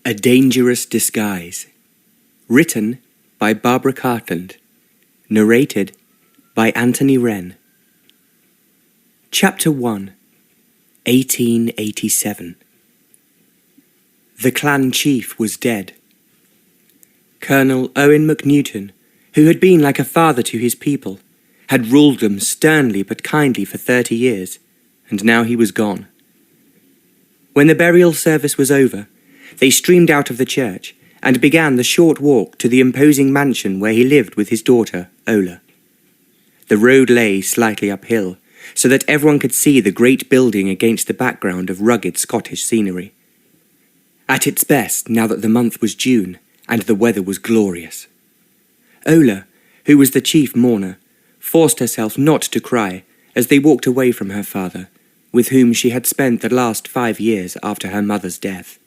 A Dangerous Disguise. Written by Barbara Cartland. Narrated by Anthony Wren. Chapter 1. 1887. The clan chief was dead. Colonel Ola Mcnewton, who had been like a father to his people, had ruled them sternly but kindly for 30 years, and now he was gone. When the burial service was over, they streamed out of the church and began the short walk to the imposing mansion where he lived with his daughter, Ola. The road lay slightly uphill, so that everyone could see the great building against the background of rugged Scottish scenery. At its best, now that the month was June and the weather was glorious. Ola, who was the chief mourner, forced herself not to cry as they walked away from her father, with whom she had spent the last 5 years after her mother's death.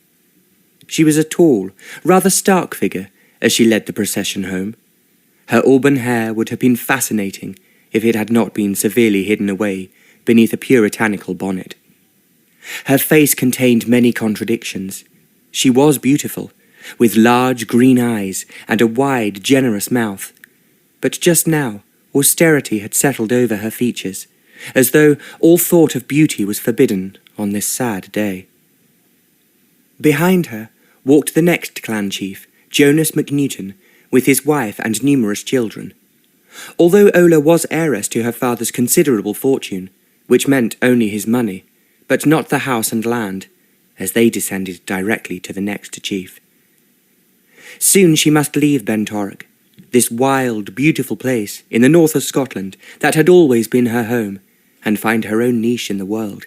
She was a tall, rather stark figure as she led the procession home. Her auburn hair would have been fascinating if it had not been severely hidden away beneath a puritanical bonnet. Her face contained many contradictions. She was beautiful, with large green eyes and a wide, generous mouth. But just now, austerity had settled over her features, as though all thought of beauty was forbidden on this sad day. Behind her walked the next clan chief, Jonas Mcnewton, with his wife and numerous children. Although Ola was heiress to her father's considerable fortune, which meant only his money, but not the house and land, as they descended directly to the next chief. Soon she must leave Bentorach, this wild, beautiful place in the north of Scotland that had always been her home, and find her own niche in the world.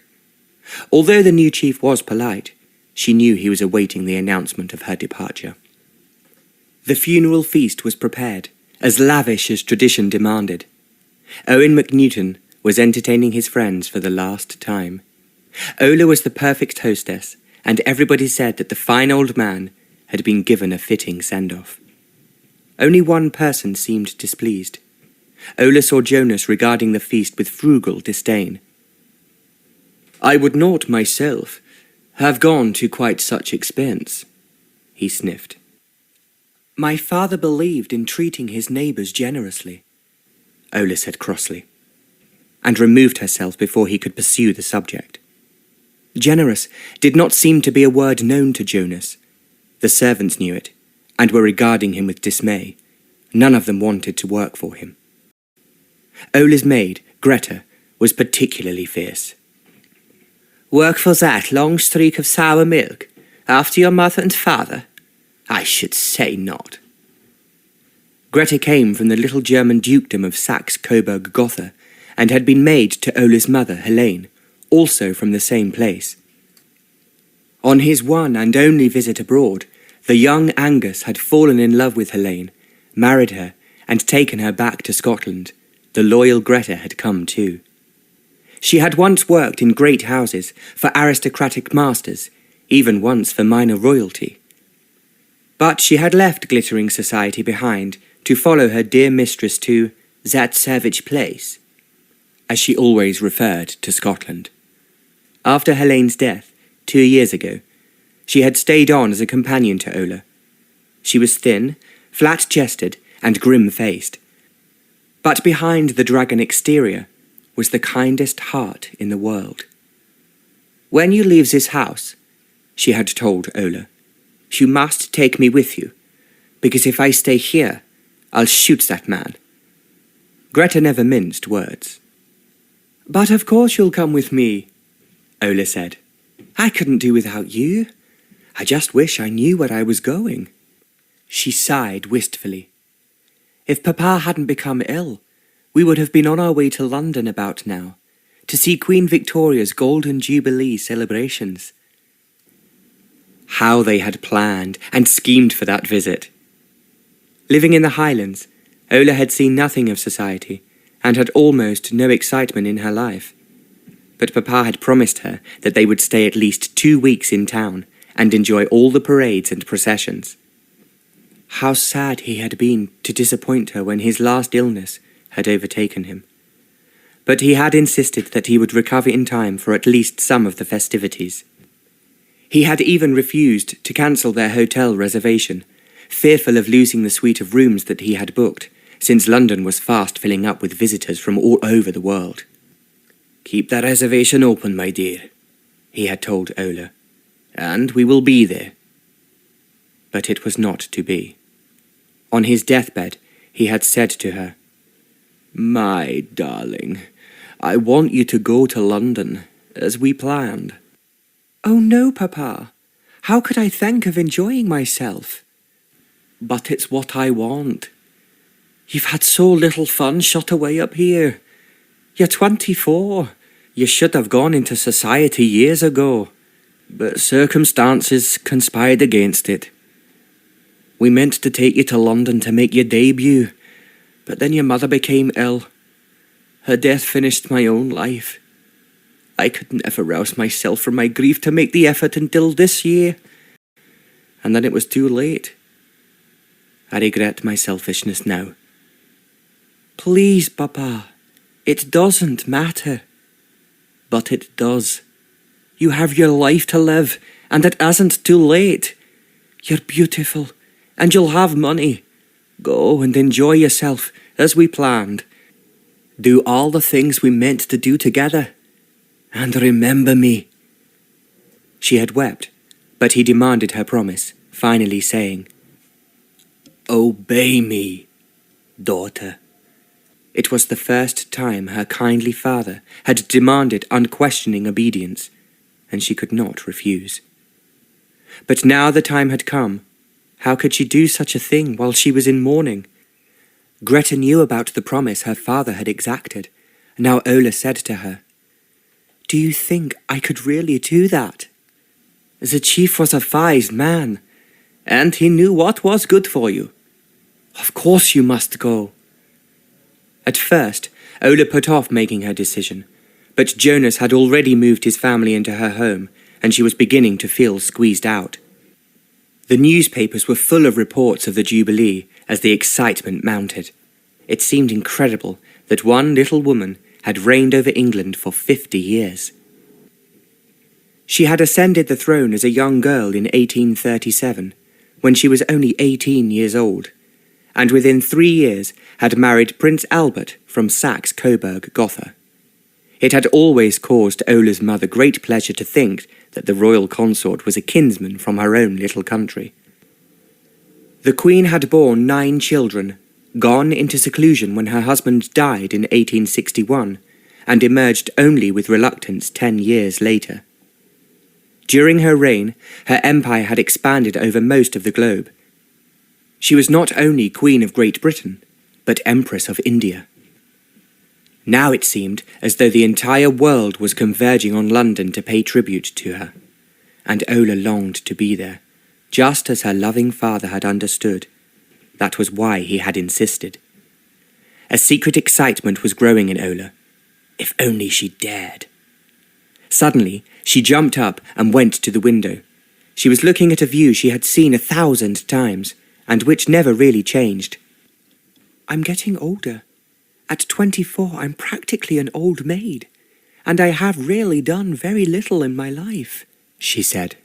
Although the new chief was polite, she knew he was awaiting the announcement of her departure. The funeral feast was prepared, as lavish as tradition demanded. Ola Mcnewton was entertaining his friends for the last time. Ola was the perfect hostess, and everybody said that the fine old man had been given a fitting send-off. Only one person seemed displeased. Ola saw Jonas regarding the feast with frugal disdain. "I would not, myself, have gone to quite such expense," he sniffed. "My father believed in treating his neighbours generously," Ola said crossly, and removed herself before he could pursue the subject. Generous did not seem to be a word known to Jonas. The servants knew it, and were regarding him with dismay. None of them wanted to work for him. Ola's maid, Greta, was particularly fierce. "Work for that long streak of sour milk, after your mother and father? I should say not." Greta came from the little German dukedom of Saxe-Coburg-Gotha, and had been maid to Ola's mother, Helene, also from the same place. On his one and only visit abroad, the young Angus had fallen in love with Helene, married her, and taken her back to Scotland. The loyal Greta had come too. She had once worked in great houses for aristocratic masters, even once for minor royalty. But she had left glittering society behind to follow her dear mistress to that savage place, as she always referred to Scotland. After Helene's death, 2 years ago, she had stayed on as a companion to Ola. She was thin, flat-chested, and grim-faced. But behind the dragon exterior was the kindest heart in the world. "When you leave this house," she had told Ola, "you must take me with you, because if I stay here, I'll shoot that man." Greta never minced words. "But of course you'll come with me," Ola said. "I couldn't do without you. I just wish I knew where I was going." She sighed wistfully. "If Papa hadn't become ill, we would have been on our way to London about now, to see Queen Victoria's Golden Jubilee celebrations." How they had planned and schemed for that visit! Living in the Highlands, Ola had seen nothing of society, and had almost no excitement in her life. But Papa had promised her that they would stay at least 2 weeks in town, and enjoy all the parades and processions. How sad he had been to disappoint her when his last illness had overtaken him. But he had insisted that he would recover in time for at least some of the festivities. He had even refused to cancel their hotel reservation, fearful of losing the suite of rooms that he had booked, since London was fast filling up with visitors from all over the world. "Keep that reservation open, my dear," he had told Ola, "and we will be there." But it was not to be. On his deathbed, he had said to her, "My darling, I want you to go to London, as we planned." "Oh no, Papa. How could I think of enjoying myself?" "But it's what I want. You've had so little fun shut away up here. You're 24. You should have gone into society years ago. But circumstances conspired against it. We meant to take you to London to make your debut, but then your mother became ill. Her death finished my own life. I could never rouse myself from my grief to make the effort until this year. And then it was too late. I regret my selfishness now." "Please, Papa, it doesn't matter." "But it does. You have your life to live, and it isn't too late. You're beautiful, and you'll have money. Go and enjoy yourself, as we planned. Do all the things we meant to do together. And remember me." She had wept, but he demanded her promise, finally saying, "Obey me, daughter." It was the first time her kindly father had demanded unquestioning obedience, and she could not refuse. But now the time had come. How could she do such a thing while she was in mourning? Greta knew about the promise her father had exacted. Now Ola said to her, "Do you think I could really do that?" The chief was a wise man, and he knew what was good for you. Of course you must go." At first, Ola put off making her decision, but Jonas had already moved his family into her home, and she was beginning to feel squeezed out. The newspapers were full of reports of the Jubilee as the excitement mounted. It seemed incredible that one little woman had reigned over England for 50 years. She had ascended the throne as a young girl in 1837, when she was only 18 years old, and within 3 years had married Prince Albert from Saxe-Coburg-Gotha. It had always caused Ola's mother great pleasure to think that the royal consort was a kinsman from her own little country. The Queen had borne 9 children, gone into seclusion when her husband died in 1861, and emerged only with reluctance 10 years later. During her reign, her empire had expanded over most of the globe. She was not only Queen of Great Britain, but Empress of India. Now it seemed as though the entire world was converging on London to pay tribute to her, and Ola longed to be there, just as her loving father had understood. That was why he had insisted. A secret excitement was growing in Ola. If only she dared. Suddenly, she jumped up and went to the window. She was looking at a view she had seen 1,000 times, and which never really changed. "I'm getting older. At 24, I'm practically an old maid, and I have really done very little in my life," she said.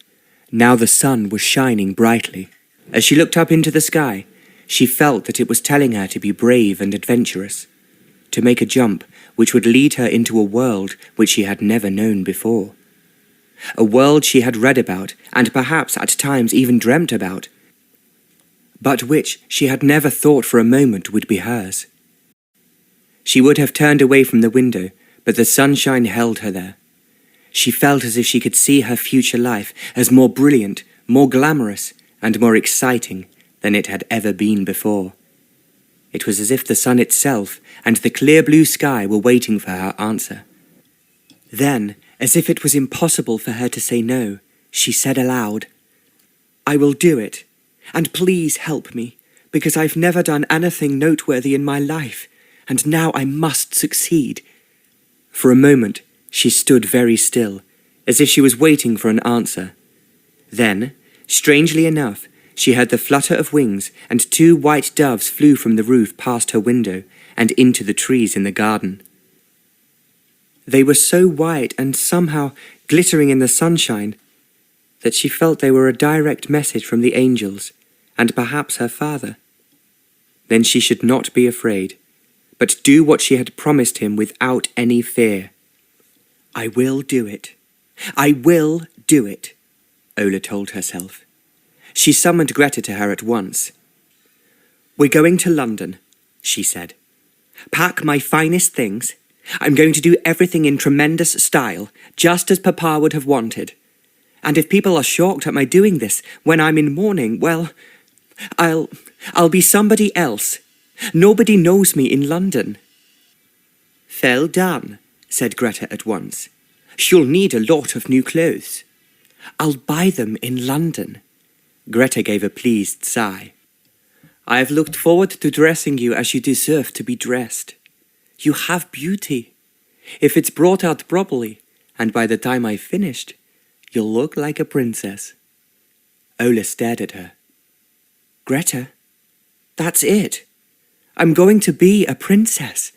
Now the sun was shining brightly. As she looked up into the sky, she felt that it was telling her to be brave and adventurous, to make a jump which would lead her into a world which she had never known before. A world she had read about, and perhaps at times even dreamt about, but which she had never thought for a moment would be hers. She would have turned away from the window, but the sunshine held her there. She felt as if she could see her future life as more brilliant, more glamorous, and more exciting than it had ever been before. It was as if the sun itself and the clear blue sky were waiting for her answer. Then, as if it was impossible for her to say no, she said aloud, "I will do it, and please help me, because I've never done anything noteworthy in my life, and now I must succeed." For a moment, she stood very still, as if she was waiting for an answer. Then, strangely enough, she heard the flutter of wings, and 2 white doves flew from the roof past her window and into the trees in the garden. They were so white and somehow glittering in the sunshine that she felt they were a direct message from the angels, and perhaps her father. Then she should not be afraid, but do what she had promised him without any fear. "I will do it. I will do it," Ola told herself. She summoned Greta to her at once. "We're going to London," she said. "Pack my finest things. I'm going to do everything in tremendous style, just as Papa would have wanted. And if people are shocked at my doing this when I'm in mourning, well, I'll be somebody else. Nobody knows me in London." "Well done," said Greta at once. "You'll need a lot of new clothes." "I'll buy them in London." Greta gave a pleased sigh. "I've looked forward to dressing you as you deserve to be dressed. You have beauty. If it's brought out properly, and by the time I've finished, you'll look like a princess." Ola stared at her. "Greta, that's it. I'm going to be a princess.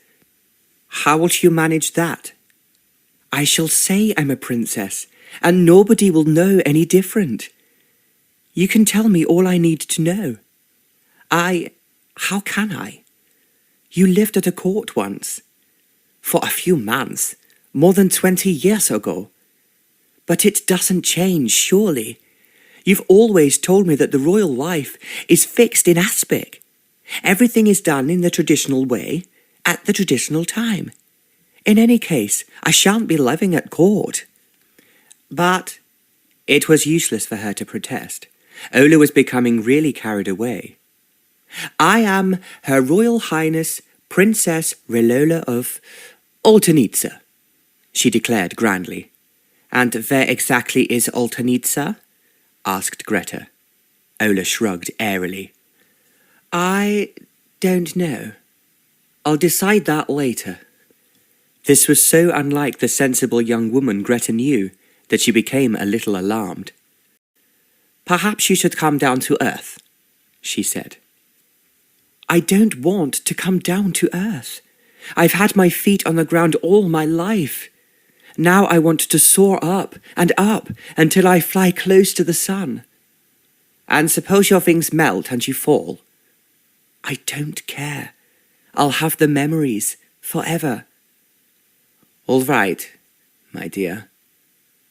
How will you manage that?" "I shall say I'm a princess, and nobody will know any different. You can tell me all I need to know. How can I? You lived at a court once. For a few months, more than 20 years ago. But it doesn't change, surely. You've always told me that the royal life is fixed in aspect. Everything is done in the traditional way, at the traditional time. In any case, I shan't be living at court." But it was useless for her to protest. Ola was becoming really carried away. "I am Her Royal Highness Princess Relola of Oltenitsa," she declared grandly. "And where exactly is Oltenitsa?" asked Greta. Ola shrugged airily. "I don't know. I'll decide that later." This was so unlike the sensible young woman Greta knew that she became a little alarmed. "Perhaps you should come down to earth," she said. "I don't want to come down to earth. I've had my feet on the ground all my life. Now I want to soar up until I fly close to the sun." "And suppose your wings melt and you fall?" "I don't care. I'll have the memories forever." "All right, my dear,"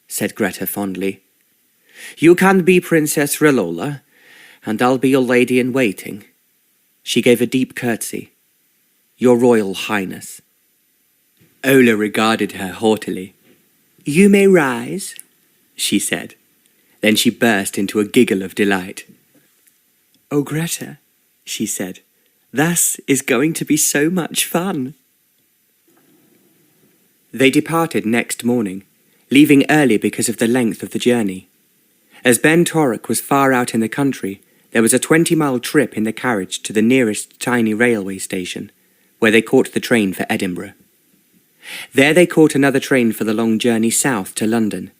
said Greta fondly. "You can be Princess Relola, and I'll be your lady-in-waiting." She gave a deep curtsy. "Your Royal Highness." Ola regarded her haughtily. "You may rise," she said. Then she burst into a giggle of delight. "Oh, Greta," she said, "this is going to be so much fun." They departed next morning, leaving early because of the length of the journey. As Ben Torrock was far out in the country, there was a 20-mile trip in the carriage to the nearest tiny railway station, where they caught the train for Edinburgh. There they caught another train for the long journey south to London.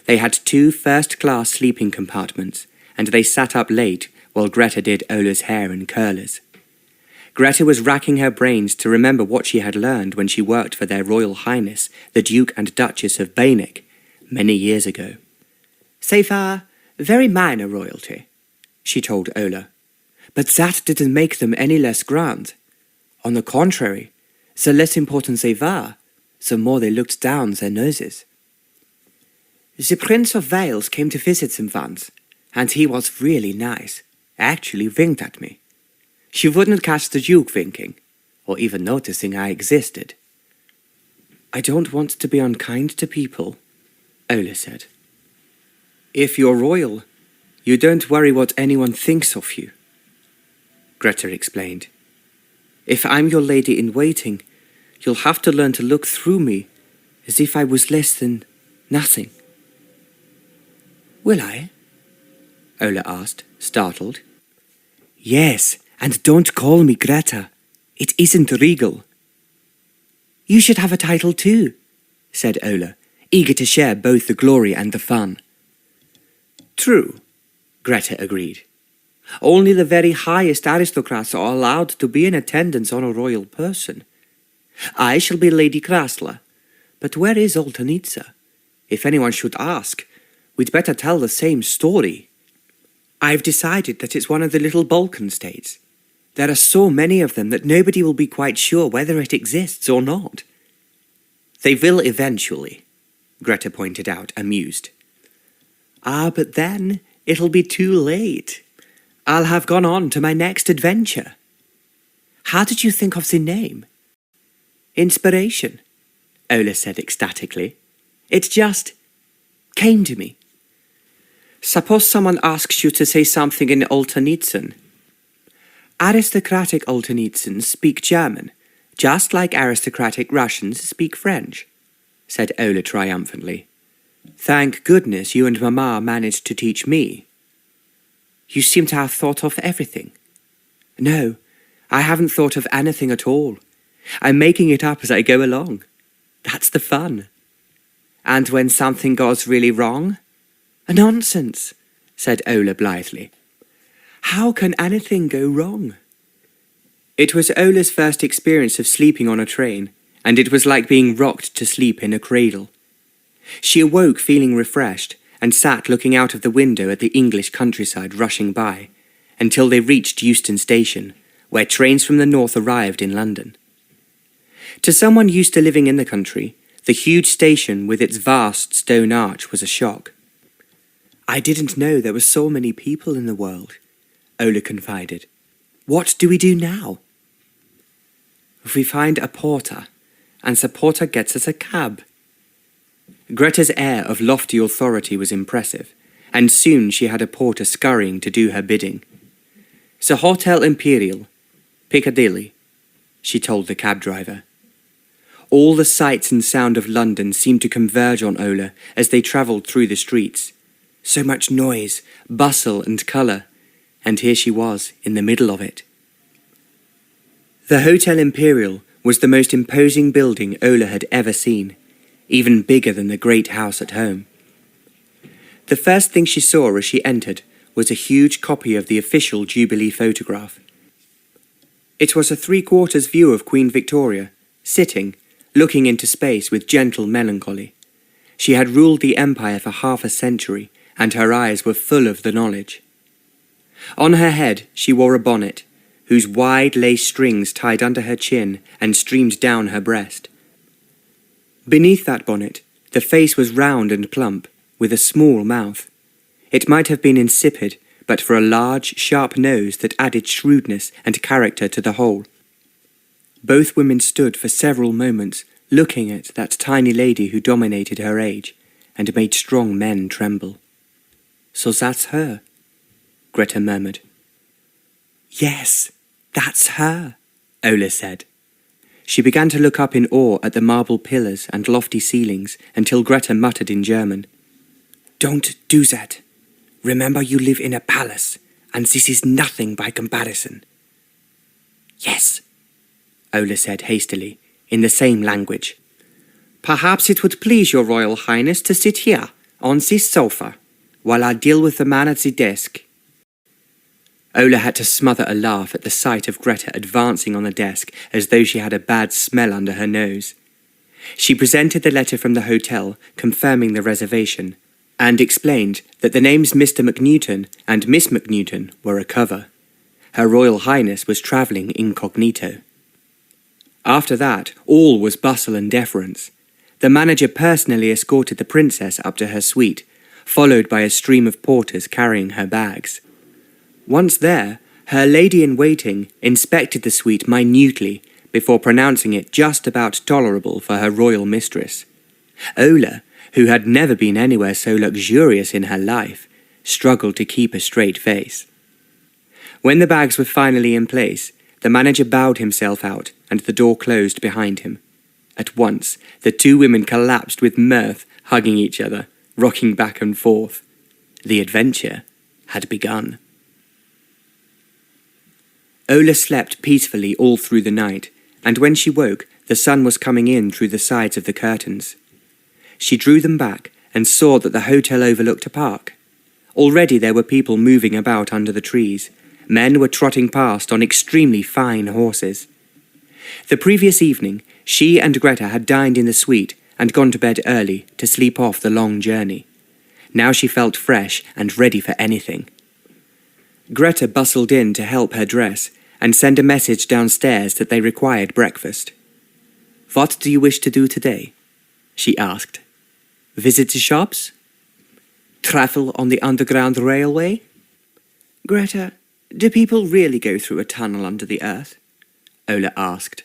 They had 2 first-class sleeping compartments, and they sat up late while Greta did Ola's hair and curlers. Greta was racking her brains to remember what she had learned when she worked for their Royal Highness, the Duke and Duchess of Bainick, many years ago. "They were very minor royalty," she told Ola. "But that didn't make them any less grand. On the contrary, the less important they were, the more they looked down their noses. The Prince of Wales came to visit them once, and he was really nice, actually winked at me. She wouldn't catch the Duke winking, or even noticing I existed." "I don't want to be unkind to people," Ola said. "If you're royal, you don't worry what anyone thinks of you," Greta explained. "If I'm your lady-in-waiting, you'll have to learn to look through me as if I was less than nothing." "Will I?" Ola asked, startled. "Yes, and don't call me Greta. It isn't regal." "You should have a title too," said Ola, eager to share both the glory and the fun. "True," Greta agreed. "Only the very highest aristocrats are allowed to be in attendance on a royal person. I shall be Lady Krasla, but where is Oltenitsa? If anyone should ask, we'd better tell the same story. I've decided that it's one of the little Balkan states. There are so many of them that nobody will be quite sure whether it exists or not." "They will eventually," Greta pointed out, amused. "Ah, but then it'll be too late. I'll have gone on to my next adventure." "How did you think of the name?" "Inspiration," Ola said ecstatically. "It just came to me. Suppose someone asks you to say something in Alternitsen. Aristocratic Alternitsens speak German, just like aristocratic Russians speak French," said Ola triumphantly. "Thank goodness you and Mama managed to teach me." "You seem to have thought of everything." "No, I haven't thought of anything at all. I'm making it up as I go along. That's the fun." "And when something goes really wrong?" "Nonsense," said Ola blithely. "How can anything go wrong?" It was Ola's first experience of sleeping on a train, and it was like being rocked to sleep in a cradle. She awoke feeling refreshed and sat looking out of the window at the English countryside rushing by, until they reached Euston Station, where trains from the north arrived in London. To someone used to living in the country, the huge station with its vast stone arch was a shock. "I didn't know there were so many people in the world," Ola confided. "What do we do now?" "We find a porter, and the porter gets us a cab." Greta's air of lofty authority was impressive, and soon she had a porter scurrying to do her bidding. "The Hotel Imperial, Piccadilly," she told the cab driver. All the sights and sound of London seemed to converge on Ola as they travelled through the streets. So much noise, bustle and colour, and here she was in the middle of it. The Hotel Imperial was the most imposing building Ola had ever seen, even bigger than the great house at home. The first thing she saw as she entered was a huge copy of the official Jubilee photograph. It was a three-quarters view of Queen Victoria, sitting, looking into space with gentle melancholy. She had ruled the empire for half a century, and her eyes were full of the knowledge. On her head she wore a bonnet, whose wide lace strings tied under her chin and streamed down her breast. Beneath that bonnet, the face was round and plump, with a small mouth. It might have been insipid, but for a large, sharp nose that added shrewdness and character to the whole. Both women stood for several moments, looking at that tiny lady who dominated her age, and made strong men tremble. "So that's her," Greta murmured. "Yes, that's her," Ola said. She began to look up in awe at the marble pillars and lofty ceilings until Greta muttered in German, "Don't do that. Remember you live in a palace, and this is nothing by comparison." "Yes," Ola said hastily, in the same language. "Perhaps it would please your Royal Highness to sit here, on this sofa, while I deal with the man at the desk." Ola had to smother a laugh at the sight of Greta advancing on the desk as though she had a bad smell under her nose. She presented the letter from the hotel confirming the reservation, and explained that the names Mr. Mcnewton and Miss Mcnewton were a cover. Her Royal Highness was travelling incognito. After that, all was bustle and deference. The manager personally escorted the princess up to her suite, followed by a stream of porters carrying her bags. Once there, her lady-in-waiting inspected the suite minutely before pronouncing it just about tolerable for her royal mistress. Ola, who had never been anywhere so luxurious in her life, struggled to keep a straight face. When the bags were finally in place, the manager bowed himself out and the door closed behind him. At once, the two women collapsed with mirth, hugging each other, rocking back and forth. The adventure had begun. Ola slept peacefully all through the night, and when she woke, the sun was coming in through the sides of the curtains. She drew them back and saw that the hotel overlooked a park. Already there were people moving about under the trees. Men were trotting past on extremely fine horses. The previous evening, she and Greta had dined in the suite and gone to bed early to sleep off the long journey. Now she felt fresh and ready for anything. Greta bustled in to help her dress and send a message downstairs that they required breakfast. "What do you wish to do today?" she asked. "Visit the shops? Travel on the Underground Railway?" "Greta, do people really go through a tunnel under the earth?" Ola asked.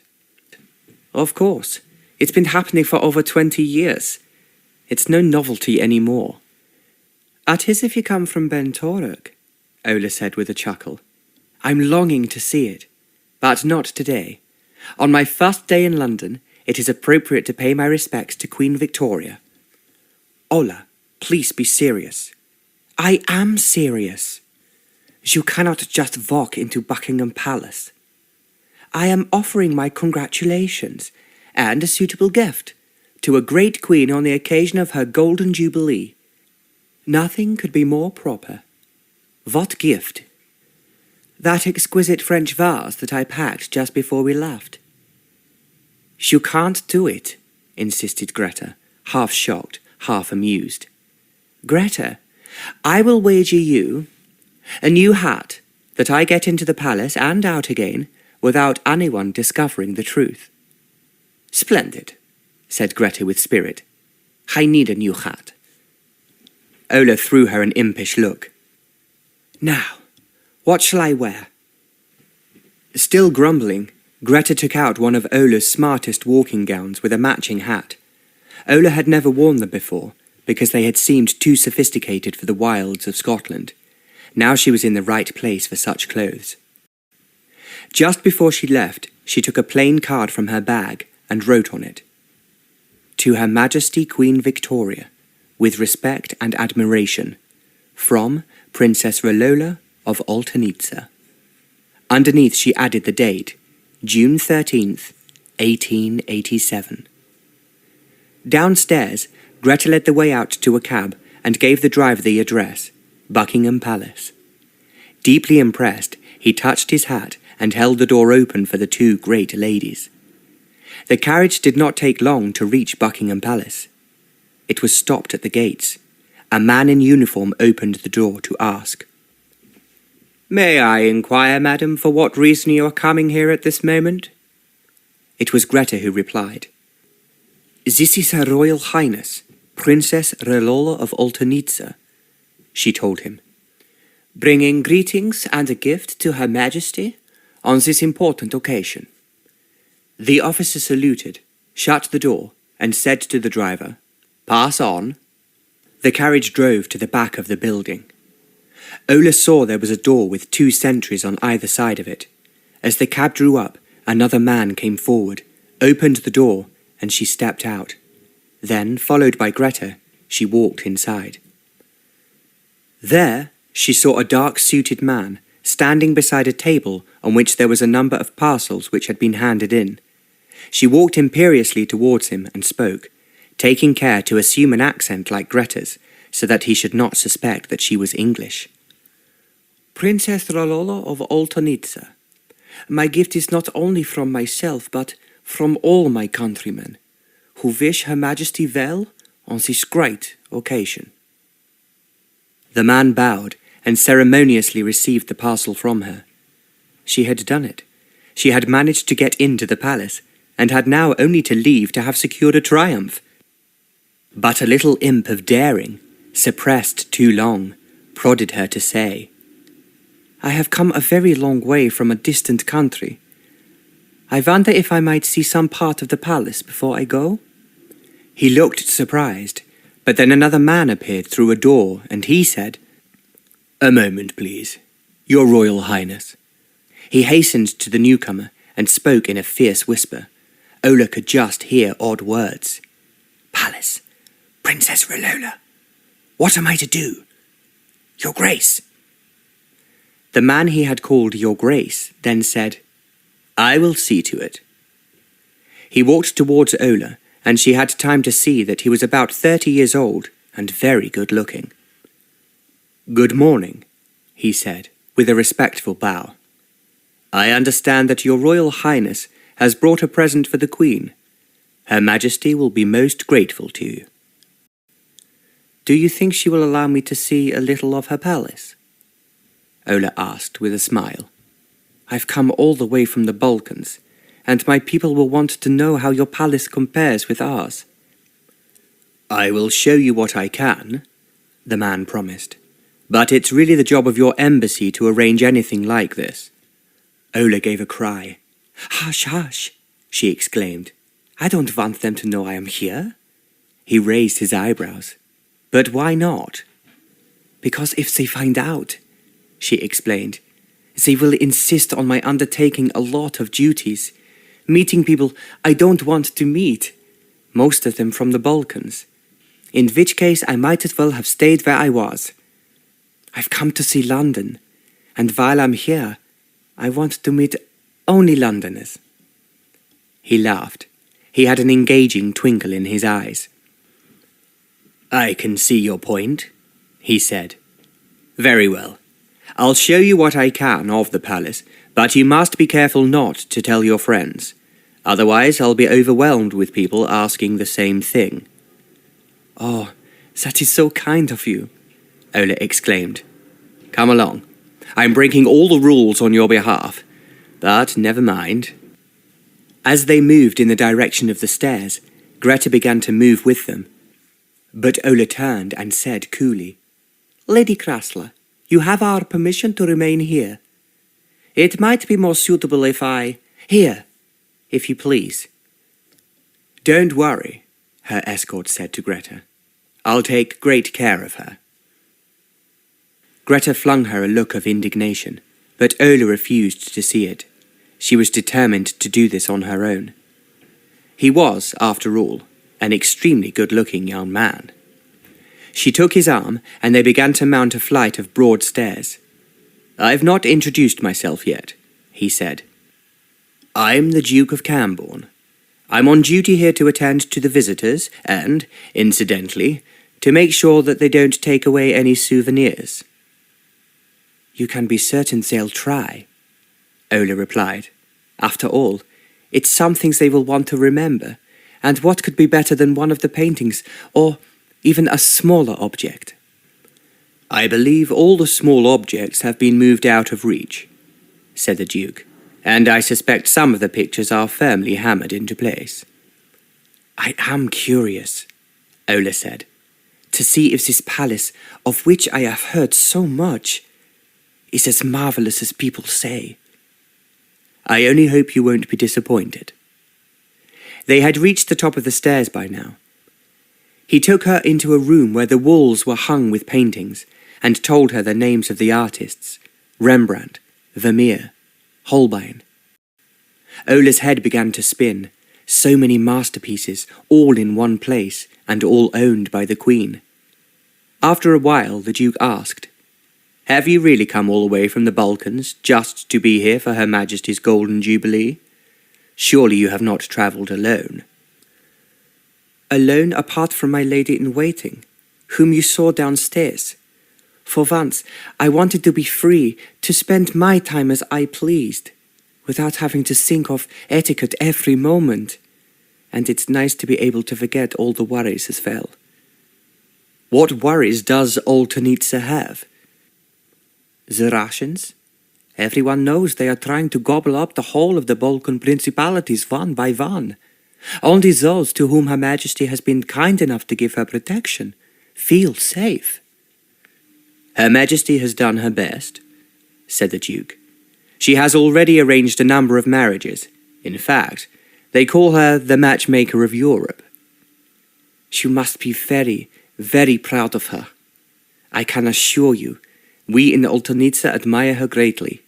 "Of course. It's been happening for over 20 years. It's no novelty anymore." "It is if you come from Bentoruk," Ola said with a chuckle. "I'm longing to see it, but not today. On my first day in London, it is appropriate to pay my respects to Queen Victoria." "Ola, please be serious." "I am serious. You cannot just walk into Buckingham Palace. I am offering my congratulations and a suitable gift to a great queen on the occasion of her golden jubilee. Nothing could be more proper." "What gift?" "That exquisite French vase that I packed just before we left." "You can't do it," insisted Greta, half shocked, half amused. "Greta, I will wager you a new hat that I get into the palace and out again without anyone discovering the truth." "Splendid," said Greta with spirit. "I need a new hat." Ola threw her an impish look. "Now, what shall I wear?" Still grumbling, Greta took out one of Ola's smartest walking gowns with a matching hat. Ola had never worn them before, because they had seemed too sophisticated for the wilds of Scotland. Now she was in the right place for such clothes. Just before she left, she took a plain card from her bag and wrote on it, "To Her Majesty Queen Victoria, with respect and admiration, from Princess Rolola of Oltenitsa." Underneath she added the date, June 13th, 1887. Downstairs, Greta led the way out to a cab and gave the driver the address, Buckingham Palace. Deeply impressed, he touched his hat and held the door open for the two great ladies. The carriage did not take long to reach Buckingham Palace. It was stopped at the gates. A man in uniform opened the door to ask, "May I inquire, madam, for what reason you are coming here at this moment?" It was Greta who replied. "This is Her Royal Highness, Princess Rolola of Oltenitsa," she told him, "bringing greetings and a gift to Her Majesty on this important occasion." The officer saluted, shut the door, and said to the driver, "Pass on." The carriage drove to the back of the building. Ola saw there was a door with 2 sentries on either side of it. As the cab drew up, another man came forward, opened the door, and she stepped out. Then, followed by Greta, she walked inside. There, she saw a dark-suited man standing beside a table on which there was a number of parcels which had been handed in. She walked imperiously towards him and spoke, taking care to assume an accent like Greta's, so that he should not suspect that she was English. "Princess Rolola of Oltenitsa, my gift is not only from myself, but from all my countrymen, who wish Her Majesty well on this great occasion." The man bowed and ceremoniously received the parcel from her. She had done it. She had managed to get into the palace, and had now only to leave to have secured a triumph. But a little imp of daring, suppressed too long, prodded her to say, "I have come a very long way from a distant country. I wonder if I might see some part of the palace before I go?" He looked surprised, but then another man appeared through a door, and he said, "A moment, please, Your Royal Highness." He hastened to the newcomer and spoke in a fierce whisper. Ola could just hear odd words. "Palace, Princess Rolola. What am I to do? Your Grace." The man he had called Your Grace then said, "I will see to it." He walked towards Ola, and she had time to see that he was about 30 years old and very good-looking. "Good morning," he said, with a respectful bow. "I understand that Your Royal Highness has brought a present for the Queen. Her Majesty will be most grateful to you." Do you think she will allow me to see a little of her palace? Ola asked with a smile. I've come all the way from the Balkans, and my people will want to know how your palace compares with ours. I will show you what I can, the man promised. But it's really the job of your embassy to arrange anything like this. Ola gave a cry. Hush, hush, she exclaimed. I don't want them to know I am here. He raised his eyebrows. But why not? Because if they find out, she explained, they will insist on my undertaking a lot of duties, meeting people I don't want to meet, most of them from the Balkans, in which case I might as well have stayed where I was. I've come to see London, and while I'm here, I want to meet only Londoners. He laughed. He had an engaging twinkle in his eyes. I can see your point, he said. Very well. I'll show you what I can of the palace, but you must be careful not to tell your friends. Otherwise, I'll be overwhelmed with people asking the same thing. Oh, that is so kind of you, Ola exclaimed. Come along. I'm breaking all the rules on your behalf. But never mind. As they moved in the direction of the stairs, Greta began to move with them. But Ola turned and said coolly, Lady Krasla, you have our permission to remain here. It might be more suitable if I... Here, if you please. Don't worry, her escort said to Greta. I'll take great care of her. Greta flung her a look of indignation, but Ola refused to see it. She was determined to do this on her own. He was, after all, an extremely good-looking young man. She took his arm, and they began to mount a flight of broad stairs. I've not introduced myself yet, he said. I'm the Duke of Cranborne. I'm on duty here to attend to the visitors and, incidentally, to make sure that they don't take away any souvenirs. You can be certain they'll try, Ola replied. After all, it's some things they will want to remember, and what could be better than one of the paintings, or even a smaller object? I believe all the small objects have been moved out of reach, said the Duke, and I suspect some of the pictures are firmly hammered into place. I am curious, Ola said, to see if this palace, of which I have heard so much, is as marvellous as people say. I only hope you won't be disappointed. They had reached the top of the stairs by now. He took her into a room where the walls were hung with paintings and told her the names of the artists, Rembrandt, Vermeer, Holbein. Ola's head began to spin. So many masterpieces, all in one place and all owned by the Queen. After a while, the Duke asked, Have you really come all the way from the Balkans just to be here for Her Majesty's Golden Jubilee? Surely you have not travelled alone. Alone apart from my lady-in-waiting, whom you saw downstairs. For once, I wanted to be free, to spend my time as I pleased, without having to think of etiquette every moment. And it's nice to be able to forget all the worries as well. What worries does Oltanitsa have? The Russians? Everyone knows they are trying to gobble up the whole of the Balkan principalities one by one. Only those to whom Her Majesty has been kind enough to give her protection feel safe. Her Majesty has done her best, said the Duke. She has already arranged a number of marriages. In fact, they call her the matchmaker of Europe. She must be very, very proud of her. I can assure you, we in Oltanitsa admire her greatly.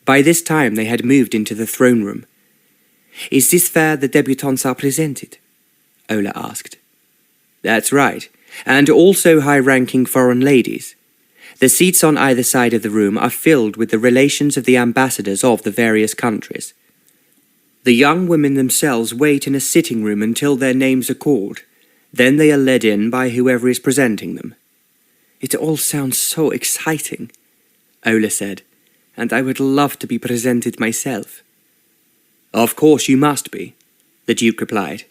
By this time they had moved into the throne room. Is this where the debutantes are presented? Ola asked. That's right, and also high-ranking foreign ladies. The seats on either side of the room are filled with the relations of the ambassadors of the various countries. The young women themselves wait in a sitting room until their names are called. Then they are led in by whoever is presenting them. It all sounds so exciting, Ola said, and I would love to be presented myself. Of course you must be, the Duke replied.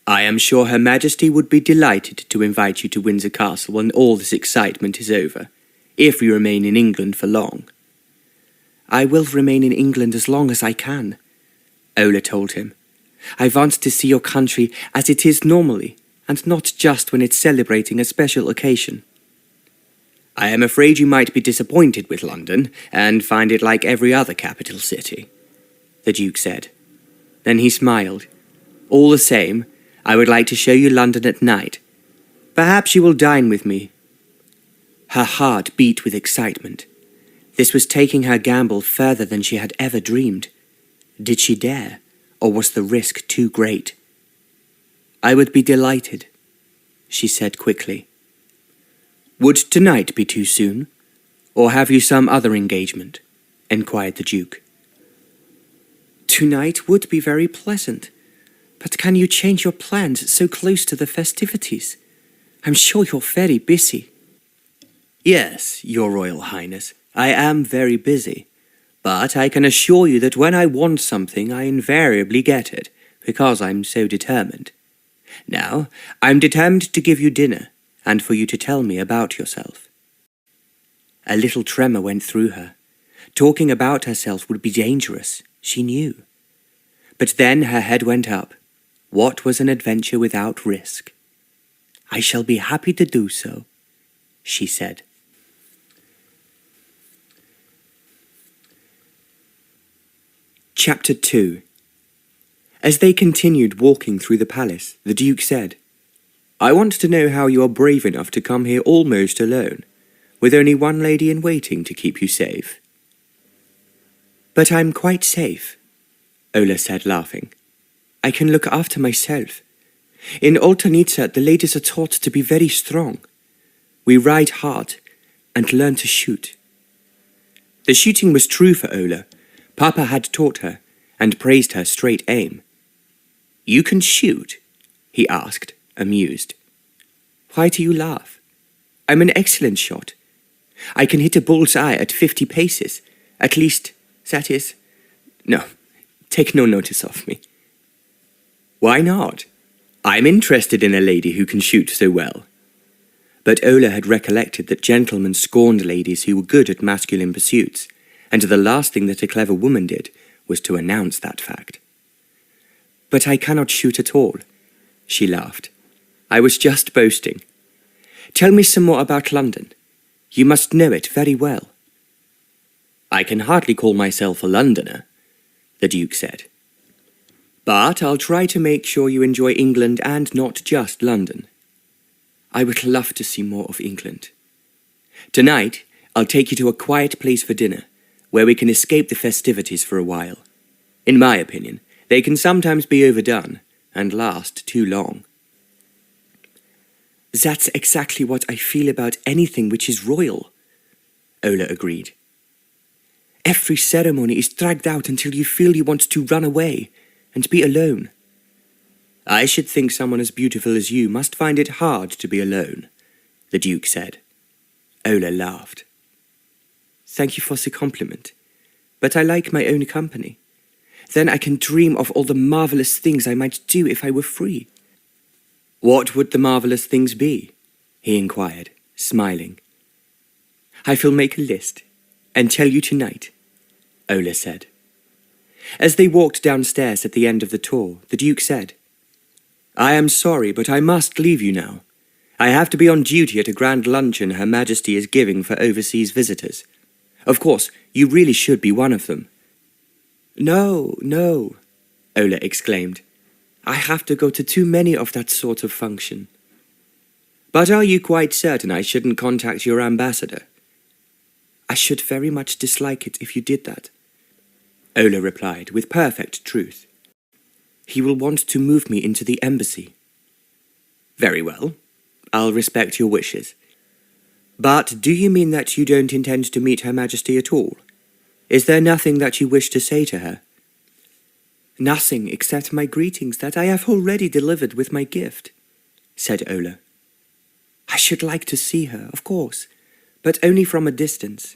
I am sure Her Majesty would be delighted to invite you to Windsor Castle when all this excitement is over, if you remain in England for long. I will remain in England as long as I can, Ola told him. I want to see your country as it is normally, and not just when it's celebrating a special occasion. I am afraid you might be disappointed with London, and find it like every other capital city, the Duke said. Then he smiled. All the same, I would like to show you London at night. Perhaps you will dine with me. Her heart beat with excitement. This was taking her gamble further than she had ever dreamed. Did she dare, or was the risk too great? I would be delighted, she said quickly. Would tonight be too soon? Or have you some other engagement? Enquired the Duke. Tonight would be very pleasant, but can you change your plans so close to the festivities? I'm sure you're very busy. Yes, Your Royal Highness, I am very busy, but I can assure you that when I want something I invariably get it, because I'm so determined. Now, I'm determined to give you dinner, and for you to tell me about yourself. A little tremor went through her. Talking about herself would be dangerous, she knew. But then her head went up. What was an adventure without risk? I shall be happy to do so, she said. Chapter 2. As they continued walking through the palace, the Duke said, I want to know how you are brave enough to come here almost alone, with only one lady in waiting to keep you safe. But I'm quite safe, Ola said, laughing. I can look after myself. In Oltanitsa, the ladies are taught to be very strong. We ride hard and learn to shoot. The shooting was true for Ola. Papa had taught her and praised her straight aim. You can shoot? He asked, amused. Why do you laugh? I'm an excellent shot. I can hit a bull's eye at 50 paces. At least, that is... No, take no notice of me. Why not? I'm interested in a lady who can shoot so well. But Ola had recollected that gentlemen scorned ladies who were good at masculine pursuits, and the last thing that a clever woman did was to announce that fact. But I cannot shoot at all, she laughed. I was just boasting. Tell me some more about London. You must know it very well. I can hardly call myself a Londoner, the Duke said. But I'll try to make sure you enjoy England and not just London. I would love to see more of England. Tonight, I'll take you to a quiet place for dinner, where we can escape the festivities for a while. In my opinion, they can sometimes be overdone and last too long. That's exactly what I feel about anything which is royal, Ola agreed. Every ceremony is dragged out until you feel you want to run away and be alone. I should think someone as beautiful as you must find it hard to be alone, the Duke said. Ola laughed. Thank you for the compliment, but I like my own company. Then I can dream of all the marvellous things I might do if I were free. What would the marvellous things be? He inquired, smiling. I will make a list and tell you tonight, Ola said. As they walked downstairs at the end of the tour, the Duke said, I am sorry, but I must leave you now. I have to be on duty at a grand luncheon Her Majesty is giving for overseas visitors. Of course, you really should be one of them. No, no, Ola exclaimed. I have to go to too many of that sort of function. But are you quite certain I shouldn't contact your ambassador? I should very much dislike it if you did that, Ola replied with perfect truth. He will want to move me into the embassy. Very well. I'll respect your wishes. But do you mean that you don't intend to meet Her Majesty at all? Is there nothing that you wish to say to her? Nothing except my greetings that I have already delivered with my gift, said Ola. I should like to see her, of course, but only from a distance.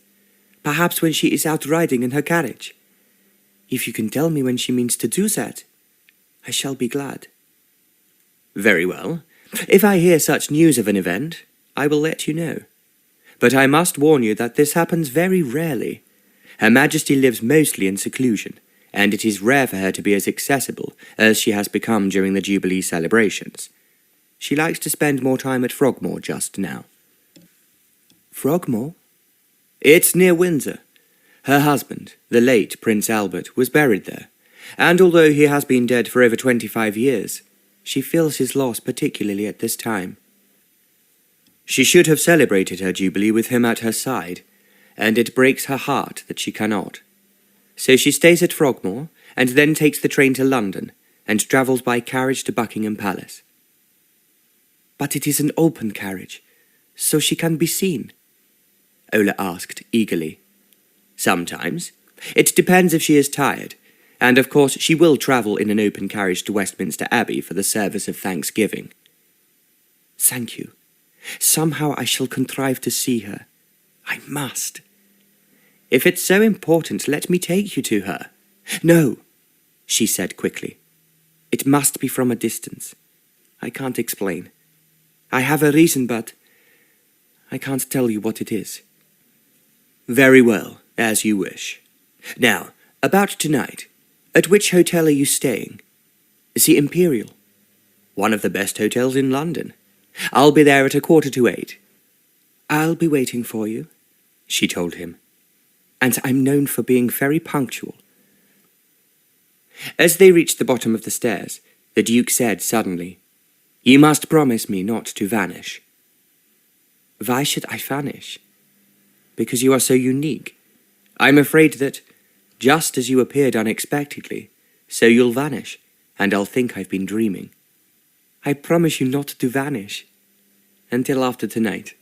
Perhaps when she is out riding in her carriage. If you can tell me when she means to do that, I shall be glad. Very well. If I hear such news of an event, I will let you know. But I must warn you that this happens very rarely. Her Majesty lives mostly in seclusion, and it is rare for her to be as accessible as she has become during the Jubilee celebrations. She likes to spend more time at Frogmore just now. Frogmore? It's near Windsor. Her husband, the late Prince Albert, was buried there, and although he has been dead for over 25 years, she feels his loss particularly at this time. She should have celebrated her Jubilee with him at her side, and it breaks her heart that she cannot. So she stays at Frogmore, and then takes the train to London, and travels by carriage to Buckingham Palace. But it is an open carriage, so she can be seen? Ola asked eagerly. Sometimes. It depends if she is tired, and of course she will travel in an open carriage to Westminster Abbey for the service of Thanksgiving. Thank you. Somehow I shall contrive to see her. I must. If it's so important, let me take you to her. No, she said quickly. It must be from a distance. I can't explain. I have a reason, but I can't tell you what it is. Very well, as you wish. Now, about tonight. At which hotel are you staying? The Imperial. One of the best hotels in London. I'll be there at 7:45. I'll be waiting for you, she told him. And I'm known for being very punctual. As they reached the bottom of the stairs, the Duke said suddenly, You must promise me not to vanish. Why should I vanish? Because you are so unique. I'm afraid that, just as you appeared unexpectedly, so you'll vanish, and I'll think I've been dreaming. I promise you not to vanish. Until after tonight.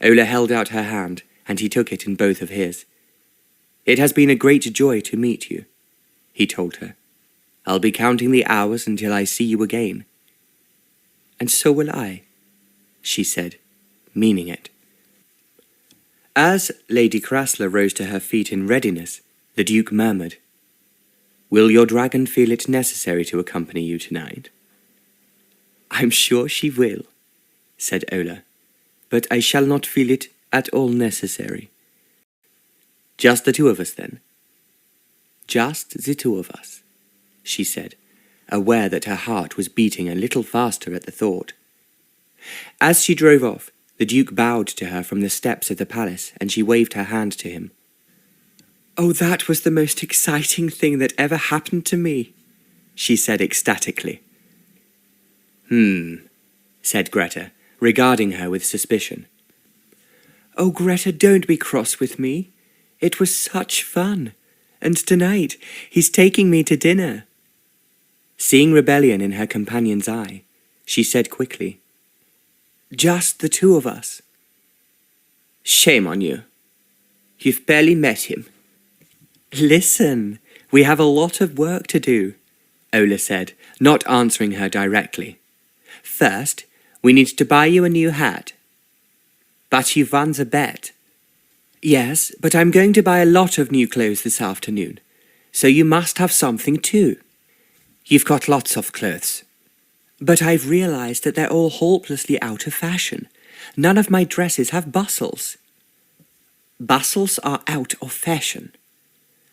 Ola held out her hand, and he took it in both of his. It has been a great joy to meet you, he told her. I'll be counting the hours until I see you again. And so will I, she said, meaning it. As Lady Crassler rose to her feet in readiness, the Duke murmured, Will your dragon feel it necessary to accompany you tonight? I'm sure she will, said Ola, but I shall not feel it at all necessary. Just the two of us, then? Just the two of us, she said, aware that her heart was beating a little faster at the thought. As she drove off, the Duke bowed to her from the steps of the palace, and she waved her hand to him. Oh, that was the most exciting thing that ever happened to me, she said ecstatically. Said Greta, regarding her with suspicion. Oh, Greta, don't be cross with me. It was such fun. And tonight, he's taking me to dinner. Seeing rebellion in her companion's eye, she said quickly, Just the two of us. Shame on you. You've barely met him. Listen, we have a lot of work to do, Ola said, not answering her directly. First, we need to buy you a new hat. But you've won the bet. Yes, but I'm going to buy a lot of new clothes this afternoon, so you must have something too. You've got lots of clothes. But I've realized that they're all hopelessly out of fashion. None of my dresses have bustles. Bustles are out of fashion.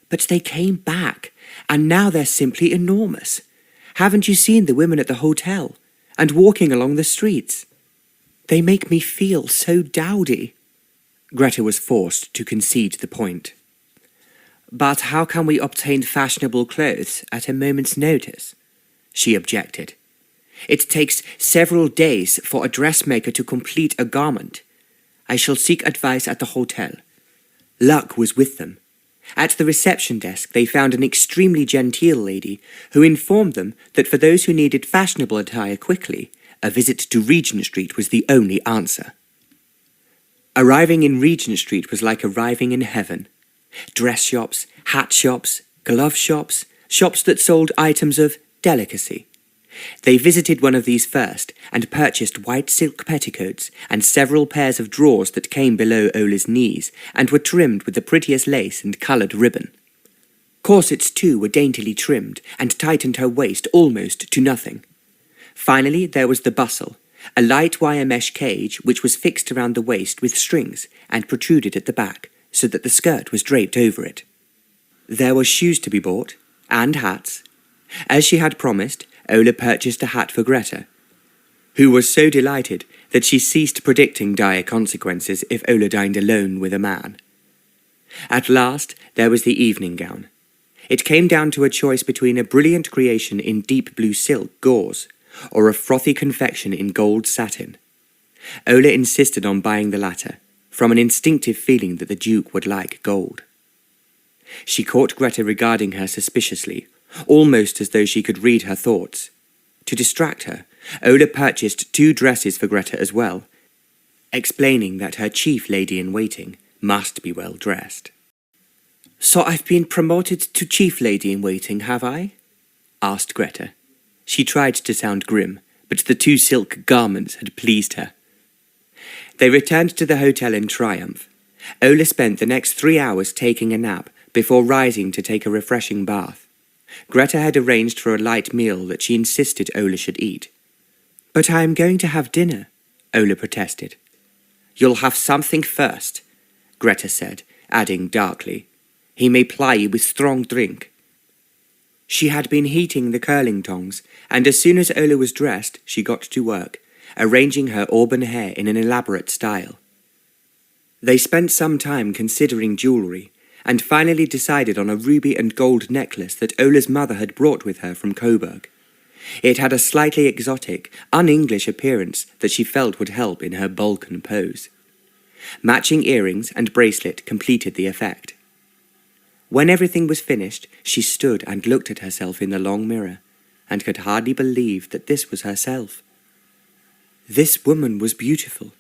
But they came back, and now they're simply enormous. Haven't you seen the women at the hotel, and walking along the streets? They make me feel so dowdy. Greta was forced to concede the point. But how can we obtain fashionable clothes at a moment's notice? She objected. It takes several days for a dressmaker to complete a garment. I shall seek advice at the hotel. Luck was with them. At the reception desk they found an extremely genteel lady who informed them that for those who needed fashionable attire quickly, a visit to Regent Street was the only answer. Arriving in Regent Street was like arriving in heaven. Dress shops, hat shops, glove shops, shops that sold items of delicacy. They visited one of these first and purchased white silk petticoats and several pairs of drawers that came below Ola's knees and were trimmed with the prettiest lace and coloured ribbon. Corsets too were daintily trimmed and tightened her waist almost to nothing. Finally, there was the bustle, a light wire mesh cage which was fixed around the waist with strings and protruded at the back so that the skirt was draped over it. There were shoes to be bought, and hats. As she had promised, Ola purchased a hat for Greta, who was so delighted that she ceased predicting dire consequences if Ola dined alone with a man. At last, there was the evening gown. It came down to a choice between a brilliant creation in deep blue silk gauze or a frothy confection in gold satin. Ola insisted on buying the latter, from an instinctive feeling that the Duke would like gold. She caught Greta regarding her suspiciously, almost as though she could read her thoughts. To distract her, Ola purchased 2 dresses for Greta as well, explaining that her chief lady-in-waiting must be well dressed. "So I've been promoted to chief lady-in-waiting, have I?" asked Greta. She tried to sound grim, but the 2 silk garments had pleased her. They returned to the hotel in triumph. Ola spent the next 3 hours taking a nap before rising to take a refreshing bath. Greta had arranged for a light meal that she insisted Ola should eat. "But I am going to have dinner," Ola protested. "You'll have something first," Greta said, adding darkly, "He may ply you with strong drink." She had been heating the curling tongs, and as soon as Ola was dressed, she got to work, arranging her auburn hair in an elaborate style. They spent some time considering jewellery, and finally decided on a ruby and gold necklace that Ola's mother had brought with her from Coburg. It had a slightly exotic, un-English appearance that she felt would help in her Balkan pose. Matching earrings and bracelet completed the effect. When everything was finished, she stood and looked at herself in the long mirror, and could hardly believe that this was herself. This woman was beautiful.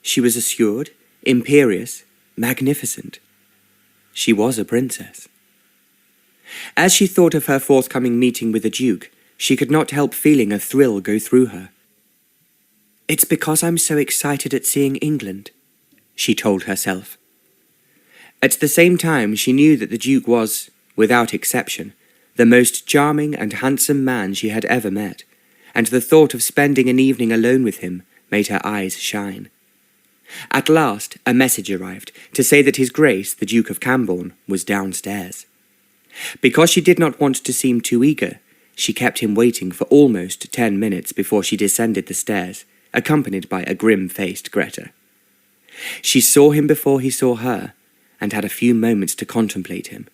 She was assured, imperious, magnificent. She was a princess. As she thought of her forthcoming meeting with the Duke, she could not help feeling a thrill go through her. "It's because I'm so excited at seeing England," she told herself. At the same time, she knew that the Duke was, without exception, the most charming and handsome man she had ever met, and the thought of spending an evening alone with him made her eyes shine. At last, a message arrived to say that His Grace, the Duke of Cranborne, was downstairs. Because she did not want to seem too eager, she kept him waiting for almost 10 minutes before she descended the stairs, accompanied by a grim-faced Greta. She saw him before he saw her, and had a few moments to contemplate him.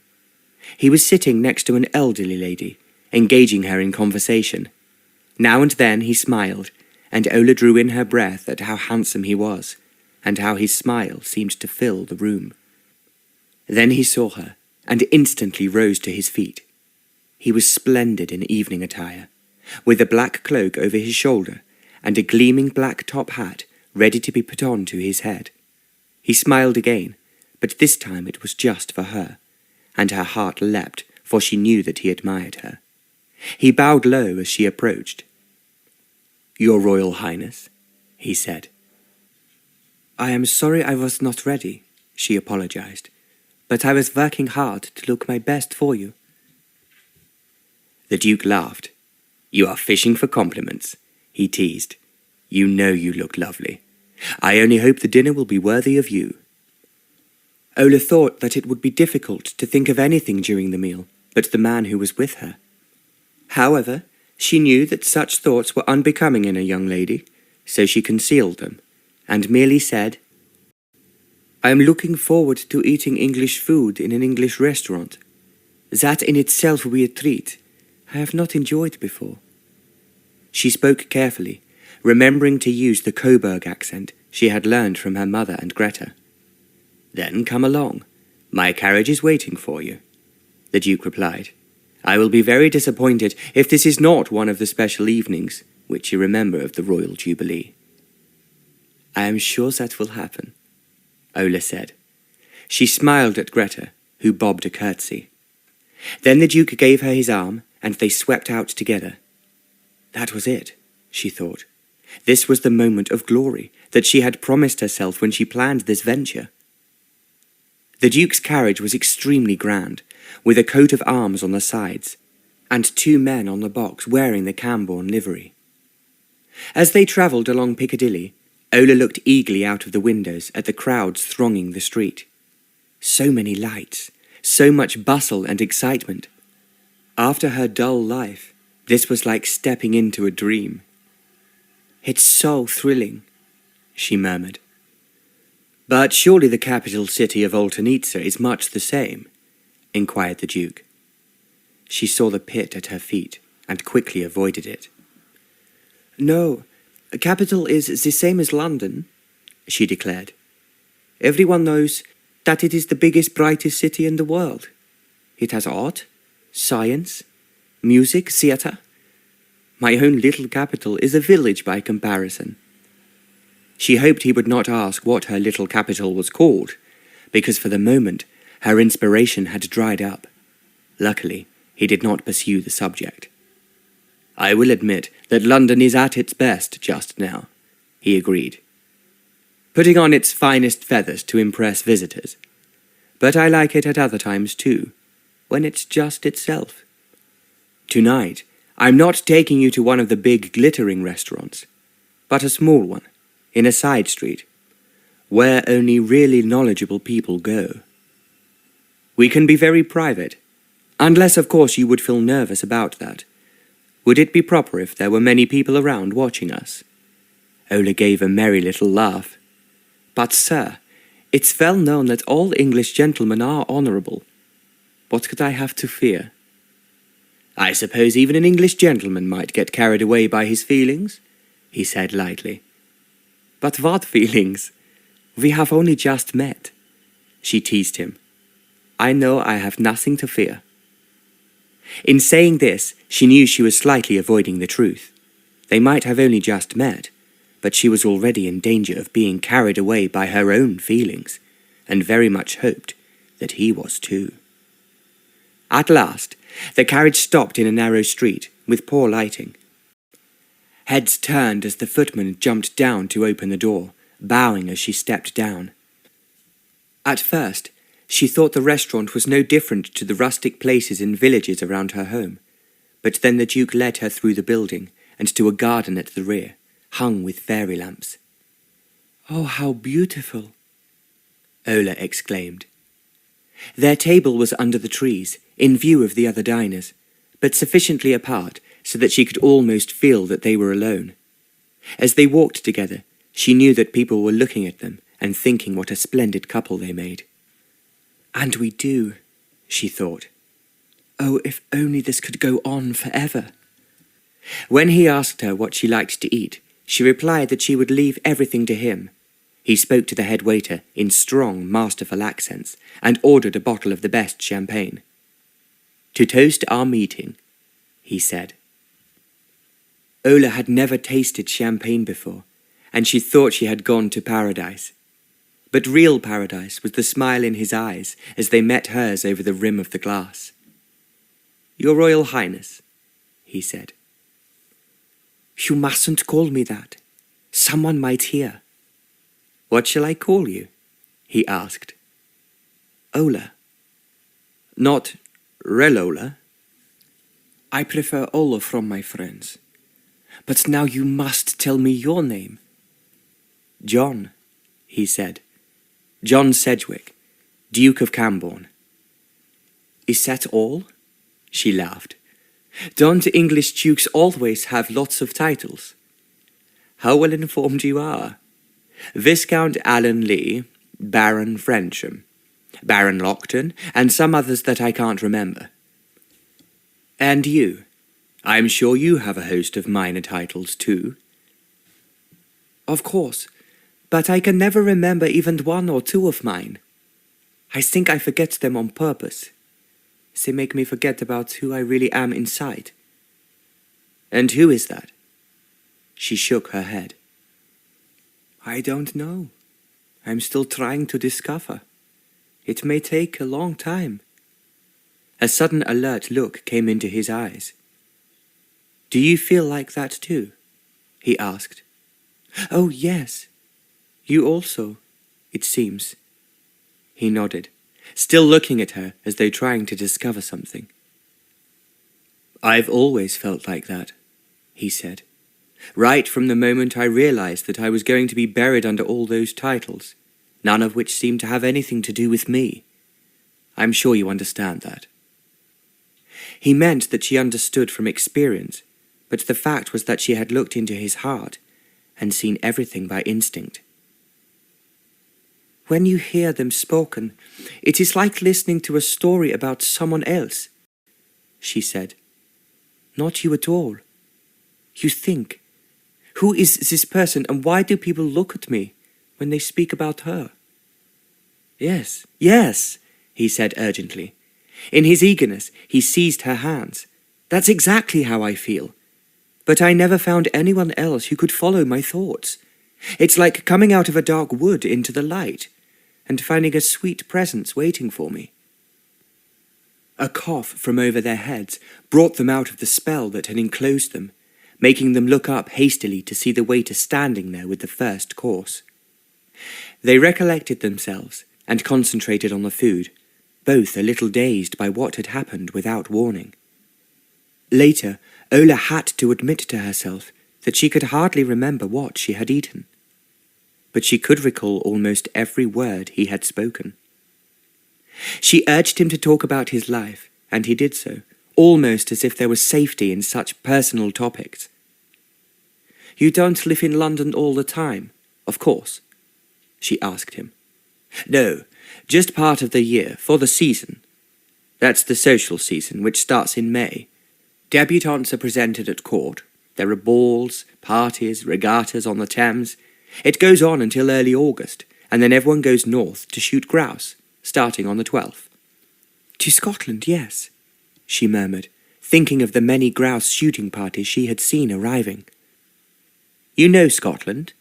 He was sitting next to an elderly lady, engaging her in conversation. Now and then he smiled, and Ola drew in her breath at how handsome he was, and how his smile seemed to fill the room. Then he saw her, and instantly rose to his feet. He was splendid in evening attire, with a black cloak over his shoulder, and a gleaming black top hat ready to be put on to his head. He smiled again, but this time it was just for her, and her heart leapt, for she knew that he admired her. He bowed low as she approached. "Your Royal Highness," he said. "I am sorry I was not ready," she apologized, "but I was working hard to look my best for you." The Duke laughed. "You are fishing for compliments," he teased. "You know you look lovely. I only hope the dinner will be worthy of you." Ola thought that it would be difficult to think of anything during the meal but the man who was with her. However, she knew that such thoughts were unbecoming in a young lady, so she concealed them, and merely said, "I am looking forward to eating English food in an English restaurant. That in itself will be a treat I have not enjoyed before." She spoke carefully, remembering to use the Coburg accent she had learned from her mother and Greta. "Then come along. My carriage is waiting for you," the Duke replied. "I will be very disappointed if this is not one of the special evenings which you remember of the Royal Jubilee." "I am sure that will happen," Ola said. She smiled at Greta, who bobbed a curtsy. Then the Duke gave her his arm, and they swept out together. That was it, she thought. This was the moment of glory that she had promised herself when she planned this venture. The Duke's carriage was extremely grand, with a coat of arms on the sides, and 2 men on the box wearing the Cranborne livery. As they travelled along Piccadilly, Ola looked eagerly out of the windows at the crowds thronging the street. So many lights, so much bustle and excitement. After her dull life, this was like stepping into a dream. "It's so thrilling," she murmured. "But surely the capital city of Oltenitsa is much the same?" inquired the Duke. She saw the pit at her feet and quickly avoided it. "No, a capital is the same as London," she declared. "Everyone knows that it is the biggest, brightest city in the world. It has art, science, music, theatre. My own little capital is a village by comparison." She hoped he would not ask what her little capital was called, because for the moment her inspiration had dried up. Luckily, he did not pursue the subject. "I will admit that London is at its best just now," he agreed, "putting on its finest feathers to impress visitors. But I like it at other times too, when it's just itself. Tonight, I'm not taking you to one of the big glittering restaurants, but a small one, in a side street, where only really knowledgeable people go. We can be very private, unless of course you would feel nervous about that. Would it be proper if there were many people around watching us?" Ola gave a merry little laugh. "But, sir, it's well known that all English gentlemen are honourable. What could I have to fear?" "I suppose even an English gentleman might get carried away by his feelings," he said lightly. "But what feelings? We have only just met," she teased him. "I know I have nothing to fear." In saying this, she knew she was slightly avoiding the truth. They might have only just met, but she was already in danger of being carried away by her own feelings, and very much hoped that he was too. At last, the carriage stopped in a narrow street, with poor lighting. Heads turned as the footman jumped down to open the door, bowing as she stepped down. At first, she thought the restaurant was no different to the rustic places in villages around her home, but then the Duke led her through the building and to a garden at the rear, hung with fairy lamps. "Oh, how beautiful!" Ola exclaimed. Their table was under the trees, in view of the other diners, but sufficiently apart so that she could almost feel that they were alone. As they walked together, she knew that people were looking at them and thinking what a splendid couple they made. "And we do," she thought. "Oh, if only this could go on forever." When he asked her what she liked to eat, she replied that she would leave everything to him. He spoke to the head waiter in strong, masterful accents and ordered a bottle of the best champagne. "To toast our meeting," he said. Ola had never tasted champagne before, and she thought she had gone to paradise. But real paradise was the smile in his eyes as they met hers over the rim of the glass. "Your Royal Highness," he said. "You mustn't call me that. Someone might hear." "What shall I call you?" he asked. "Ola." "Not Relola?" "I prefer Ola from my friends. But now you must tell me your name." "John," he said. "John Sedgwick, Duke of Cranborne." "Is that all?" She laughed. "Don't English dukes always have lots of titles?" "How well informed you are. Viscount Alan Lee, Baron Frensham, Baron Lockton, and some others that I can't remember. And you? I'm sure you have a host of minor titles too." "Of course, but I can never remember even one or two of mine. I think I forget them on purpose. They make me forget about who I really am inside." "And who is that?" She shook her head. "I don't know. I'm still trying to discover. It may take a long time." A sudden alert look came into his eyes. "Do you feel like that too?" he asked. "Oh, yes. You also, it seems." He nodded, still looking at her as though trying to discover something. "I've always felt like that," he said. right from the moment I realized that I was going to be buried under all those titles, none of which seemed to have anything to do with me. I'm sure you understand that." He meant that she understood from experience, but the fact was that she had looked into his heart and seen everything by instinct. "When you hear them spoken, it is like listening to a story about someone else," she said. "Not you at all. You think, who is this person and why do people look at me when they speak about her?" "Yes, yes," he said urgently. In his eagerness, he seized her hands. "That's exactly how I feel. But I never found anyone else who could follow my thoughts. It's like coming out of a dark wood into the light and finding a sweet presence waiting for me." A cough from over their heads brought them out of the spell that had enclosed them, making them look up hastily to see the waiter standing there with the first course. They recollected themselves and concentrated on the food, both a little dazed by what had happened without warning. Later, Ola had to admit to herself that she could hardly remember what she had eaten, but she could recall almost every word he had spoken. She urged him to talk about his life, and he did so, almost as if there was safety in such personal topics. "You don't live in London all the time, of course?" she asked him. "No, just part of the year, for the season. That's the social season, which starts in May. Debutantes are presented at court. There are balls, parties, regattas on the Thames. It goes on until early August, and then everyone goes north to shoot grouse, starting on the 12th. "To Scotland, yes," she murmured, thinking of the many grouse shooting parties she had seen arriving. "You know Scotland?"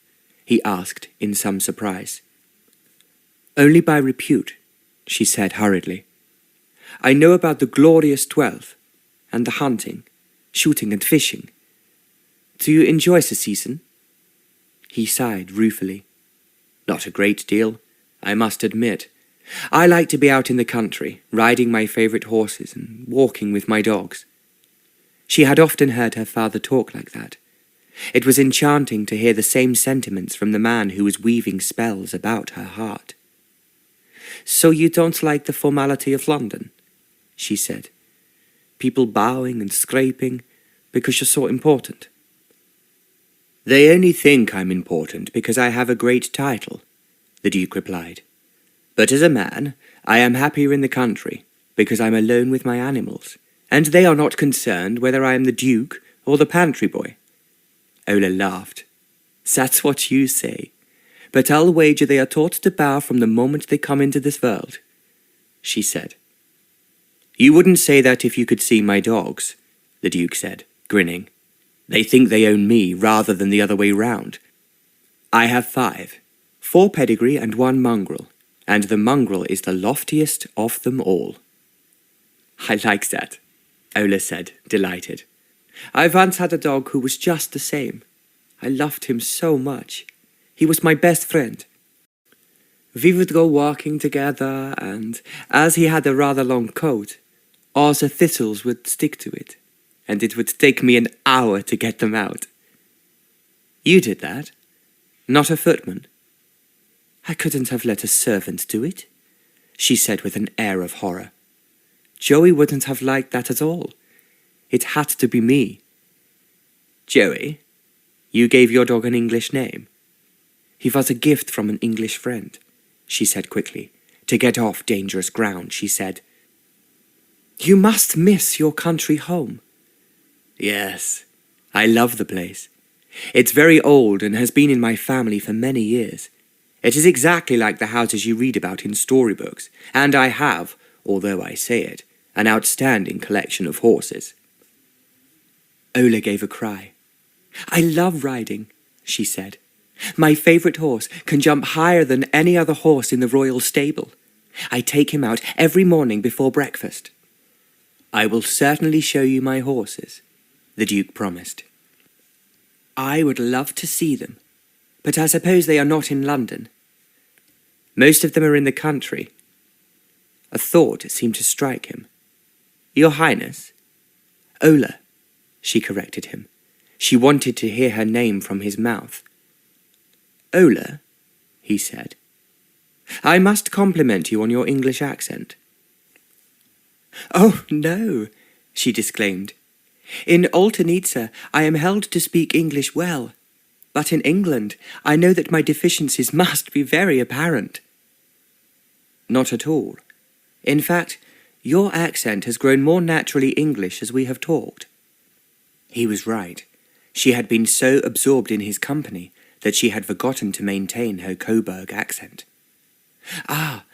he asked in some surprise. "Only by repute," she said hurriedly. "I know about the glorious 12th, and the hunting, shooting and fishing. Do you enjoy the season?" He sighed ruefully. "Not a great deal, I must admit. I like to be out in the country, riding my favourite horses and walking with my dogs." She had often heard her father talk like that. It was enchanting to hear the same sentiments from the man who was weaving spells about her heart. "So you don't like the formality of London?" she said. "People bowing and scraping because you're so important." "They only think I'm important because I have a great title," the Duke replied. "But as a man, I am happier in the country because I'm alone with my animals, and they are not concerned whether I am the Duke or the pantry boy." Ola laughed. "That's what you say. But I'll wager they are taught to bow from the moment they come into this world," she said. "You wouldn't say that if you could see my dogs," the Duke said, grinning. "They think they own me rather than the other way round. I have 5, 4 pedigree and 1 mongrel, and the mongrel is the loftiest of them all." "I like that," Ola said, delighted. "I once had a dog who was just the same. I loved him so much. He was my best friend. We would go walking together, and as he had a rather long coat, all the thistles would stick to it, and it would take me an hour to get them out." "You did that? Not a footman?" "I couldn't have let a servant do it," she said with an air of horror. "Joey wouldn't have liked that at all. It had to be me." "Joey? You gave your dog an English name?" "He was a gift from an English friend," she said quickly. To get off dangerous ground, she said, "You must miss your country home." "Yes, I love the place. It's very old and has been in my family for many years. It is exactly like the houses you read about in storybooks, and I have, although I say it, an outstanding collection of horses." Ola gave a cry. "I love riding," she said. "My favourite horse can jump higher than any other horse in the royal stable. I take him out every morning before breakfast." "I will certainly show you my horses," the Duke promised. "I would love to see them, but I suppose they are not in London." "Most of them are in the country." A thought seemed to strike him. "Your Highness?" "Ola," she corrected him. She wanted to hear her name from his mouth. "Ola," he said. "I must compliment you on your English accent." "Oh, no," she disclaimed. "In Oltenitza I am held to speak English well, but in England I know that my deficiencies must be very apparent." "Not at all. In fact, your accent has grown more naturally English as we have talked." He was right. She had been so absorbed in his company that she had forgotten to maintain her Coburg accent. "Ah,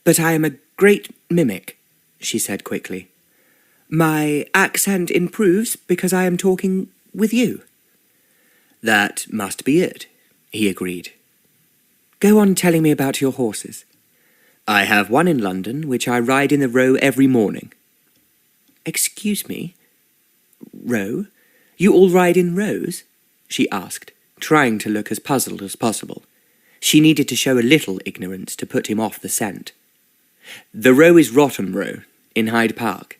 but I am a great mimic," she said quickly. "My accent improves because I am talking with you." "That must be it," he agreed. "Go on telling me about your horses." "I have one in London, which I ride in the Row every morning." "Excuse me? Row? You all ride in rows?" she asked, trying to look as puzzled as possible. She needed to show a little ignorance to put him off the scent. "The Row is Rotten Row, in Hyde Park."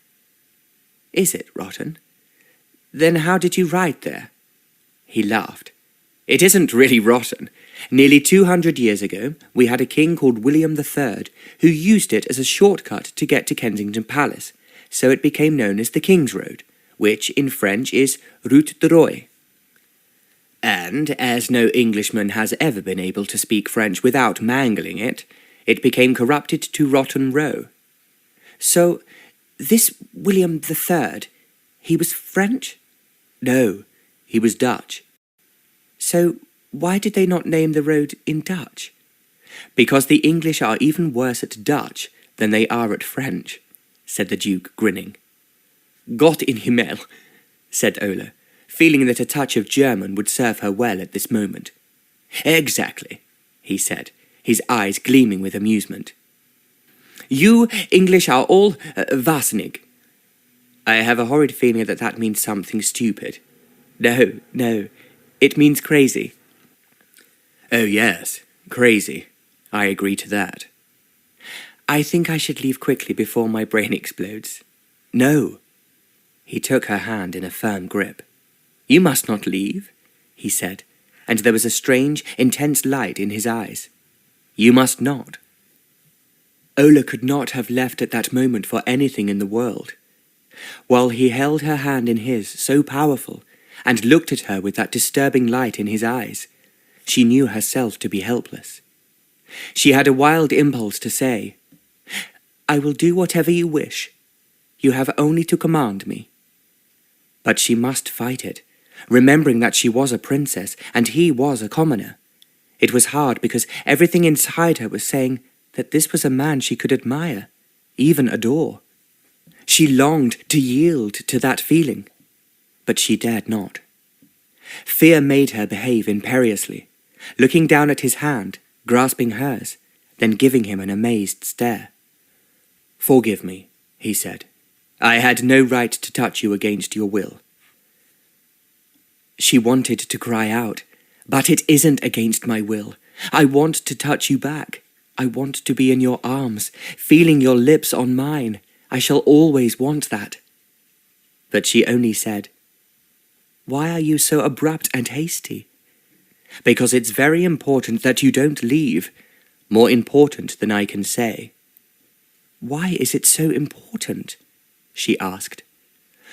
"Is it rotten? Then how did you ride there?" He laughed. "It isn't really rotten. Nearly 200 years ago, we had a king called William III who used it as a shortcut to get to Kensington Palace, so it became known as the King's Road, which in French is Route de Roy. And as no Englishman has ever been able to speak French without mangling it, it became corrupted to Rotten Row." "So, this William III, he was French?" "No, he was Dutch." "So, why did they not name the road in Dutch?" "Because the English are even worse at Dutch than they are at French," said the Duke, grinning. "Gott in Himmel," said Ola, feeling that a touch of German would serve her well at this moment. "Exactly," he said, his eyes gleaming with amusement. "You English are all wahnsinnig." "I have a horrid feeling that that means something stupid." No, it means crazy." "Oh yes, crazy. I agree to that." "I think I should leave quickly before my brain explodes." "No." He took her hand in a firm grip. "You must not leave," he said, and there was a strange, intense light in his eyes. "You must not." Ola could not have left at that moment for anything in the world. While he held her hand in his, so powerful, and looked at her with that disturbing light in his eyes, she knew herself to be helpless. She had a wild impulse to say, "I will do whatever you wish. You have only to command me." But she must fight it, remembering that she was a princess and he was a commoner. It was hard because everything inside her was saying that this was a man she could admire, even adore. She longed to yield to that feeling, but she dared not. Fear made her behave imperiously, looking down at his hand, grasping hers, then giving him an amazed stare. "Forgive me," he said. "I had no right to touch you against your will." She wanted to cry out, "But it isn't against my will. I want to touch you back. I want to be in your arms, feeling your lips on mine. I shall always want that." But she only said, "Why are you so abrupt and hasty?" "Because it's very important that you don't leave. More important than I can say." "Why is it so important?" she asked.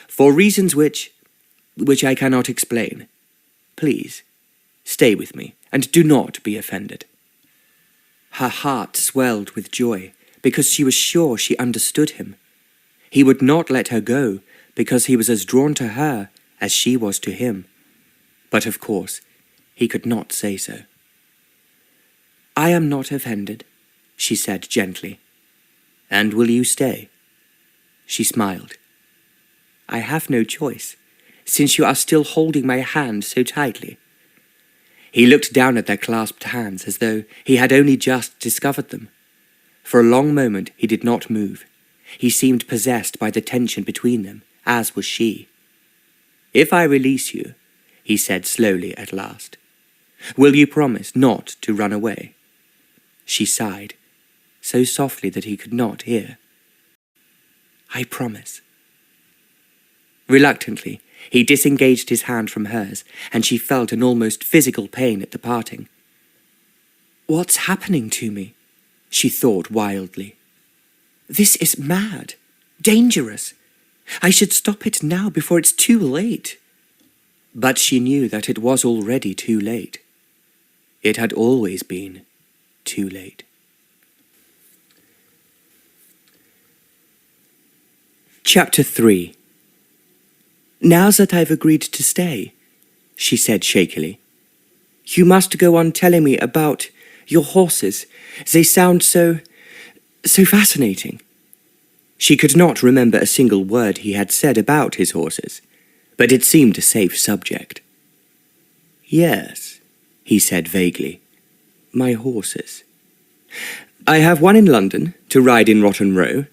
"For reasons which I cannot explain. Please, stay with me, and do not be offended." Her heart swelled with joy, because she was sure she understood him. He would not let her go, because he was as drawn to her as she was to him. But of course, he could not say so. "I am not offended," she said gently. "And will you stay?" She smiled. "I have no choice, since you are still holding my hand so tightly." He looked down at their clasped hands as though he had only just discovered them. For a long moment he did not move. He seemed possessed by the tension between them, as was she. "If I release you," he said slowly at last, "will you promise not to run away?" She sighed, so softly that he could not hear. "I promise." Reluctantly, He disengaged his hand from hers, and she felt an almost physical pain at the parting. "What's happening to me?" she thought wildly. "This is mad, dangerous. I should stop it now before it's too late." But she knew that it was already too late. It had always been too late. Chapter 3. "Now that I've agreed to stay," she said shakily, "you must go on telling me about your horses. They sound so fascinating." She could not remember a single word he had said about his horses, but it seemed a safe subject. "Yes," he said vaguely, "my horses. I have one in London, to ride in Rotten Row.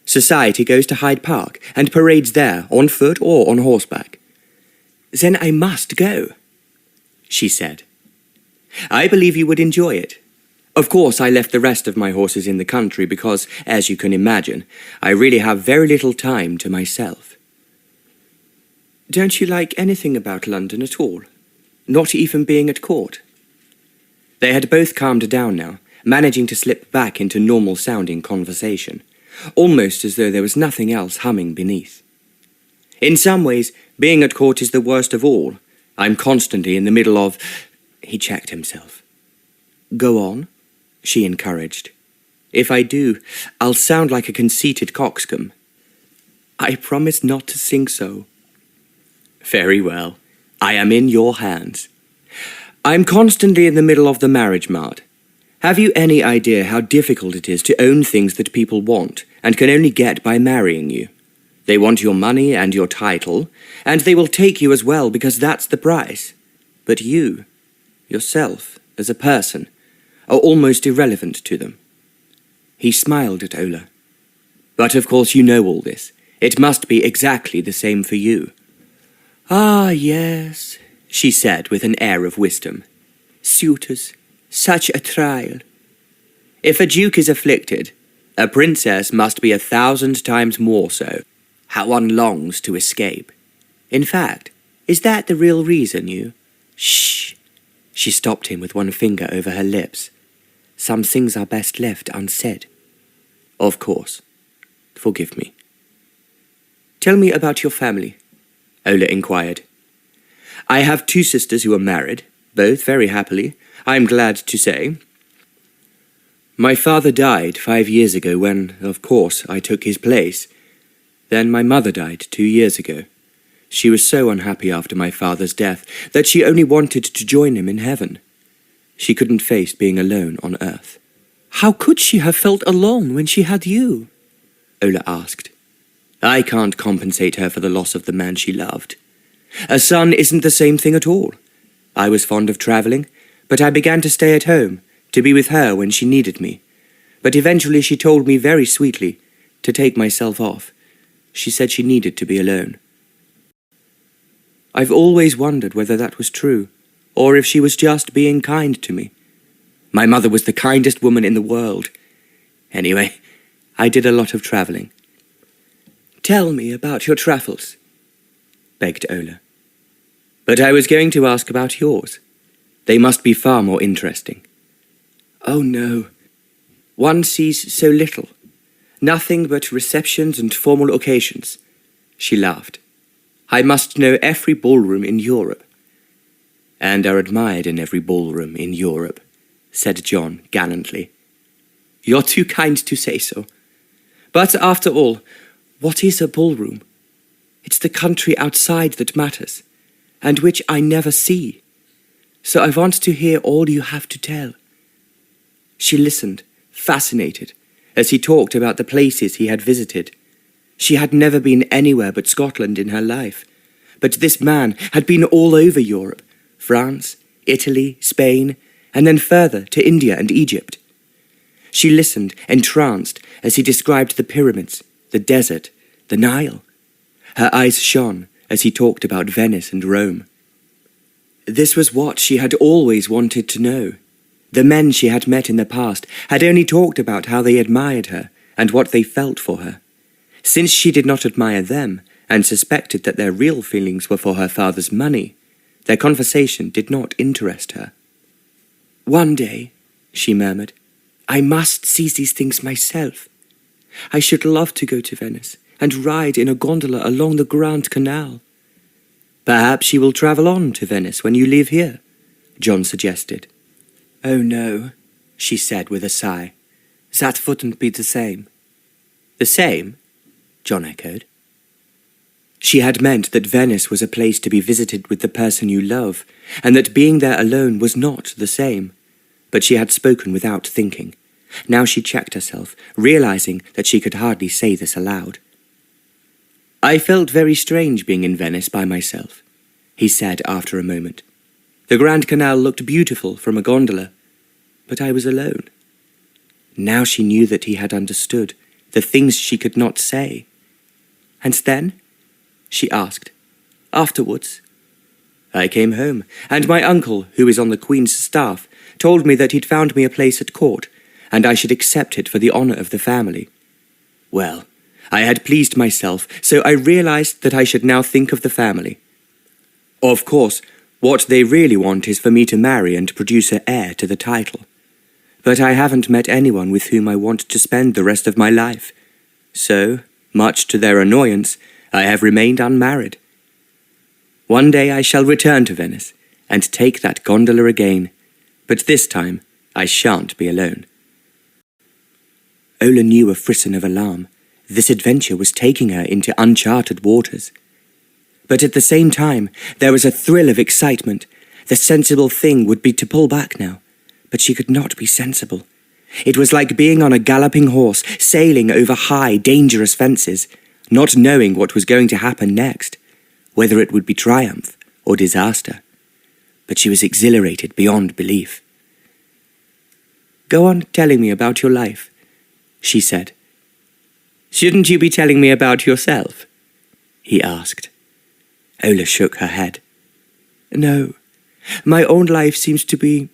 Society goes to Hyde Park, and parades there, on foot or on horseback." "Then I must go," she said. "I believe you would enjoy it. Of course, I left the rest of my horses in the country because, as you can imagine, I really have very little time to myself." "Don't you like anything about London at all? Not even being at court?" They had both calmed down now, managing to slip back into normal-sounding conversation, almost as though there was nothing else humming beneath. "In some ways, being at court is the worst of all. I'm constantly in the middle of—" He checked himself. "Go on," she encouraged. "If I do, I'll sound like a conceited coxcomb." "I promise not to sing so." "Very well. I am in your hands. I'm constantly in the middle of the marriage mart. Have you any idea how difficult it is to own things that people want and can only get by marrying you? They want your money and your title, and they will take you as well because that's the price. But you, yourself, as a person, are almost irrelevant to them." He smiled at Ola. "But of course you know all this. It must be exactly the same for you." "Ah, yes," she said with an air of wisdom. "Suitors. Such a trial. If a duke is afflicted, a princess must be 1,000 times more so. How one longs to escape. In fact, is that the real reason you—" "Shh!" She stopped him with one finger over her lips. "Some things are best left unsaid." "Of course. Forgive me." "Tell me about your family," Ola inquired. "I have 2 sisters who are married, both very happily, I'm glad to say. My father died 5 years ago when, of course, I took his place. Then my mother died 2 years ago. She was so unhappy after my father's death that she only wanted to join him in heaven. She couldn't face being alone on earth." "How could she have felt alone when she had you?" Ola asked. "I can't compensate her for the loss of the man she loved. A son isn't the same thing at all. I was fond of travelling, but I began to stay at home, to be with her when she needed me. But eventually she told me very sweetly to take myself off. She said she needed to be alone. I've always wondered whether that was true, or if she was just being kind to me. My mother was the kindest woman in the world. Anyway, I did a lot of travelling." "Tell me about your travels," begged Ola. "But I was going to ask about yours. They must be far more interesting." "Oh no. One sees so little. Nothing but receptions and formal occasions." She laughed. "I must know every ballroom in Europe." "And are admired in every ballroom in Europe," said John gallantly. "You're too kind to say so. But after all, what is a ballroom? It's the country outside that matters, and which I never see. So I want to hear all you have to tell." She listened, fascinated, as he talked about the places he had visited. She had never been anywhere but Scotland in her life, but this man had been all over Europe, France, Italy, Spain, and then further to India and Egypt. She listened, entranced, as he described the pyramids, the desert, the Nile. Her eyes shone as he talked about Venice and Rome. This was what she had always wanted to know. The men she had met in the past had only talked about how they admired her and what they felt for her. Since she did not admire them and suspected that their real feelings were for her father's money, their conversation did not interest her. "One day," she murmured, "I must see these things myself. I should love to go to Venice and ride in a gondola along the Grand Canal." "Perhaps you will travel on to Venice when you leave here," John suggested. "Oh no," she said with a sigh. "That wouldn't be the same." "The same?" John echoed. She had meant that Venice was a place to be visited with the person you love, and that being there alone was not the same. But she had spoken without thinking. Now she checked herself, realizing that she could hardly say this aloud. "I felt very strange being in Venice by myself," he said after a moment. "The Grand Canal looked beautiful from a gondola, but I was alone." Now she knew that he had understood the things she could not say. "And then?" she asked. "Afterwards?" "I came home, and my uncle, who is on the Queen's staff, told me that he'd found me a place at court, and I should accept it for the honour of the family. Well, I had pleased myself, so I realized that I should now think of the family. Of course, what they really want is for me to marry and produce an heir to the title. But I haven't met anyone with whom I want to spend the rest of my life. So, much to their annoyance, I have remained unmarried. One day I shall return to Venice and take that gondola again, but this time I shan't be alone." Ola knew a frisson of alarm. This adventure was taking her into uncharted waters. But at the same time, there was a thrill of excitement. The sensible thing would be to pull back now, but she could not be sensible. It was like being on a galloping horse, sailing over high, dangerous fences, not knowing what was going to happen next, whether it would be triumph or disaster. But she was exhilarated beyond belief. "Go on telling me about your life," she said. "Shouldn't you be telling me about yourself?" he asked. Ola shook her head. "No, my own life seems to be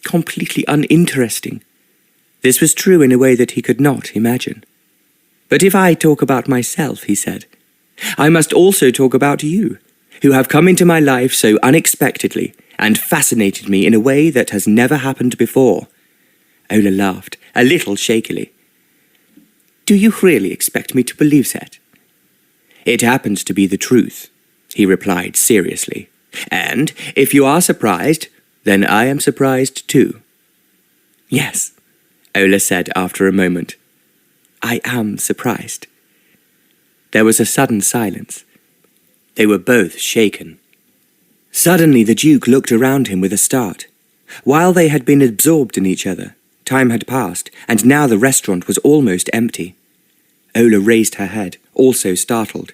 completely uninteresting." This was true in a way that he could not imagine. "But if I talk about myself," he said, "I must also talk about you, who have come into my life so unexpectedly and fascinated me in a way that has never happened before." Ola laughed, a little shakily. "Do you really expect me to believe that?" "It happens to be the truth," he replied seriously. "And if you are surprised, then I am surprised too." "Yes," Ola said after a moment. "I am surprised." There was a sudden silence. They were both shaken. Suddenly the Duke looked around him with a start. While they had been absorbed in each other, time had passed, and now the restaurant was almost empty. Ola raised her head, also startled.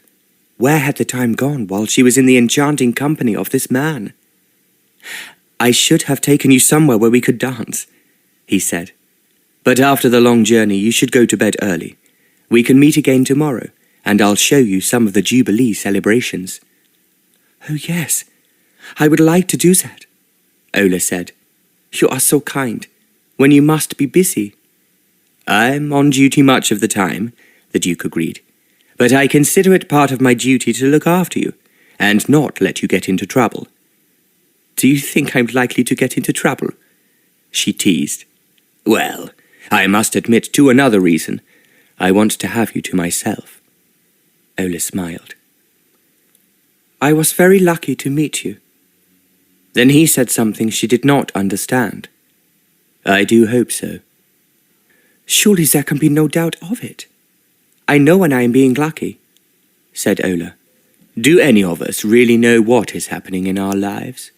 Where had the time gone while she was in the enchanting company of this man? "I should have taken you somewhere where we could dance," he said. "But after the long journey you should go to bed early. We can meet again tomorrow, and I'll show you some of the Jubilee celebrations." "Oh yes, I would like to do that," Ola said. "You are so kind, when you must be busy." "I'm on duty much of the time," the Duke agreed. "But I consider it part of my duty to look after you, and not let you get into trouble." "Do you think I'm likely to get into trouble?" she teased. "Well, I must admit to another reason. I want to have you to myself." Ola smiled. "I was very lucky to meet you." Then he said something she did not understand. "I do hope so." "Surely there can be no doubt of it." "I know when I am being lucky," said Ola. "Do any of us really know what is happening in our lives?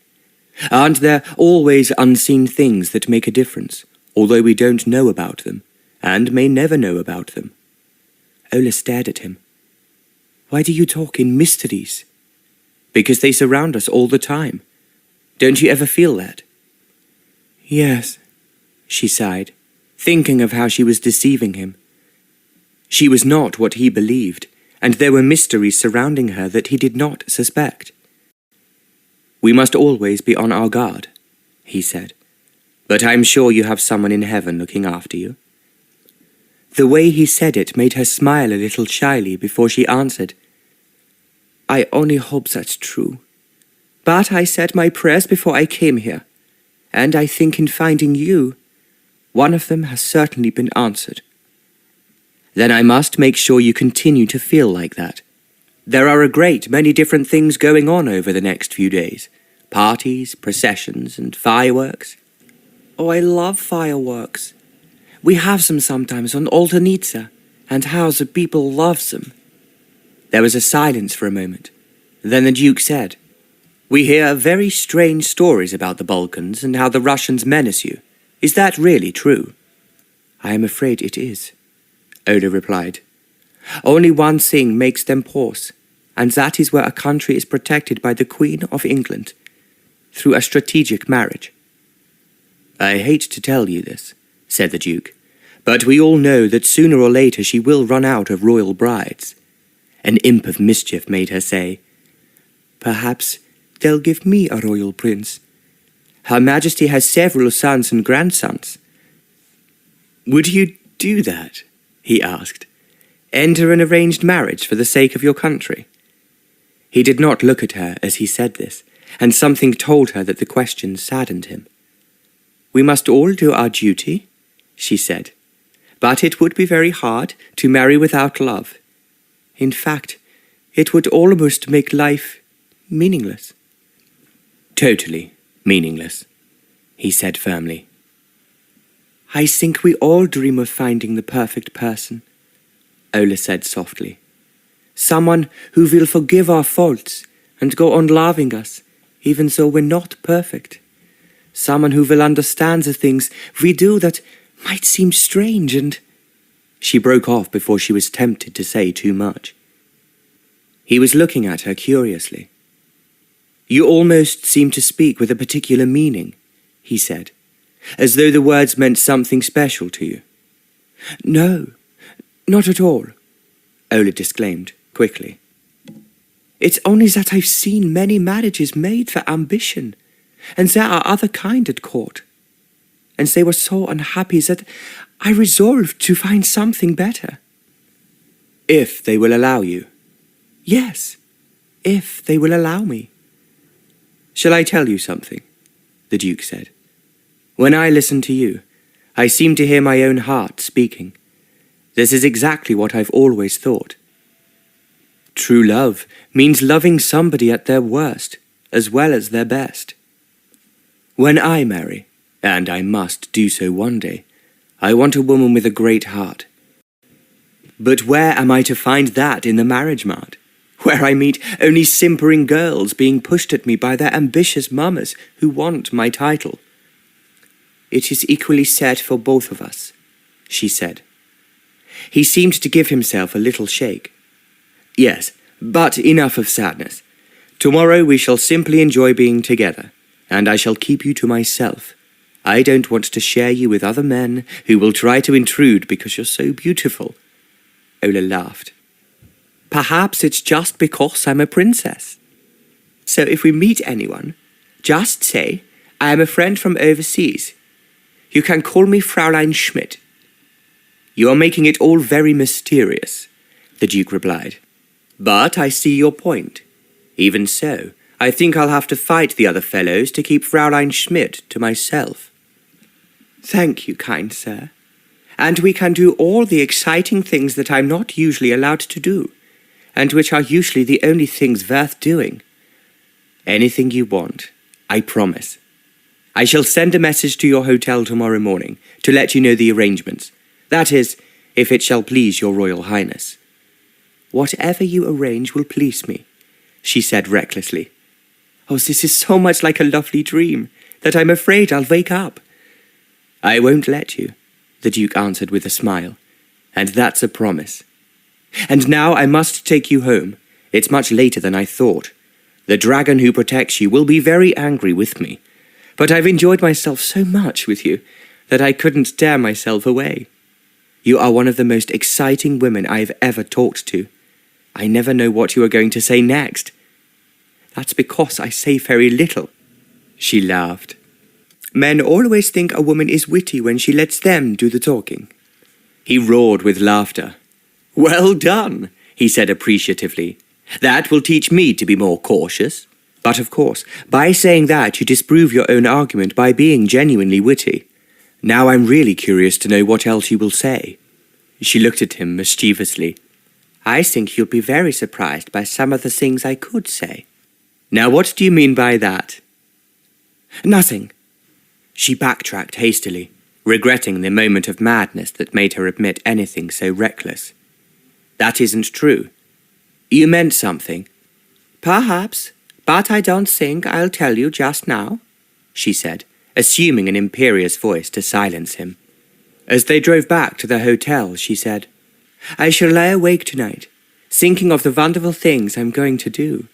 Aren't there always unseen things that make a difference, although we don't know about them, and may never know about them?" Ola stared at him. "Why do you talk in mysteries?" "Because they surround us all the time. Don't you ever feel that?" "Yes," she sighed, thinking of how she was deceiving him. She was not what he believed, and there were mysteries surrounding her that he did not suspect. "We must always be on our guard," he said. "But I'm sure you have someone in heaven looking after you." The way he said it made her smile a little shyly before she answered. I only hope that's true. But I said my prayers before I came here, and I think in finding you, one of them has certainly been answered. Then I must make sure you continue to feel like that. There are a great many different things going on over the next few days. Parties, processions, and fireworks. Oh, I love fireworks. We have them sometimes on Oltenitsa, and how the people love them. There was a silence for a moment. Then the Duke said, "We hear very strange stories about the Balkans and how the Russians menace you. Is that really true?" "I am afraid it is," Ola replied. "Only one thing makes them pause, and that is where a country is protected by the Queen of England, through a strategic marriage." "I hate to tell you this," said the Duke, "but we all know that sooner or later she will run out of royal brides." An imp of mischief made her say, "Perhaps they'll give me a royal prince. Her Majesty has several sons and grandsons." "Would you do that?" he asked. "Enter an arranged marriage for the sake of your country?" He did not look at her as he said this, and something told her that the question saddened him. "We must all do our duty," she said, "but it would be very hard to marry without love. In fact, it would almost make life meaningless." "Totally meaningless," he said firmly. "I think we all dream of finding the perfect person," Ola said softly. "Someone who will forgive our faults and go on loving us, even though we're not perfect. Someone who will understand the things we do that might seem strange and—" She broke off before she was tempted to say too much. He was looking at her curiously. "You almost seem to speak with a particular meaning," he said, "as though the words meant something special to you." "No, not at all," Ola disclaimed quickly. "It's only that I've seen many marriages made for ambition, and there are other kind at court. And they were so unhappy that I resolved to find something better." "If they will allow you?" "Yes, if they will allow me." "Shall I tell you something?" the Duke said. "When I listen to you, I seem to hear my own heart speaking. This is exactly what I've always thought. True love means loving somebody at their worst, as well as their best. When I marry, and I must do so one day, I want a woman with a great heart. But where am I to find that in the marriage mart, where I meet only simpering girls being pushed at me by their ambitious mammas who want my title?" "It is equally sad for both of us," she said. He seemed to give himself a little shake. "Yes, but enough of sadness. Tomorrow we shall simply enjoy being together, and I shall keep you to myself. I don't want to share you with other men who will try to intrude because you're so beautiful." Ola laughed. "Perhaps it's just because I'm a princess. So if we meet anyone, just say, 'I am a friend from overseas. You can call me Fräulein Schmidt.'" "You are making it all very mysterious," the Duke replied. "But I see your point. Even so, I think I'll have to fight the other fellows to keep Fräulein Schmidt to myself." "Thank you, kind sir. And we can do all the exciting things that I'm not usually allowed to do, and which are usually the only things worth doing." "Anything you want, I promise. I shall send a message to your hotel tomorrow morning to let you know the arrangements. That is, if it shall please your Royal Highness." "Whatever you arrange will please me," she said recklessly. "Oh, this is so much like a lovely dream that I'm afraid I'll wake up." "I won't let you," the Duke answered with a smile, "and that's a promise. And now I must take you home. It's much later than I thought. The dragon who protects you will be very angry with me, but I've enjoyed myself so much with you that I couldn't tear myself away. You are one of the most exciting women I've ever talked to. I never know what you are going to say next." "That's because I say very little," she laughed. "Men always think a woman is witty when she lets them do the talking." He roared with laughter. "Well done," he said appreciatively. That will teach me to be more cautious. But of course, by saying that, you disprove your own argument by being genuinely witty. Now I'm really curious to know what else you will say." She looked at him mischievously. "I think you'll be very surprised by some of the things I could say." "Now what do you mean by that?" "Nothing." She backtracked hastily, regretting the moment of madness that made her admit anything so reckless. "That isn't true. You meant something." "Perhaps, but I don't think I'll tell you just now," she said, assuming an imperious voice to silence him. As they drove back to the hotel, she said, "I shall lie awake tonight, thinking of the wonderful things I'm going to do."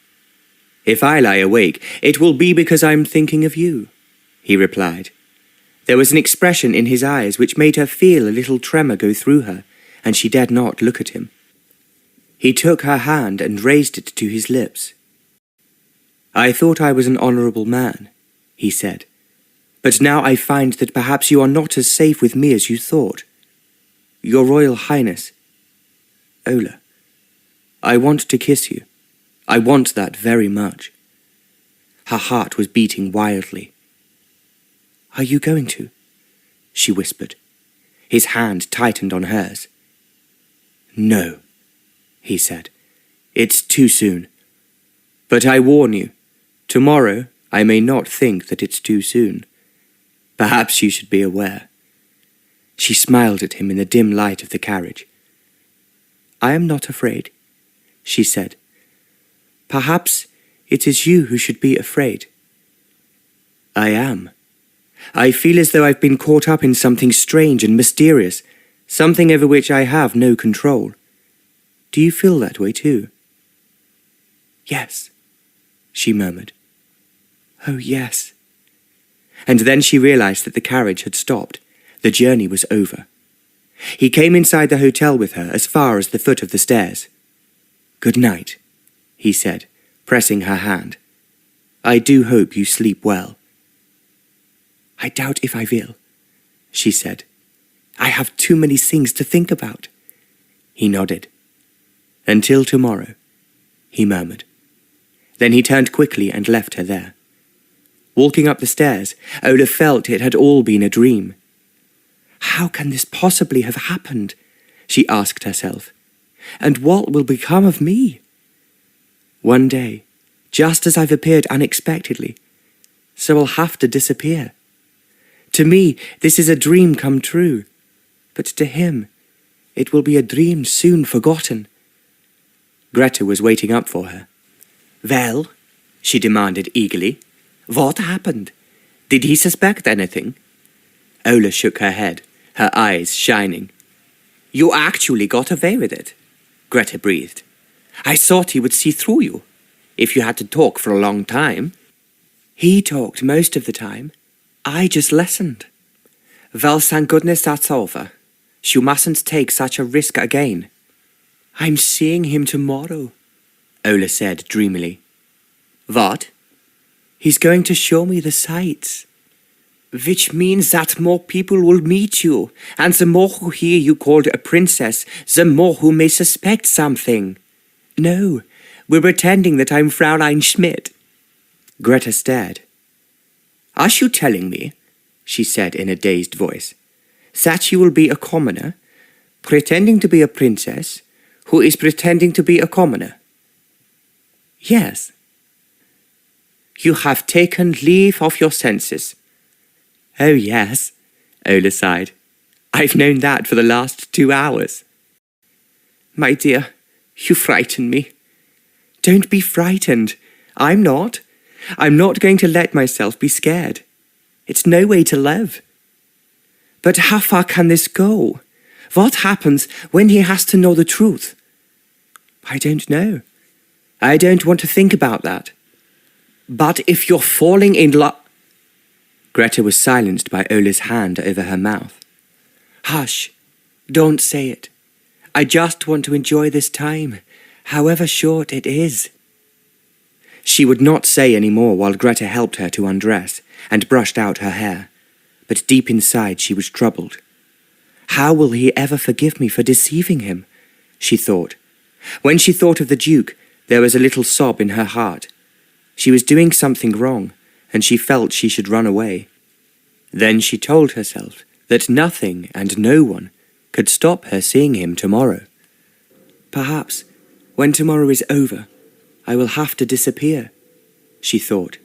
"If I lie awake, it will be because I'm thinking of you," he replied. There was an expression in his eyes which made her feel a little tremor go through her, and she dared not look at him. He took her hand and raised it to his lips. "I thought I was an honourable man," he said, "but now I find that perhaps you are not as safe with me as you thought. Your Royal Highness, Ola, I want to kiss you. I want that very much." Her heart was beating wildly. "Are you going to?" she whispered. His hand tightened on hers. "No," he said. "It's too soon. But I warn you, tomorrow I may not think that it's too soon. Perhaps you should be aware." She smiled at him in the dim light of the carriage. "I am not afraid," she said. "Perhaps it is you who should be afraid." "I am. I feel as though I've been caught up in something strange and mysterious, something over which I have no control. Do you feel that way too?" "Yes," she murmured. "Oh, yes." And then she realized that the carriage had stopped. The journey was over. He came inside the hotel with her as far as the foot of the stairs. "Good night," he said, pressing her hand. "I do hope you sleep well." "I doubt if I will," she said. "I have too many things to think about." He nodded. "Until tomorrow," he murmured. Then he turned quickly and left her there. Walking up the stairs, Ola felt it had all been a dream. "How can this possibly have happened?" she asked herself. "And what will become of me? One day, just as I've appeared unexpectedly, so I'll have to disappear. To me, this is a dream come true, but to him, it will be a dream soon forgotten." Greta was waiting up for her. "Well," she demanded eagerly, "what happened? Did he suspect anything?" Ola shook her head, her eyes shining. "You actually got away with it," Greta breathed. "I thought he would see through you, if you had to talk for a long time." "He talked most of the time. I just listened." "Well, thank goodness that's over. You mustn't take such a risk again." "I'm seeing him tomorrow," Ola said dreamily. "What?" "He's going to show me the sights." "Which means that more people will meet you, and the more who hear you called a princess, the more who may suspect something." "No, we're pretending that I'm Fräulein Schmidt." Greta stared. "Are you telling me," she said in a dazed voice, "that you will be a commoner, pretending to be a princess, who is pretending to be a commoner?" "Yes." "You have taken leave of your senses." "Oh, yes," Ola sighed. "I've known that for the last 2 hours." "My dear, you frighten me." "Don't be frightened. I'm not. I'm not going to let myself be scared. It's no way to live." "But how far can this go? What happens when he has to know the truth?" "I don't know. I don't want to think about that." "But if you're falling in love—" Greta was silenced by Ola's hand over her mouth. "Hush. Don't say it. I just want to enjoy this time, however short it is." She would not say any more while Greta helped her to undress and brushed out her hair, but deep inside she was troubled. How will he ever forgive me for deceiving him? She thought. When she thought of the Duke, There was a little sob in her heart. She was doing something wrong, and she felt she should run away. Then she told herself that nothing and no one could stop her seeing him tomorrow. Perhaps, when tomorrow is over, I will have to disappear, she thought,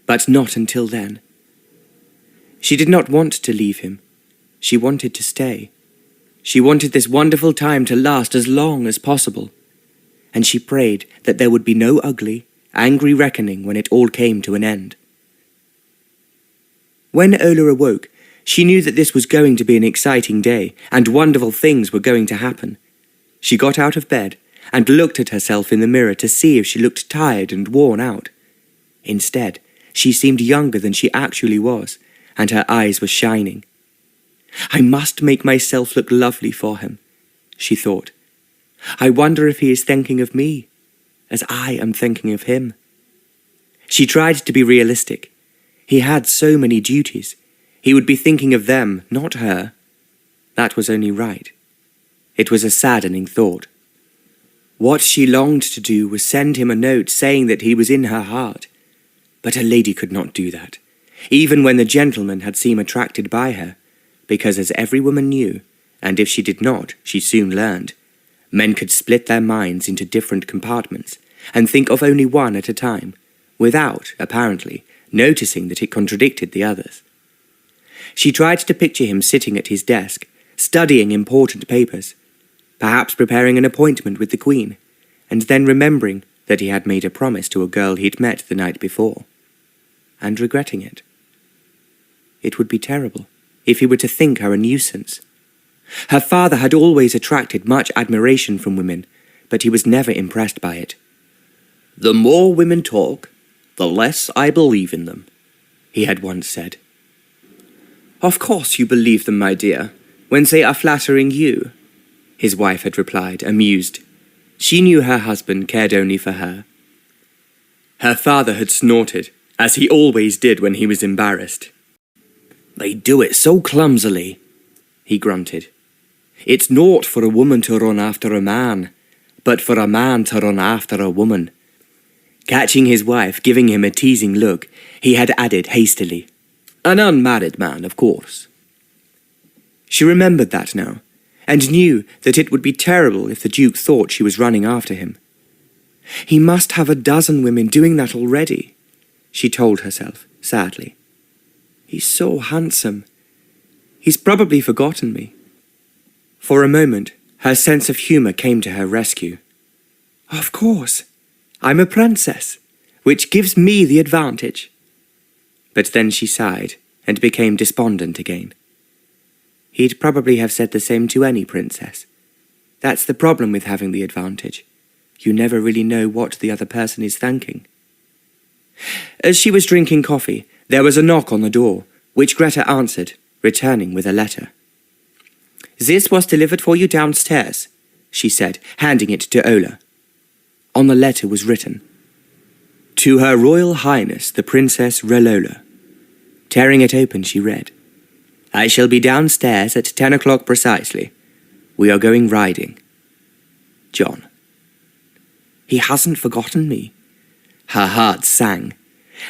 but not until then. She did not want to leave him. She wanted to stay. She wanted this wonderful time to last as long as possible, and she prayed that there would be no ugly, angry reckoning when it all came to an end. When Ola awoke, she knew that this was going to be an exciting day, and wonderful things were going to happen. She got out of bed and looked at herself in the mirror to see if she looked tired and worn out. Instead, she seemed younger than she actually was, and her eyes were shining. I must make myself look lovely for him, she thought. I wonder if he is thinking of me, as I am thinking of him. She tried to be realistic. He had so many duties. He would be thinking of them, not her. That was only right. It was a saddening thought. What she longed to do was send him a note saying that he was in her heart. But a lady could not do that, even when the gentleman had seemed attracted by her, because as every woman knew, and if she did not, she soon learned, men could split their minds into different compartments and think of only one at a time, without, apparently, noticing that it contradicted the others. She tried to picture him sitting at his desk, studying important papers, perhaps preparing an appointment with the Queen, and then remembering that he had made a promise to a girl he'd met the night before, and regretting it. It would be terrible if he were to think her a nuisance. Her father had always attracted much admiration from women, but he was never impressed by it. "The more women talk, the less I believe in them," he had once said. "Of course you believe them, my dear, when they are flattering you," his wife had replied, amused. She knew her husband cared only for her. Her father had snorted, as he always did when he was embarrassed. "They do it so clumsily," he grunted. "It's naught for a woman to run after a man, but for a man to run after a woman." Catching his wife giving him a teasing look, he had added hastily, "An unmarried man, of course." She remembered that now, and knew that it would be terrible if the Duke thought she was running after him. He must have a dozen women doing that already, she told herself, sadly. He's so handsome. He's probably forgotten me. For a moment, her sense of humour came to her rescue. Of course, I'm a princess, which gives me the advantage. But then she sighed and became despondent again. He'd probably have said the same to any princess. That's the problem with having the advantage. You never really know what the other person is thinking. As she was drinking coffee, there was a knock on the door, which Greta answered, returning with a letter. "This was delivered for you downstairs," she said, handing it to Ola. On the letter was written, "To Her Royal Highness the Princess Relola." Tearing it open, she read, "I shall be downstairs at 10 o'clock precisely. We are going riding. John." He hasn't forgotten me. Her heart sang.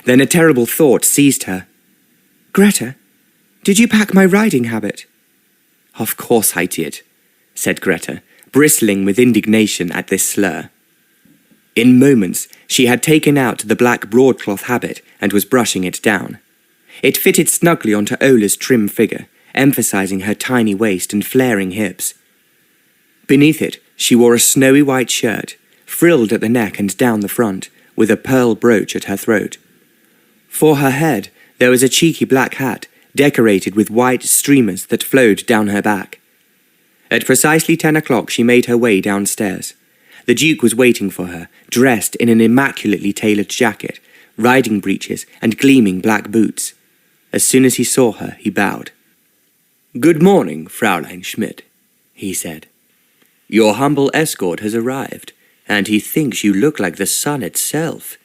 Then a terrible thought seized her. Greta, did you pack my riding habit? Of course I did, said Greta, bristling with indignation at this slur. In moments, she had taken out the black broadcloth habit and was brushing it down. It fitted snugly onto Ola's trim figure, emphasizing her tiny waist and flaring hips. Beneath it, she wore a snowy white shirt, frilled at the neck and down the front, with a pearl brooch at her throat. For her head, there was a cheeky black hat, decorated with white streamers that flowed down her back. At precisely 10 o'clock she made her way downstairs. The Duke was waiting for her, dressed in an immaculately tailored jacket, riding breeches, and gleaming black boots. As soon as he saw her, he bowed. "Good morning, Fraulein Schmidt," he said. "Your humble escort has arrived, and he thinks you look like the sun itself.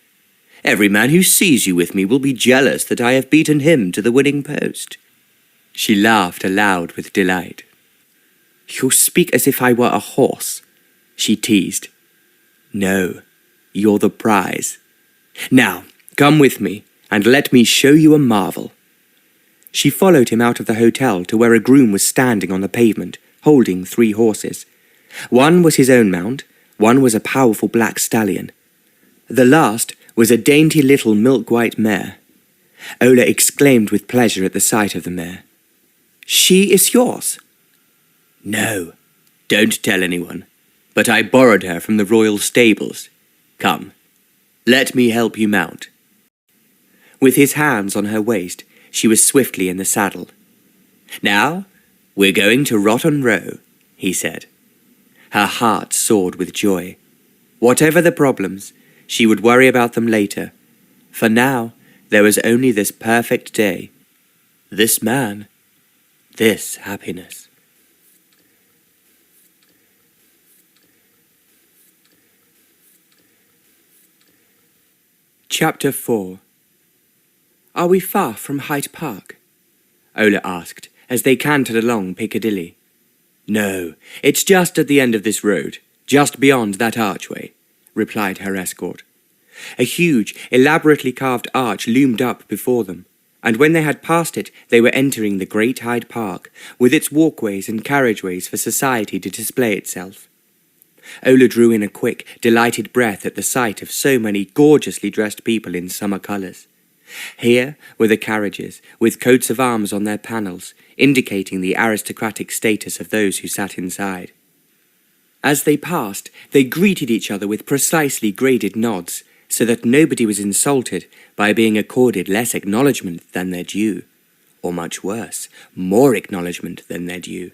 Every man who sees you with me will be jealous that I have beaten him to the winning post." She laughed aloud with delight. "You speak as if I were a horse," she teased. "No, You're the prize. Now, come with me, and let me show you a marvel." She followed him out of the hotel to where a groom was standing on the pavement, holding 3 horses. One was his own mount, one was a powerful black stallion. The last was a dainty little milk-white mare. Ola exclaimed with pleasure at the sight of the mare. "She is yours?" "No, don't tell anyone, but I borrowed her from the royal stables. Come, let me help you mount." With his hands on her waist, she was swiftly in the saddle. "Now, we're going to Rotten Row," he said. Her heart soared with joy. Whatever the problems, she would worry about them later. For now, there was only this perfect day, this man, this happiness. Chapter 4. "Are we far from Hyde Park?" Ola asked, as they cantered along Piccadilly. "No, it's just at the end of this road, just beyond that archway," replied her escort. A huge, elaborately carved arch loomed up before them, and when they had passed it, they were entering the great Hyde Park, with its walkways and carriageways for society to display itself. Ola drew in a quick, delighted breath at the sight of so many gorgeously dressed people in summer colours. Here were the carriages, with coats of arms on their panels, indicating the aristocratic status of those who sat inside. As they passed, they greeted each other with precisely graded nods, so that nobody was insulted by being accorded less acknowledgement than their due, or much worse, more acknowledgement than their due.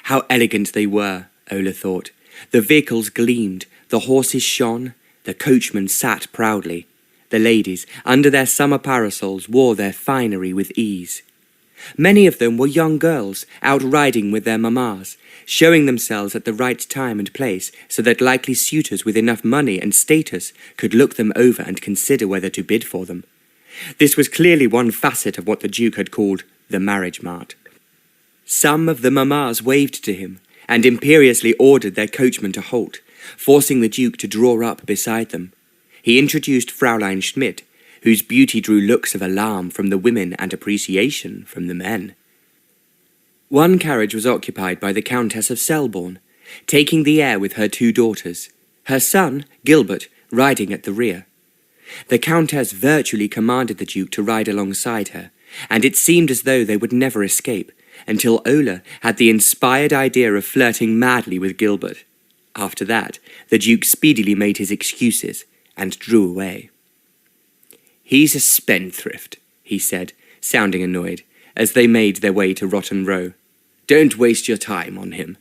How elegant they were, Ola thought. The vehicles gleamed, the horses shone, the coachmen sat proudly. The ladies, under their summer parasols, wore their finery with ease. Many of them were young girls, out riding with their mammas, showing themselves at the right time and place so that likely suitors with enough money and status could look them over and consider whether to bid for them. This was clearly one facet of what the Duke had called the marriage mart. Some of the mammas waved to him and imperiously ordered their coachman to halt, forcing the Duke to draw up beside them. He introduced Fraulein Schmidt, whose beauty drew looks of alarm from the women and appreciation from the men. One carriage was occupied by the Countess of Selborne, taking the air with her 2 daughters, her son, Gilbert, riding at the rear. The Countess virtually commanded the Duke to ride alongside her, and it seemed as though they would never escape, until Ola had the inspired idea of flirting madly with Gilbert. After that, the Duke speedily made his excuses and drew away. "He's a spendthrift," he said, sounding annoyed, as they made their way to Rotten Row. "Don't waste your time on him."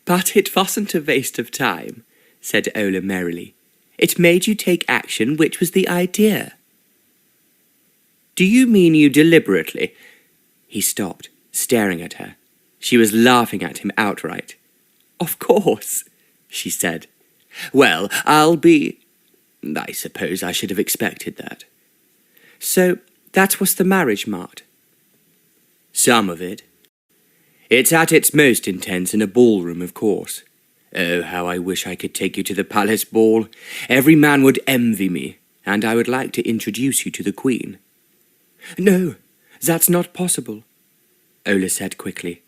"But it wasn't a waste of time," said Ola merrily. "It made you take action, which was the idea." "Do you mean you deliberately—" He stopped, staring at her. She was laughing at him outright. "Of course," she said. "Well, I suppose I should have expected that." "So, that was the marriage mart?" "Some of it. It's at its most intense in a ballroom, of course. Oh, how I wish I could take you to the palace ball. Every man would envy me, and I would like to introduce you to the Queen." "No, that's not possible," Ola said quickly.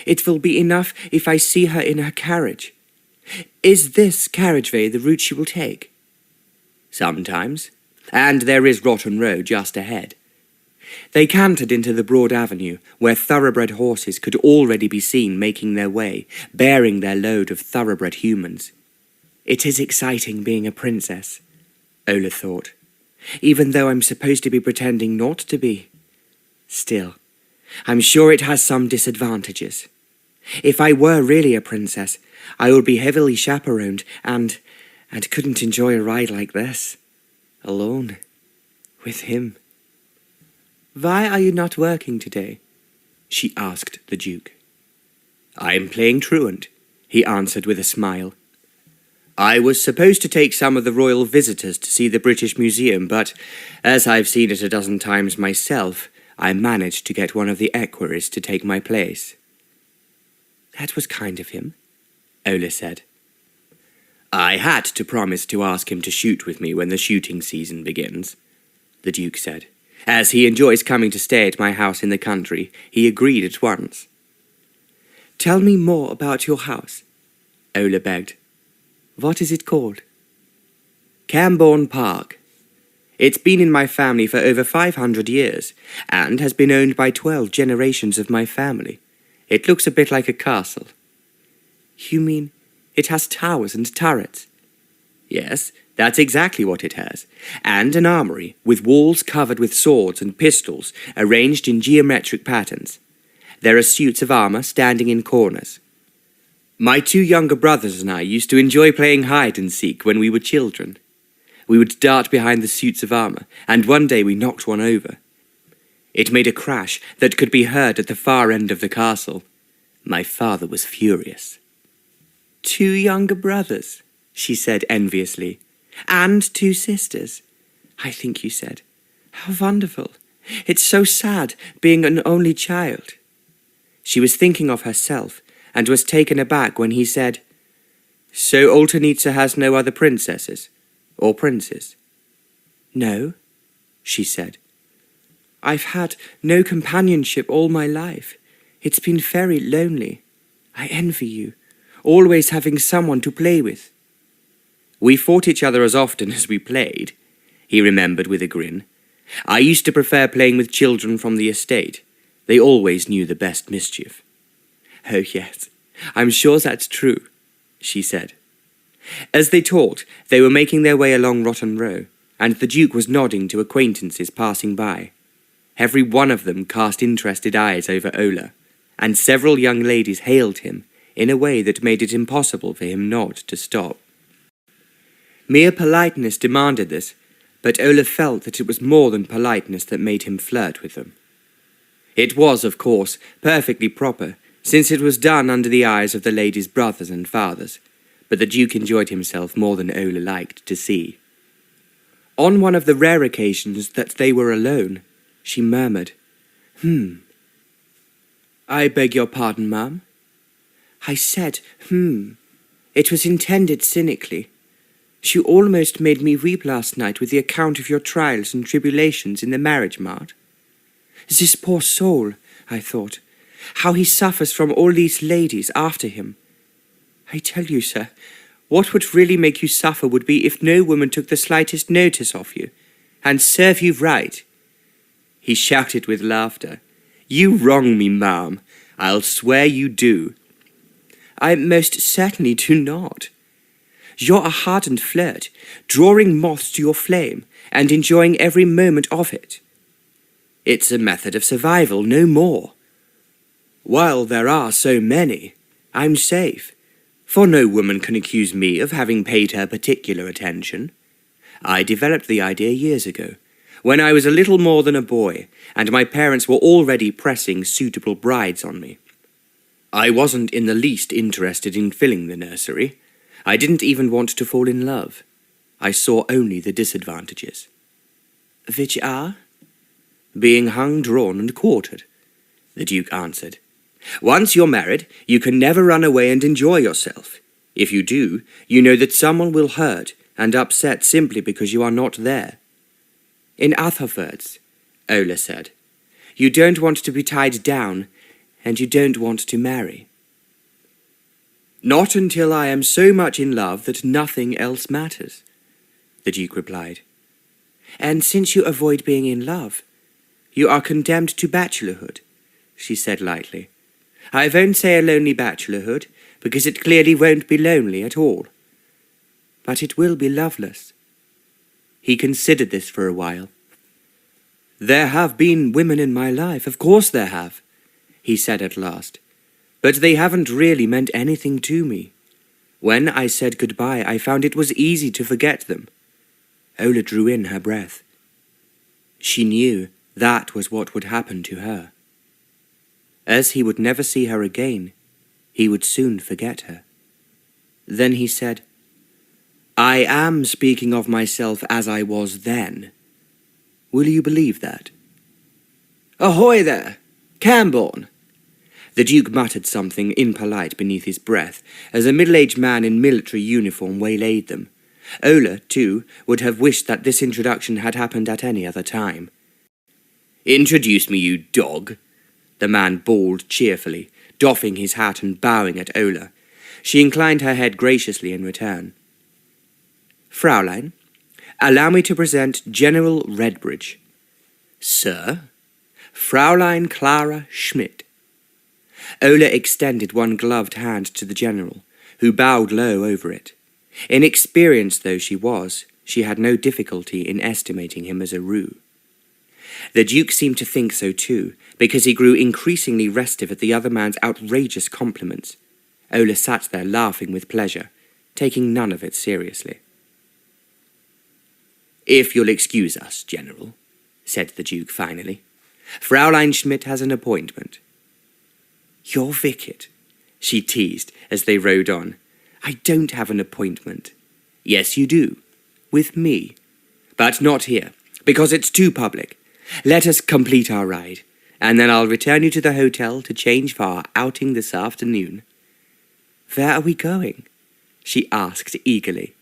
"It will be enough if I see her in her carriage. Is this carriageway the route she will take?" "Sometimes, and there is Rotten Row just ahead." They cantered into the broad avenue, where thoroughbred horses could already be seen making their way, bearing their load of thoroughbred humans. It is exciting being a princess, Ola thought, even though I'm supposed to be pretending not to be. Still, I'm sure it has some disadvantages. If I were really a princess, I would be heavily chaperoned and couldn't enjoy a ride like this, alone, with him. "Why are you not working today?" she asked the Duke. "I am playing truant," he answered with a smile. "I was supposed to take some of the royal visitors to see the British Museum, but as I've seen it a dozen times myself, I managed to get one of the equerries to take my place." "That was kind of him," Ola said. I had to promise to ask him to shoot with me when the shooting season begins, the Duke said. As he enjoys coming to stay at my house in the country, he agreed at once. Tell me more about your house, Ola begged. What is it called? Cranborne Park. It's been in my family for over 500 years, and has been owned by 12 generations of my family. It looks a bit like a castle. You mean it has towers and turrets? Yes, that's exactly what it has. And an armory, with walls covered with swords and pistols arranged in geometric patterns. There are suits of armour standing in corners. My 2 younger brothers and I used to enjoy playing hide-and-seek when we were children. We would dart behind the suits of armour, and one day we knocked one over. It made a crash that could be heard at the far end of the castle. My father was furious. 2 younger brothers, she said enviously, and 2 sisters, I think you said. How wonderful. It's so sad being an only child. She was thinking of herself, and was taken aback when he said, So Oltanitsa has no other princesses, or princes? No, she said. I've had no companionship all my life. It's been very lonely. I envy you, always having someone to play with. We fought each other as often as we played, he remembered with a grin. I used to prefer playing with children from the estate. They always knew the best mischief. Oh yes, I'm sure that's true, she said. As they talked, they were making their way along Rotten Row, and the Duke was nodding to acquaintances passing by. Every one of them cast interested eyes over Ola, and several young ladies hailed him in a way that made it impossible for him not to stop. Mere politeness demanded this, but Ola felt that it was more than politeness that made him flirt with them. It was, of course, perfectly proper, since it was done under the eyes of the ladies' brothers and fathers, but the Duke enjoyed himself more than Ola liked to see. On one of the rare occasions that they were alone, she murmured, I beg your pardon, ma'am. I said, It was intended cynically. You almost made me weep last night with the account of your trials and tribulations in the marriage mart. This poor soul, I thought, how he suffers from all these ladies after him. I tell you, sir, what would really make you suffer would be if no woman took the slightest notice of you, and serve you right. He shouted with laughter. You wrong me, ma'am. I'll swear you do. I most certainly do not. You're a hardened flirt, drawing moths to your flame, and enjoying every moment of it. It's a method of survival, no more. While there are so many, I'm safe, for no woman can accuse me of having paid her particular attention. I developed the idea years ago, when I was a little more than a boy, and my parents were already pressing suitable brides on me. I wasn't in the least interested in filling the nursery. I didn't even want to fall in love. I saw only the disadvantages. Which are? Being hung, drawn, and quartered, the Duke answered. Once you're married, you can never run away and enjoy yourself. If you do, you know that someone will hurt and upset simply because you are not there. In other words, Ola said, you don't want to be tied down, and you don't want to marry. Not until I am so much in love that nothing else matters, the Duke replied. And since you avoid being in love, you are condemned to bachelorhood, she said lightly. I won't say a lonely bachelorhood, because it clearly won't be lonely at all. But it will be loveless. He considered this for a while. There have been women in my life, of course there have, he said at last. But they haven't really meant anything to me. When I said goodbye, I found it was easy to forget them. Ola drew in her breath. She knew that was what would happen to her. As he would never see her again, he would soon forget her. Then he said, I am speaking of myself as I was then. Will you believe that? Ahoy there, Cranborne! The Duke muttered something impolite beneath his breath as a middle-aged man in military uniform waylaid them. Ola, too, would have wished that this introduction had happened at any other time. "Introduce me, you dog," the man bawled cheerfully, doffing his hat and bowing at Ola. She inclined her head graciously in return. "Fraulein, allow me to present General Redbridge." "Sir?" "Fraulein Clara Schmidt." Ola extended one gloved hand to the general, who bowed low over it. Inexperienced though she was, she had no difficulty in estimating him as a roux. The Duke seemed to think so too, because he grew increasingly restive at the other man's outrageous compliments. Ola sat there laughing with pleasure, taking none of it seriously. "If you'll excuse us, General," said the Duke finally. "Fraulein Schmidt has an appointment." "You're wicked," she teased as they rode on. "I don't have an appointment." "Yes, you do. With me. But not here, because it's too public. Let us complete our ride, and then I'll return you to the hotel to change for our outing this afternoon." "Where are we going?" she asked eagerly.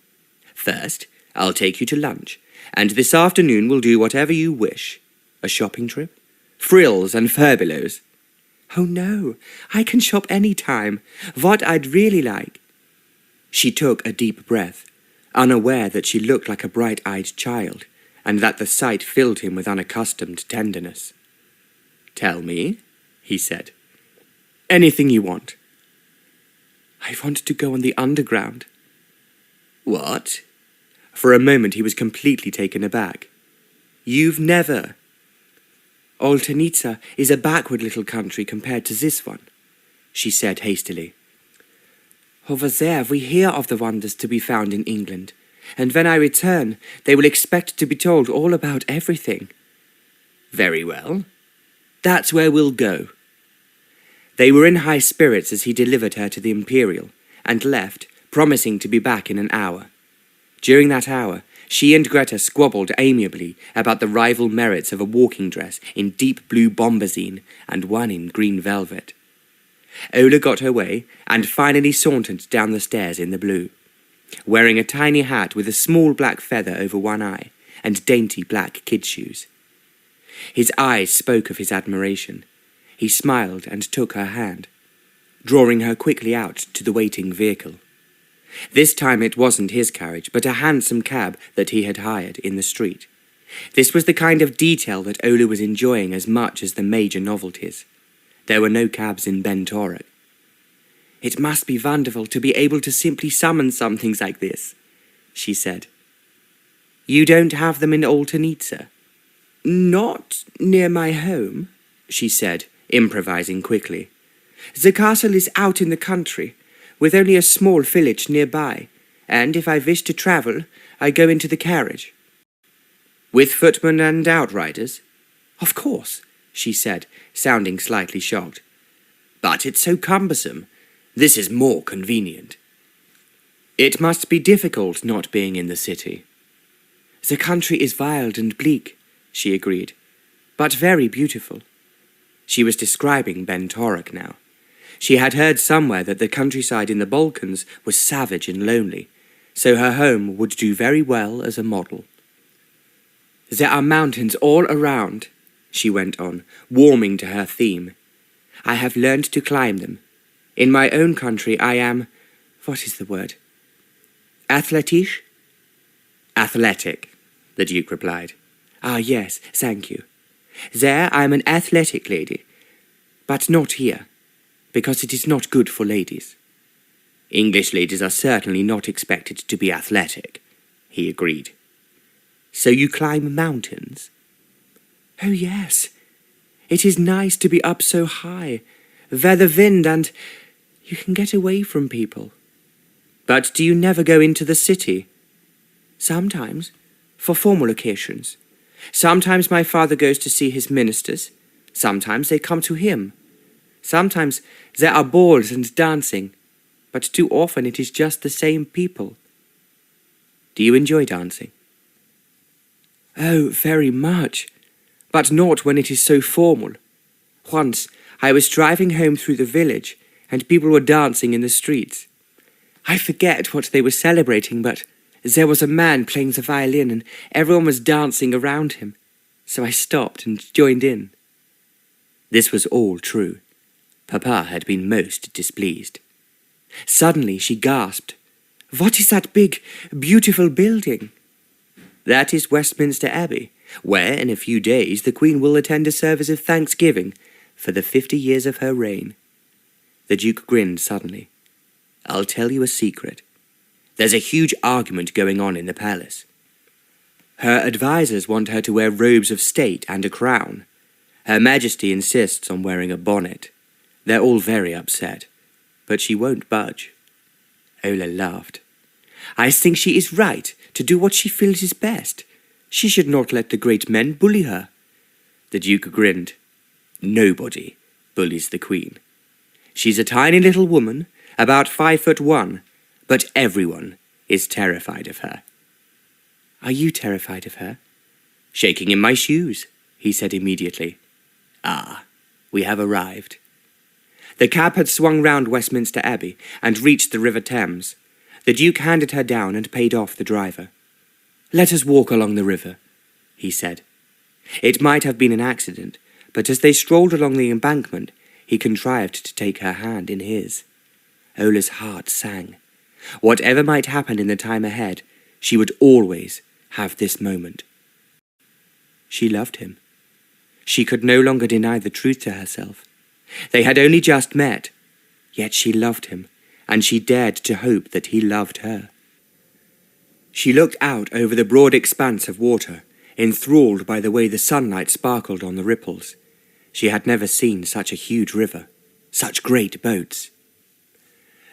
"First, I'll take you to lunch, and this afternoon we'll do whatever you wish. A shopping trip? Frills and furbelows." "Oh no, I can shop any time. What I'd really like—" She took a deep breath, unaware that she looked like a bright-eyed child, and that the sight filled him with unaccustomed tenderness. "Tell me," he said. "Anything you want." "I want to go on the underground." "What?" For a moment he was completely taken aback. "You've never—" "Oltenitsa is a backward little country compared to this one," she said hastily. "Over there we hear of the wonders to be found in England, and when I return they will expect to be told all about everything." "Very well. That's where we'll go." They were in high spirits as he delivered her to the Imperial, and left, promising to be back in an hour. During that hour, she and Greta squabbled amiably about the rival merits of a walking dress in deep blue bombazine and one in green velvet. Ola got her way and finally sauntered down the stairs in the blue, wearing a tiny hat with a small black feather over one eye and dainty black kid shoes. His eyes spoke of his admiration. He smiled and took her hand, drawing her quickly out to the waiting vehicle. This time it wasn't his carriage, but a hansom cab that he had hired in the street. This was the kind of detail that Ola was enjoying as much as the major novelties. There were no cabs in Bentorek. "It must be wonderful to be able to simply summon some things like this," she said. "You don't have them in Oltenitsa?" "Not near my home," she said, improvising quickly. "The castle is out in the country, with only a small village nearby, and if I wish to travel, I go into the carriage." "With footmen and outriders?" "Of course," she said, sounding slightly shocked. "But it's so cumbersome. This is more convenient." "It must be difficult not being in the city." "The country is wild and bleak," she agreed, "but very beautiful." She was describing Bentorek now. She had heard somewhere that the countryside in the Balkans was savage and lonely, so her home would do very well as a model. "There are mountains all around," she went on, warming to her theme. "I have learned to climb them. In my own country I am— what is the word? Athletisch?" "Athletic," the Duke replied. "Ah, yes, thank you. There I am an athletic lady, but not here, because it is not good for ladies." "English ladies are certainly not expected to be athletic," he agreed. "So you climb mountains?" "Oh, yes. It is nice to be up so high, where the wind and you can get away from people." "But do you never go into the city?" "Sometimes, for formal occasions. Sometimes my father goes to see his ministers. Sometimes they come to him. Sometimes there are balls and dancing, but too often it is just the same people." "Do you enjoy dancing?" "Oh, very much, but not when it is so formal. Once I was driving home through the village, and people were dancing in the streets. I forget what they were celebrating, but there was a man playing the violin, and everyone was dancing around him. So I stopped and joined in." This was all true. Papa had been most displeased. Suddenly she gasped, "What is that big, beautiful building?" "That is Westminster Abbey, where in a few days the Queen will attend a service of thanksgiving for the 50 years of her reign." The Duke grinned suddenly. "I'll tell you a secret. There's a huge argument going on in the palace. Her advisers want her to wear robes of state and a crown. Her Majesty insists on wearing a bonnet. They're all very upset, but she won't budge." Ola laughed. "I think she is right to do what she feels is best. She should not let the great men bully her." The Duke grinned. "Nobody bullies the Queen. She's a tiny little woman, about 5'1", but everyone is terrified of her." "Are you terrified of her?" "Shaking in my shoes," he said immediately. "Ah, we have arrived." The cab had swung round Westminster Abbey and reached the River Thames. The Duke handed her down and paid off the driver. "Let us walk along the river," he said. It might have been an accident, but as they strolled along the embankment, he contrived to take her hand in his. Ola's heart sang. Whatever might happen in the time ahead, she would always have this moment. She loved him. She could no longer deny the truth to herself. They had only just met, yet she loved him, and she dared to hope that he loved her. She looked out over the broad expanse of water, enthralled by the way the sunlight sparkled on the ripples. She had never seen such a huge river, such great boats.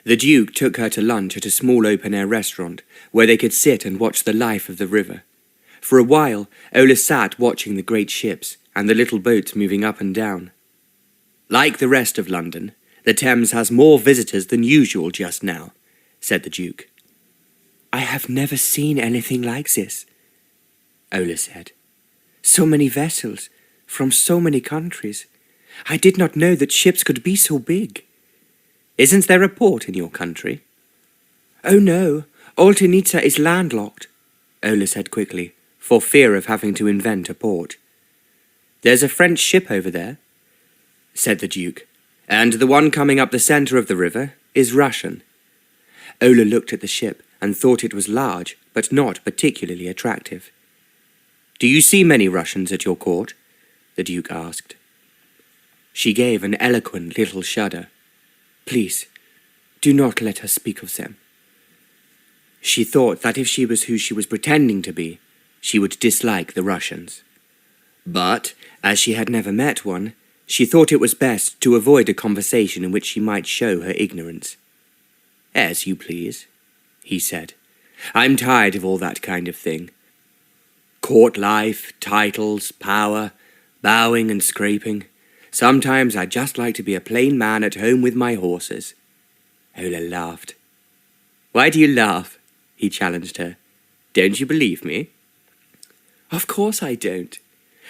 The Duke took her to lunch at a small open-air restaurant, where they could sit and watch the life of the river. For a while, Ola sat watching the great ships and the little boats moving up and down. "Like the rest of London, the Thames has more visitors than usual just now," said the Duke. "I have never seen anything like this," Ola said. "So many vessels, from so many countries. I did not know that ships could be so big." "Isn't there a port in your country?" "Oh no, Oltenitsa is landlocked," Ola said quickly, for fear of having to invent a port. "There's a French ship over there," said the Duke, "and the one coming up the centre of the river is Russian." Ola looked at the ship and thought it was large, but not particularly attractive. "Do you see many Russians at your court?" the Duke asked. She gave an eloquent little shudder. "Please, do not let her speak of them." She thought that if she was who she was pretending to be, she would dislike the Russians. But, as she had never met one, she thought it was best to avoid a conversation in which she might show her ignorance. "As you please," he said. "I'm tired of all that kind of thing. Court life, titles, power, bowing and scraping. Sometimes I'd just like to be a plain man at home with my horses." Ola laughed. "Why do you laugh?" he challenged her. "Don't you believe me?" "Of course I don't.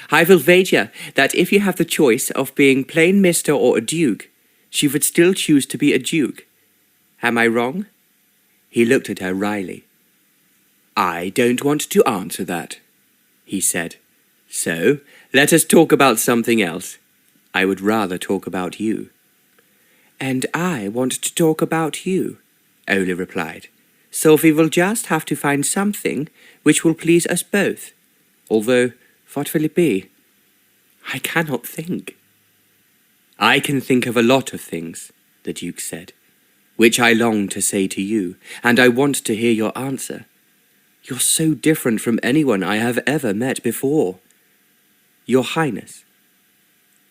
I will wager that if you have the choice of being plain Mr. or a Duke, she would still choose to be a Duke. Am I wrong?" He looked at her wryly. "I don't want to answer that," he said. "So, let us talk about something else. I would rather talk about you." "And I want to talk about you," Ola replied. "So we will just have to find something which will please us both. Although, what will it be? I cannot think." "I can think of a lot of things," the Duke said, "which I long to say to you, and I want to hear your answer. You're so different from anyone I have ever met before." "Your Highness."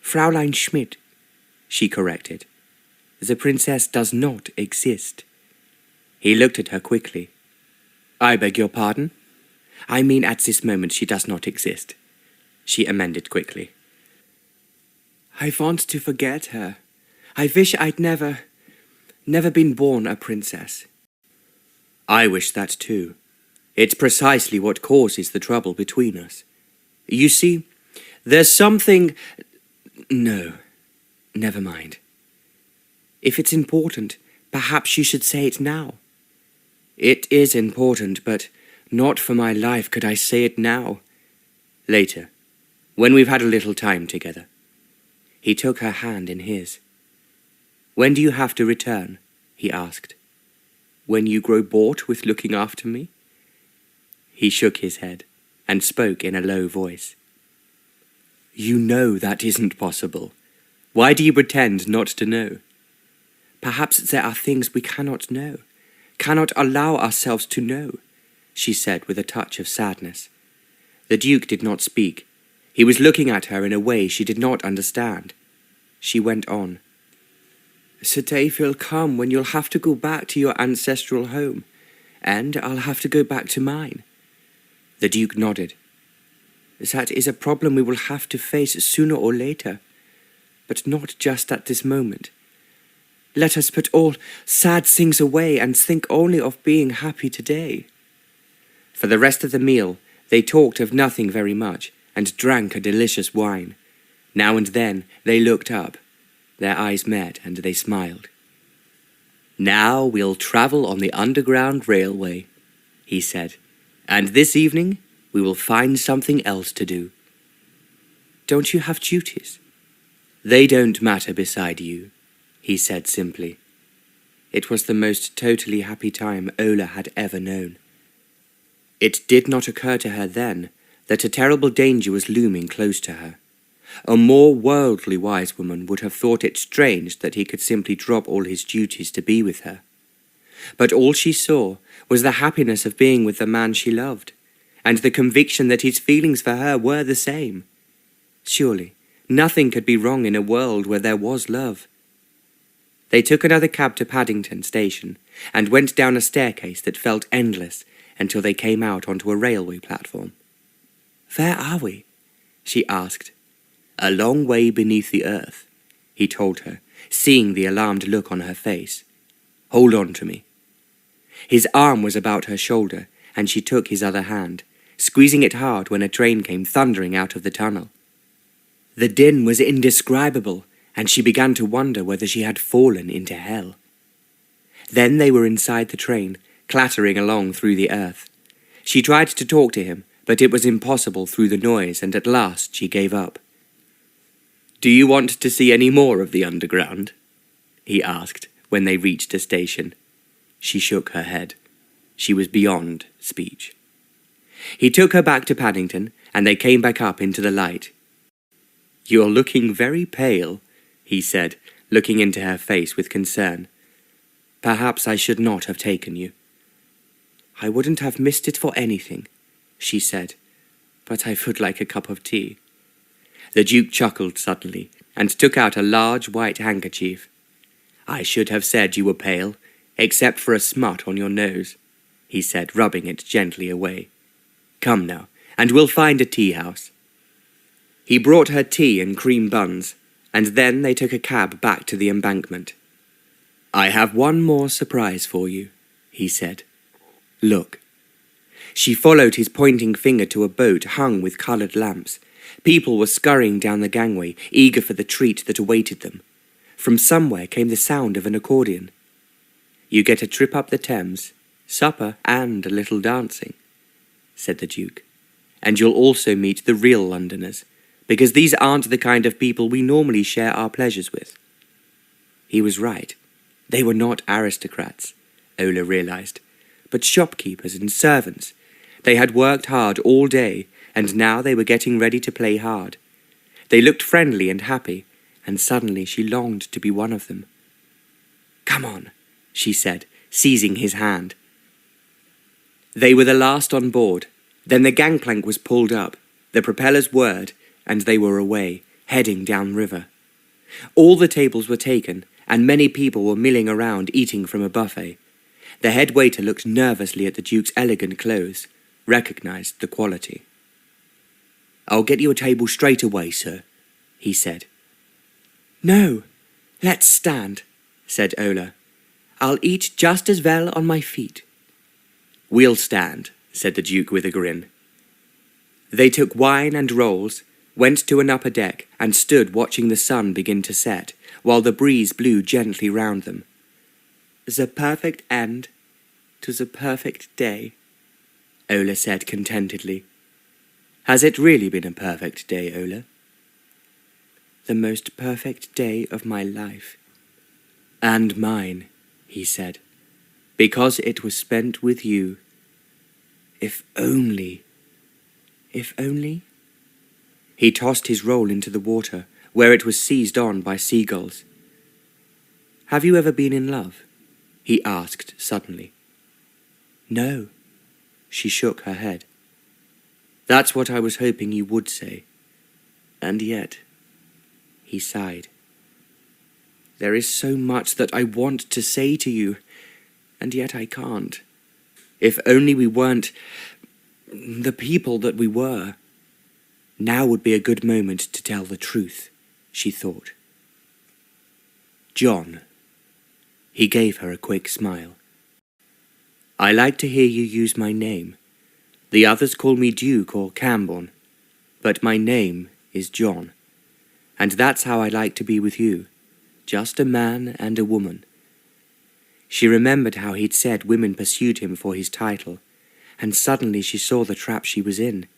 "Fräulein Schmidt," she corrected. "The princess does not exist." He looked at her quickly. "I beg your pardon? I mean at this moment she does not exist," she amended quickly. "I want to forget her. I wish I'd never been born a princess." "I wish that too. It's precisely what causes the trouble between us. You see, there's something... No, Never mind. If it's important, perhaps you should say it now. It is important, but not for my life could I say it now. Later, when we've had a little time together. He took her hand in his. When do you have to return? He asked. When you grow bored with looking after me? He shook his head and spoke in a low voice. You know that isn't possible. Why do you pretend not to know? Perhaps there are things we cannot know, cannot allow ourselves to know, she said with a touch of sadness. The Duke did not speak. He was looking at her in a way she did not understand. She went on. The day will come when you'll have to go back to your ancestral home, and I'll have to go back to mine. The Duke nodded. That is a problem we will have to face sooner or later, but not just at this moment. Let us put all sad things away and think only of being happy today. For the rest of the meal, they talked of nothing very much and drank a delicious wine. Now and then they looked up. Their eyes met and they smiled. Now we'll travel on the Underground Railway, he said, and this evening we will find something else to do. Don't you have duties? They don't matter beside you, he said simply. It was the most totally happy time Ola had ever known. It did not occur to her then that a terrible danger was looming close to her. A more worldly wise woman would have thought it strange that he could simply drop all his duties to be with her. But all she saw was the happiness of being with the man she loved, and the conviction that his feelings for her were the same. Surely, nothing could be wrong in a world where there was love. They took another cab to Paddington Station, and went down a staircase that felt endless until they came out onto a railway platform. Where are we? She asked. A long way beneath the earth, he told her, seeing the alarmed look on her face. Hold on to me. His arm was about her shoulder, and she took his other hand, squeezing it hard when a train came thundering out of the tunnel. The din was indescribable, and she began to wonder whether she had fallen into hell. Then they were inside the train, clattering along through the earth. She tried to talk to him, but it was impossible through the noise, and at last she gave up. Do you want to see any more of the underground? He asked when they reached a station. She shook her head. She was beyond speech. He took her back to Paddington, and they came back up into the light. You're looking very pale, he said, looking into her face with concern. Perhaps I should not have taken you. I wouldn't have missed it for anything, she said, but I would like a cup of tea. The Duke chuckled suddenly, and took out a large white handkerchief. I should have said you were pale, except for a smut on your nose, he said, rubbing it gently away. Come now, and we'll find a tea-house. He brought her tea and cream buns, and then they took a cab back to the embankment. I have one more surprise for you, he said. Look. She followed his pointing finger to a boat hung with coloured lamps. People were scurrying down the gangway, eager for the treat that awaited them. From somewhere came the sound of an accordion. You get a trip up the Thames, supper and a little dancing, said the Duke. And you'll also meet the real Londoners, because these aren't the kind of people we normally share our pleasures with. He was right. They were not aristocrats, Ola realised, but shopkeepers and servants. They had worked hard all day, and now they were getting ready to play hard. They looked friendly and happy, and suddenly she longed to be one of them. Come on, she said, seizing his hand. They were the last on board. Then the gangplank was pulled up, the propellers whirred, and they were away, heading downriver. All the tables were taken, and many people were milling around eating from a buffet. The head waiter looked nervously at the Duke's elegant clothes, recognised the quality. I'll get you a table straight away, sir, he said. No, let's stand, said Ola. I'll eat just as well on my feet. We'll stand, said the Duke with a grin. They took wine and rolls, went to an upper deck and stood watching the sun begin to set, while the breeze blew gently round them. "The perfect end to the perfect day," Ola said contentedly. "Has it really been a perfect day, Ola?" "The most perfect day of my life." "And mine," he said, "because it was spent with you. If only—" "If only?" He tossed his roll into the water, where it was seized on by seagulls. "Have you ever been in love?" he asked suddenly. "No." She shook her head. "That's what I was hoping you would say. And yet," he sighed, "there is so much that I want to say to you, and yet I can't. If only we weren't the people that we were. Now would be a good moment to tell the truth," she thought. "John." He gave her a quick smile. "I like to hear you use my name. The others call me Duke or Cranborne, but my name is John. And that's how I like to be with you, just a man and a woman." She remembered how he'd said women pursued him for his title, and suddenly she saw the trap she was in.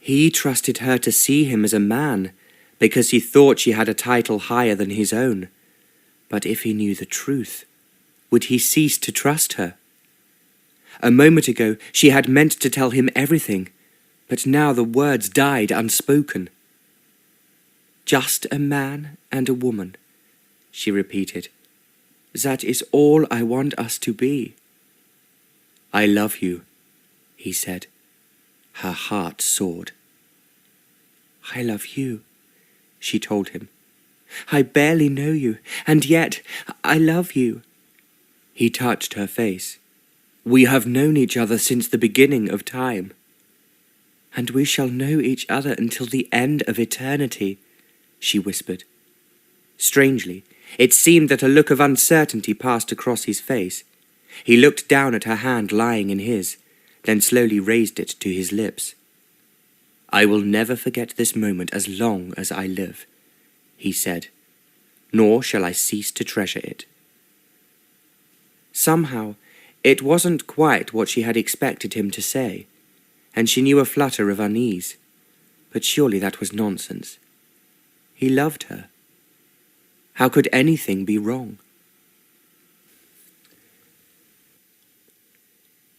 He trusted her to see him as a man, because he thought she had a title higher than his own. But if he knew the truth, would he cease to trust her? A moment ago she had meant to tell him everything, but now the words died unspoken. "Just a man and a woman," she repeated. "That is all I want us to be." "I love you," he said. Her heart soared. "I love you," she told him. "I barely know you, and yet I love you." He touched her face. "We have known each other since the beginning of time." "And we shall know each other until the end of eternity," she whispered. Strangely, it seemed that a look of uncertainty passed across his face. He looked down at her hand lying in his, then slowly raised it to his lips. "I will never forget this moment as long as I live," he said, "nor shall I cease to treasure it." Somehow, it wasn't quite what she had expected him to say, and she knew a flutter of unease. But surely that was nonsense. He loved her. How could anything be wrong?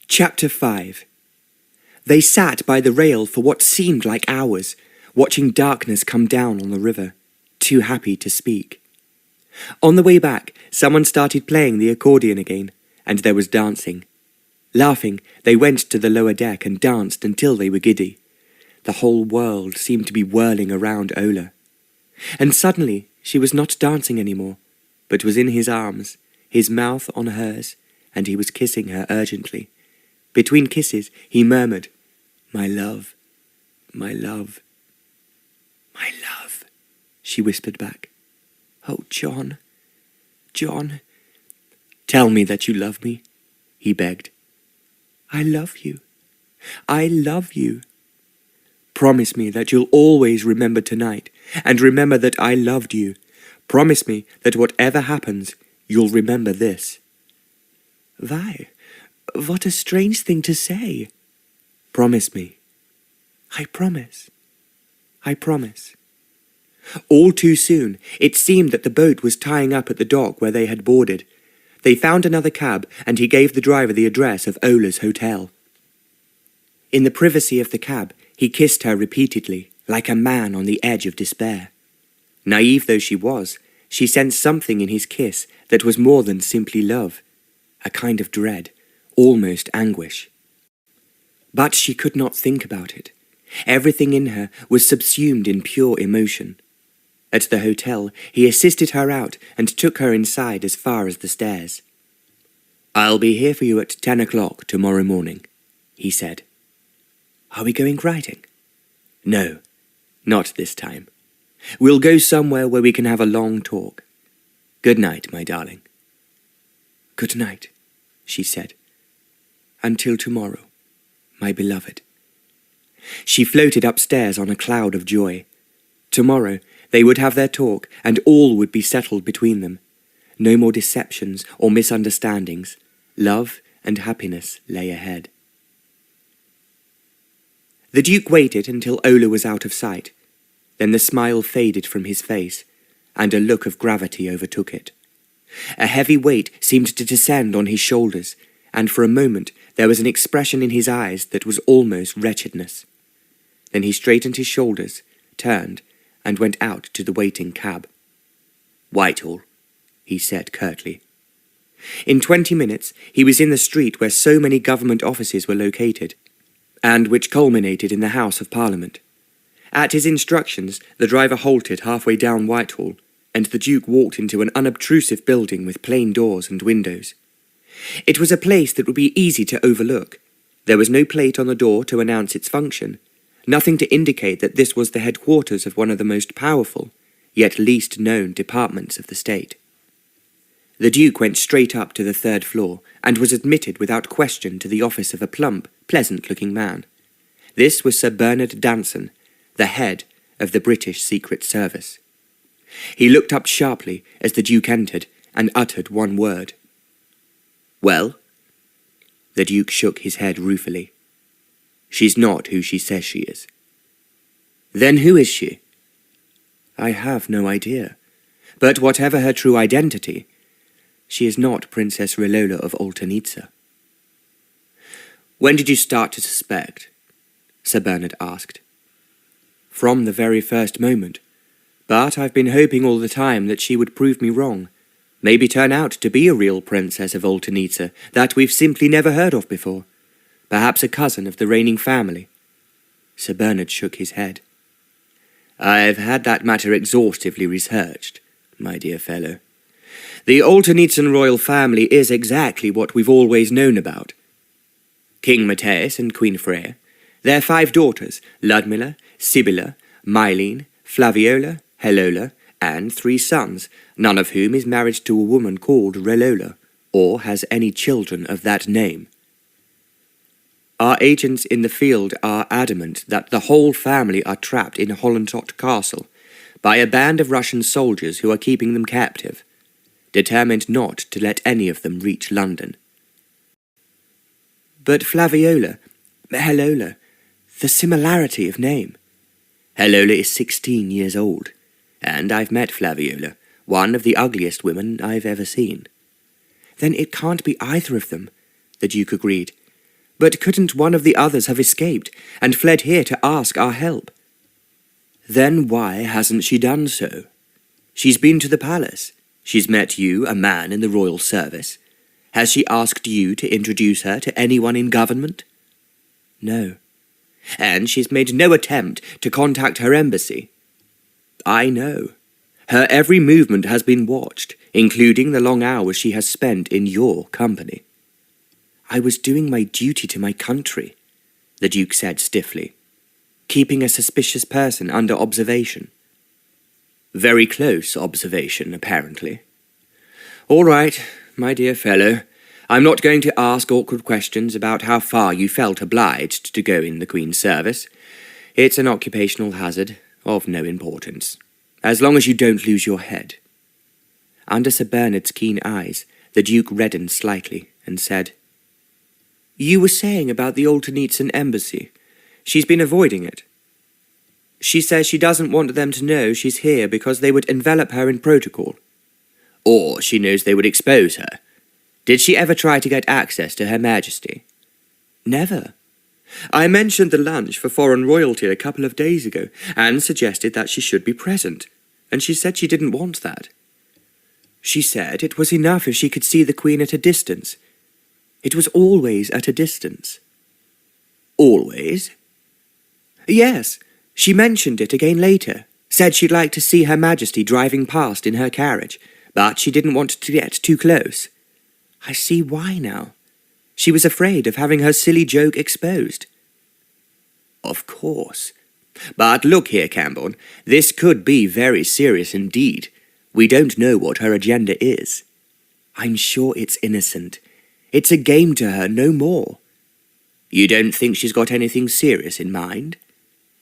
Chapter 5. They sat by the rail for what seemed like hours, watching darkness come down on the river, too happy to speak. On the way back, someone started playing the accordion again, and there was dancing. Laughing, they went to the lower deck and danced until they were giddy. The whole world seemed to be whirling around Ola. And suddenly she was not dancing anymore, but was in his arms, his mouth on hers, and he was kissing her urgently. Between kisses, he murmured, "My love, my love, my love," she whispered back. "Oh, John, John." "Tell me that you love me," he begged. "I love you. I love you." "Promise me that you'll always remember tonight, and remember that I loved you. Promise me that whatever happens, you'll remember this." "Why, what a strange thing to say." "Promise me." "I promise. I promise." All too soon, it seemed that the boat was tying up at the dock where they had boarded. They found another cab, and he gave the driver the address of Ola's hotel. In the privacy of the cab, he kissed her repeatedly, like a man on the edge of despair. Naive though she was, she sensed something in his kiss that was more than simply love, a kind of dread, almost anguish. But she could not think about it. Everything in her was subsumed in pure emotion. At the hotel, he assisted her out and took her inside as far as the stairs. "I'll be here for you at 10 o'clock tomorrow morning," he said. "Are we going riding?" "No, not this time. We'll go somewhere where we can have a long talk. Good night, my darling." "Good night," she said. "Until tomorrow, my beloved." She floated upstairs on a cloud of joy. Tomorrow they would have their talk, and all would be settled between them. No more deceptions or misunderstandings. Love and happiness lay ahead. The Duke waited until Ola was out of sight. Then the smile faded from his face, and a look of gravity overtook it. A heavy weight seemed to descend on his shoulders, and for a moment there was an expression in his eyes that was almost wretchedness. Then he straightened his shoulders, turned, and went out to the waiting cab. "Whitehall," he said curtly. In 20 minutes he was in the street where so many government offices were located, and which culminated in the House of Parliament. At his instructions, the driver halted halfway down Whitehall, and the Duke walked into an unobtrusive building with plain doors and windows. It was a place that would be easy to overlook. There was no plate on the door to announce its function, nothing to indicate that this was the headquarters of one of the most powerful, yet least known departments of the state. The Duke went straight up to the 3rd floor, and was admitted without question to the office of a plump, pleasant-looking man. This was Sir Bernard Danson, the head of the British Secret Service. He looked up sharply as the Duke entered, and uttered one word. "Well?" The Duke shook his head ruefully. "She's not who she says she is." "Then who is she?" "I have no idea. But whatever her true identity, she is not Princess Relola of Oltenitsa." "When did you start to suspect?" Sir Bernard asked. "From the very first moment. But I've been hoping all the time that she would prove me wrong. Maybe turn out to be a real princess of Oltenitsa that we've simply never heard of before. Perhaps a cousin of the reigning family." Sir Bernard shook his head. "I've had that matter exhaustively researched, my dear fellow. The Oltenitsan royal family is exactly what we've always known about. King Matthias and Queen Freya, their 5 daughters, Ludmilla, Sibylla, Mylene, Flaviola, Helola, and 3 sons, none of whom is married to a woman called Relola, or has any children of that name. Our agents in the field are adamant that the whole family are trapped in Hollentot Castle by a band of Russian soldiers who are keeping them captive, determined not to let any of them reach London." "But Flaviola, Helola, the similarity of name." "Helola is 16 years old, and I've met Flaviola, one of the ugliest women I've ever seen." "Then it can't be either of them," the Duke agreed. "But couldn't one of the others have escaped and fled here to ask our help?" "Then why hasn't she done so? She's been to the palace. She's met you, a man in the royal service. Has she asked you to introduce her to anyone in government?" "No." "And she's made no attempt to contact her embassy?" "I know. Her every movement has been watched, including the long hours she has spent in your company." "I was doing my duty to my country," the Duke said stiffly, "keeping a suspicious person under observation." "Very close observation, apparently. All right, my dear fellow, I'm not going to ask awkward questions about how far you felt obliged to go in the Queen's service. It's an occupational hazard of no importance, as long as you don't lose your head." Under Sir Bernard's keen eyes, the Duke reddened slightly and said, "You were saying about the Oltenitsan embassy. She's been avoiding it. She says she doesn't want them to know she's here because they would envelop her in protocol." "Or she knows they would expose her. Did she ever try to get access to Her Majesty?" "Never. I mentioned the lunch for foreign royalty a couple of days ago and suggested that she should be present, and she said she didn't want that. She said it was enough if she could see the Queen at a distance. It was always at a distance." "Always?" "Yes. She mentioned it again later, said she'd like to see Her Majesty driving past in her carriage, but she didn't want to get too close. I see why now. She was afraid of having her silly joke exposed." "Of course. But look here, Cranborne, this could be very serious indeed. We don't know what her agenda is." "I'm sure it's innocent. It's a game to her, no more." You don't think she's got anything serious in mind?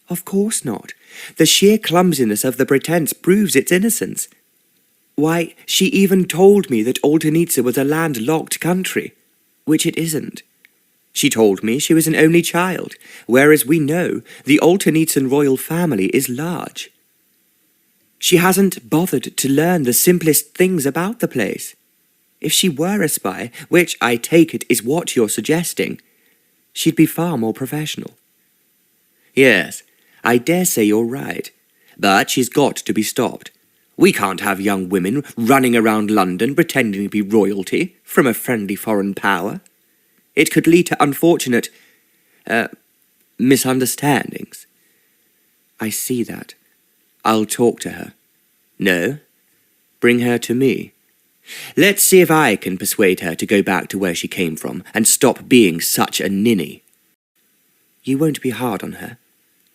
Of course not. The sheer clumsiness of the pretence proves its innocence. Why, she even told me that Oltenitsa was a landlocked country, which it isn't. She told me she was an only child, whereas we know the Oltenitsan royal family is large. She hasn't bothered to learn the simplest things about the place. If she were a spy, which I take it is what you're suggesting, she'd be far more professional. Yes, I dare say you're right, but she's got to be stopped. We can't have young women running around London pretending to be royalty from a friendly foreign power. It could lead to unfortunate, misunderstandings. I see that. I'll talk to her. No, bring her to me. Let's see if I can persuade her to go back to where she came from and stop being such a ninny. You won't be hard on her?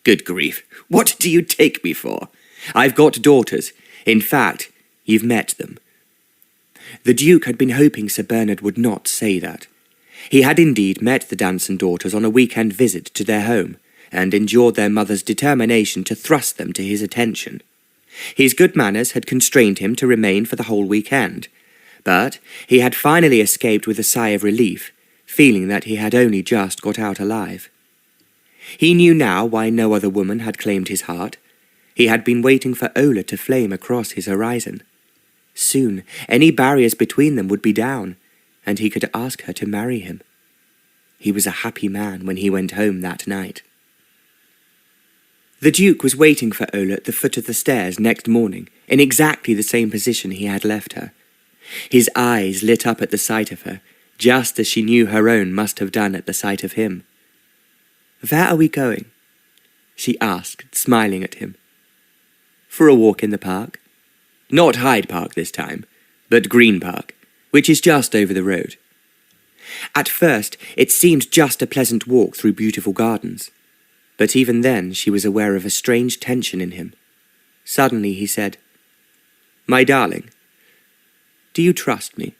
Good grief, what do you take me for? I've got daughters. In fact, you've met them. The Duke had been hoping Sir Bernard would not say that. He had indeed met the Danson daughters on a weekend visit to their home, and endured their mother's determination to thrust them to his attention. His good manners had constrained him to remain for the whole weekend, but he had finally escaped with a sigh of relief, feeling that he had only just got out alive. He knew now why no other woman had claimed his heart. He had been waiting for Ola to flame across his horizon. Soon, any barriers between them would be down, and he could ask her to marry him. He was a happy man when he went home that night. The Duke was waiting for Ola at the foot of the stairs next morning, in exactly the same position he had left her. His eyes lit up at the sight of her, just as she knew her own must have done at the sight of him. "Where are we going?" she asked, smiling at him. "For a walk in the park. Not Hyde Park this time, but Green Park, which is just over the road." At first, it seemed just a pleasant walk through beautiful gardens, but even then she was aware of a strange tension in him. Suddenly he said, "My darling, do you trust me?"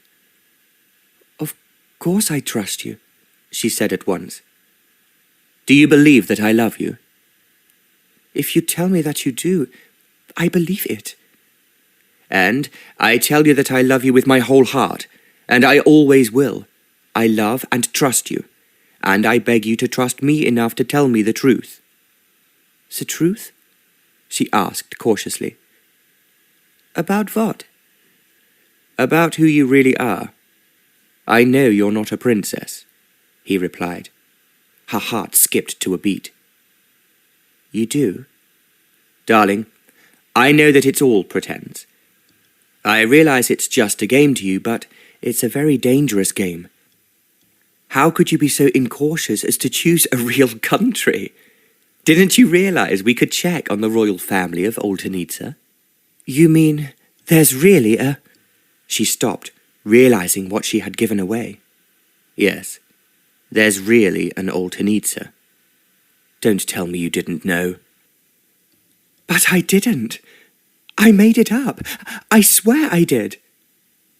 "Of course I trust you," she said at once. "Do you believe that I love you?" "If you tell me that you do, I believe it." "And I tell you that I love you with my whole heart, and I always will. I love and trust you, and I beg you to trust me enough to tell me the truth." "The truth?" she asked cautiously. "About what?" "About who you really are. I know you're not a princess," he replied. Her heart skipped to a beat. "You do?" "Darling, I know that it's all pretense. I realize it's just a game to you, but it's a very dangerous game. How could you be so incautious as to choose a real country? Didn't you realize we could check on the royal family of Oltenitsa?" "You mean there's really a—" She stopped, realizing what she had given away. "Yes, there's really an Oltenitsa. Don't tell me you didn't know." "But I didn't. I made it up. I swear I did."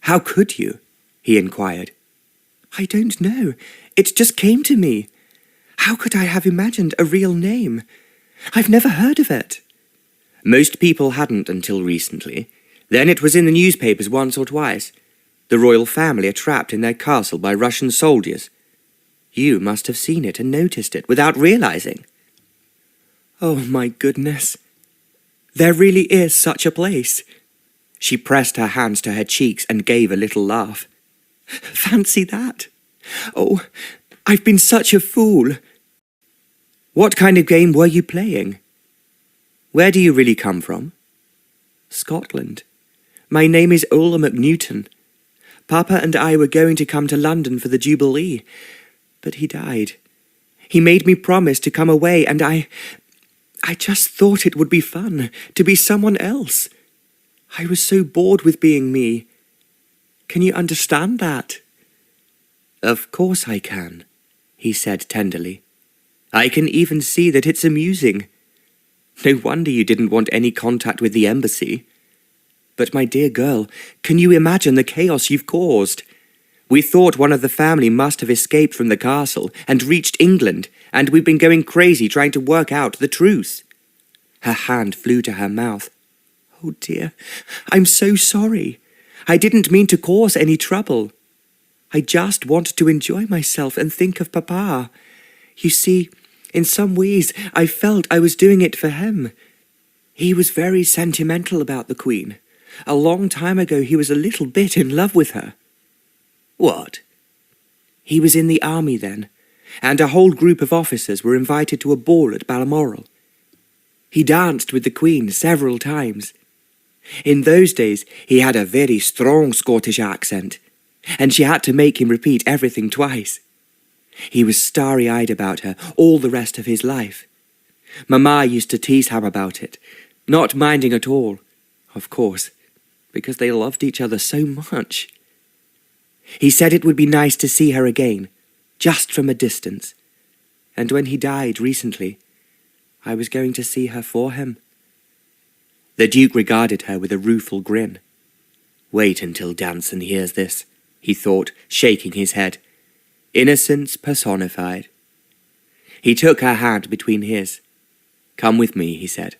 "How could you?" he inquired. "I don't know. It just came to me. How could I have imagined a real name? I've never heard of it." "Most people hadn't until recently. Then it was in the newspapers once or twice. The royal family are trapped in their castle by Russian soldiers. You must have seen it and noticed it without realizing." "Oh, my goodness. There really is such a place." She pressed her hands to her cheeks and gave a little laugh. "Fancy that. Oh, I've been such a fool." "What kind of game were you playing? Where do you really come from?" "Scotland. My name is Ola Mcnewton. Papa and I were going to come to London for the Jubilee, but he died. He made me promise to come away, and I just thought it would be fun to be someone else. I was so bored with being me. Can you understand that?" "Of course I can," he said tenderly. "I can even see that it's amusing. No wonder you didn't want any contact with the embassy. But my dear girl, can you imagine the chaos you've caused? We thought one of the family must have escaped from the castle and reached England, and we've been going crazy trying to work out the truth." Her hand flew to her mouth. "Oh dear, I'm so sorry. I didn't mean to cause any trouble. I just wanted to enjoy myself and think of Papa. You see, in some ways I felt I was doing it for him. He was very sentimental about the Queen. A long time ago he was a little bit in love with her." "What?" "He was in the army then, and a whole group of officers were invited to a ball at Balmoral. He danced with the Queen several times. In those days he had a very strong Scottish accent, and she had to make him repeat everything twice. He was starry-eyed about her all the rest of his life. Mamma used to tease him about it, not minding at all, of course, because they loved each other so much. He said it would be nice to see her again, just from a distance, and when he died recently, I was going to see her for him." The Duke regarded her with a rueful grin. "Wait until Danson hears this," he thought, shaking his head. Innocence personified. He took her hand between his. "Come with me," he said.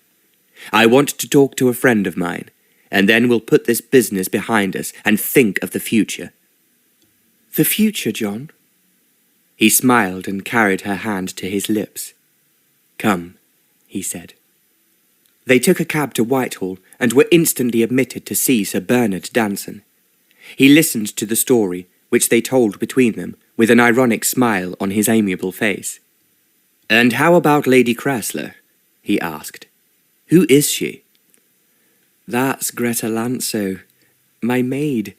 "I want to talk to a friend of mine, and then we'll put this business behind us and think of the future." "The future, John?" He smiled and carried her hand to his lips. "Come," he said. They took a cab to Whitehall and were instantly admitted to see Sir Bernard Danson. He listened to the story, which they told between them, with an ironic smile on his amiable face. "And how about Lady Cressler?" he asked. "Who is she?" "That's Greta Lanso, my maid.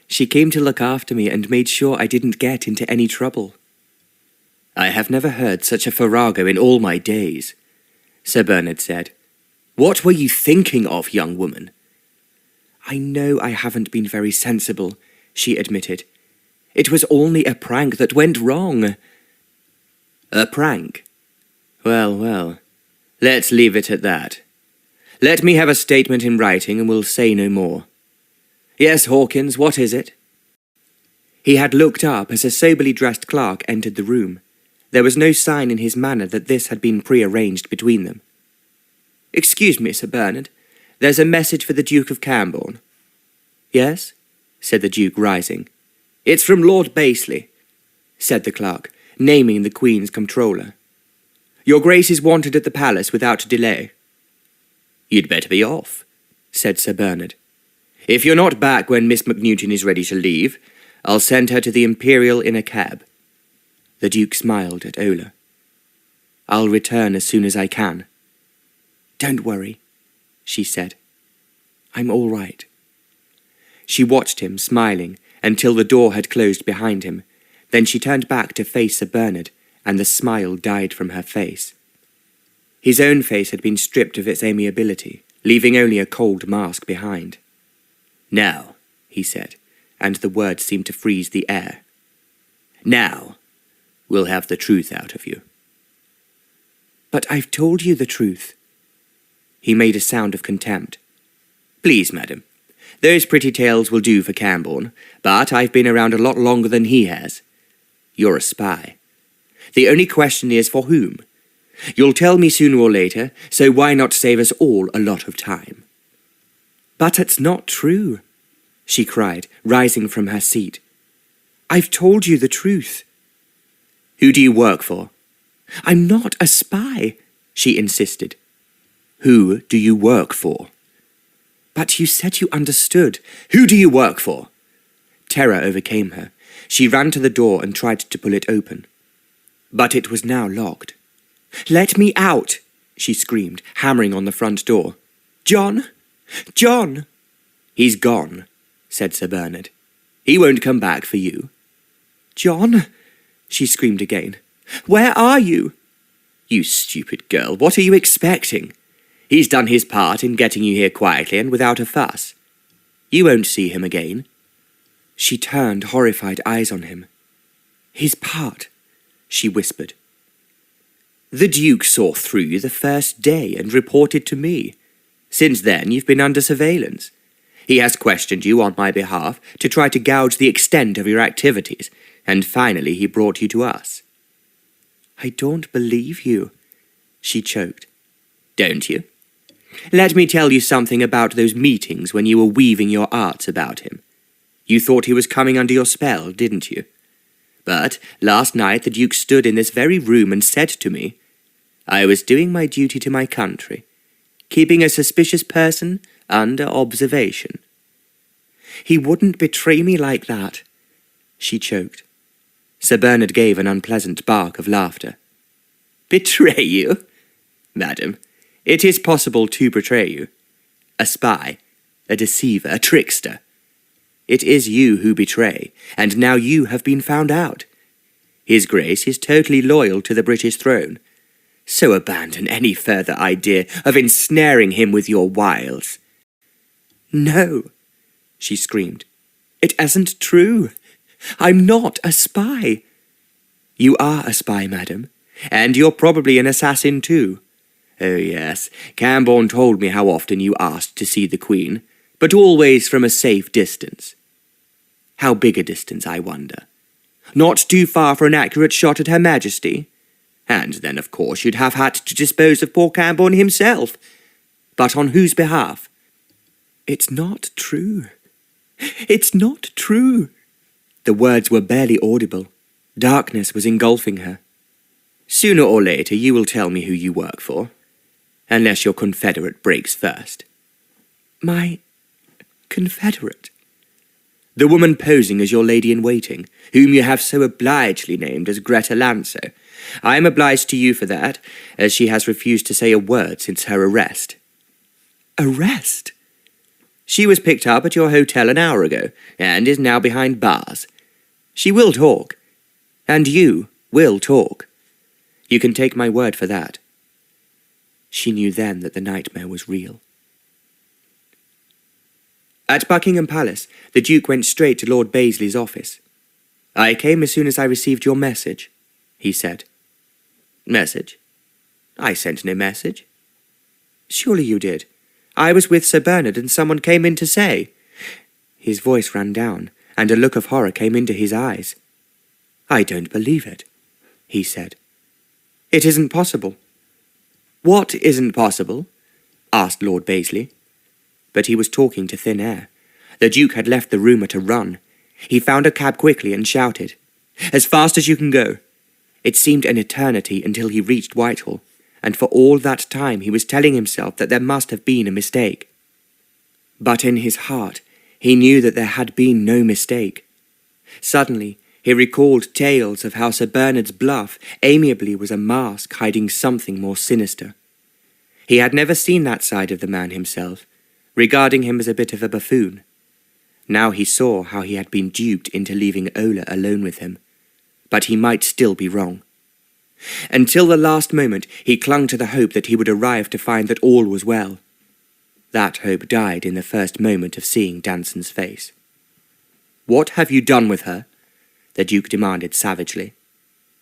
She came to look after me and made sure I didn't get into any trouble." "I have never heard such a farrago in all my days," Sir Bernard said. "What were you thinking of, young woman?" "I know I haven't been very sensible," she admitted. "It was only a prank that went wrong." "A prank? Well, well, let's leave it at that. Let me have a statement in writing and we'll say no more. Yes, Hawkins, what is it?" He had looked up as a soberly dressed clerk entered the room. There was no sign in his manner that this had been prearranged between them. "Excuse me, Sir Bernard. There's a message for the Duke of Cranborne." "Yes?" said the Duke, rising. "It's from Lord Basely," said the clerk, naming the Queen's comptroller. "Your Grace is wanted at the palace without delay." "You'd better be off," said Sir Bernard. "If you're not back when Miss Mcnewton is ready to leave, I'll send her to the Imperial in a cab." The Duke smiled at Ola. "I'll return as soon as I can." "Don't worry," she said. "I'm all right." She watched him, smiling, until the door had closed behind him. Then she turned back to face Sir Bernard, and the smile died from her face. His own face had been stripped of its amiability, leaving only a cold mask behind. "Now," he said, and the words seemed to freeze the air. "Now, we'll have the truth out of you." "But I've told you the truth." He made a sound of contempt. "Please, madam, those pretty tales will do for Cranborne, but I've been around a lot longer than he has. You're a spy. The only question is for whom? You'll tell me sooner or later, so why not save us all a lot of time?" "But it's not true," she cried, rising from her seat. "I've told you the truth." "Who do you work for?" "I'm not a spy," she insisted. "Who do you work for?" "But you said you understood." "Who do you work for?" Terror overcame her. She ran to the door and tried to pull it open. But it was now locked. "Let me out!" she screamed, hammering on the front door. "John! John!" "He's gone," said Sir Bernard. "He won't come back for you." "John!" she screamed again. "Where are you?" "You stupid girl, what are you expecting? He's done his part in getting you here quietly and without a fuss. You won't see him again." She turned horrified eyes on him. "His part," she whispered. "The Duke saw through you the first day and reported to me. Since then you've been under surveillance. He has questioned you on my behalf to try to gauge the extent of your activities, and finally he brought you to us." "I don't believe you," she choked. "Don't you? Let me tell you something about those meetings when you were weaving your arts about him. You thought he was coming under your spell, didn't you? But last night the Duke stood in this very room and said to me, 'I was doing my duty to my country, keeping a suspicious person under observation.' He wouldn't betray me like that," she choked. Sir Bernard gave an unpleasant bark of laughter. "Betray you? Madam, it is possible to betray you. A spy, a deceiver, a trickster. It is you who betray, and now you have been found out. His Grace is totally loyal to the British throne, so abandon any further idea of ensnaring him with your wiles." "No," she screamed. "It isn't true. I'm not a spy." "You are a spy, madam, and you're probably an assassin too. Oh yes, Cranborne told me how often you asked to see the Queen, but always from a safe distance. How big a distance, I wonder? Not too far for an accurate shot at Her Majesty? And then, of course, you'd have had to dispose of poor Cranborne himself. But on whose behalf?" "It's not true. It's not true." The words were barely audible. Darkness was engulfing her. "Sooner or later you will tell me who you work for, unless your confederate breaks first." "My confederate?" "The woman posing as your lady-in-waiting, whom you have so obligingly named as Greta Lancer. I am obliged to you for that, as she has refused to say a word since her arrest." "Arrest?" "She was picked up at your hotel an hour ago, and is now behind bars. She will talk, and you will talk. You can take my word for that." She knew then that the nightmare was real. At Buckingham Palace, the Duke went straight to Lord Bazley's office. "I came as soon as I received your message," he said. "Message? I sent no message." "Surely you did. I was with Sir Bernard and someone came in to say—" His voice ran down, and a look of horror came into his eyes. "I don't believe it," he said. "It isn't possible." "What isn't possible?" asked Lord Bazley. But he was talking to thin air. The Duke had left the room at a run. He found a cab quickly and shouted, "As fast as you can go." It seemed an eternity until he reached Whitehall, and for all that time he was telling himself that there must have been a mistake. But in his heart he knew that there had been no mistake. Suddenly he recalled tales of how Sir Bernard's bluff amiably was a mask hiding something more sinister. He had never seen that side of the man himself, regarding him as a bit of a buffoon. Now he saw how he had been duped into leaving Ola alone with him, but he might still be wrong. Until the last moment he clung to the hope that he would arrive to find that all was well. That hope died in the first moment of seeing Danson's face. "What have you done with her?" the Duke demanded savagely.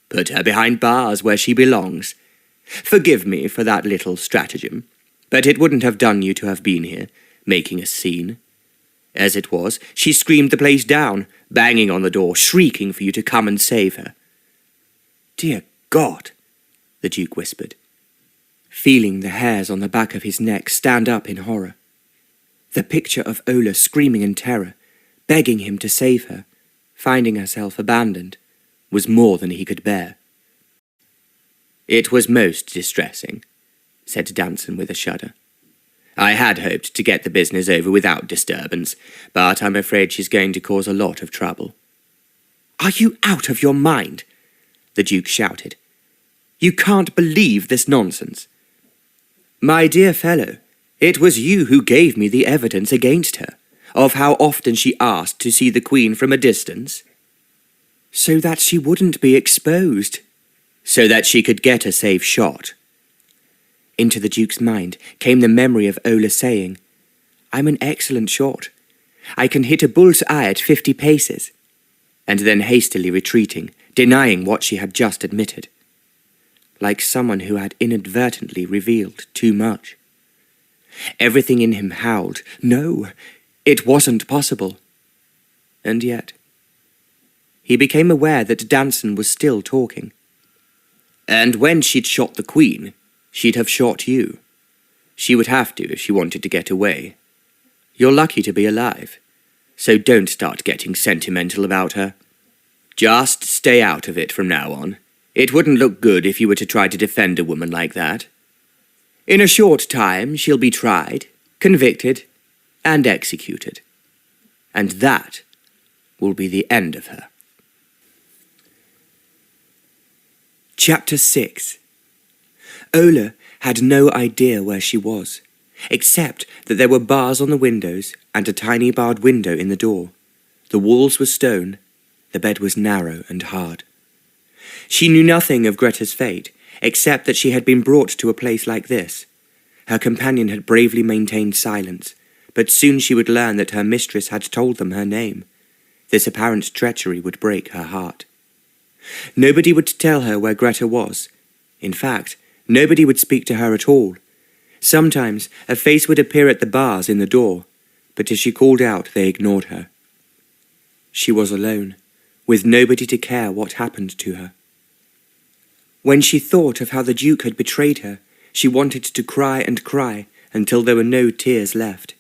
"Put her behind bars where she belongs. Forgive me for that little stratagem, but it wouldn't have done you to have been here, making a scene. As it was, she screamed the place down, banging on the door, shrieking for you to come and save her." "Dear God," the Duke whispered, feeling the hairs on the back of his neck stand up in horror. The picture of Ola screaming in terror, begging him to save her, finding herself abandoned, was more than he could bear. "It was most distressing," said Danson with a shudder. "I had hoped to get the business over without disturbance, but I'm afraid she's going to cause a lot of trouble." "Are you out of your mind?" the Duke shouted. "You can't believe this nonsense." "My dear fellow, it was you who gave me the evidence against her, of how often she asked to see the Queen from a distance." "So that she wouldn't be exposed." "So that she could get a safe shot." Into the Duke's mind came the memory of Ola saying, "I'm an excellent shot. I can hit a bull's eye at 50 paces," and then hastily retreating, denying what she had just admitted. Like someone who had inadvertently revealed too much. Everything in him howled, "No, It wasn't possible. And yet, he became aware that Danson was still talking. And when she'd shot the Queen, she'd have shot you. She would have to if she wanted to get away. You're lucky to be alive, so don't start getting sentimental about her. Just stay out of it from now on. It wouldn't look good if you were to try to defend a woman like that. In a short time, she'll be tried, convicted, and executed. And that will be the end of her. Chapter 6. Ola had no idea where she was, except that there were bars on the windows and a tiny barred window in the door. The walls were stone, the bed was narrow and hard. She knew nothing of Greta's fate, except that she had been brought to a place like this. Her companion had bravely maintained silence, but soon she would learn that her mistress had told them her name. This apparent treachery would break her heart. Nobody would tell her where Greta was. In fact, nobody would speak to her at all. Sometimes a face would appear at the bars in the door, but as she called out, they ignored her. She was alone, with nobody to care what happened to her. When she thought of how the Duke had betrayed her, she wanted to cry and cry until there were no tears left.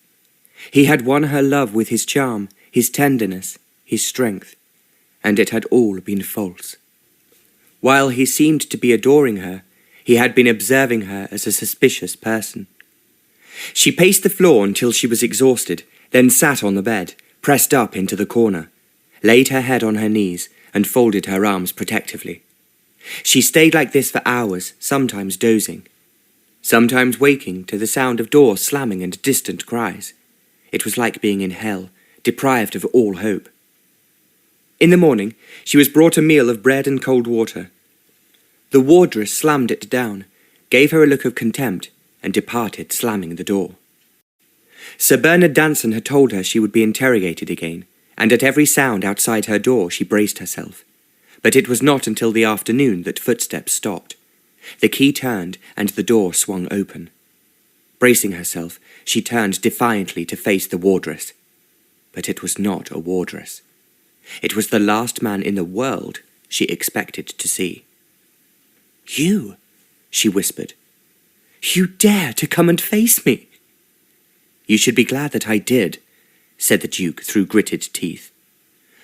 He had won her love with his charm, his tenderness, his strength, and it had all been false. While he seemed to be adoring her, he had been observing her as a suspicious person. She paced the floor until she was exhausted, then sat on the bed, pressed up into the corner, laid her head on her knees, and folded her arms protectively. She stayed like this for hours, sometimes dozing, sometimes waking to the sound of doors slamming and distant cries. It was like being in hell, deprived of all hope. In the morning, she was brought a meal of bread and cold water. The wardress slammed it down, gave her a look of contempt, and departed, slamming the door. Sir Bernard Danson had told her she would be interrogated again, and at every sound outside her door she braced herself. But it was not until the afternoon that footsteps stopped. The key turned, and the door swung open. Bracing herself, she turned defiantly to face the wardress. But it was not a wardress. It was the last man in the world she expected to see. "You," she whispered. "You dare to come and face me?" "You should be glad that I did," said the Duke through gritted teeth.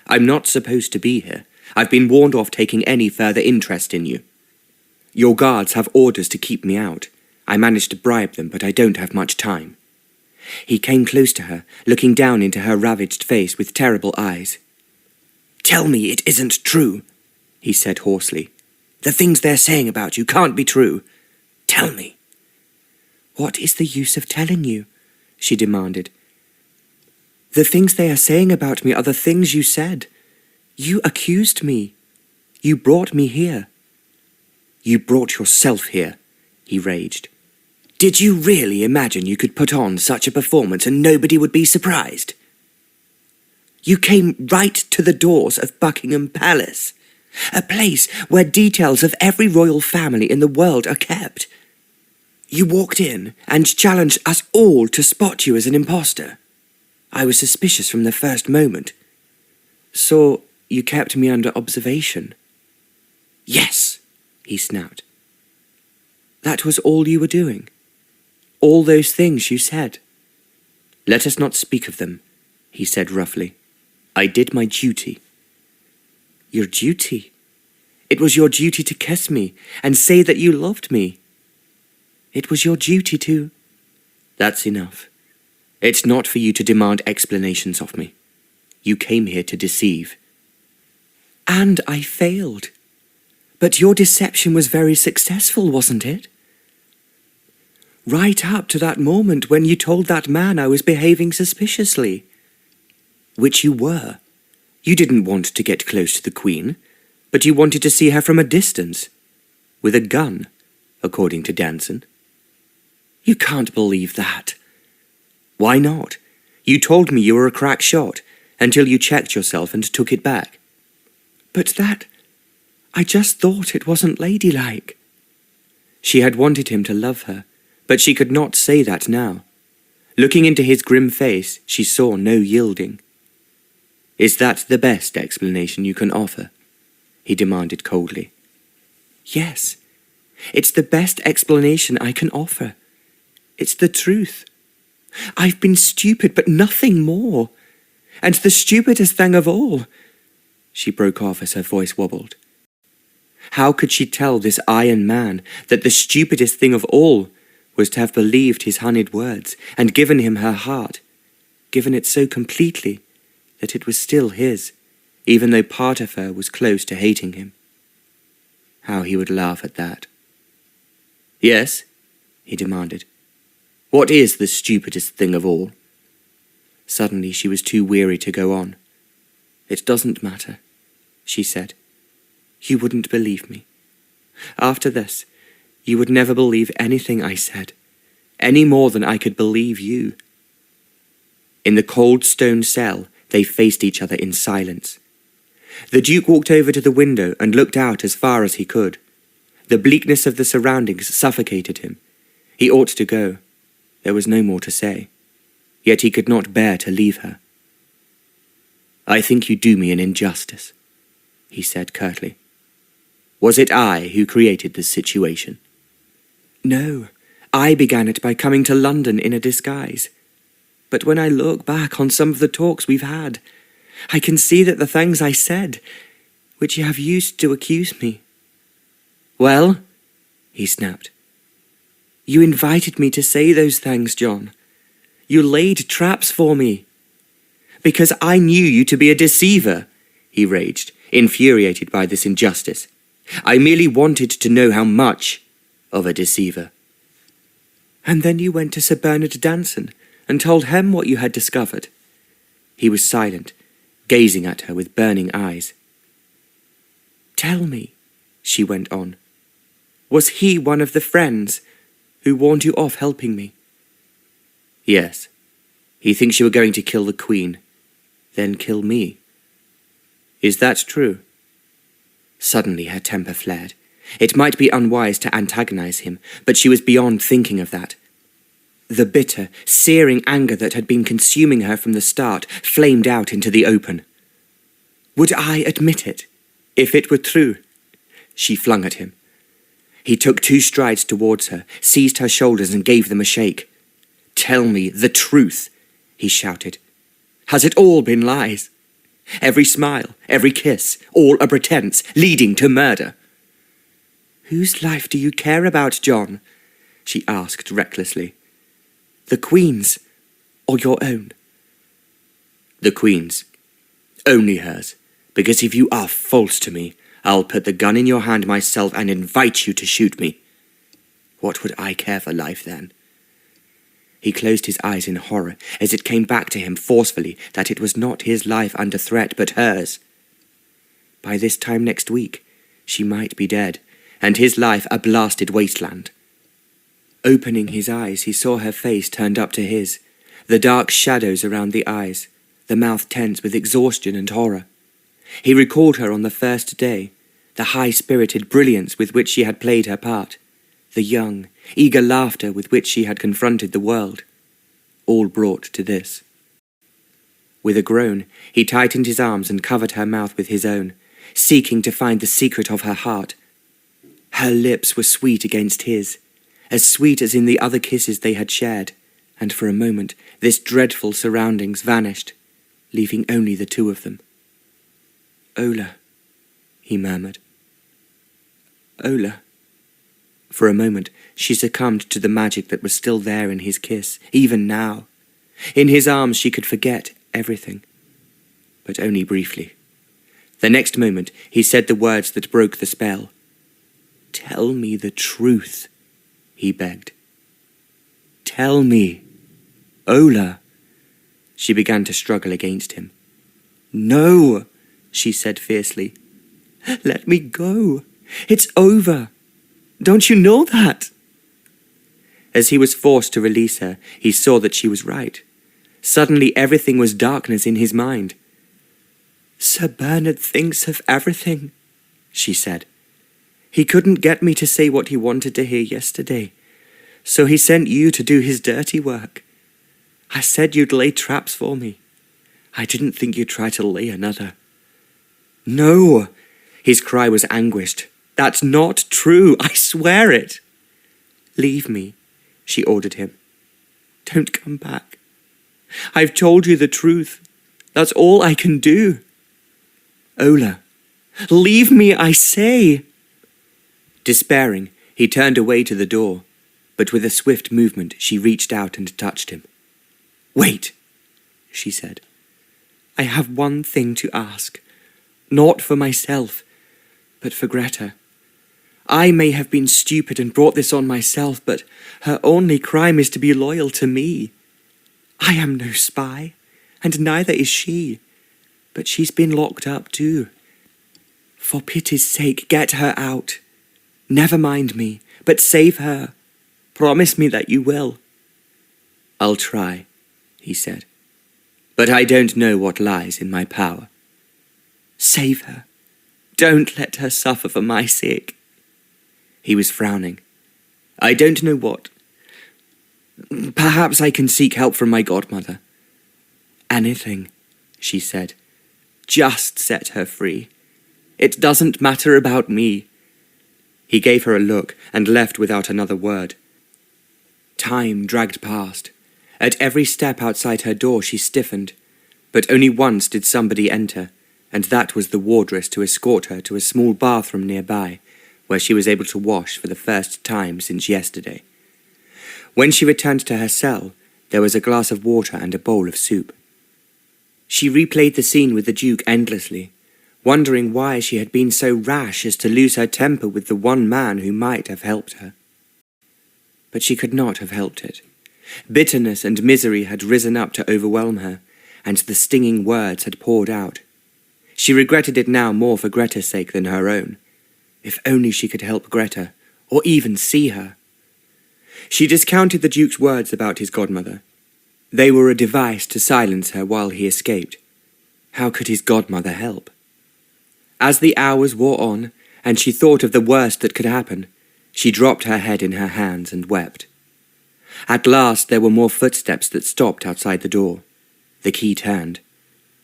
"I'm not supposed to be here. I've been warned off taking any further interest in you. Your guards have orders to keep me out. I managed to bribe them, but I don't have much time." He came close to her, looking down into her ravaged face with terrible eyes. "Tell me it isn't true," he said hoarsely. "The things they're saying about you can't be true. Tell me." "What is the use of telling you?" she demanded. "The things they are saying about me are the things you said. You accused me. You brought me here." "You brought yourself here," he raged. "Did you really imagine you could put on such a performance and nobody would be surprised? You came right to the doors of Buckingham Palace, a place where details of every royal family in the world are kept. You walked in and challenged us all to spot you as an imposter. I was suspicious from the first moment. So you kept me under observation." "Yes," he snapped. "That was all you were doing? All those things you said?" "Let us not speak of them," he said roughly. "I did my duty." "Your duty? It was your duty to kiss me and say that you loved me. It was your duty to—" "That's enough. It's not for you to demand explanations of me. You came here to deceive." "And I failed. But your deception was very successful, wasn't it? Right up to that moment when you told that man I was behaving suspiciously." "Which you were. You didn't want to get close to the Queen, but you wanted to see her from a distance. With a gun, according to Danson." "You can't believe that." "Why not? You told me you were a crack shot, until you checked yourself and took it back." "But I just thought it wasn't ladylike." She had wanted him to love her, but she could not say that now. Looking into his grim face, she saw no yielding. "Is that the best explanation you can offer?" he demanded coldly. "Yes, it's the best explanation I can offer. It's the truth. I've been stupid, but nothing more. And the stupidest thing of all—" She broke off as her voice wobbled. How could she tell this iron man that the stupidest thing of all was to have believed his honeyed words and given him her heart, given it so completely that it was still his, even though part of her was close to hating him? How he would laugh at that. "Yes?" he demanded. "What is the stupidest thing of all?" Suddenly she was too weary to go on. "It doesn't matter," she said. "You wouldn't believe me. After this, you would never believe anything I said, any more than I could believe you." In the cold stone cell, they faced each other in silence. The Duke walked over to the window and looked out as far as he could. The bleakness of the surroundings suffocated him. He ought to go. There was no more to say. Yet he could not bear to leave her. "I think you do me an injustice," he said curtly. "Was it I who created this situation?" "No, I began it by coming to London in a disguise. But when I look back on some of the talks we've had, I can see that the things I said, which you have used to accuse me—" "Well?" he snapped. "You invited me to say those things, John. You laid traps for me." "Because I knew you to be a deceiver," he raged, infuriated by this injustice. "I merely wanted to know how much of a deceiver." "And then you went to Sir Bernard Danson and told him what you had discovered." He was silent, gazing at her with burning eyes. "Tell me," she went on, "was he one of the friends who warned you off helping me?" "Yes. He thinks you were going to kill the Queen, then kill me. Is that true?" Suddenly her temper flared. It might be unwise to antagonize him, but she was beyond thinking of that. The bitter, searing anger that had been consuming her from the start flamed out into the open. "Would I admit it, if it were true?" she flung at him. He took 2 strides towards her, seized her shoulders and gave them a shake. "Tell me the truth," he shouted. "Has it all been lies? Every smile, every kiss, all a pretense, leading to murder?" "Whose life do you care about, John?" she asked recklessly. "The Queen's, or your own?" "The Queen's. Only hers, because if you are false to me, I'll put the gun in your hand myself and invite you to shoot me. What would I care for life then?" He closed his eyes in horror as it came back to him forcefully that it was not his life under threat but hers. By this time next week, she might be dead, and his life a blasted wasteland. Opening his eyes, he saw her face turned up to his, the dark shadows around the eyes, the mouth tense with exhaustion and horror. He recalled her on the first day, the high-spirited brilliance with which she had played her part, the young, eager laughter with which she had confronted the world, all brought to this. With a groan, he tightened his arms and covered her mouth with his own, seeking to find the secret of her heart. Her lips were sweet against his, as sweet as in the other kisses they had shared, and for a moment this dreadful surroundings vanished, leaving only the 2 of them. "Ola," he murmured. "Ola." For a moment she succumbed to the magic that was still there in his kiss, even now. In his arms she could forget everything, but only briefly. The next moment he said the words that broke the spell. "Tell me the truth," he begged. "Tell me, Ola." She began to struggle against him. "No," she said fiercely. "Let me go. It's over. Don't you know that?" As he was forced to release her, he saw that she was right. Suddenly everything was darkness in his mind. "Sir Bernard thinks of everything," she said. "He couldn't get me to say what he wanted to hear yesterday, so he sent you to do his dirty work. I said you'd lay traps for me. I didn't think you'd try to lay another." "No!" His cry was anguished. "That's not true. I swear it." "Leave me," she ordered him. "Don't come back. I've told you the truth. That's all I can do." "Ola, leave me, I say." Despairing, he turned away to the door, but with a swift movement she reached out and touched him. "Wait," she said. "I have one thing to ask, not for myself, but for Greta. I may have been stupid and brought this on myself, but her only crime is to be loyal to me. I am no spy, and neither is she, but she's been locked up too. For pity's sake, get her out. Never mind me, but save her. Promise me that you will." "I'll try," he said, "but I don't know what lies in my power." "Save her. Don't let her suffer for my sake." He was frowning. "I don't know what. Perhaps I can seek help from my godmother." "Anything," she said. "Just set her free. It doesn't matter about me." He gave her a look and left without another word. Time dragged past. At every step outside her door she stiffened, but only once did somebody enter, and that was the wardress to escort her to a small bathroom nearby, where she was able to wash for the first time since yesterday. When she returned to her cell, there was a glass of water and a bowl of soup. She replayed the scene with the Duke endlessly, wondering why she had been so rash as to lose her temper with the one man who might have helped her. But she could not have helped it. Bitterness and misery had risen up to overwhelm her, and the stinging words had poured out. She regretted it now more for Greta's sake than her own. If only she could help Greta, or even see her. She discounted the Duke's words about his godmother. They were a device to silence her while he escaped. How could his godmother help? As the hours wore on, and she thought of the worst that could happen, she dropped her head in her hands and wept. At last there were more footsteps that stopped outside the door. The key turned.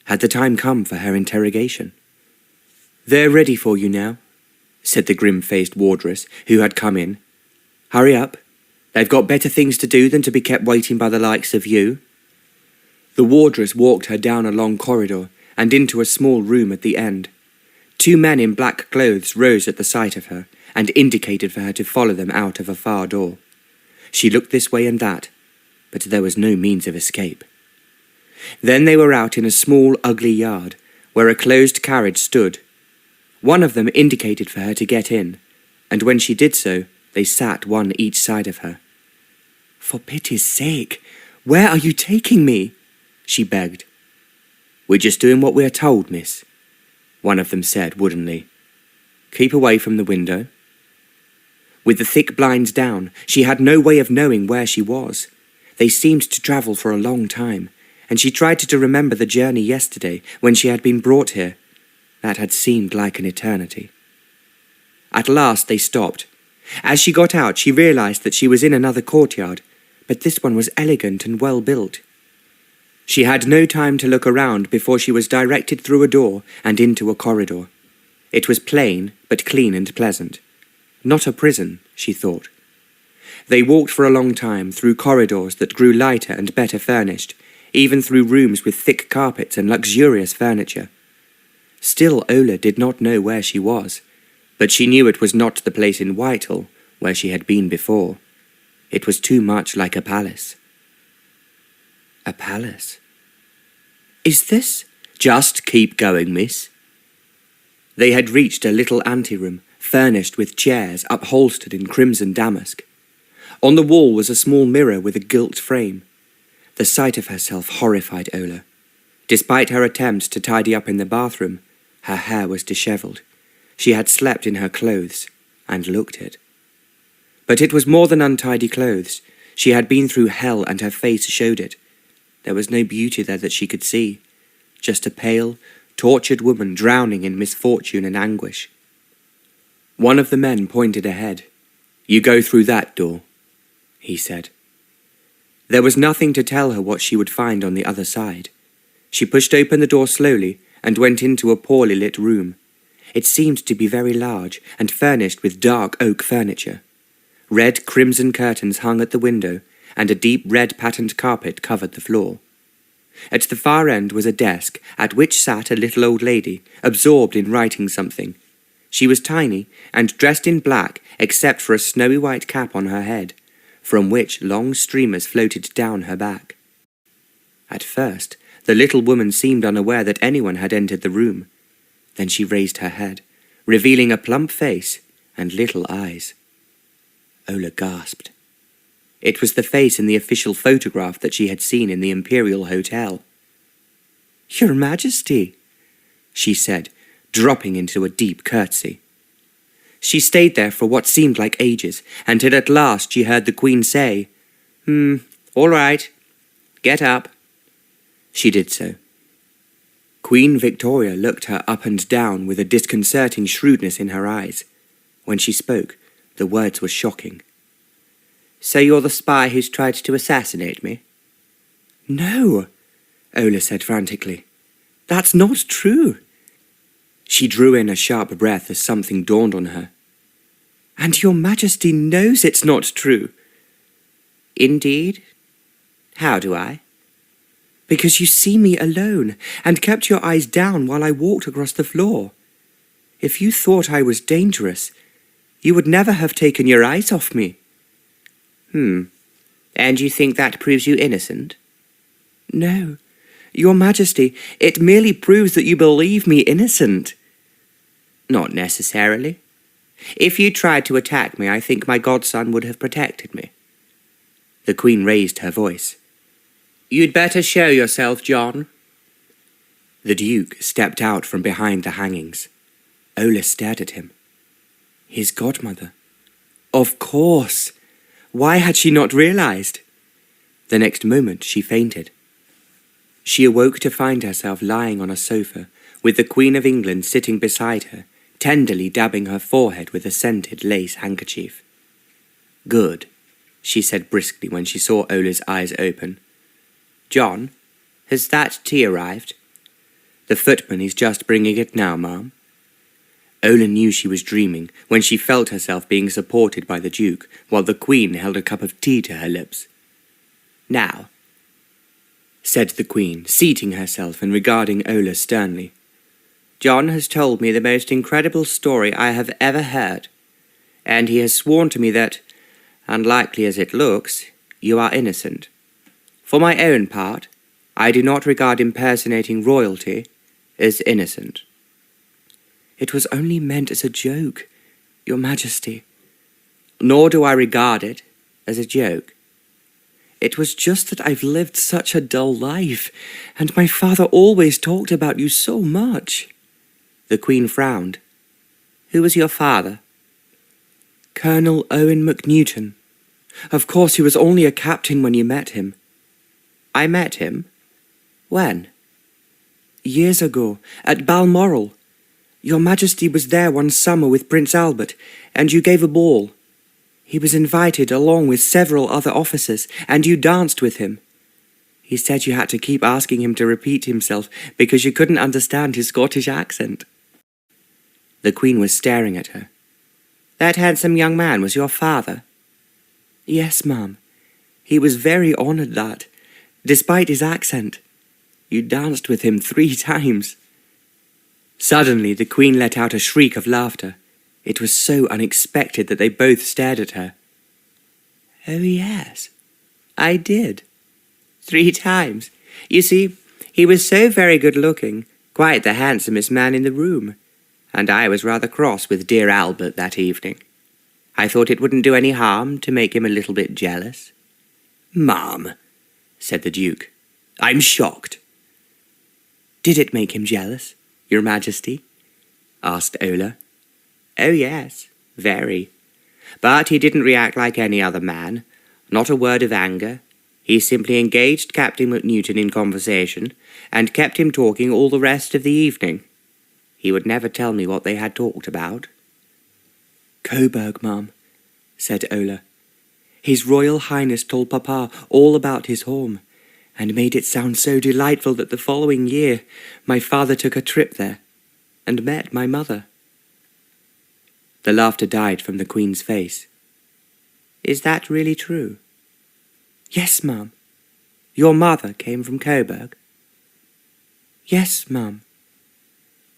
Had the time come for her interrogation? "They're ready for you now," said the grim-faced wardress who had come in. "Hurry up. They've got better things to do than to be kept waiting by the likes of you." The wardress walked her down a long corridor and into a small room at the end. Two men in black clothes rose at the sight of her and indicated for her to follow them out of a far door. She looked this way and that, but there was no means of escape. Then they were out in a small, ugly yard, where a closed carriage stood. One of them indicated for her to get in, and when she did so, they sat one each side of her. "For pity's sake, where are you taking me?" she begged. "We're just doing what we are told, miss," one of them said woodenly. "Keep away from the window." With the thick blinds down, she had no way of knowing where she was. They seemed to travel for a long time, and she tried to remember the journey yesterday when she had been brought here. That had seemed like an eternity. At last they stopped. As she got out, she realized that she was in another courtyard, but this one was elegant and well built. She had no time to look around before she was directed through a door and into a corridor. It was plain, but clean and pleasant. Not a prison, she thought. They walked for a long time through corridors that grew lighter and better furnished, even through rooms with thick carpets and luxurious furniture. Still Ola did not know where she was, but she knew it was not the place in Whitehall where she had been before. It was too much like a palace. A palace? "Is this—" "Just keep going, miss." They had reached a little anteroom, furnished with chairs upholstered in crimson damask. On the wall was a small mirror with a gilt frame. The sight of herself horrified Ola. Despite her attempts to tidy up in the bathroom, her hair was dishevelled. She had slept in her clothes, and looked it. But it was more than untidy clothes. She had been through hell, and her face showed it. There was no beauty there that she could see, just a pale, tortured woman drowning in misfortune and anguish. One of the men pointed ahead. "You go through that door," he said. There was nothing to tell her what she would find on the other side. She pushed open the door slowly and went into a poorly lit room. It seemed to be very large and furnished with dark oak furniture. Red crimson curtains hung at the window, and a deep red patterned carpet covered the floor. At the far end was a desk, at which sat a little old lady, absorbed in writing something. She was tiny, and dressed in black except for a snowy white cap on her head, from which long streamers floated down her back. At first, the little woman seemed unaware that anyone had entered the room. Then she raised her head, revealing a plump face and little eyes. Ola gasped. It was the face in the official photograph that she had seen in the Imperial Hotel. "Your Majesty," she said, dropping into a deep curtsy. She stayed there for what seemed like ages, until at last she heard the Queen say, "All right, get up." She did so. Queen Victoria looked her up and down with a disconcerting shrewdness in her eyes. When she spoke, the words were shocking. "So you're the spy who's tried to assassinate me?" "No," Ola said frantically. "That's not true." She drew in a sharp breath as something dawned on her. "And your Majesty knows it's not true." "Indeed? How do I?" "Because you see me alone, and kept your eyes down while I walked across the floor. If you thought I was dangerous, you would never have taken your eyes off me." And you think that proves you innocent?" "No, your Majesty, it merely proves that you believe me innocent." "Not necessarily. If you tried to attack me, I think my godson would have protected me." The Queen raised her voice. "You'd better show yourself, John." The Duke stepped out from behind the hangings. Ola stared at him. His godmother. Of course! Why had she not realized? The next moment she fainted. She awoke to find herself lying on a sofa, with the Queen of England sitting beside her, tenderly dabbing her forehead with a scented lace handkerchief. "Good," she said briskly when she saw Ola's eyes open. "John, has that tea arrived?" "The footman is just bringing it now, ma'am." Ola knew she was dreaming when she felt herself being supported by the Duke, while the Queen held a cup of tea to her lips. "Now," said the Queen, seating herself and regarding Ola sternly, "John has told me the most incredible story I have ever heard, and he has sworn to me that, unlikely as it looks, you are innocent. For my own part, I do not regard impersonating royalty as innocent." "It was only meant as a joke, your Majesty." "Nor do I regard it as a joke." "It was just that I've lived such a dull life, and my father always talked about you so much." The Queen frowned. "Who was your father?" "Colonel Owen Mcnewton. Of course he was only a captain when you met him." "I met him? When?" "Years ago, at Balmoral. Your Majesty was there one summer with Prince Albert, and you gave a ball. He was invited along with several other officers, and you danced with him. He said you had to keep asking him to repeat himself because you couldn't understand his Scottish accent." The Queen was staring at her. "That handsome young man was your father?" "Yes, ma'am. He was very honoured that, despite his accent, you danced with him 3 times. Suddenly the Queen let out a shriek of laughter. It was so unexpected that they both stared at her. "Oh yes, I did. 3 times. You see, he was so very good-looking, quite the handsomest man in the room, and I was rather cross with dear Albert that evening. I thought it wouldn't do any harm to make him a little bit jealous." "Ma'am," said the Duke, "I'm shocked." "Did it make him jealous, your Majesty?" asked Ola. "Oh yes, very. But he didn't react like any other man. Not a word of anger. He simply engaged Captain Mcnewton in conversation, and kept him talking all the rest of the evening. He would never tell me what they had talked about." "Coburg, ma'am," said Ola. His Royal Highness told Papa all about his home, and made it sound so delightful that the following year my father took a trip there and met my mother." The laughter died from the Queen's face. "Is that really true?" "Yes, ma'am." "Your mother came from Coburg?" "Yes, ma'am."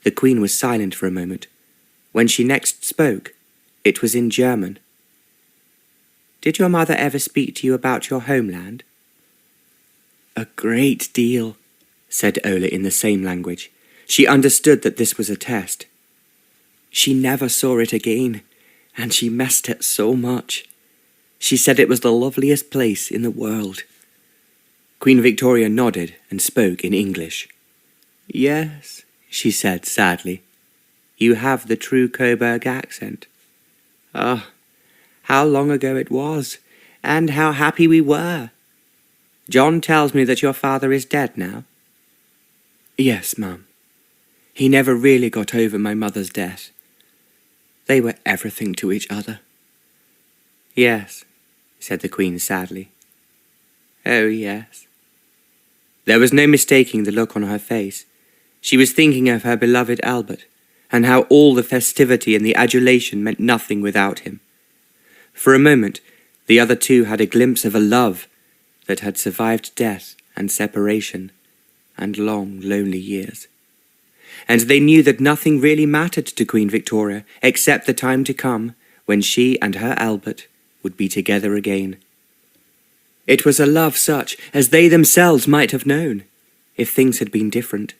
The Queen was silent for a moment. When she next spoke, it was in German. "Did your mother ever speak to you about your homeland?" "A great deal," said Ola in the same language. She understood that this was a test. "She never saw it again, and she missed it so much. She said it was the loveliest place in the world." Queen Victoria nodded and spoke in English. "Yes," she said sadly. "You have the true Coburg accent. Ah, how long ago it was, and how happy we were. John tells me that your father is dead now." "Yes, ma'am. He never really got over my mother's death. They were everything to each other." "Yes," said the Queen sadly. "Oh, yes." There was no mistaking the look on her face. She was thinking of her beloved Albert, and how all the festivity and the adulation meant nothing without him. For a moment, the other two had a glimpse of a love that had survived death and separation and long, lonely years. And they knew that nothing really mattered to Queen Victoria except the time to come when she and her Albert would be together again. It was a love such as they themselves might have known, if things had been different.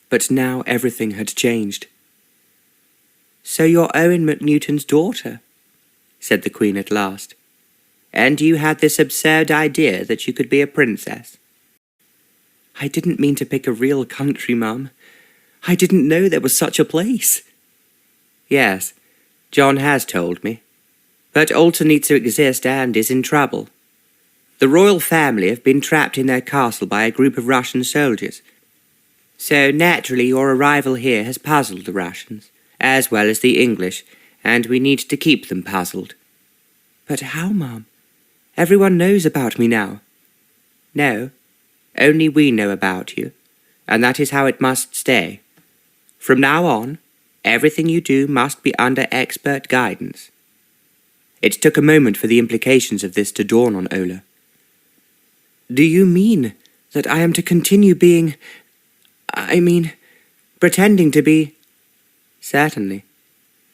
But now everything had changed. "So you're Owen Mcnewton's daughter," said the Queen at last. "And you had this absurd idea that you could be a princess?" "I didn't mean to pick a real country, Mum. I didn't know there was such a place." "Yes, John has told me. But Alton needs to exist and is in trouble. The royal family have been trapped in their castle by a group of Russian soldiers. So naturally your arrival here has puzzled the Russians, as well as the English, and we need to keep them puzzled." "But how, Mum? Everyone knows about me now." "No, only we know about you, and that is how it must stay. From now on, everything you do must be under expert guidance." It took a moment for the implications of this to dawn on Ola. "Do you mean that I am to continue being... pretending to be..." "Certainly.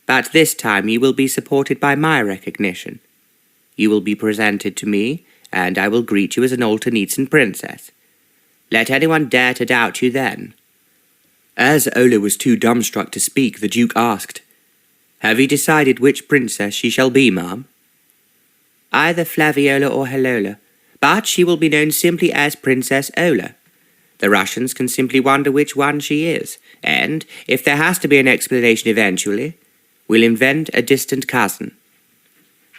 But this time you will be supported by my recognition. You will be presented to me, and I will greet you as an Alton princess. Let anyone dare to doubt you then." As Ola was too dumbstruck to speak, the Duke asked, "Have you decided which princess she shall be, ma'am?" "Either Flaviola or Hellola, but she will be known simply as Princess Ola. The Russians can simply wonder which one she is, and, if there has to be an explanation eventually, we'll invent a distant cousin."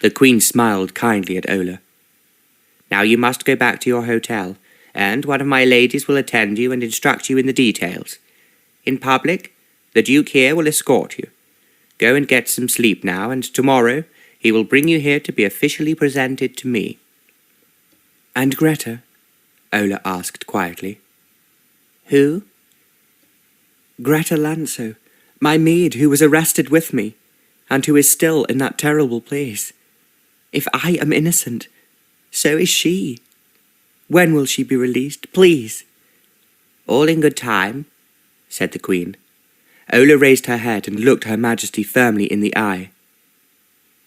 The Queen smiled kindly at Ola. "Now you must go back to your hotel, and one of my ladies will attend you and instruct you in the details. In public, the Duke here will escort you. Go and get some sleep now, and tomorrow he will bring you here to be officially presented to me." "And Greta?" Ola asked quietly. "Who?" "Greta Lanso, my maid who was arrested with me, and who is still in that terrible place. If I am innocent, so is she. When will she be released, please?" "All in good time," said the Queen. Ola raised her head and looked Her Majesty firmly in the eye.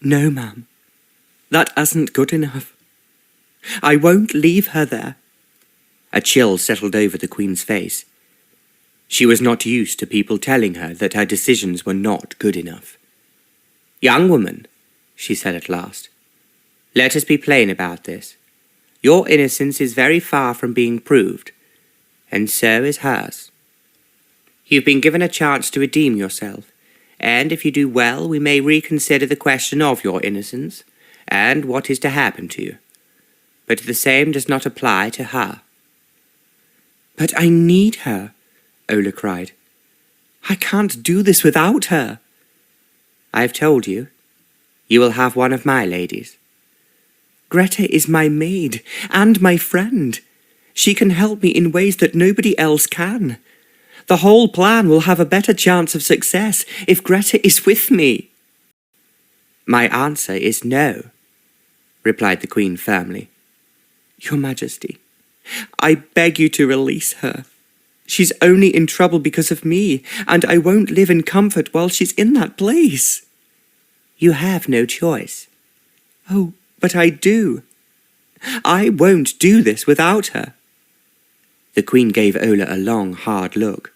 "No, ma'am. That isn't good enough. I won't leave her there." A chill settled over the Queen's face. She was not used to people telling her that her decisions were not good enough. "Young woman," she said at last, "let us be plain about this. Your innocence is very far from being proved, and so is hers. You've been given a chance to redeem yourself, and if you do well, we may reconsider the question of your innocence and what is to happen to you. But the same does not apply to her." "But I need her," Ola cried. "I can't do this without her." "I've told you. You will have one of my ladies." Greta is my maid and my friend. She can help me in ways that nobody else can. The whole plan will have a better chance of success if Greta is with me." "My answer is no," replied the Queen firmly. "Your Majesty, I beg you to release her. She's only in trouble because of me, and I won't live in comfort while she's in that place." "You have no choice." "Oh, but I do. I won't do this without her." The Queen gave Ola a long, hard look.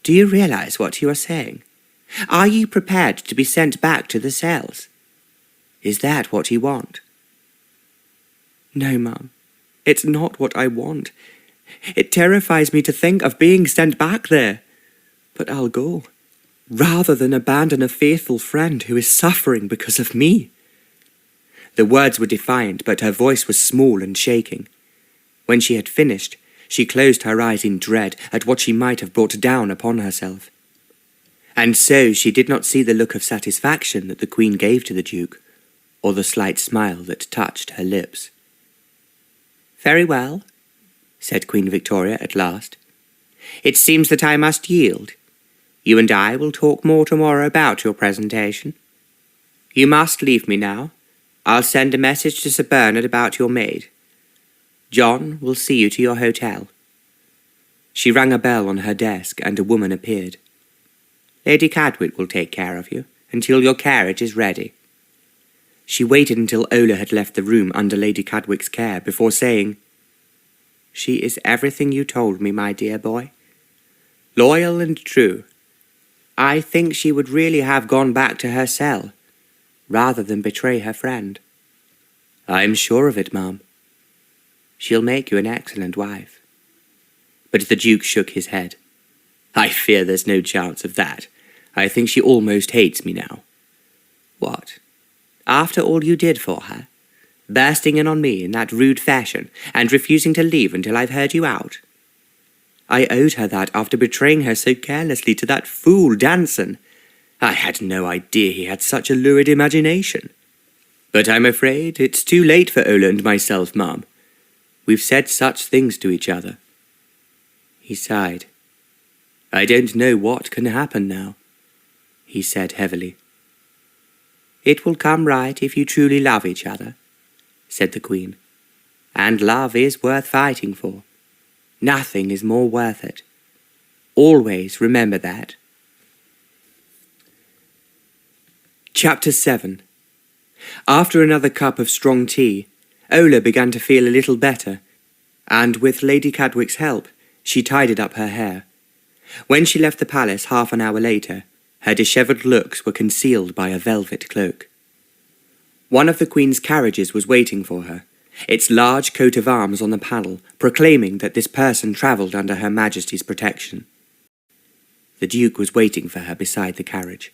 "Do you realize what you are saying? Are you prepared to be sent back to the cells? Is that what you want?" "No, Mum. It's not what I want. It terrifies me to think of being sent back there. But I'll go, rather than abandon a faithful friend who is suffering because of me." The words were defiant, but her voice was small and shaking. When she had finished, she closed her eyes in dread at what she might have brought down upon herself. And so she did not see the look of satisfaction that the Queen gave to the Duke, or the slight smile that touched her lips. "Very well," said Queen Victoria at last. "It seems that I must yield. You and I will talk more tomorrow about your presentation. You must leave me now. I'll send a message to Sir Bernard about your maid. John will see you to your hotel." She rang a bell on her desk, and a woman appeared. "Lady Cadwick will take care of you until your carriage is ready." She waited until Ola had left the room under Lady Cadwick's care before saying, "She is everything you told me, my dear boy. Loyal and true. I think she would really have gone back to her cell, rather than betray her friend." "I'm sure of it, Ma'am." "She'll make you an excellent wife." But the Duke shook his head. "I fear there's no chance of that. I think she almost hates me now." "What? After all you did for her? Bursting in on me in that rude fashion, and refusing to leave until I've heard you out? I owed her that after betraying her so carelessly to that fool Danson. I had no idea he had such a lurid imagination. But I'm afraid it's too late for Ola and myself, Ma'am. We've said such things to each other." He sighed. "I don't know what can happen now," he said heavily. "It will come right if you truly love each other," said the Queen. "And love is worth fighting for. Nothing is more worth it. Always remember that." Chapter 7. After another cup of strong tea, Ola began to feel a little better, and with Lady Cadwick's help, she tidied up her hair. When she left the palace half an hour later, her dishevelled looks were concealed by a velvet cloak. One of the Queen's carriages was waiting for her, its large coat of arms on the panel proclaiming that this person travelled under Her Majesty's protection. The Duke was waiting for her beside the carriage.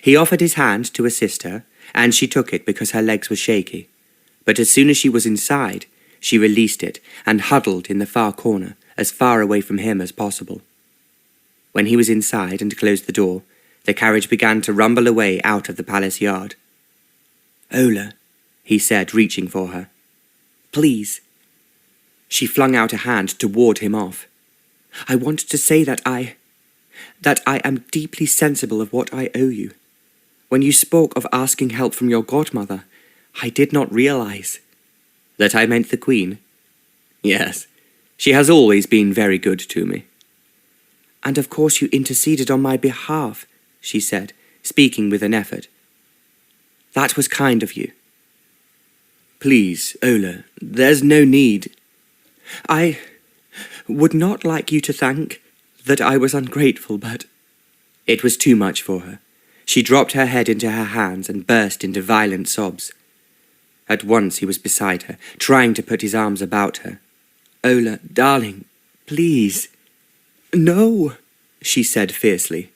He offered his hand to assist her, and she took it because her legs were shaky. But as soon as she was inside, she released it and huddled in the far corner, as far away from him as possible. When he was inside and closed the door, the carriage began to rumble away out of the palace yard. "Ola," he said, reaching for her. "Please." She flung out a hand to ward him off. "I want to say that I am deeply sensible of what I owe you. When you spoke of asking help from your godmother, I did not realize." "That I meant the Queen?" "Yes, she has always been very good to me." "And of course you interceded on my behalf," she said, speaking with an effort. "That was kind of you." "Please, Ola, there's no need." "I would not like you to think that I was ungrateful, but—" It was too much for her. She dropped her head into her hands and burst into violent sobs. At once he was beside her, trying to put his arms about her. "Ola, darling, please." "No," she said fiercely.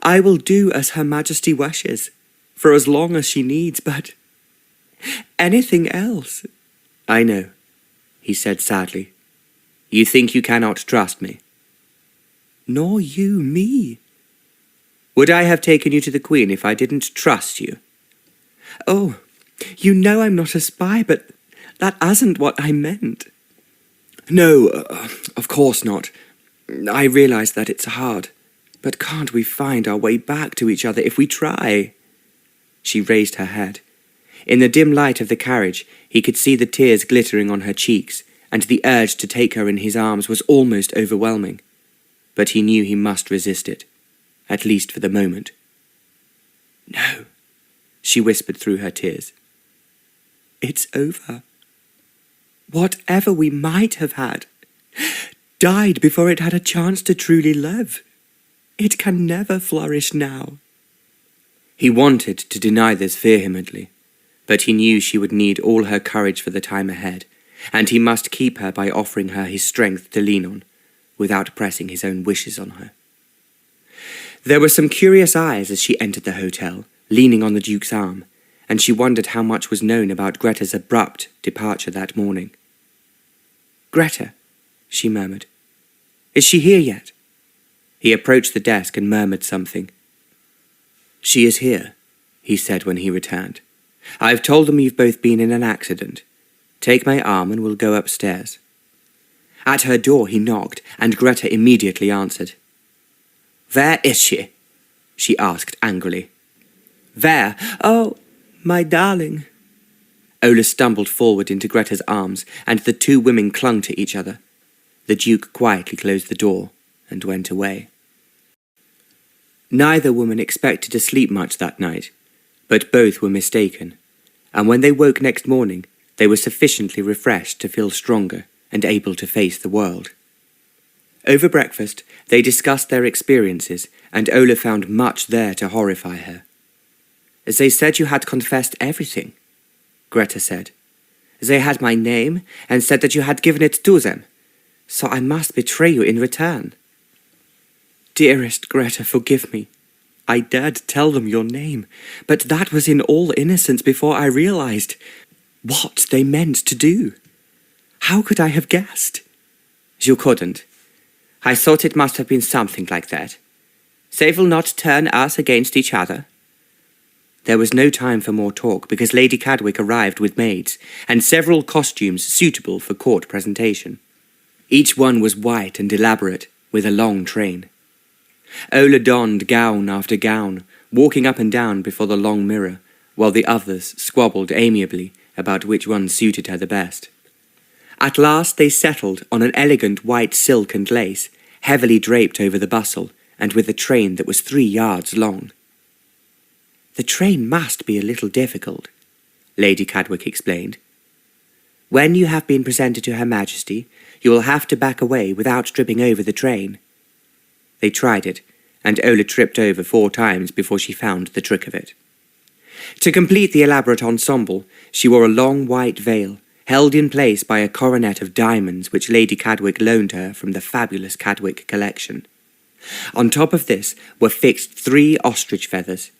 "I will do as Her Majesty wishes, for as long as she needs, but anything else—" "I know," he said sadly. "You think you cannot trust me." "Nor you me." "Would I have taken you to the Queen if I didn't trust you?" "Oh, You know I'm not a spy, but that isn't what I meant." "No, of course not. I realise that it's hard. But can't we find our way back to each other if we try?" She raised her head. In the dim light of the carriage, he could see the tears glittering on her cheeks, and the urge to take her in his arms was almost overwhelming. But he knew he must resist it, at least for the moment. "No," she whispered through her tears. "It's over. Whatever we might have had died before it had a chance to truly live. It can never flourish now." He wanted to deny this vehemently, but he knew she would need all her courage for the time ahead, and he must keep her by offering her his strength to lean on, without pressing his own wishes on her. There were some curious eyes as she entered the hotel, leaning on the Duke's arm, and she wondered how much was known about Greta's abrupt departure that morning. "Greta," she murmured. "Is she here yet?" He approached the desk and murmured something. "She is here," he said when he returned. "I've told them you've both been in an accident. Take my arm and we'll go upstairs." At her door he knocked, and Greta immediately answered. "Where is she?" she asked angrily. "Where? Oh, my darling." Ola stumbled forward into Greta's arms, and the two women clung to each other. The Duke quietly closed the door and went away. Neither woman expected to sleep much that night, but both were mistaken, and when they woke next morning, they were sufficiently refreshed to feel stronger and able to face the world. Over breakfast, they discussed their experiences, and Ola found much there to horrify her. "They said you had confessed everything," Greta said. "They had my name and said that you had given it to them, so I must betray you in return." "Dearest Greta, forgive me. I dared tell them your name, but that was in all innocence before I realized what they meant to do. How could I have guessed?" "You couldn't. I thought it must have been something like that. They will not turn us against each other." There was no time for more talk because Lady Cadwick arrived with maids and several costumes suitable for court presentation. Each one was white and elaborate, with a long train. Ola donned gown after gown, walking up and down before the long mirror, while the others squabbled amiably about which one suited her the best. At last they settled on an elegant white silk and lace, heavily draped over the bustle, and with a train that was 3 yards long. "The train must be a little difficult," Lady Cadwick explained. "When you have been presented to Her Majesty, you will have to back away without tripping over the train." They tried it, and Ola tripped over 4 times before she found the trick of it. To complete the elaborate ensemble, she wore a long white veil, held in place by a coronet of diamonds which Lady Cadwick loaned her from the fabulous Cadwick collection. On top of this were fixed 3 ostrich feathers.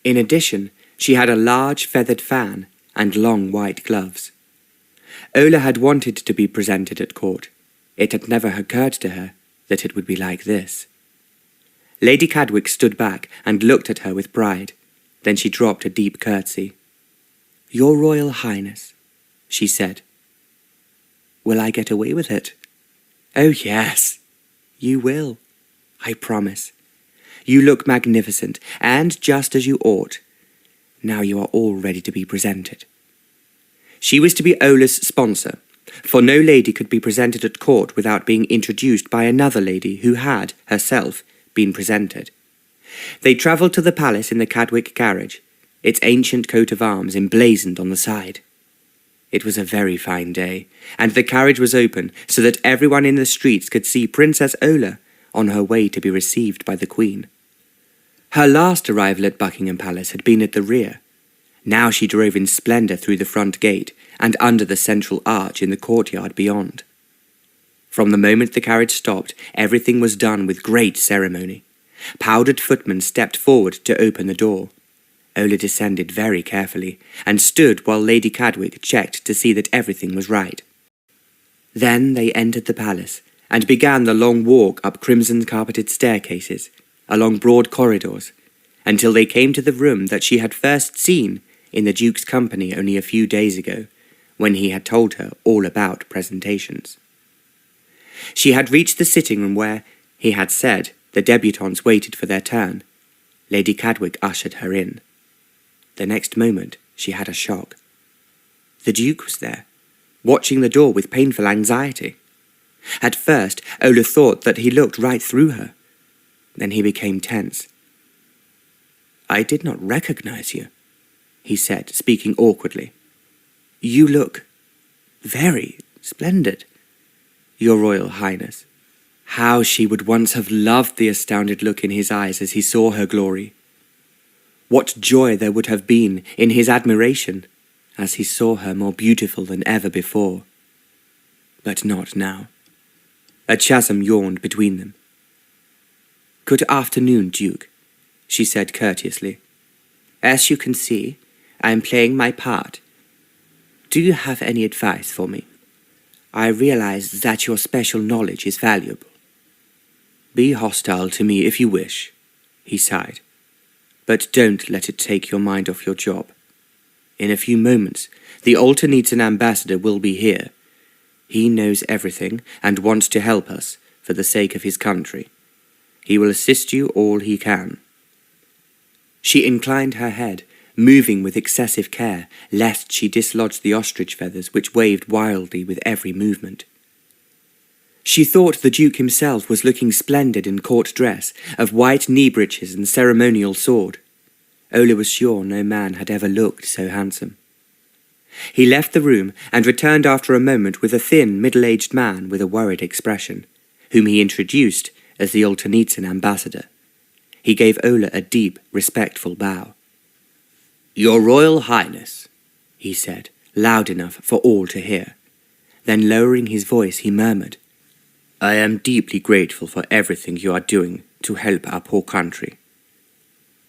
In addition, she had a large feathered fan and long white gloves. Ola had wanted to be presented at court. It had never occurred to her that it would be like this. Lady Cadwick stood back and looked at her with pride. Then she dropped a deep curtsy. "Your Royal Highness," she said. "Will I get away with it?" "Oh, yes, you will, I promise. You look magnificent, and just as you ought. Now you are all ready to be presented." She was to be Ola's sponsor, for no lady could be presented at court without being introduced by another lady who had, herself, been presented. They travelled to the palace in the Cadwick carriage, its ancient coat of arms emblazoned on the side. It was a very fine day, and the carriage was open so that everyone in the streets could see Princess Ola on her way to be received by the Queen. Her last arrival at Buckingham Palace had been at the rear. Now she drove in splendour through the front gate and under the central arch in the courtyard beyond. From the moment the carriage stopped, everything was done with great ceremony. Powdered footmen stepped forward to open the door. Ola descended very carefully and stood while Lady Cadwick checked to see that everything was right. Then they entered the palace and began the long walk up crimson-carpeted staircases, along broad corridors, until they came to the room that she had first seen in the Duke's company only a few days ago, when he had told her all about presentations. She had reached the sitting room where, he had said, the debutantes waited for their turn. Lady Cadwick ushered her in. The next moment she had a shock. The Duke was there, watching the door with painful anxiety. At first, Ola thought that he looked right through her. Then he became tense. "I did not recognize you," he said, speaking awkwardly. "You look very splendid, Your Royal Highness." How she would once have loved the astounded look in his eyes as he saw her glory. What joy there would have been in his admiration as he saw her more beautiful than ever before. But not now. A chasm yawned between them. "Good afternoon, Duke," she said courteously. "As you can see, I am playing my part. Do you have any advice for me? I realize that your special knowledge is valuable." "Be hostile to me if you wish," he sighed. "But don't let it take your mind off your job. In a few moments, the Alternetan ambassador will be here. He knows everything and wants to help us for the sake of his country. He will assist you all he can." She inclined her head, moving with excessive care, lest she dislodge the ostrich feathers which waved wildly with every movement. She thought the Duke himself was looking splendid in court dress, of white knee-breeches and ceremonial sword. Ola was sure no man had ever looked so handsome. He left the room and returned after a moment with a thin, middle-aged man with a worried expression, whom he introduced as the Alternetan ambassador. He gave Ola a deep, respectful bow. "Your Royal Highness," he said, loud enough for all to hear. Then lowering his voice, he murmured, "I am deeply grateful for everything you are doing to help our poor country."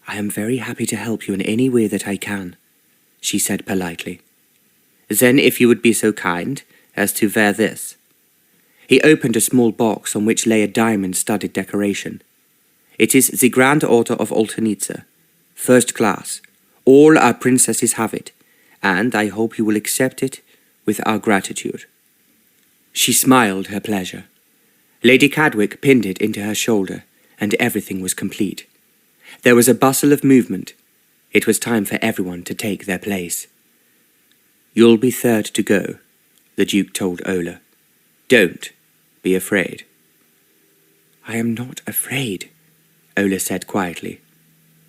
"I am very happy to help you in any way that I can," she said politely. "Then if you would be so kind as to wear this." He opened a small box on which lay a diamond-studded decoration. "It is the Grand Order of Alternitza, first class. All our princesses have it, and I hope you will accept it with our gratitude." She smiled her pleasure. Lady Cadwick pinned it into her shoulder, and everything was complete. There was a bustle of movement. It was time for everyone to take their place. "You'll be third to go," the Duke told Ola. "Don't be afraid." "I am not afraid," Ola said quietly.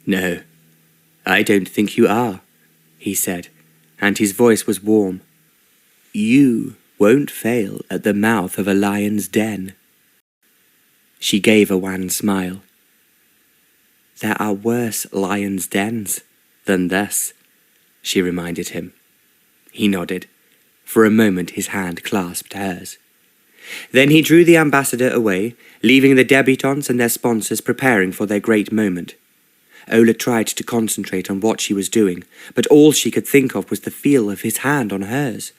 "No, I don't think you are," he said, and his voice was warm. "You won't fail at the mouth of a lion's den." She gave a wan smile. "There are worse lions' dens than this," she reminded him. He nodded. For a moment his hand clasped hers. Then he drew the ambassador away, leaving the debutantes and their sponsors preparing for their great moment. Ola tried to concentrate on what she was doing, but all she could think of was the feel of his hand on hers.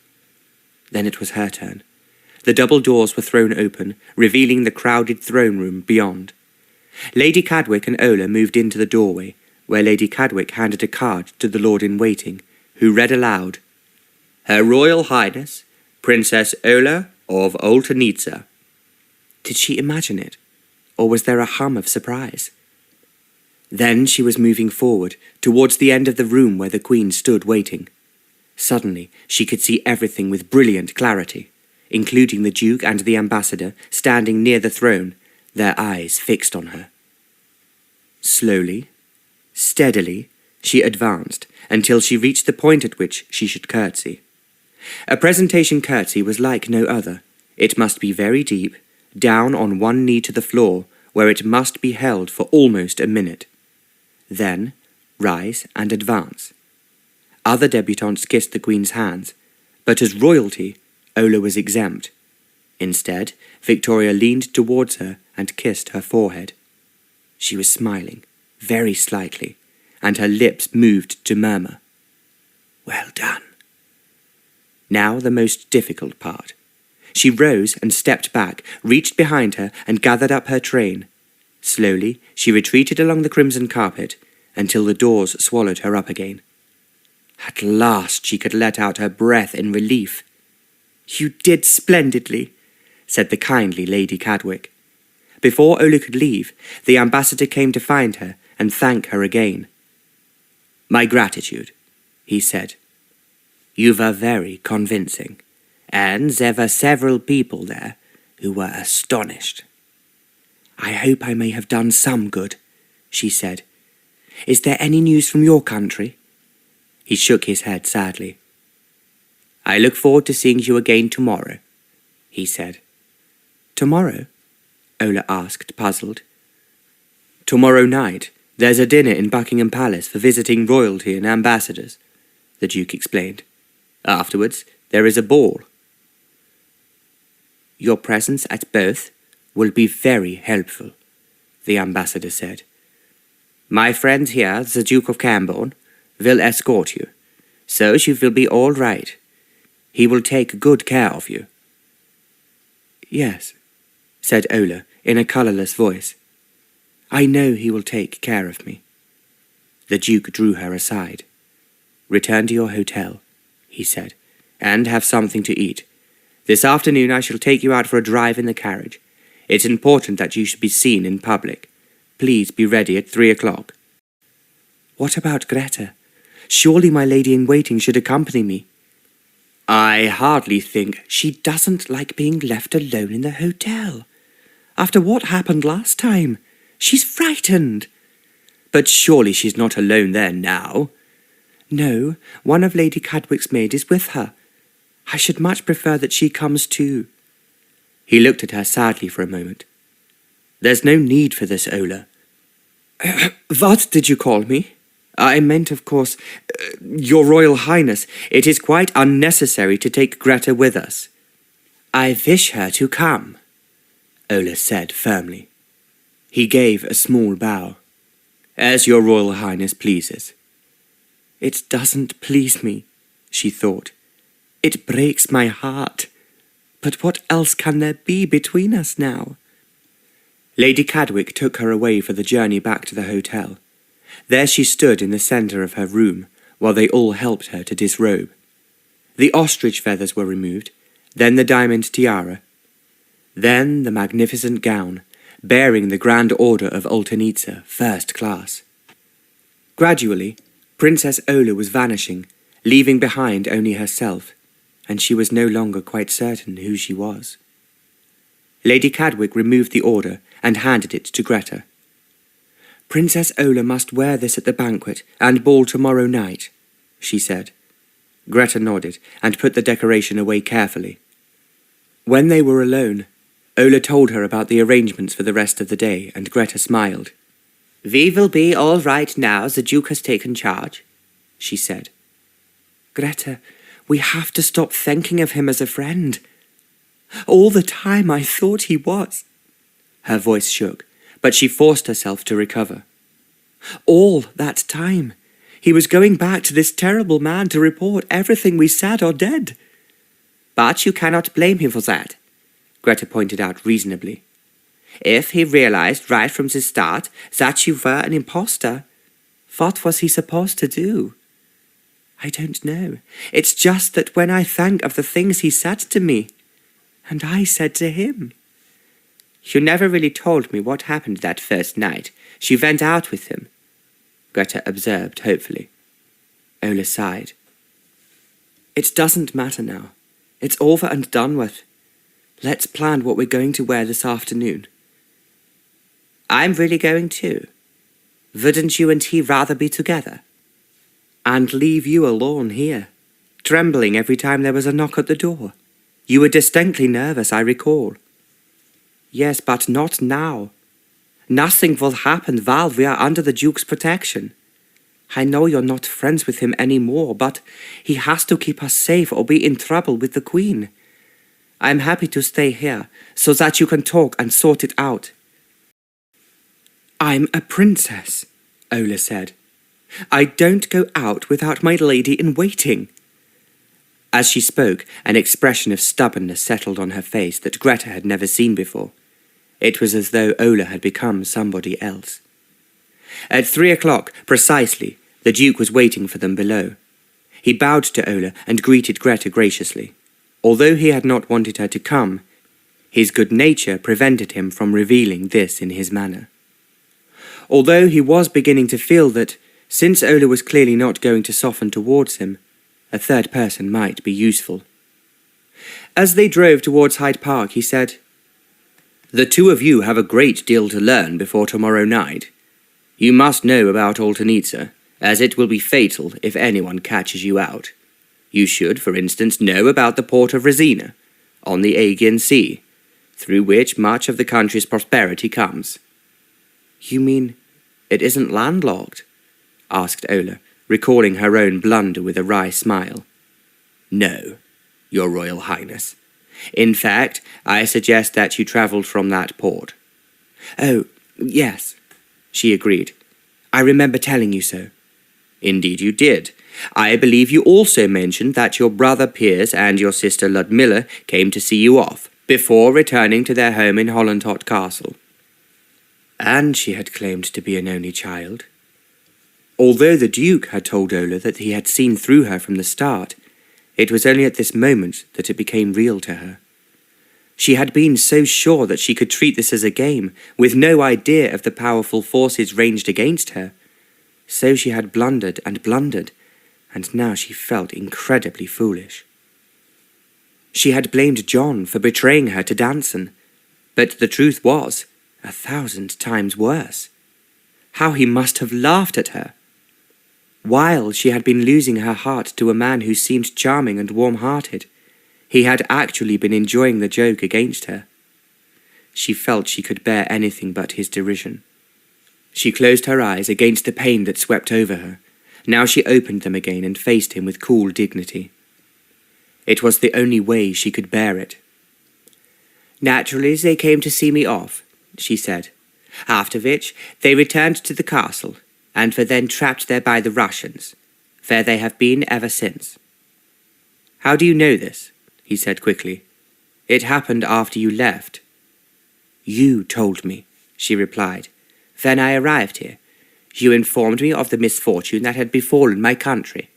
Then it was her turn. The double doors were thrown open, revealing the crowded throne room beyond. Lady Cadwick and Ola moved into the doorway, where Lady Cadwick handed a card to the Lord-in-Waiting, who read aloud, "Her Royal Highness, Princess Ola of Alternitza." Did she imagine it, or was there a hum of surprise? Then she was moving forward, towards the end of the room where the Queen stood waiting. Suddenly she could see everything with brilliant clarity, including the Duke and the ambassador standing near the throne, their eyes fixed on her. Slowly, steadily, she advanced until she reached the point at which she should curtsy. A presentation curtsy was like no other. It must be very deep, down on one knee to the floor, where it must be held for almost a minute. Then rise and advance. Other debutantes kissed the Queen's hands, but as royalty, Ola was exempt. Instead, Victoria leaned towards her and kissed her forehead. She was smiling, very slightly, and her lips moved to murmur, "Well done." Now the most difficult part. She rose and stepped back, reached behind her and gathered up her train. Slowly, she retreated along the crimson carpet until the doors swallowed her up again. At last she could let out her breath in relief. "You did splendidly," said the kindly Lady Cadwick. Before Ola could leave, the ambassador came to find her and thank her again. "My gratitude," he said. "You were very convincing, and there were several people there who were astonished." "I hope I may have done some good," she said. "Is there any news from your country?" He shook his head sadly. "I look forward to seeing you again tomorrow," he said. "Tomorrow?" Ola asked, puzzled. "Tomorrow night there's a dinner in Buckingham Palace for visiting royalty and ambassadors," the Duke explained. "Afterwards there is a ball." "Your presence at both will be very helpful," the ambassador said. "My friend here, the Duke of Cranborne, will escort you, so you will be all right. He will take good care of you." "Yes," said Ola in a colourless voice. "I know he will take care of me." The Duke drew her aside. "Return to your hotel," he said, "and have something to eat. This afternoon I shall take you out for a drive in the carriage. It's important that you should be seen in public. Please be ready at 3 o'clock. "What about Greta? Surely my lady-in-waiting should accompany me." "I hardly think she doesn't like being left alone in the hotel. After what happened last time, she's frightened." "But surely she's not alone there now." "No, one of Lady Cadwick's maids is with her. I should much prefer that she comes too." He looked at her sadly for a moment. "There's no need for this, Ola." "What did you call me? I meant, of course, Your Royal Highness. It is quite unnecessary to take Greta with us." "I wish her to come," Ola said firmly. He gave a small bow. "As Your Royal Highness pleases." "It doesn't please me," she thought. "It breaks my heart. But what else can there be between us now?" Lady Cadwick took her away for the journey back to the hotel. There she stood in the centre of her room, while they all helped her to disrobe. The ostrich feathers were removed, then the diamond tiara, then the magnificent gown, bearing the Grand Order of Oltenitsa, first class. Gradually, Princess Ola was vanishing, leaving behind only herself, and she was no longer quite certain who she was. Lady Cadwick removed the order and handed it to Greta. "Princess Ola must wear this at the banquet and ball tomorrow night," she said. Greta nodded and put the decoration away carefully. When they were alone, Ola told her about the arrangements for the rest of the day, and Greta smiled. "We will be all right now the Duke has taken charge," she said. "Greta, we have to stop thinking of him as a friend. All the time I thought he was." Her voice shook, but she forced herself to recover. "All that time, he was going back to this terrible man to report everything we said or did." "But you cannot blame him for that," Greta pointed out reasonably. "If he realized right from the start that you were an impostor, what was he supposed to do?" "I don't know. It's just that when I think of the things he said to me, and I said to him." "You never really told me what happened that first night she went out with him," Greta observed hopefully. Ola sighed. "It doesn't matter now. It's over and done with. Let's plan what we're going to wear this afternoon." "I'm really going too. Wouldn't you and he rather be together?" "And leave you alone here, trembling every time there was a knock at the door. You were distinctly nervous, I recall." "Yes, but not now. Nothing will happen while we are under the Duke's protection. I know you're not friends with him any more, but he has to keep us safe or be in trouble with the Queen. I'm happy to stay here, so that you can talk and sort it out." "I'm a princess," Ola said. "I don't go out without my lady-in-waiting." As she spoke, an expression of stubbornness settled on her face that Greta had never seen before. It was as though Ola had become somebody else. At 3 o'clock, precisely, the Duke was waiting for them below. He bowed to Ola and greeted Greta graciously. Although he had not wanted her to come, his good nature prevented him from revealing this in his manner. Although he was beginning to feel that, since Ola was clearly not going to soften towards him, a third person might be useful. As they drove towards Hyde Park, he said, "The two of you have a great deal to learn before tomorrow night. You must know about Oltenitsa, as it will be fatal if anyone catches you out. You should, for instance, know about the port of Resina, on the Aegean Sea, through which much of the country's prosperity comes." "You mean it isn't landlocked?" asked Ola, recalling her own blunder with a wry smile. "No, Your Royal Highness. In fact, I suggest that you travelled from that port." "Oh, yes," she agreed. "I remember telling you so." "Indeed you did. I believe you also mentioned that your brother Piers and your sister Ludmilla came to see you off, before returning to their home in Hollantot Castle." And she had claimed to be an only child. Although the Duke had told Ola that he had seen through her from the start, it was only at this moment that it became real to her. She had been so sure that she could treat this as a game, with no idea of the powerful forces ranged against her. So she had blundered, and now she felt incredibly foolish. She had blamed John for betraying her to Danson, but the truth was 1,000 times worse. How he must have laughed at her! While she had been losing her heart to a man who seemed charming and warm-hearted, he had actually been enjoying the joke against her. She felt she could bear anything but his derision. She closed her eyes against the pain that swept over her. Now she opened them again and faced him with cool dignity. It was the only way she could bear it. "Naturally, they came to see me off," she said, "after which they returned to the castle, and were then trapped there by the Russians, where they have been ever since." "How do you know this?" he said quickly. "It happened after you left." "You told me," she replied. "When I arrived here, you informed me of the misfortune that had befallen my country."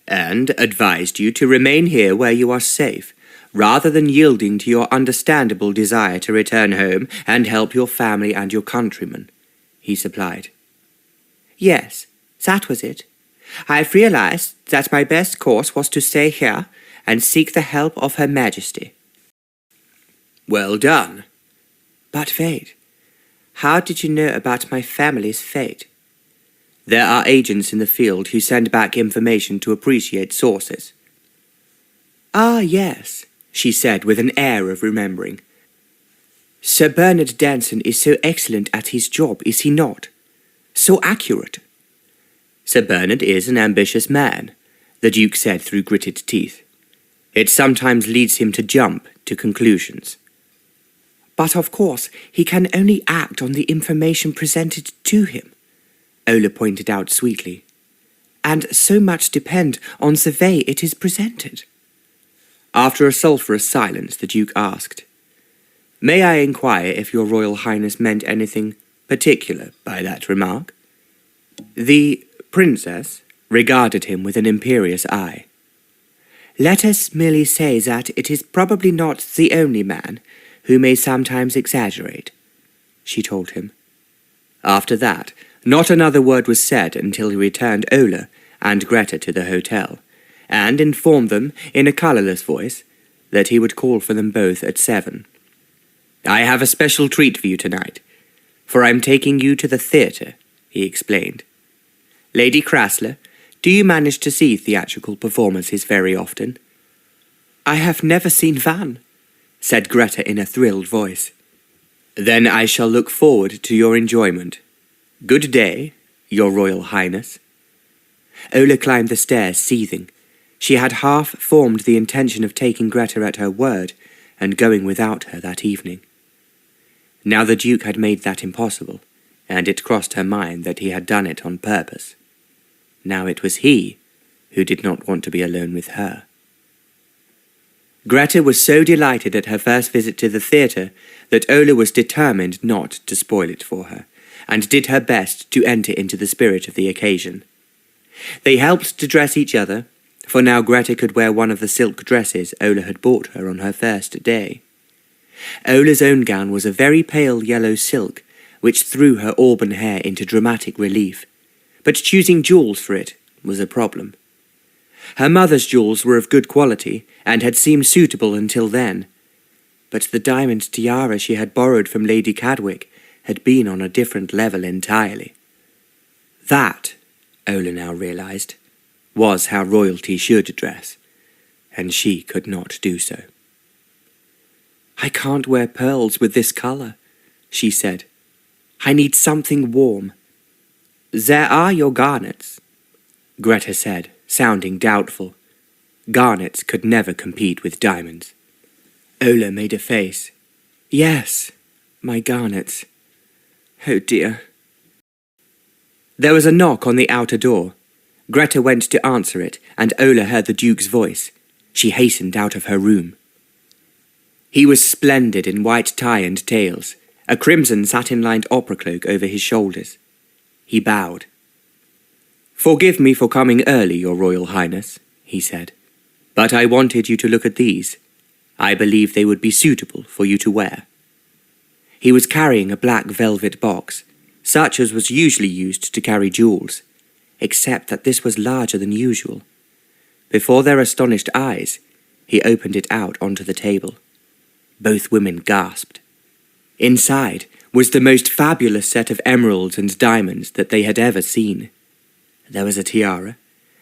"And advised you to remain here where you are safe, rather than yielding to your understandable desire to return home and help your family and your countrymen," he supplied. "Yes, that was it. I've realized that my best course was to stay here and seek the help of Her Majesty." "Well done." "But wait, how did you know about my family's fate?" "There are agents in the field who send back information to appreciate sources." "Ah, yes," she said with an air of remembering. "Sir Bernard Danson is so excellent at his job, is he not? So accurate." "Sir Bernard is an ambitious man," the Duke said through gritted teeth. "It sometimes leads him to jump to conclusions." "But of course he can only act on the information presented to him," Ola pointed out sweetly. "And so much depend on the way it is presented." After a sulphurous silence, the Duke asked, "May I inquire if your Royal Highness meant anything particular by that remark?" The Princess regarded him with an imperious eye. "Let us merely say that it is probably not the only man who may sometimes exaggerate," she told him. After that, not another word was said until he returned Ola and Greta to the hotel, and informed them in a colourless voice that he would call for them both at 7. "I have a special treat for you tonight, for I'm taking you to the theatre," he explained. "Lady Crassler, do you manage to see theatrical performances very often?" "I have never seen Van," said Greta in a thrilled voice. "Then I shall look forward to your enjoyment. Good day, Your Royal Highness." Ola climbed the stairs, seething. She had half formed the intention of taking Greta at her word and going without her that evening. Now the Duke had made that impossible, and it crossed her mind that he had done it on purpose. Now it was he who did not want to be alone with her. Greta was so delighted at her first visit to the theatre that Ola was determined not to spoil it for her, and did her best to enter into the spirit of the occasion. They helped to dress each other, for now Greta could wear one of the silk dresses Ola had bought her on her first day. Ola's own gown was a very pale yellow silk, which threw her auburn hair into dramatic relief, but choosing jewels for it was a problem. Her mother's jewels were of good quality and had seemed suitable until then, but the diamond tiara she had borrowed from Lady Cadwick had been on a different level entirely. That, Ola now realised, was how royalty should dress, and she could not do so. "I can't wear pearls with this colour," she said. "I need something warm." "There are your garnets," Greta said, sounding doubtful. Garnets could never compete with diamonds. Ola made a face. "Yes, my garnets. Oh dear." There was a knock on the outer door. Greta went to answer it, and Ola heard the Duke's voice. She hastened out of her room. He was splendid in white tie and tails, a crimson satin-lined opera cloak over his shoulders. He bowed. "Forgive me for coming early, Your Royal Highness," he said, "but I wanted you to look at these. I believe they would be suitable for you to wear." He was carrying a black velvet box, such as was usually used to carry jewels, except that this was larger than usual. Before their astonished eyes, he opened it out onto the table. Both women gasped. Inside was the most fabulous set of emeralds and diamonds that they had ever seen. There was a tiara,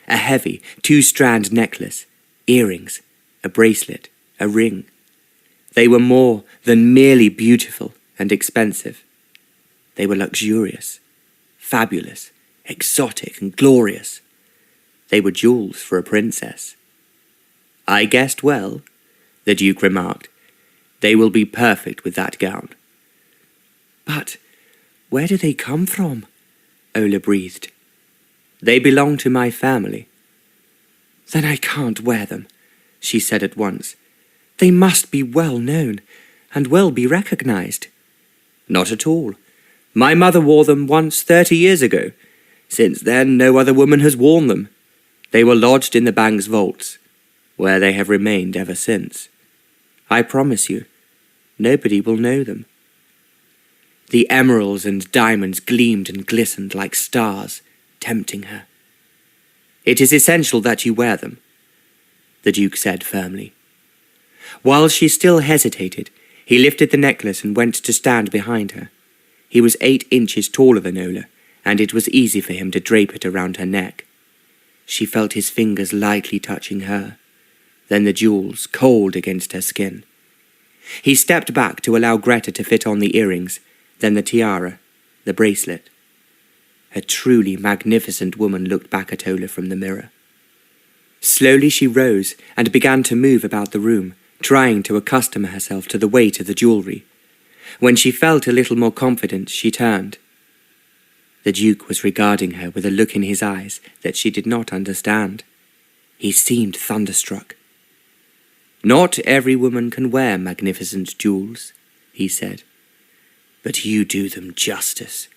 a heavy two-strand necklace, earrings, a bracelet, a ring. They were more than merely beautiful and expensive. They were luxurious, fabulous, exotic and glorious. They were jewels for a princess. "I guessed well," the Duke remarked. "They will be perfect with that gown." "But where do they come from?" Ola breathed. "They belong to my family." "Then I can't wear them," she said at once. "They must be well known, and will be recognized." "Not at all. My mother wore them once 30 years ago. Since then, no other woman has worn them. They were lodged in the bank's vaults, where they have remained ever since. I promise you, nobody will know them." The emeralds and diamonds gleamed and glistened like stars, tempting her. "It is essential that you wear them," the Duke said firmly. While she still hesitated, he lifted the necklace and went to stand behind her. He was 8 inches taller than Ola, and it was easy for him to drape it around her neck. She felt his fingers lightly touching her, then the jewels cold against her skin. He stepped back to allow Greta to fit on the earrings, then the tiara, the bracelet. A truly magnificent woman looked back at Ola from the mirror. Slowly she rose and began to move about the room, trying to accustom herself to the weight of the jewellery. When she felt a little more confident, she turned. The Duke was regarding her with a look in his eyes that she did not understand. He seemed thunderstruck. "Not every woman can wear magnificent jewels," he said, "but you do them justice."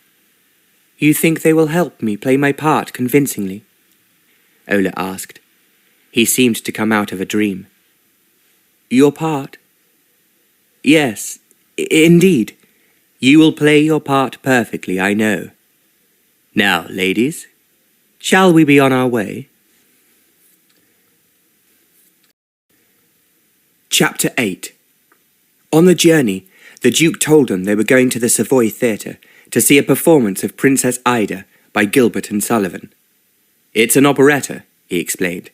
"You think they will help me play my part convincingly?" Ola asked. He seemed to come out of a dream. "Your part?" "Yes, indeed. You will play your part perfectly, I know. Now, ladies, shall we be on our way?" Chapter 8. On the journey, the Duke told them they were going to the Savoy Theatre to see a performance of Princess Ida by Gilbert and Sullivan. "It's an operetta," he explained,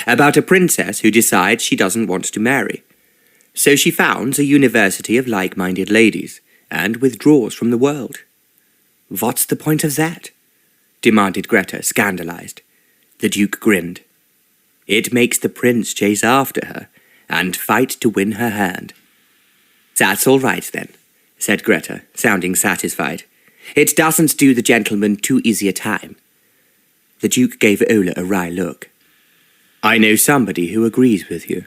"about a princess who decides she doesn't want to marry. So she founds a university of like-minded ladies and withdraws from the world." "What's the point of that?" demanded Greta, scandalized. The Duke grinned. "It makes the prince chase after her and fight to win her hand." "That's all right, then," said Greta, sounding satisfied. "It doesn't do the gentleman too easy a time." The Duke gave Ola a wry look. "I know somebody who agrees with you,"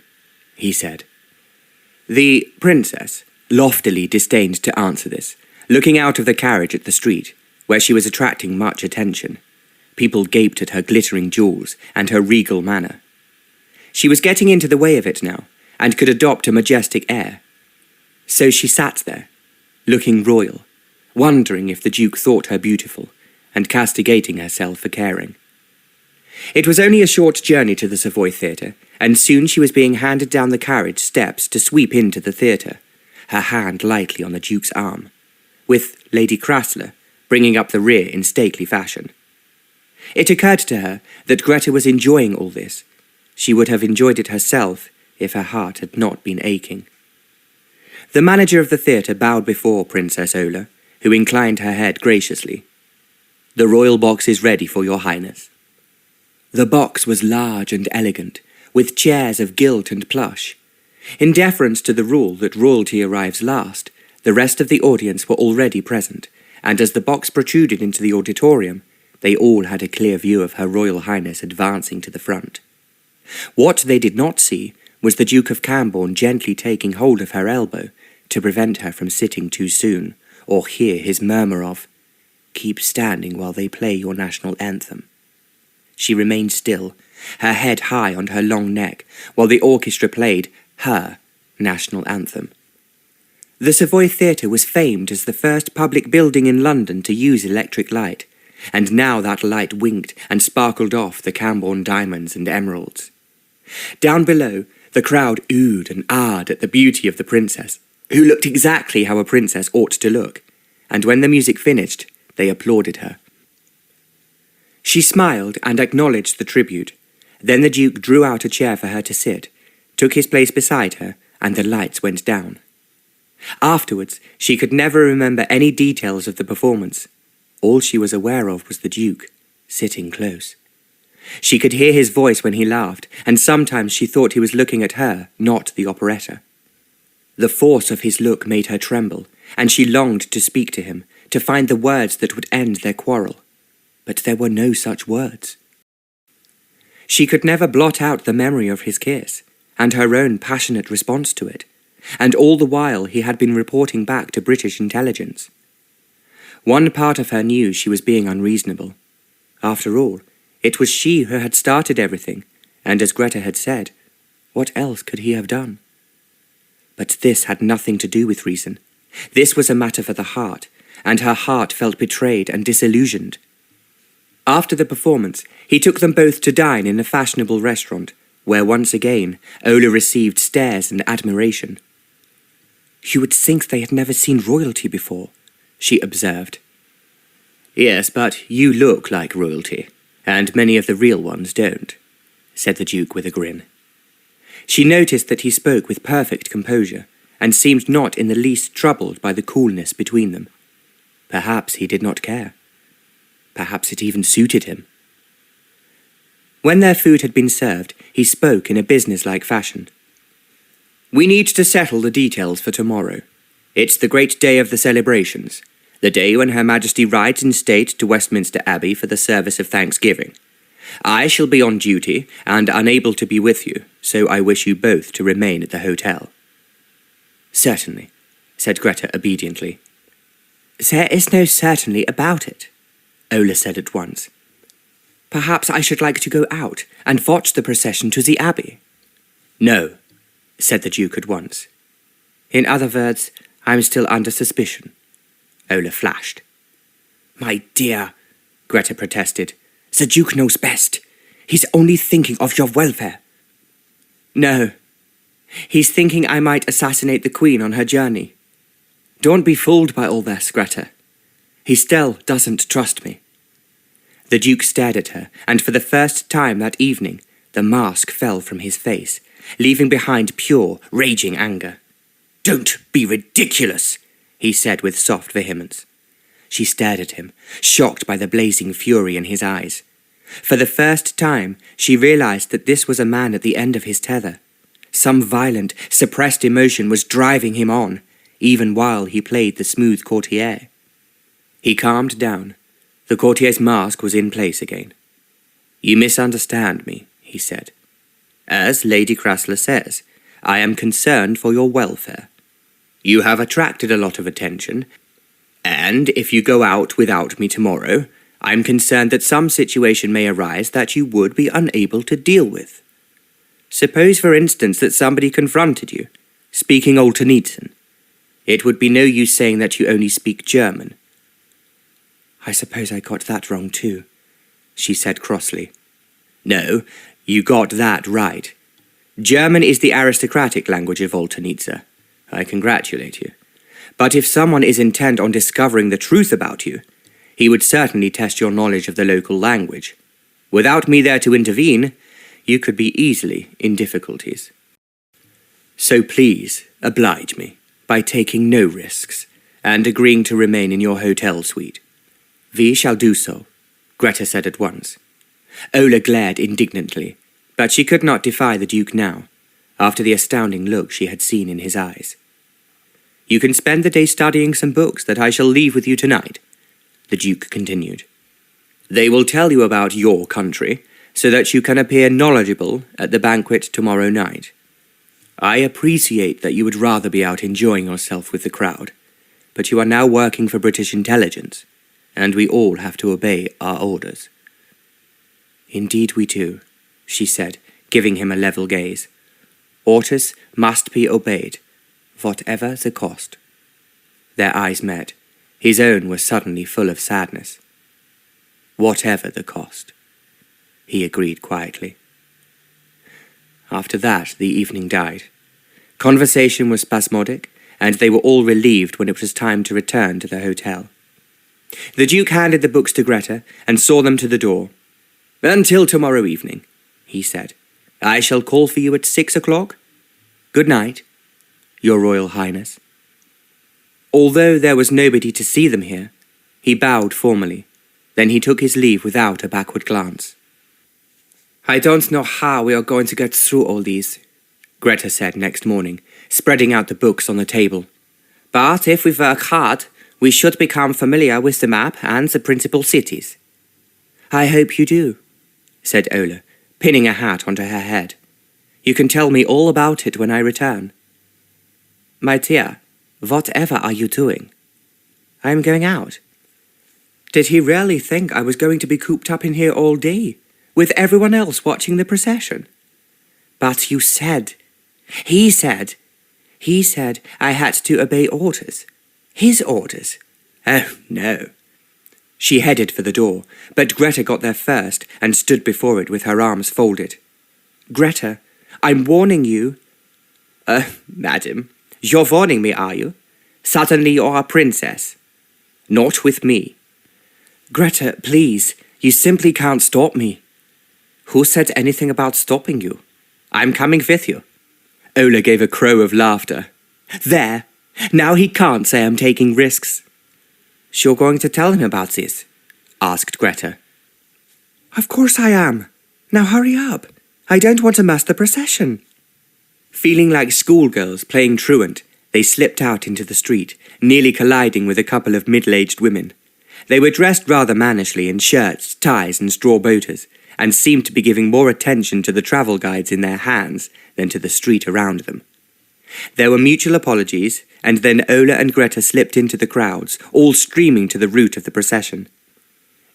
he said. The princess loftily disdained to answer this, looking out of the carriage at the street, where she was attracting much attention. People gaped at her glittering jewels and her regal manner. She was getting into the way of it now, and could adopt a majestic air. So she sat there, looking royal, wondering if the Duke thought her beautiful, and castigating herself for caring. It was only a short journey to the Savoy Theatre, and soon she was being handed down the carriage steps to sweep into the theatre, her hand lightly on the Duke's arm, with Lady Crassler bringing up the rear in stately fashion. It occurred to her that Greta was enjoying all this. She would have enjoyed it herself if her heart had not been aching. The manager of the theatre bowed before Princess Ola, who inclined her head graciously. "The royal box is ready for your highness." The box was large and elegant, with chairs of gilt and plush. In deference to the rule that royalty arrives last, the rest of the audience were already present, and as the box protruded into the auditorium, they all had a clear view of Her Royal Highness advancing to the front. What they did not see was the Duke of Cranborne gently taking hold of her elbow to prevent her from sitting too soon, or hear his murmur of, "Keep standing while they play your national anthem." She remained still, her head high on her long neck, while the orchestra played her national anthem. The Savoy Theatre was famed as the first public building in London to use electric light, and now that light winked and sparkled off the Camborne diamonds and emeralds. Down below, the crowd oohed and ahed at the beauty of the princess, who looked exactly how a princess ought to look, and when the music finished, they applauded her. She smiled and acknowledged the tribute. Then the Duke drew out a chair for her to sit, took his place beside her, and the lights went down. Afterwards, she could never remember any details of the performance. All she was aware of was the Duke, sitting close. She could hear his voice when he laughed, and sometimes she thought he was looking at her, not the operetta. The force of his look made her tremble, and she longed to speak to him, to find the words that would end their quarrel. But there were no such words. She could never blot out the memory of his kiss, and her own passionate response to it, and all the while he had been reporting back to British intelligence. One part of her knew she was being unreasonable. After all, it was she who had started everything, and as Greta had said, what else could he have done? But this had nothing to do with reason. This was a matter for the heart, and her heart felt betrayed and disillusioned. After the performance, he took them both to dine in a fashionable restaurant, where once again Ola received stares and admiration. "You would think they had never seen royalty before," she observed. "Yes, but you look like royalty, and many of the real ones don't," said the Duke with a grin. She noticed that he spoke with perfect composure, and seemed not in the least troubled by the coolness between them. Perhaps he did not care. Perhaps it even suited him. When their food had been served, he spoke in a businesslike fashion. "We need to settle the details for tomorrow. It's the great day of the celebrations, the day when Her Majesty rides in state to Westminster Abbey for the service of Thanksgiving. I shall be on duty and unable to be with you, so I wish you both to remain at the hotel." "Certainly," said Greta obediently. "There is no certainly about it," Ola said at once. "Perhaps I should like to go out and watch the procession to the Abbey." "No," said the Duke at once. "In other words, I'm still under suspicion," Ola flashed. "My dear," Greta protested, "the Duke knows best. He's only thinking of your welfare." "No. He's thinking I might assassinate the Queen on her journey. Don't be fooled by all this, Greta. He still doesn't trust me." The Duke stared at her, and for the first time that evening, the mask fell from his face, leaving behind pure, raging anger. "Don't be ridiculous," he said with soft vehemence. She stared at him, shocked by the blazing fury in his eyes. For the first time, she realized that this was a man at the end of his tether. Some violent, suppressed emotion was driving him on, even while he played the smooth courtier. He calmed down. The courtier's mask was in place again. "You misunderstand me," he said. "As Lady Crassler says, I am concerned for your welfare. You have attracted a lot of attention, and if you go out without me tomorrow, I'm concerned that some situation may arise that you would be unable to deal with. Suppose, for instance, that somebody confronted you, speaking Old Mcnewton. It would be no use saying that you only speak German. I suppose I got that wrong too, she said crossly. No, you got that right. German is the aristocratic language of Old Mcnewton. I congratulate you. But if someone is intent on discovering the truth about you, he would certainly test your knowledge of the local language. Without me there to intervene, you could be easily in difficulties. So please oblige me by taking no risks and agreeing to remain in your hotel suite. We shall do so, Greta said at once. Ola glared indignantly, but she could not defy the Duke now, after the astounding look she had seen in his eyes. You can spend the day studying some books that I shall leave with you tonight, the Duke continued. They will tell you about your country, so that you can appear knowledgeable at the banquet tomorrow night. I appreciate that you would rather be out enjoying yourself with the crowd, but you are now working for British intelligence, and we all have to obey our orders. Indeed we do, she said, giving him a level gaze. Orders must be obeyed, whatever the cost. Their eyes met. His own was suddenly full of sadness. Whatever the cost, he agreed quietly. After that, the evening died. Conversation was spasmodic, and they were all relieved when it was time to return to the hotel. The Duke handed the books to Greta and saw them to the door. Until tomorrow evening, he said. I shall call for you at 6 o'clock. Good night, Your Royal Highness. Although there was nobody to see them here, he bowed formally. Then he took his leave without a backward glance. I don't know how we are going to get through all these, Greta said next morning, spreading out the books on the table. But if we work hard, we should become familiar with the map and the principal cities. I hope you do, said Ola, pinning a hat onto her head. You can tell me all about it when I return. My dear, whatever are you doing? I am going out. Did he really think I was going to be cooped up in here all day, with everyone else watching the procession? But you said, he said I had to obey orders. His orders. Oh, no. She headed for the door, but Greta got there first and stood before it with her arms folded. Greta, I'm warning you. Madam, you're warning me, are you? Suddenly you're a princess. Not with me. Greta, please, you simply can't stop me. Who said anything about stopping you? I'm coming with you. Ola gave a crow of laughter. There, now he can't say I'm taking risks. You're going to tell him about this? Asked Greta. Of course I am. Now hurry up. I don't want to miss the procession. Feeling like schoolgirls playing truant, they slipped out into the street, nearly colliding with a couple of middle-aged women. They were dressed rather mannishly in shirts, ties and straw boaters, and seemed to be giving more attention to the travel guides in their hands than to the street around them. There were mutual apologies, and then Ola and Greta slipped into the crowds, all streaming to the route of the procession.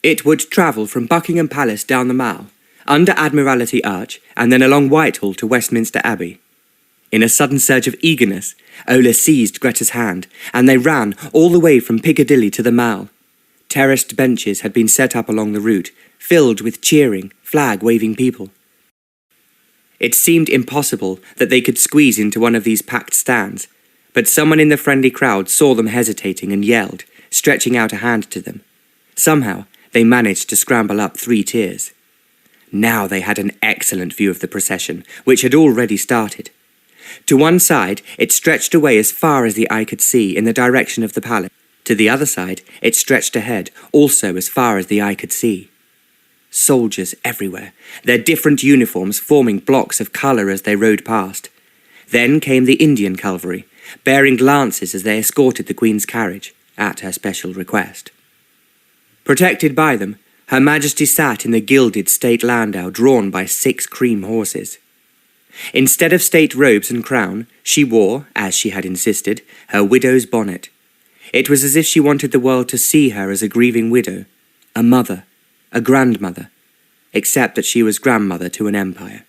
It would travel from Buckingham Palace down the Mall, under Admiralty Arch, and then along Whitehall to Westminster Abbey. In a sudden surge of eagerness, Ola seized Greta's hand, and they ran all the way from Piccadilly to the Mall. Terraced benches had been set up along the route, filled with cheering, flag-waving people. It seemed impossible that they could squeeze into one of these packed stands, but someone in the friendly crowd saw them hesitating and yelled, stretching out a hand to them. Somehow, they managed to scramble up 3 tiers. Now they had an excellent view of the procession, which had already started. To one side, it stretched away as far as the eye could see in the direction of the palace. To the other side, it stretched ahead, also as far as the eye could see. Soldiers everywhere, their different uniforms forming blocks of colour as they rode past. Then came the Indian cavalry, bearing lances as they escorted the Queen's carriage, at her special request. Protected by them, Her Majesty sat in the gilded state landau drawn by 6 cream horses. Instead of state robes and crown, she wore, as she had insisted, her widow's bonnet. It was as if she wanted the world to see her as a grieving widow, a mother, a grandmother, except that she was grandmother to an empire.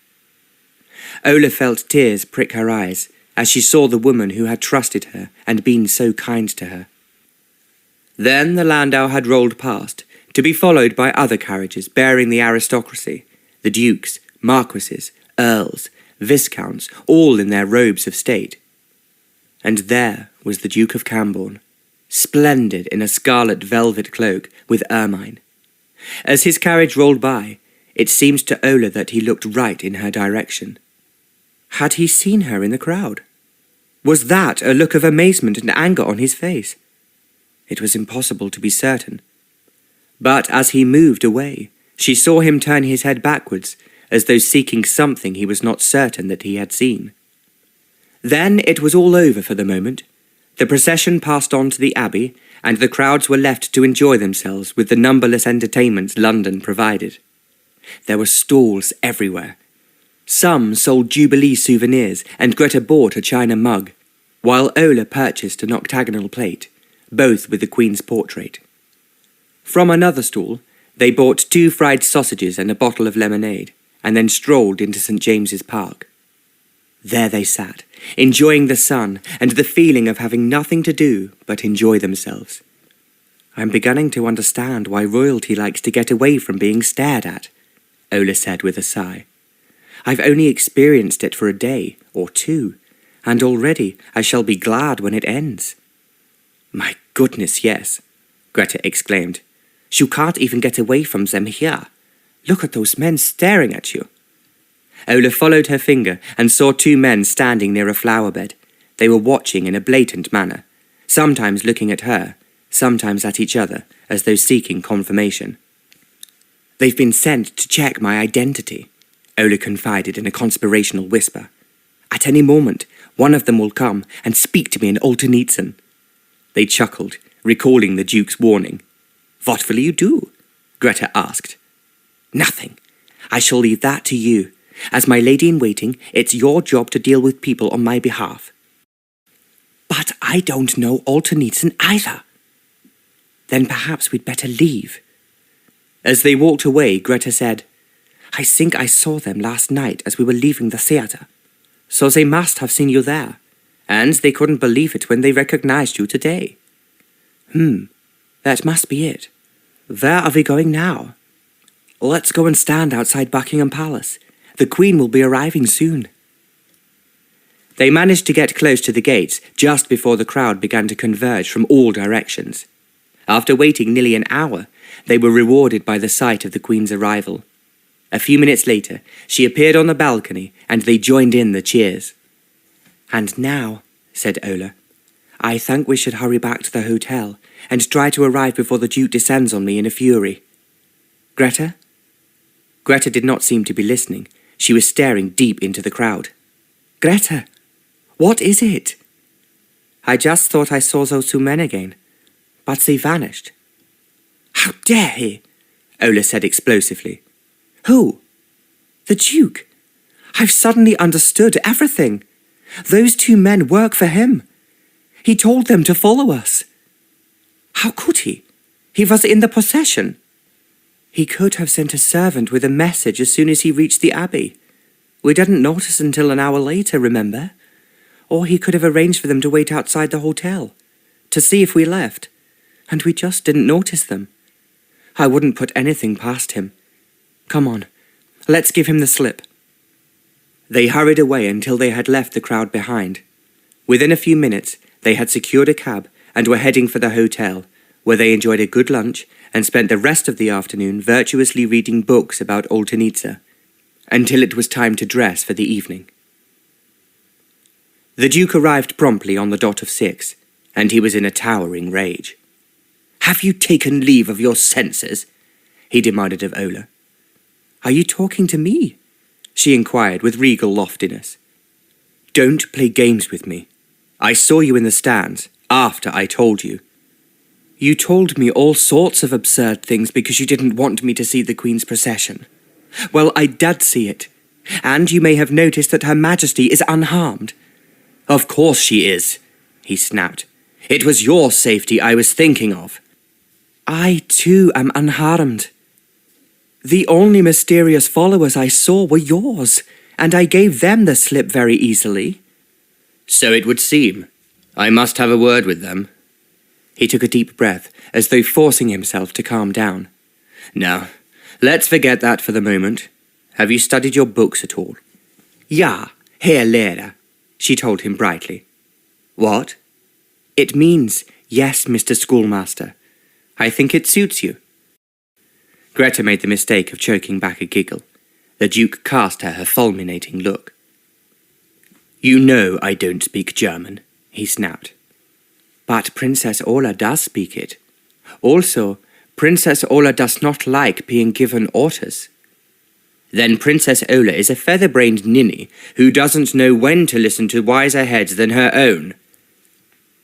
Ola felt tears prick her eyes as she saw the woman who had trusted her and been so kind to her. Then the landau had rolled past, to be followed by other carriages bearing the aristocracy, the dukes, marquises, earls, viscounts, all in their robes of state. And there was the Duke of Cranborne, splendid in a scarlet velvet cloak with ermine. As his carriage rolled by, it seemed to Ola that he looked right in her direction. Had he seen her in the crowd? Was that a look of amazement and anger on his face? It was impossible to be certain. But as he moved away, she saw him turn his head backwards, as though seeking something he was not certain that he had seen. Then it was all over for the moment. The procession passed on to the abbey, and the crowds were left to enjoy themselves with the numberless entertainments London provided. There were stalls everywhere. Some sold Jubilee souvenirs, and Greta bought a china mug, while Ola purchased an octagonal plate, both with the Queen's portrait. From another stall, they bought 2 fried sausages and a bottle of lemonade, and then strolled into St. James's Park. There they sat, enjoying the sun and the feeling of having nothing to do but enjoy themselves. I'm beginning to understand why royalty likes to get away from being stared at, Ola said with a sigh. I've only experienced it for a day or 2, and already I shall be glad when it ends. My goodness, yes, Greta exclaimed. You can't even get away from them here. Look at those men staring at you. Ola followed her finger and saw 2 men standing near a flower bed. They were watching in a blatant manner, sometimes looking at her, sometimes at each other, as though seeking confirmation. They've been sent to check my identity, Ola confided in a conspirational whisper. At any moment, one of them will come and speak to me in Oltenitsen. They chuckled, recalling the Duke's warning. What will you do? Greta asked. Nothing. I shall leave that to you. As my lady-in-waiting, it's your job to deal with people on my behalf. But I don't know Oltenitsen either. Then perhaps we'd better leave. As they walked away, Greta said, I think I saw them last night as we were leaving the theatre. So they must have seen you there, and they couldn't believe it when they recognized you today. That must be it. Where are we going now? Let's go and stand outside Buckingham Palace. The Queen will be arriving soon. They managed to get close to the gates just before the crowd began to converge from all directions. After waiting nearly an hour, they were rewarded by the sight of the Queen's arrival. A few minutes later, she appeared on the balcony, and they joined in the cheers. And now, said Ola, I think we should hurry back to the hotel and try to arrive before the Duke descends on me in a fury. Greta? Greta did not seem to be listening. She was staring deep into the crowd. Greta, what is it? I just thought I saw those 2 men again, but they vanished. How dare he? Ola said explosively. Who? The Duke. I've suddenly understood everything. Those 2 men work for him. He told them to follow us. How could he? He was in the procession. He could have sent a servant with a message as soon as he reached the abbey. We didn't notice until an hour later, remember? Or he could have arranged for them to wait outside the hotel, to see if we left, and we just didn't notice them. I wouldn't put anything past him. Come on, let's give him the slip. They hurried away until they had left the crowd behind. Within a few minutes, they had secured a cab and were heading for the hotel, where they enjoyed a good lunch and spent the rest of the afternoon virtuously reading books about Oltenitsa, until it was time to dress for the evening. The Duke arrived promptly on the dot of 6, and he was in a towering rage. Have you taken leave of your senses? He demanded of Ola. Are you talking to me? She inquired with regal loftiness. Don't play games with me. I saw you in the stands, after I told you. You told me all sorts of absurd things because you didn't want me to see the Queen's procession. Well, I did see it, and you may have noticed that Her Majesty is unharmed. Of course she is, he snapped. It was your safety I was thinking of. I too am unharmed. The only mysterious followers I saw were yours, and I gave them the slip very easily. So it would seem. I must have a word with them. He took a deep breath, as though forcing himself to calm down. Now, let's forget that for the moment. Have you studied your books at all? Ja, Herr Lehrer, she told him brightly. What? It means, yes, Mr. Schoolmaster. I think it suits you. Greta made the mistake of choking back a giggle. The Duke cast her fulminating look. You know I don't speak German, he snapped. But Princess Ola does speak it. Also, Princess Ola does not like being given orders. Then Princess Ola is a feather-brained ninny who doesn't know when to listen to wiser heads than her own.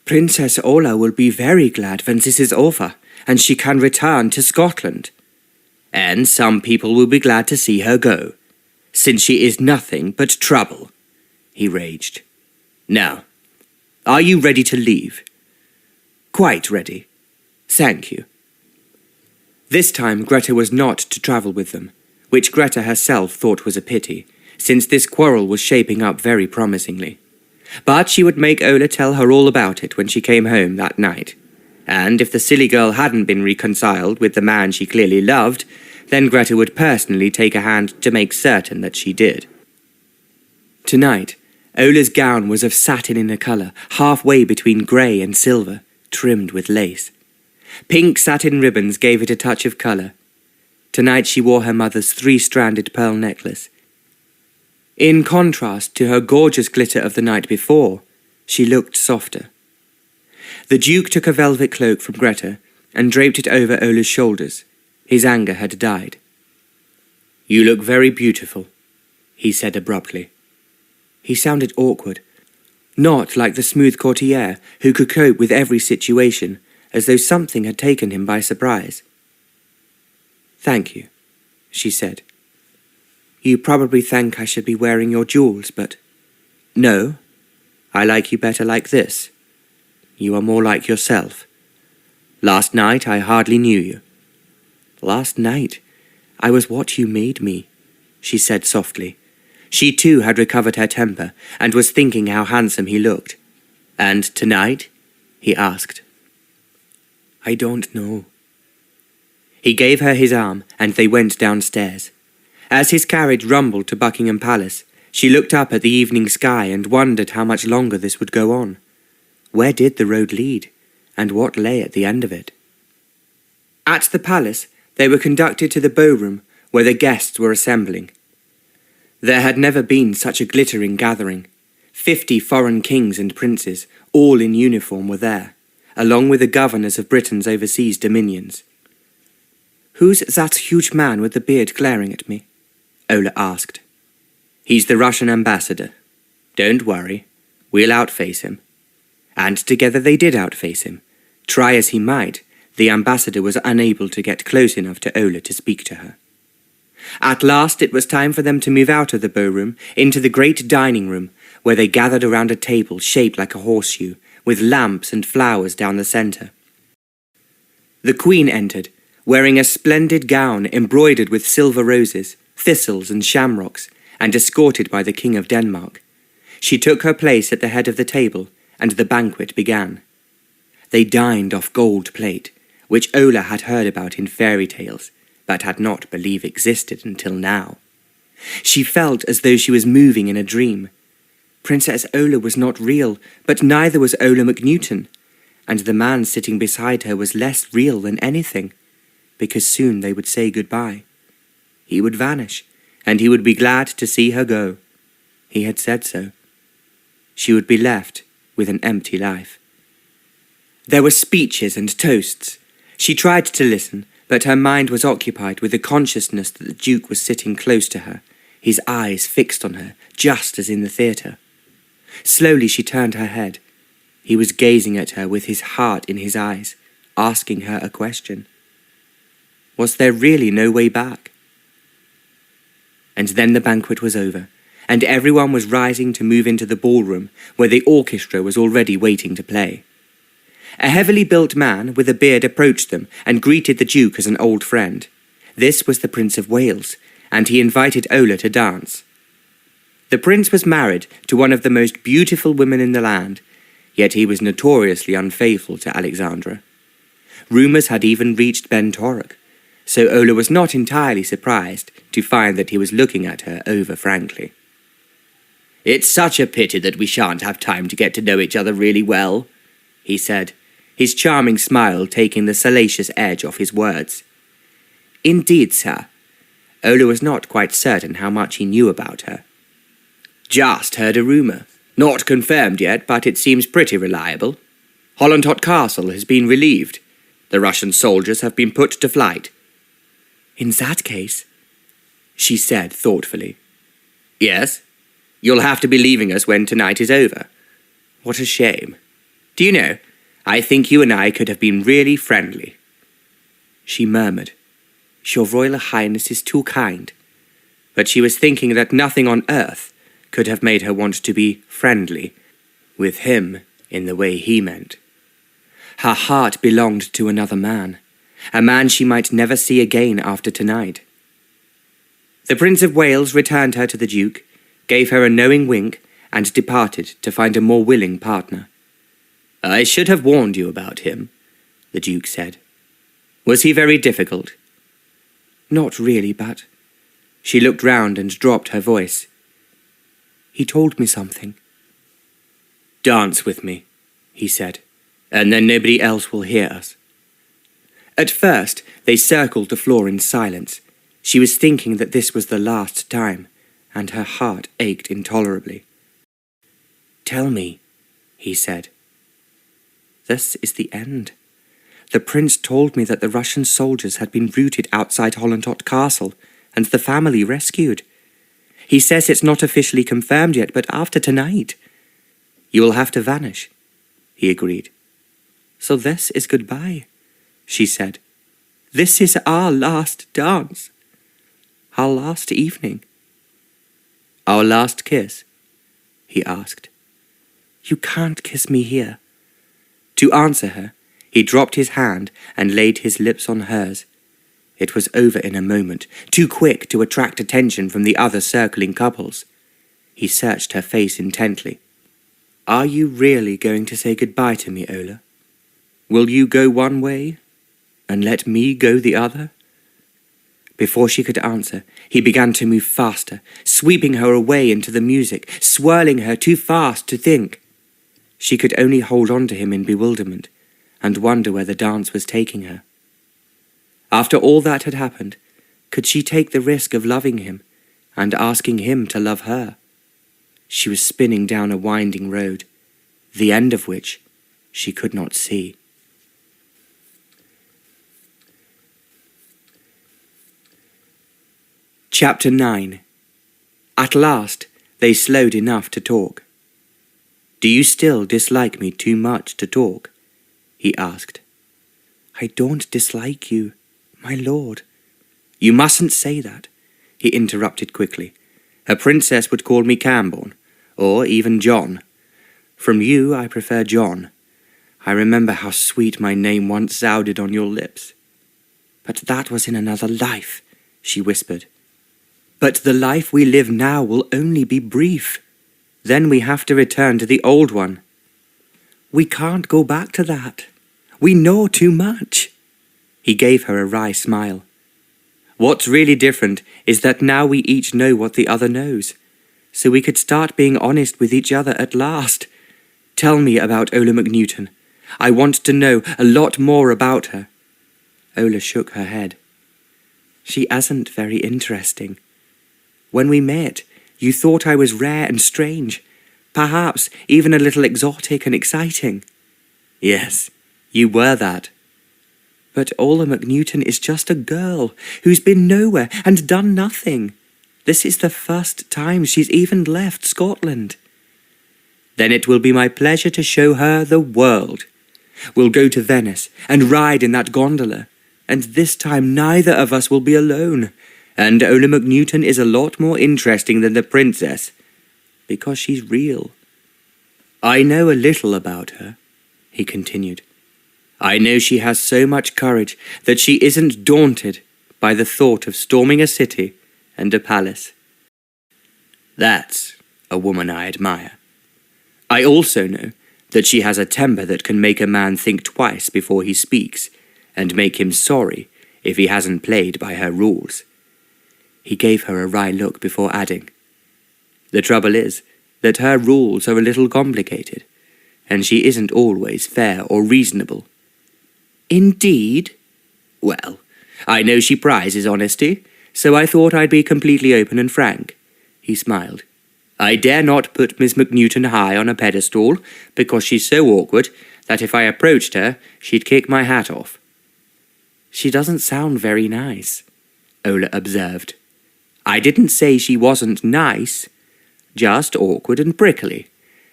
Princess Ola will be very glad when this is over, and she can return to Scotland. And some people will be glad to see her go, since she is nothing but trouble, he raged. Now, are you ready to leave? Quite ready. Thank you. This time Greta was not to travel with them, which Greta herself thought was a pity, since this quarrel was shaping up very promisingly. But she would make Ola tell her all about it when she came home that night. And if the silly girl hadn't been reconciled with the man she clearly loved, then Greta would personally take a hand to make certain that she did. Tonight, Ola's gown was of satin in a colour, halfway between grey and silver, trimmed with lace. Pink satin ribbons gave it a touch of colour. Tonight she wore her mother's 3-stranded pearl necklace. In contrast to her gorgeous glitter of the night before, she looked softer. The Duke took a velvet cloak from Greta and draped it over Ola's shoulders. His anger had died. You look very beautiful, he said abruptly. He sounded awkward, not like the smooth courtier who could cope with every situation, as though something had taken him by surprise. Thank you, she said. You probably think I should be wearing your jewels, but... No, I like you better like this. You are more like yourself. Last night I hardly knew you. Last night I was what you made me, she said softly. She too had recovered her temper and was thinking how handsome he looked. And tonight? He asked. I don't know. He gave her his arm and they went downstairs. As his carriage rumbled to Buckingham Palace, she looked up at the evening sky and wondered how much longer this would go on. Where did the road lead, and what lay at the end of it? At the palace, they were conducted to the ballroom where the guests were assembling. There had never been such a glittering gathering. 50 foreign kings and princes, all in uniform, were there, along with the governors of Britain's overseas dominions. Who's that huge man with the beard glaring at me? Ola asked. He's the Russian ambassador. Don't worry, we'll outface him. And together they did outface him. Try as he might, the ambassador was unable to get close enough to Ola to speak to her. At last it was time for them to move out of the ballroom into the great dining room, where they gathered around a table shaped like a horseshoe, with lamps and flowers down the centre. The Queen entered, wearing a splendid gown embroidered with silver roses, thistles and shamrocks, and escorted by the King of Denmark. She took her place at the head of the table, and the banquet began. They dined off gold plate, which Ola had heard about in fairy tales, but had not believed existed until now. She felt as though she was moving in a dream. Princess Ola was not real, but neither was Ola Mcnewton, and the man sitting beside her was less real than anything, because soon they would say goodbye. He would vanish, and he would be glad to see her go. He had said so. She would be left with an empty life. There were speeches and toasts. She tried to listen, but her mind was occupied with the consciousness that the Duke was sitting close to her, his eyes fixed on her, just as in the theatre. Slowly she turned her head. He was gazing at her with his heart in his eyes, asking her a question. Was there really no way back? And then the banquet was over, and everyone was rising to move into the ballroom where the orchestra was already waiting to play. A heavily built man with a beard approached them and greeted the Duke as an old friend. This was the Prince of Wales, and he invited Ola to dance. The prince was married to one of the most beautiful women in the land, yet he was notoriously unfaithful to Alexandra. Rumours had even reached Ben Torok, so Ola was not entirely surprised to find that he was looking at her over frankly. "It's such a pity that we shan't have time to get to know each other really well," he said, his charming smile taking the salacious edge off his words. "Indeed, sir." Ola was not quite certain how much he knew about her. "Just heard a rumour. Not confirmed yet, but it seems pretty reliable. Hollandhot Castle has been relieved. The Russian soldiers have been put to flight." "In that case," she said thoughtfully. "Yes, you'll have to be leaving us when tonight is over. What a shame. Do you know, I think you and I could have been really friendly." She murmured, "Your Royal Highness is too kind." But she was thinking that nothing on earth could have made her want to be friendly with him in the way he meant. Her heart belonged to another man, a man she might never see again after tonight. The Prince of Wales returned her to the Duke, gave her a knowing wink, and departed to find a more willing partner. "I should have warned you about him," the Duke said. "Was he very difficult?" "Not really, but—" She looked round and dropped her voice. "He told me something." "Dance with me," he said, "and then nobody else will hear us." At first, they circled the floor in silence. She was thinking that this was the last time, and her heart ached intolerably. "Tell me," he said. "This is the end. The prince told me that the Russian soldiers had been routed outside Hollandhot Castle, and the family rescued. He says it's not officially confirmed yet, but after tonight—" "You will have to vanish," he agreed. "So this is goodbye," she said. "This is our last dance. Our last evening." "Our last kiss?" he asked. "You can't kiss me here." To answer her, he dropped his hand and laid his lips on hers. It was over in a moment, too quick to attract attention from the other circling couples. He searched her face intently. "Are you really going to say goodbye to me, Ola? Will you go one way and let me go the other?" Before she could answer, he began to move faster, sweeping her away into the music, swirling her too fast to think. She could only hold on to him in bewilderment and wonder where the dance was taking her. After all that had happened, could she take the risk of loving him and asking him to love her? She was spinning down a winding road, the end of which she could not see. Chapter 9. At last, they slowed enough to talk. "Do you still dislike me too much to talk?" he asked. "I don't dislike you, my lord." "You mustn't say that," he interrupted quickly. "A princess would call me Cranborne, or even John. From you, I prefer John. I remember how sweet my name once sounded on your lips." "But that was in another life," she whispered. "But the life we live now will only be brief. Then we have to return to the old one." "We can't go back to that. We know too much." He gave her a wry smile. "What's really different is that now we each know what the other knows. So we could start being honest with each other at last. Tell me about Ola Mcnewton. I want to know a lot more about her." Ola shook her head. "She isn't very interesting. When we met, you thought I was rare and strange, perhaps even a little exotic and exciting." "Yes, you were that." "But Ola Mcnewton is just a girl who's been nowhere and done nothing. This is the first time she's even left Scotland." "Then it will be my pleasure to show her the world. We'll go to Venice and ride in that gondola, and this time neither of us will be alone. And Ola Mcnewton is a lot more interesting than the princess, because she's real." "I know a little about her," he continued, I know she has so much courage that she isn't daunted by the thought of storming a city and a palace. That's a woman I admire. I also know that she has a temper that can make a man think twice before he speaks, and make him sorry if he hasn't played by her rules. He gave her a wry look before adding, The trouble is that her rules are a little complicated, and she isn't always fair or reasonable. Indeed? Well, I know she prizes honesty, so I thought I'd be completely open and frank. He smiled. I dare not put Miss Mcnewton high on a pedestal, because she's so awkward that if I approached her, she'd kick my hat off. She doesn't sound very nice, Ola observed. I didn't say she wasn't nice, just awkward and prickly,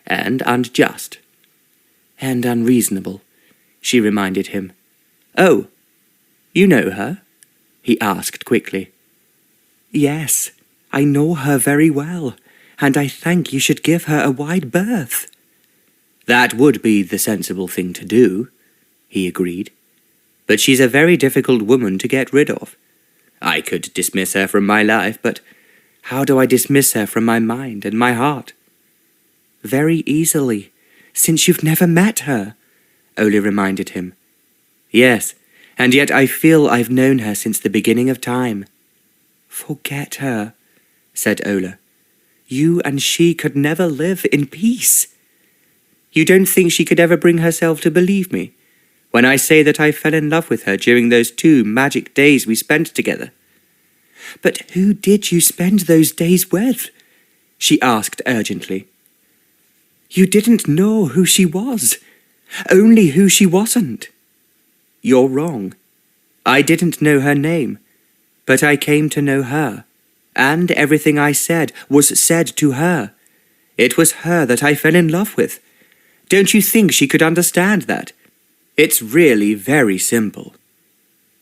and unjust. And unreasonable, she reminded him. Oh, you know her? He asked quickly. Yes, I know her very well, and I think you should give her a wide berth. That would be the sensible thing to do, he agreed. But she's a very difficult woman to get rid of. I could dismiss her from my life, but how do I dismiss her from my mind and my heart? Very easily, since you've never met her, Ola reminded him. Yes, and yet I feel I've known her since the beginning of time. Forget her, said Ola. You and she could never live in peace. You don't think she could ever bring herself to believe me when I say that I fell in love with her during those 2 magic days we spent together? But who did you spend those days with? She asked urgently. You didn't know who she was, only who she wasn't. You're wrong. I didn't know her name, but I came to know her, and everything I said was said to her. It was her that I fell in love with. Don't you think she could understand that? It's really very simple.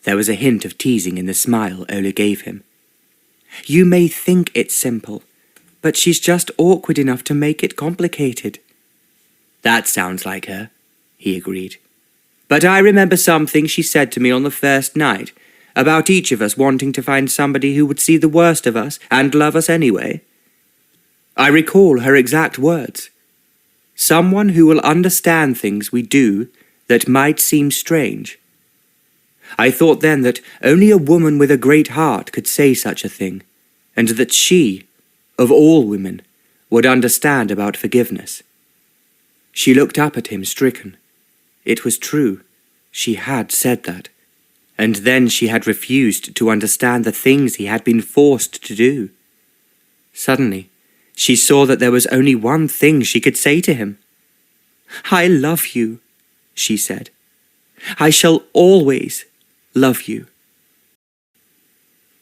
There was a hint of teasing in the smile Ola gave him. You may think it's simple, but she's just awkward enough to make it complicated. That sounds like her, he agreed. But I remember something she said to me on the first night, about each of us wanting to find somebody who would see the worst of us and love us anyway. I recall her exact words. Someone who will understand things we do that might seem strange. I thought then that only a woman with a great heart could say such a thing, and that she, of all women, would understand about forgiveness. She looked up at him stricken. It was true. She had said that. And then she had refused to understand the things he had been forced to do. Suddenly, she saw that there was only one thing she could say to him. I love you, she said. I shall always love you.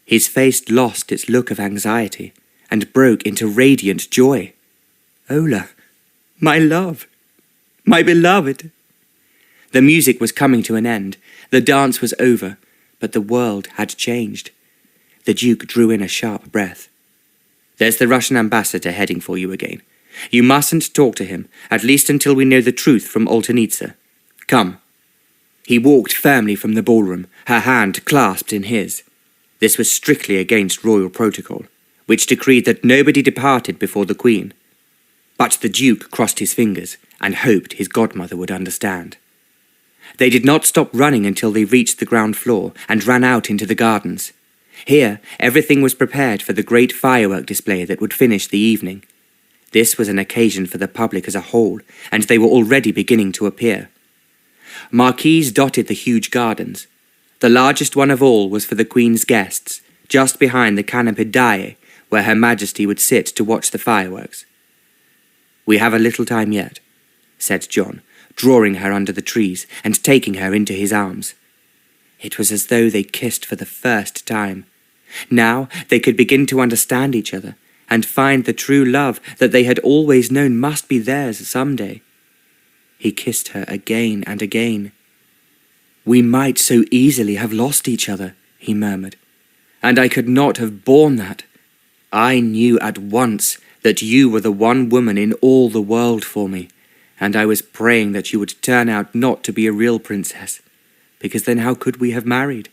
His face lost its look of anxiety and broke into radiant joy. Ola, my love, my beloved. The music was coming to an end. The dance was over, but the world had changed. The Duke drew in a sharp breath. There's the Russian ambassador heading for you again. You mustn't talk to him, at least until we know the truth from Oltenitsa. Come. He walked firmly from the ballroom, her hand clasped in his. This was strictly against royal protocol, which decreed that nobody departed before the Queen. But the Duke crossed his fingers and hoped his godmother would understand. They did not stop running until they reached the ground floor and ran out into the gardens. Here, everything was prepared for the great firework display that would finish the evening. This was an occasion for the public as a whole, and they were already beginning to appear. Marquees dotted the huge gardens. The largest one of all was for the Queen's guests, just behind the Canopy Dae, where Her Majesty would sit to watch the fireworks. We have a little time yet, said John, drawing her under the trees and taking her into his arms. It was as though they kissed for the first time. Now they could begin to understand each other and find the true love that they had always known must be theirs some day. He kissed her again and again. We might so easily have lost each other, he murmured, and I could not have borne that. I knew at once that you were the one woman in all the world for me, and I was praying that you would turn out not to be a real princess, because then how could we have married?"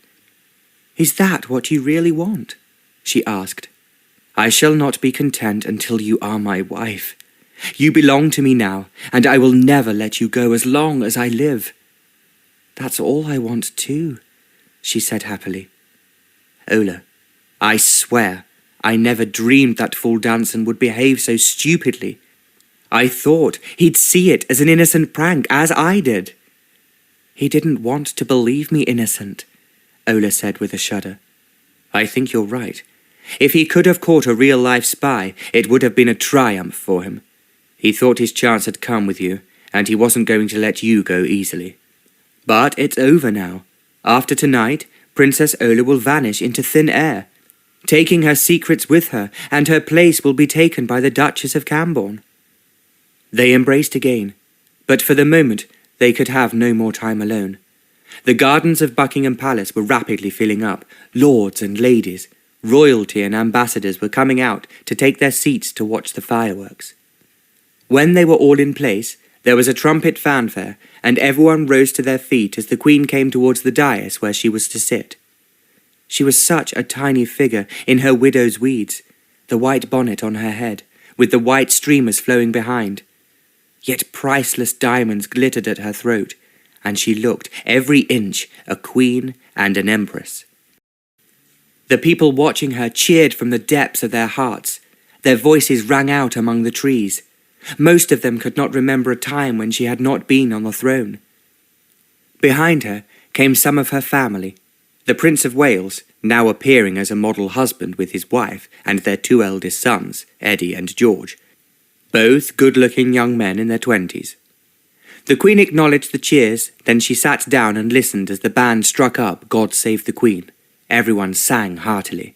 "Is that what you really want?" she asked. "I shall not be content until you are my wife. You belong to me now, and I will never let you go as long as I live." "That's all I want too," she said happily. "Ola, I swear I never dreamed that fool Danson would behave so stupidly. I thought he'd see it as an innocent prank, as I did." "He didn't want to believe me innocent," Ola said with a shudder. "I think you're right. If he could have caught a real-life spy, it would have been a triumph for him. He thought his chance had come with you, and he wasn't going to let you go easily. But it's over now. After tonight, Princess Ola will vanish into thin air, taking her secrets with her, and her place will be taken by the Duchess of Cranborne." They embraced again, but for the moment they could have no more time alone. The gardens of Buckingham Palace were rapidly filling up. Lords and ladies, royalty and ambassadors were coming out to take their seats to watch the fireworks. When they were all in place, there was a trumpet fanfare, and everyone rose to their feet as the Queen came towards the dais where she was to sit. She was such a tiny figure in her widow's weeds, the white bonnet on her head, with the white streamers flowing behind. Yet priceless diamonds glittered at her throat, and she looked every inch a queen and an empress. The people watching her cheered from the depths of their hearts. Their voices rang out among the trees. Most of them could not remember a time when she had not been on the throne. Behind her came some of her family. The Prince of Wales, now appearing as a model husband with his wife and their two eldest sons, Eddie and George, both good-looking young men in their 20s. The Queen acknowledged the cheers, then she sat down and listened as the band struck up God Save the Queen. Everyone sang heartily.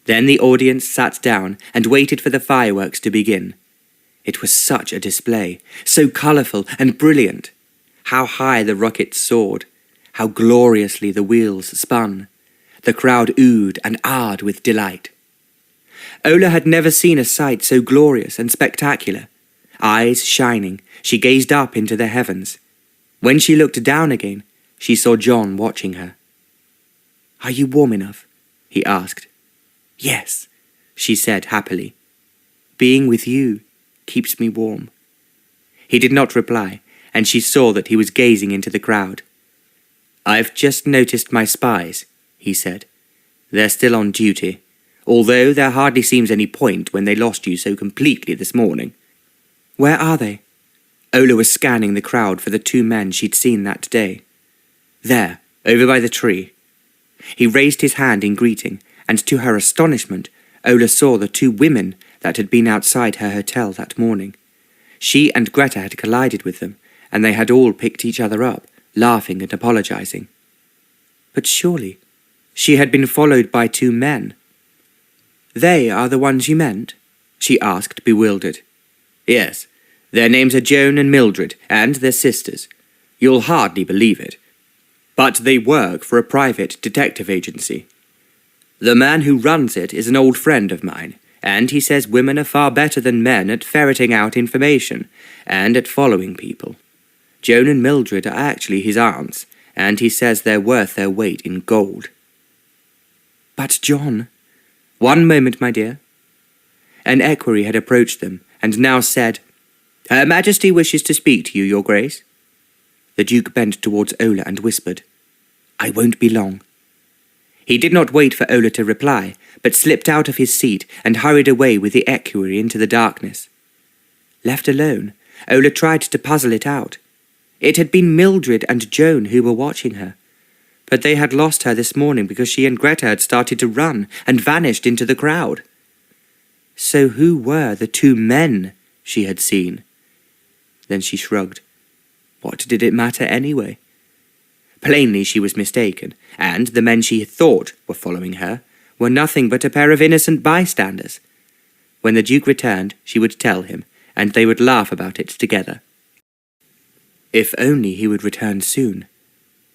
Then the audience sat down and waited for the fireworks to begin. It was such a display, so colourful and brilliant. How high the rockets soared, how gloriously the wheels spun. The crowd oohed and ahed with delight. Ola had never seen a sight so glorious and spectacular. Eyes shining, she gazed up into the heavens. When she looked down again, she saw John watching her. "Are you warm enough?" he asked. "Yes," she said happily. "Being with you keeps me warm." He did not reply, and she saw that he was gazing into the crowd. "I've just noticed my spies," he said. "They're still on duty, although there hardly seems any point when they lost you so completely this morning." "Where are they?" Ola was scanning the crowd for the two men she'd seen that day. "There, over by the tree." He raised his hand in greeting, and to her astonishment, Ola saw the two women that had been outside her hotel that morning. She and Greta had collided with them, and they had all picked each other up, laughing and apologizing. But surely she had been followed by two men. "They are the ones you meant?" she asked, bewildered. "Yes, their names are Joan and Mildred, and they're sisters. You'll hardly believe it. But they work for a private detective agency. The man who runs it is an old friend of mine, and he says women are far better than men at ferreting out information and at following people. Joan and Mildred are actually his aunts, and he says they're worth their weight in gold." "But John—" "One moment, my dear." An equerry had approached them, and now said, "Her Majesty wishes to speak to you, Your Grace." The Duke bent towards Ola and whispered, "I won't be long." He did not wait for Ola to reply, but slipped out of his seat and hurried away with the equerry into the darkness. Left alone, Ola tried to puzzle it out. It had been Mildred and Joan who were watching her, but they had lost her this morning because she and Greta had started to run and vanished into the crowd. So who were the two men she had seen? Then she shrugged. What did it matter anyway? Plainly she was mistaken, and the men she thought were following her were nothing but a pair of innocent bystanders. When the Duke returned, she would tell him, and they would laugh about it together. If only he would return soon.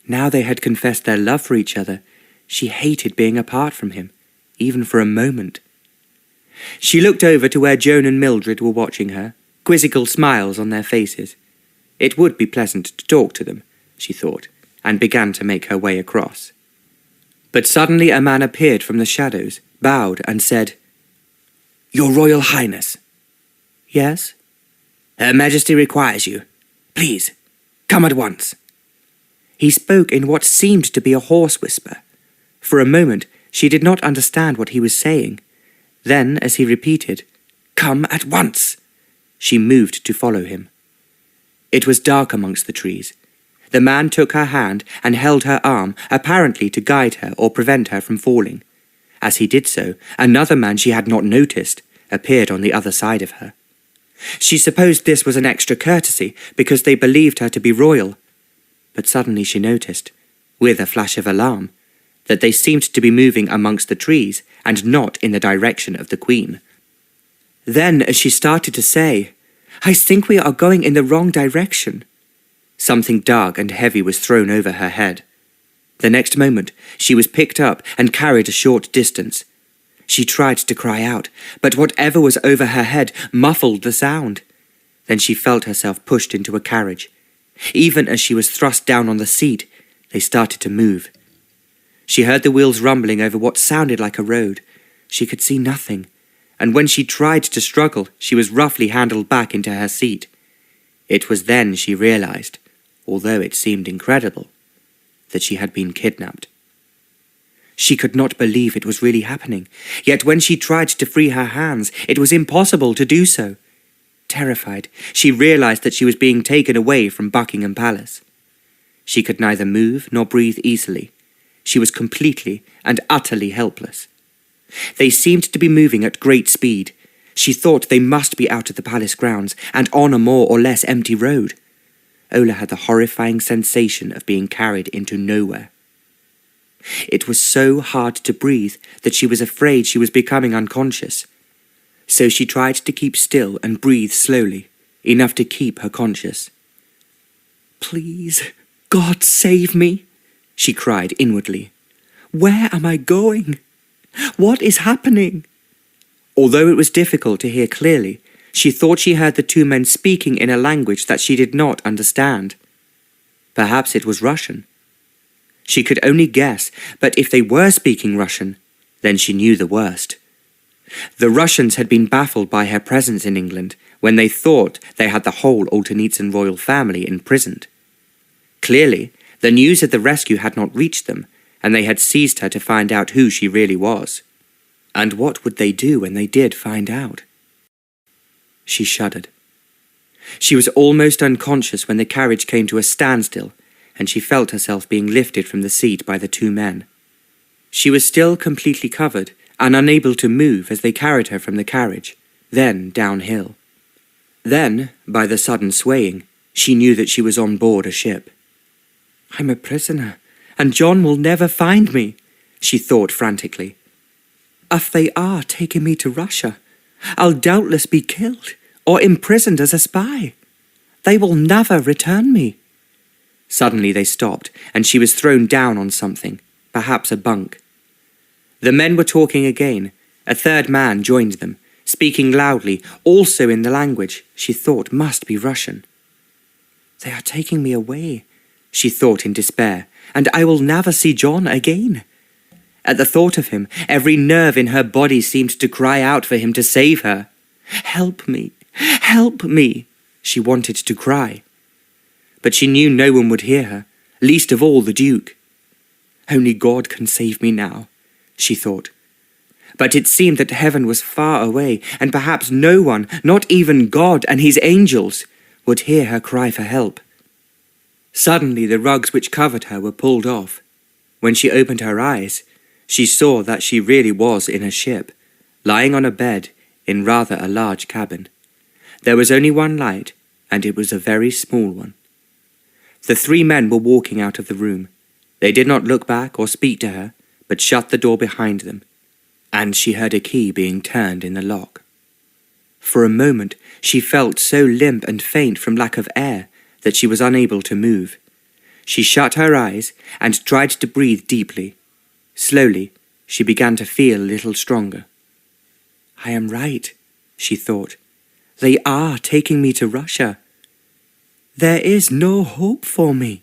Now they had confessed their love for each other, she hated being apart from him, even for a moment. She looked over to where Joan and Mildred were watching her, quizzical smiles on their faces, It would be pleasant to talk to them, she thought, and began to make her way across. But suddenly a man appeared from the shadows, bowed, and said, "Your Royal Highness." "Yes?" "Her Majesty requires you. Please, come at once." He spoke in what seemed to be a hoarse whisper. For a moment she did not understand what he was saying. Then, as he repeated, "Come at once," she moved to follow him. It was dark amongst the trees. The man took her hand and held her arm, apparently to guide her or prevent her from falling. As he did so, another man she had not noticed appeared on the other side of her. She supposed this was an extra courtesy because they believed her to be royal. But suddenly she noticed, with a flash of alarm, that they seemed to be moving amongst the trees and not in the direction of the Queen. Then, as she started to say, "I think we are going in the wrong direction," something dark and heavy was thrown over her head. The next moment, she was picked up and carried a short distance. She tried to cry out, but whatever was over her head muffled the sound. Then she felt herself pushed into a carriage. Even as she was thrust down on the seat, they started to move. She heard the wheels rumbling over what sounded like a road. She could see nothing, and when she tried to struggle, she was roughly handled back into her seat. It was then she realized, although it seemed incredible, that she had been kidnapped. She could not believe it was really happening, yet when she tried to free her hands, it was impossible to do so. Terrified, she realized that she was being taken away from Buckingham Palace. She could neither move nor breathe easily. She was completely and utterly helpless. They seemed to be moving at great speed. She thought they must be out of the palace grounds and on a more or less empty road. Ola had the horrifying sensation of being carried into nowhere. It was so hard to breathe that she was afraid she was becoming unconscious. So she tried to keep still and breathe slowly, enough to keep her conscious. "Please, God save me," she cried inwardly. "Where am I going? What is happening?" Although it was difficult to hear clearly, she thought she heard the two men speaking in a language that she did not understand. Perhaps it was Russian. She could only guess, but if they were speaking Russian, then she knew the worst. The Russians had been baffled by her presence in England when they thought they had the whole Oltenitsan royal family imprisoned. Clearly, the news of the rescue had not reached them, and they had seized her to find out who she really was. And what would they do when they did find out? She shuddered. She was almost unconscious when the carriage came to a standstill, and she felt herself being lifted from the seat by the two men. She was still completely covered and unable to move as they carried her from the carriage, then downhill. Then, by the sudden swaying, she knew that she was on board a ship. "I'm a prisoner, and John will never find me," she thought frantically. "If they are taking me to Russia, I'll doubtless be killed or imprisoned as a spy. They will never return me." Suddenly they stopped, and she was thrown down on something, perhaps a bunk. The men were talking again. A third man joined them, speaking loudly, also in the language she thought must be Russian. "They are taking me away," she thought in despair, "and I will never see John again." At the thought of him, every nerve in her body seemed to cry out for him to save her. "Help me! Help me!" she wanted to cry. But she knew no one would hear her, least of all the Duke. "Only God can save me now," she thought. But it seemed that heaven was far away, and perhaps no one, not even God and his angels, would hear her cry for help. Suddenly the rugs which covered her were pulled off. When she opened her eyes, she saw that she really was in a ship, lying on a bed in rather a large cabin. There was only one light, and it was a very small one. The three men were walking out of the room. They did not look back or speak to her, but shut the door behind them, and she heard a key being turned in the lock. For a moment she felt so limp and faint from lack of air that she was unable to move. She shut her eyes and tried to breathe deeply. Slowly she began to feel a little stronger. "I am right," she thought. "They are taking me to Russia." There is no hope for me."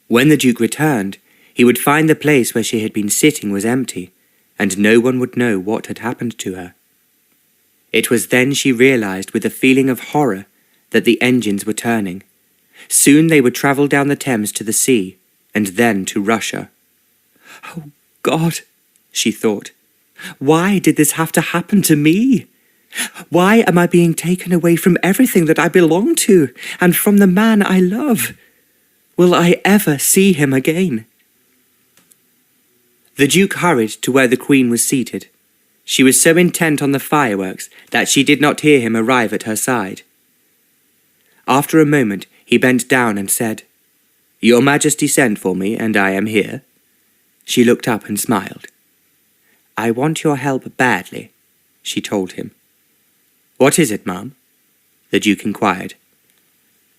When the Duke returned, he would find the place where she had been sitting was empty, and no one would know what had happened to her. It was then she realized with a feeling of horror that the engines were turning. Soon they would travel down the Thames to the sea, and then to Russia. "Oh, God," she thought, "why did this have to happen to me? Why am I being taken away from everything that I belong to, and from the man I love? Will I ever see him again?" The Duke hurried to where the Queen was seated. She was so intent on the fireworks that she did not hear him arrive at her side. After a moment, he bent down and said, "Your Majesty sent for me, and I am here." She looked up and smiled. "I want your help badly," she told him. "What is it, ma'am?" the Duke inquired.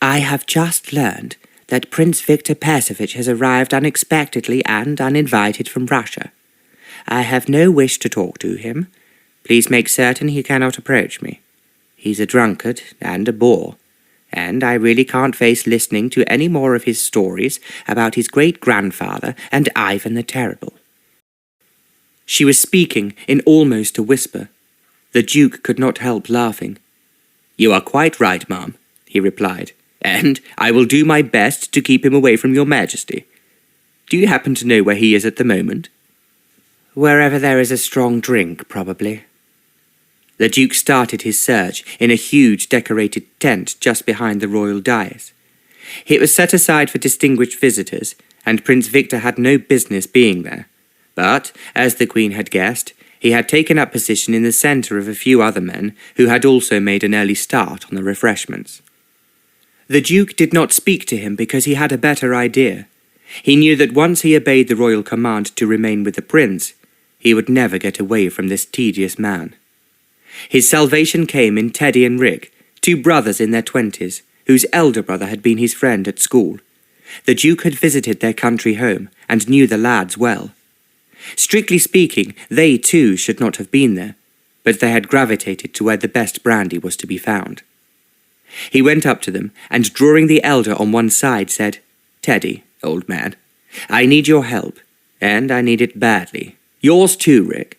"I have just learned that Prince Victor Persevich has arrived unexpectedly and uninvited from Russia. I have no wish to talk to him. Please make certain he cannot approach me. He's a drunkard and a bore, and I really can't face listening to any more of his stories about his great-grandfather and Ivan the Terrible." She was speaking in almost a whisper. The Duke could not help laughing. "You are quite right, ma'am," he replied, "and I will do my best to keep him away from your Majesty. Do you happen to know where he is at the moment?" "Wherever there is a strong drink, probably." The Duke started his search in a huge decorated tent just behind the royal dais. It was set aside for distinguished visitors, and Prince Victor had no business being there. But, as the Queen had guessed, he had taken up position in the centre of a few other men who had also made an early start on the refreshments. The Duke did not speak to him because he had a better idea. He knew that once he obeyed the royal command to remain with the prince, he would never get away from this tedious man. His salvation came in Teddy and Rick, two brothers in their 20s, whose elder brother had been his friend at school. The Duke had visited their country home and knew the lads well. Strictly speaking, they too should not have been there, but they had gravitated to where the best brandy was to be found. He went up to them, and drawing the elder on one side, said, "Teddy, old man, I need your help, and I need it badly. Yours too, Rick."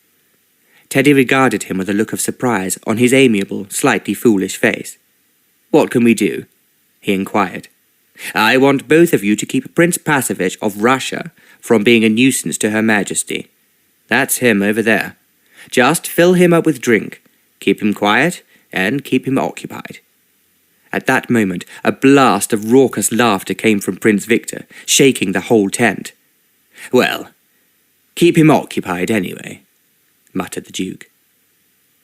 Teddy regarded him with a look of surprise on his amiable, slightly foolish face. "What can we do?" he inquired. "I want both of you to keep Prince Persevich of Russia from being a nuisance to Her Majesty. That's him over there. Just fill him up with drink, keep him quiet, and keep him occupied." At that moment, a blast of raucous laughter came from Prince Victor, shaking the whole tent. "Well, keep him occupied anyway," muttered the Duke.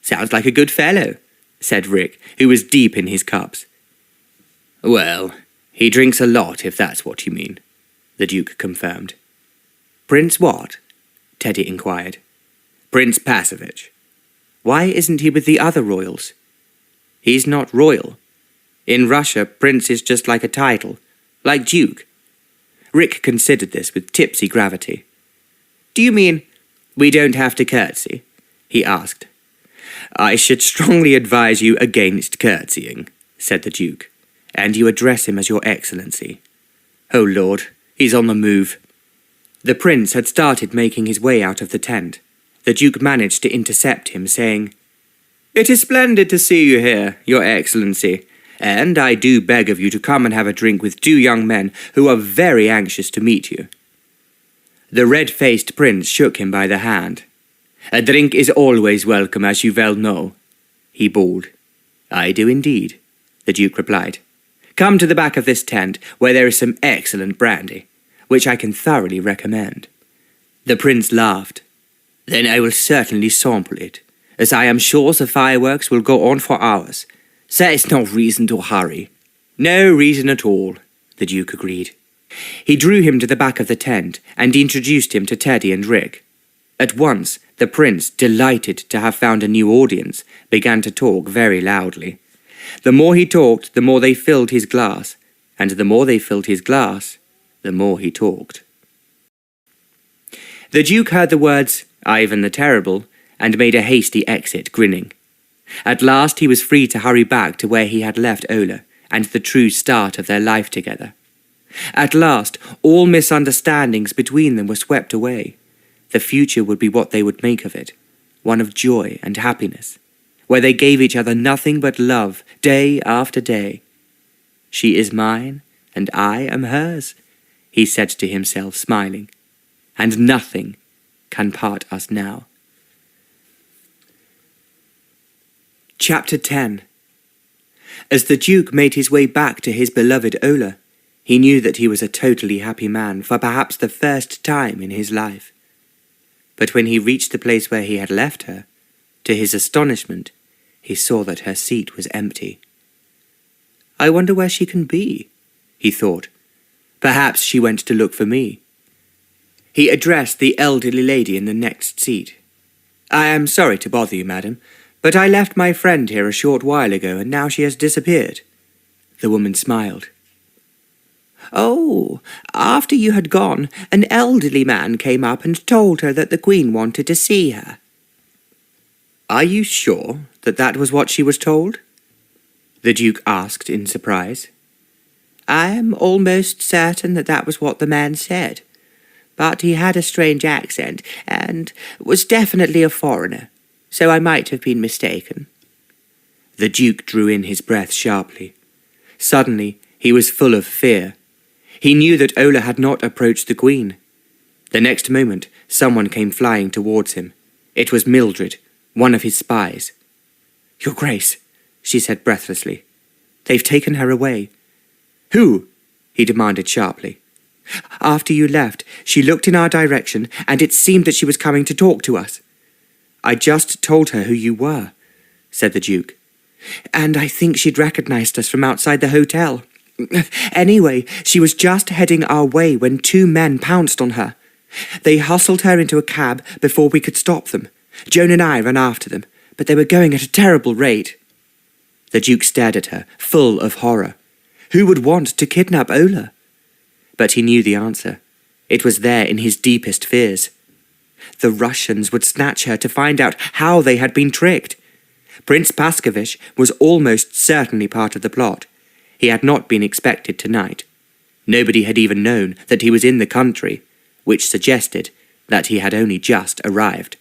"Sounds like a good fellow," said Rick, who was deep in his cups. "Well, he drinks a lot, if that's what you mean," the Duke confirmed. "Prince what?" Teddy inquired. "Prince Persevich." "Why isn't he with the other royals?" "He's not royal. In Russia, prince is just like a title, like duke." Rick considered this with tipsy gravity. "Do you mean we don't have to curtsy?" he asked. "I should strongly advise you against curtsying," said the Duke, "and you address him as your Excellency. Oh Lord, he's on the move." The prince had started making his way out of the tent. The Duke managed to intercept him, saying, "It is splendid to see you here, your Excellency, and I do beg of you to come and have a drink with two young men who are very anxious to meet you." The red-faced prince shook him by the hand. "A drink is always welcome, as you well know," he bawled. "I do indeed," the Duke replied. "Come to the back of this tent, where there is some excellent brandy, which I can thoroughly recommend." The prince laughed. "Then I will certainly sample it, as I am sure the fireworks will go on for hours. There is no reason to hurry." "No reason at all," the Duke agreed. He drew him to the back of the tent and introduced him to Teddy and Rick. At once, the prince, delighted to have found a new audience, began to talk very loudly. The more he talked, the more they filled his glass, and the more they filled his glass, the more he talked. The Duke heard the words, "Ivan the Terrible," and made a hasty exit, grinning. At last he was free to hurry back to where he had left Ola, and the true start of their life together. At last, all misunderstandings between them were swept away. The future would be what they would make of it, one of joy and happiness, where they gave each other nothing but love day after day. She is mine, and I am hers, he said to himself, smiling, and nothing can part us now. Chapter 10. As the Duke made his way back to his beloved Ola, he knew that he was a totally happy man for perhaps the first time in his life. But when he reached the place where he had left her, to his astonishment, he saw that her seat was empty. "I wonder where she can be," he thought. "Perhaps she went to look for me." He addressed the elderly lady in the next seat. "I am sorry to bother you, madam, but I left my friend here a short while ago, and now she has disappeared." The woman smiled. "Oh, after you had gone, an elderly man came up and told her that the Queen wanted to see her." "Are you sure that that was what she was told?" the Duke asked in surprise. "I am almost certain that that was what the man said, but he had a strange accent and was definitely a foreigner, so I might have been mistaken." The Duke drew in his breath sharply. Suddenly, he was full of fear. He knew that Ola had not approached the Queen. The next moment, someone came flying towards him. It was Mildred, one of his spies. "Your Grace," she said breathlessly. "They've taken her away." "Who?" he demanded sharply. "After you left, she looked in our direction, and it seemed that she was coming to talk to us." "I just told her who you were," said the Duke. "And I think she'd recognized us from outside the hotel. Anyway, she was just heading our way when two men pounced on her. They hustled her into a cab before we could stop them. Joan and I ran after them, but they were going at a terrible rate." The Duke stared at her, full of horror. Who would want to kidnap Ola? But he knew the answer. It was there in his deepest fears. The Russians would snatch her to find out how they had been tricked. Prince Paskovich was almost certainly part of the plot. He had not been expected tonight. Nobody had even known that he was in the country, which suggested that he had only just arrived.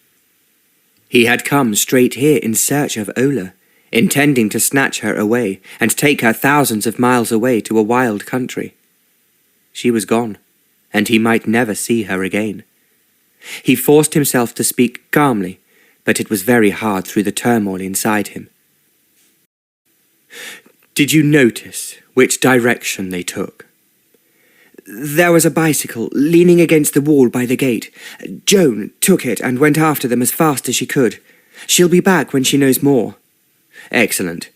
He had come straight here in search of Ola, intending to snatch her away and take her thousands of miles away to a wild country. She was gone, and he might never see her again. He forced himself to speak calmly, but it was very hard through the turmoil inside him. "Did you notice which direction they took?" "There was a bicycle leaning against the wall by the gate. Joan took it and went after them as fast as she could. She'll be back when she knows more." "Excellent.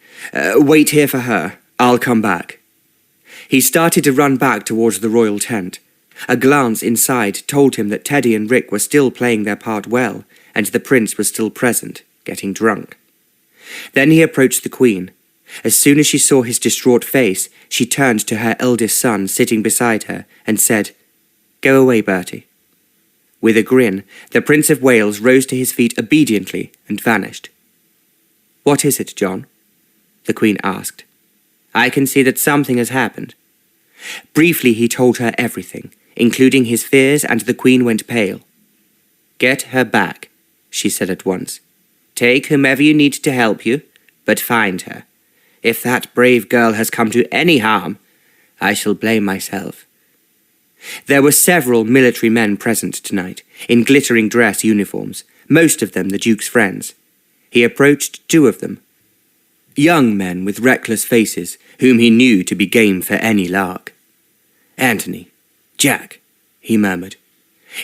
Wait here for her. I'll come back." He started to run back towards the royal tent. A glance inside told him that Teddy and Rick were still playing their part well, and the prince was still present, getting drunk. Then he approached the Queen. As soon as she saw his distraught face, she turned to her eldest son sitting beside her and said, "Go away, Bertie." With a grin, the Prince of Wales rose to his feet obediently and vanished. "What is it, John?" the Queen asked. "I can see that something has happened." Briefly he told her everything, including his fears, and the Queen went pale. "Get her back," she said at once. "Take whomever you need to help you, but find her. If that brave girl has come to any harm, I shall blame myself." There were several military men present tonight, in glittering dress uniforms, most of them the Duke's friends. He approached two of them. Young men with reckless faces, whom he knew to be game for any lark. "Anthony, Jack," he murmured.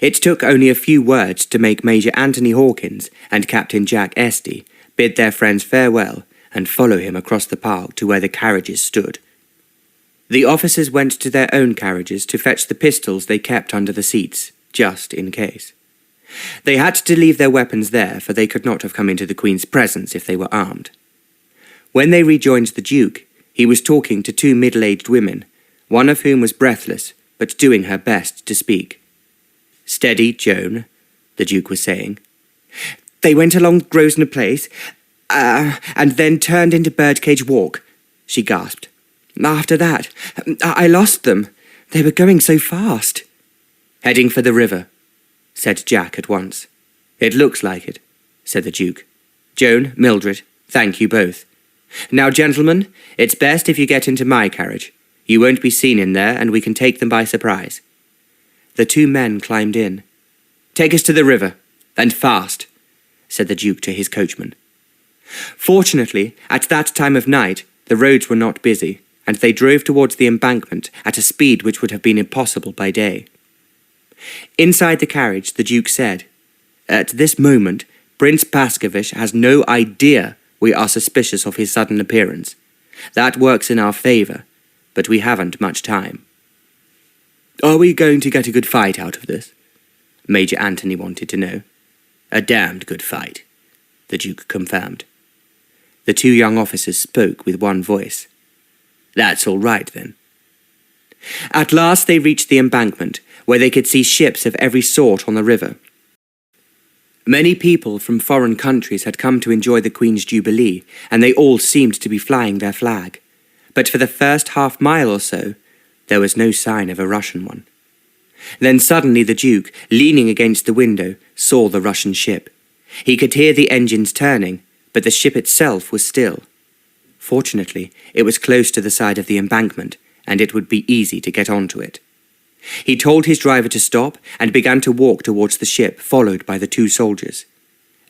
It took only a few words to make Major Anthony Hawkins and Captain Jack Esty bid their friends farewell and follow him across the park to where the carriages stood. The officers went to their own carriages to fetch the pistols they kept under the seats, just in case. They had to leave their weapons there, for they could not have come into the Queen's presence if they were armed. When they rejoined the Duke, he was talking to two middle-aged women, one of whom was breathless, but doing her best to speak. "Steady, Joan," the Duke was saying. "They went along Grosvenor Place, and then turned into Birdcage Walk," she gasped. After that, I lost them. They were going so fast." "Heading for the river," said Jack at once. "It looks like it," said the Duke. "Joan, Mildred, thank you both. Now, gentlemen, it's best if you get into my carriage. You won't be seen in there, and we can take them by surprise." The two men climbed in. "Take us to the river, and fast," said the Duke to his coachman. Fortunately, at that time of night, the roads were not busy, and they drove towards the embankment at a speed which would have been impossible by day. Inside the carriage, the Duke said, "At this moment, Prince Paskovich has no idea we are suspicious of his sudden appearance. That works in our favour, but we haven't much time." "Are we going to get a good fight out of this?" Major Anthony wanted to know. "A damned good fight," the Duke confirmed. The two young officers spoke with one voice. "That's all right, then." At last they reached the embankment, where they could see ships of every sort on the river. Many people from foreign countries had come to enjoy the Queen's Jubilee, and they all seemed to be flying their flag. But for the first half-mile or so, there was no sign of a Russian one. Then suddenly the Duke, leaning against the window, saw the Russian ship. He could hear the engines turning, but the ship itself was still. Fortunately, it was close to the side of the embankment, and it would be easy to get onto it. He told his driver to stop and began to walk towards the ship, followed by the two soldiers.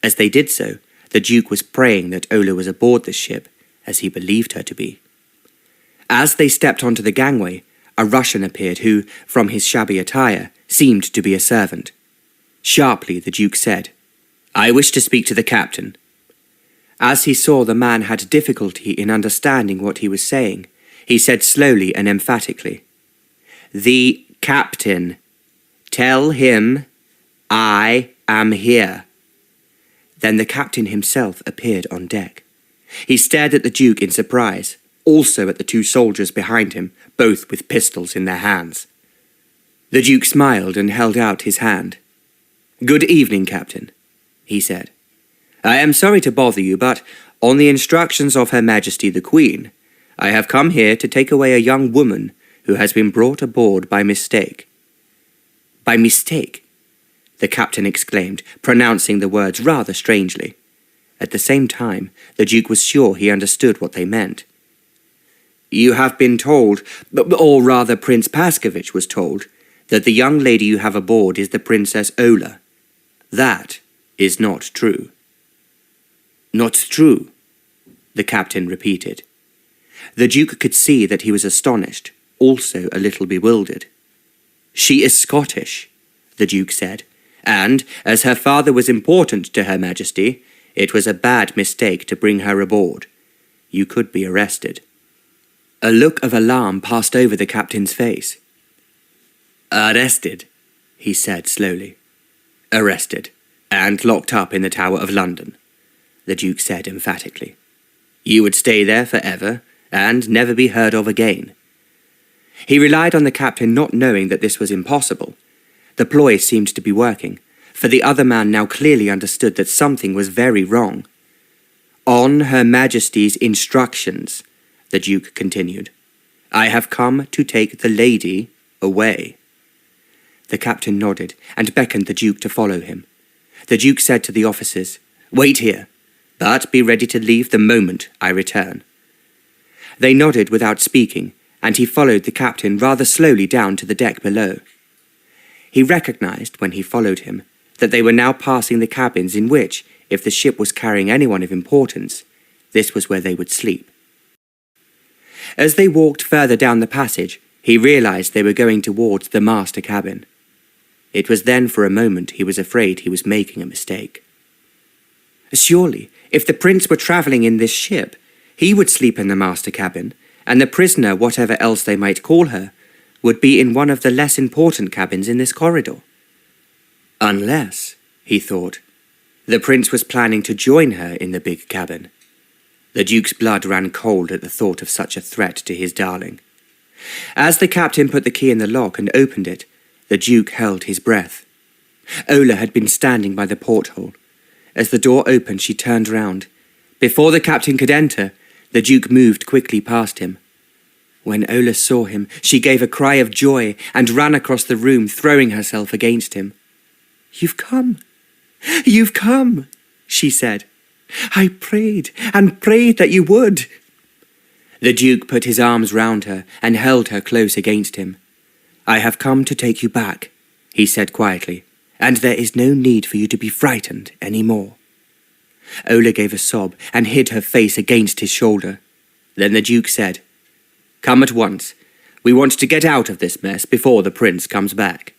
As they did so, the Duke was praying that Ola was aboard the ship, as he believed her to be. As they stepped onto the gangway, a Russian appeared who, from his shabby attire, seemed to be a servant. Sharply, the Duke said, "I wish to speak to the captain." As he saw the man had difficulty in understanding what he was saying, he said slowly and emphatically, "The captain. Tell him I am here." Then the captain himself appeared on deck. He stared at the Duke in surprise, also at the two soldiers behind him, both with pistols in their hands. The Duke smiled and held out his hand. "Good evening, Captain," he said. "I am sorry to bother you, but on the instructions of Her Majesty the Queen, I have come here to take away a young woman who has been brought aboard by mistake." "By mistake?" the captain exclaimed, pronouncing the words rather strangely. At the same time, the Duke was sure he understood what they meant. "You have been told, or rather Prince Paskovich was told, that the young lady you have aboard is the Princess Ola. That is not true." "Not true?" the captain repeated. The Duke could see that he was astonished, also a little bewildered. "She is Scottish," the Duke said, "and, as her father was important to Her Majesty, it was a bad mistake to bring her aboard. You could be arrested." A look of alarm passed over the captain's face. "Arrested," he said slowly. "Arrested, and locked up in the Tower of London," the Duke said emphatically. "You would stay there forever, and never be heard of again." He relied on the captain not knowing that this was impossible. The ploy seemed to be working, for the other man now clearly understood that something was very wrong. "On Her Majesty's instructions," the Duke continued, "I have come to take the lady away." The captain nodded and beckoned the Duke to follow him. The Duke said to the officers, "Wait here, but be ready to leave the moment I return." They nodded without speaking, and he followed the captain rather slowly down to the deck below. He recognized, when he followed him, that they were now passing the cabins in which, if the ship was carrying anyone of importance, this was where they would sleep. As they walked further down the passage, he realized they were going towards the master cabin. It was then for a moment he was afraid he was making a mistake. Surely, if the prince were travelling in this ship, he would sleep in the master cabin, and the prisoner, whatever else they might call her, would be in one of the less important cabins in this corridor. Unless, he thought, the prince was planning to join her in the big cabin. The Duke's blood ran cold at the thought of such a threat to his darling. As the captain put the key in the lock and opened it, the Duke held his breath. Ola had been standing by the porthole. As the door opened, she turned round. Before the captain could enter, the Duke moved quickly past him. When Ola saw him, she gave a cry of joy and ran across the room, throwing herself against him. "You've come! You've come!" she said. "I prayed and prayed that you would." The Duke put his arms round her and held her close against him. "I have come to take you back," he said quietly, "and there is no need for you to be frightened any more." Ola gave a sob and hid her face against his shoulder. Then the Duke said, "Come at once. We want to get out of this mess before the prince comes back."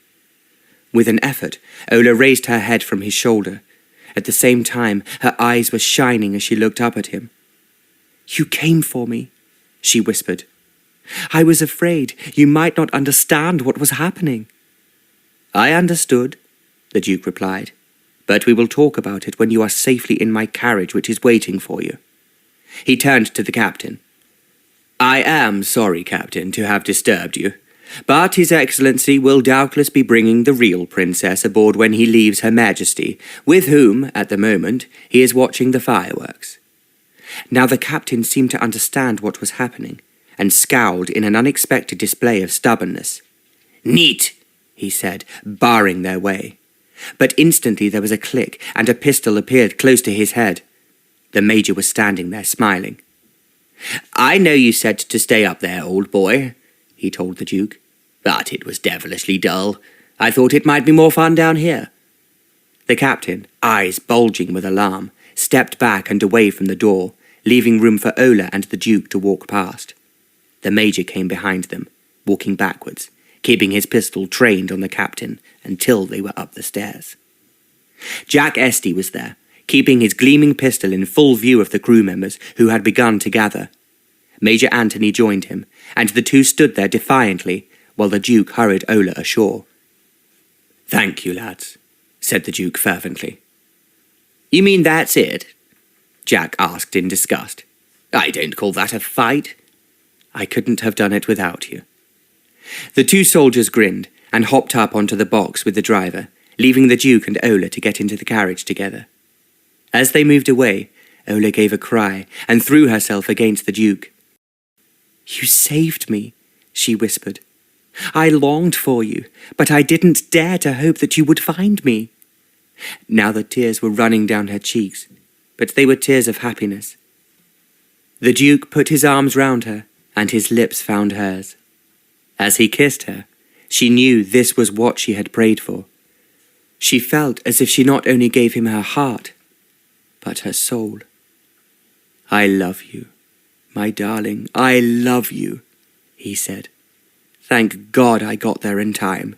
With an effort, Ola raised her head from his shoulder. At the same time, her eyes were shining as she looked up at him. "You came for me," she whispered. "I was afraid you might not understand what was happening." "I understood," the Duke replied, "but we will talk about it when you are safely in my carriage, which is waiting for you." He turned to the captain. "I am sorry, Captain, to have disturbed you, but His Excellency will doubtless be bringing the real princess aboard when he leaves Her Majesty, with whom, at the moment, he is watching the fireworks." Now the captain seemed to understand what was happening, and scowled in an unexpected display of stubbornness. "Neat," he said, barring their way. But instantly there was a click, and a pistol appeared close to his head. The Major was standing there, smiling. "I know you said to stay up there, old boy," he told the Duke, "but it was devilishly dull. I thought it might be more fun down here." The captain, eyes bulging with alarm, stepped back and away from the door, leaving room for Ola and the Duke to walk past. The Major came behind them, walking backwards, keeping his pistol trained on the captain until they were up the stairs. Jack Esty was there, keeping his gleaming pistol in full view of the crew members who had begun to gather. Major Anthony joined him, and the two stood there defiantly while the Duke hurried Ola ashore. "Thank you, lads," said the Duke fervently. "You mean that's it?" Jack asked in disgust. "I don't call that a fight." "I couldn't have done it without you." The two soldiers grinned and hopped up onto the box with the driver, leaving the Duke and Ola to get into the carriage together. As they moved away, Ola gave a cry and threw herself against the Duke. "You saved me," she whispered. "I longed for you, but I didn't dare to hope that you would find me." Now the tears were running down her cheeks, but they were tears of happiness. The Duke put his arms round her, and his lips found hers. As he kissed her, she knew this was what she had prayed for. She felt as if she not only gave him her heart, but her soul. "I love you, my darling, I love you," he said. "Thank God I got there in time."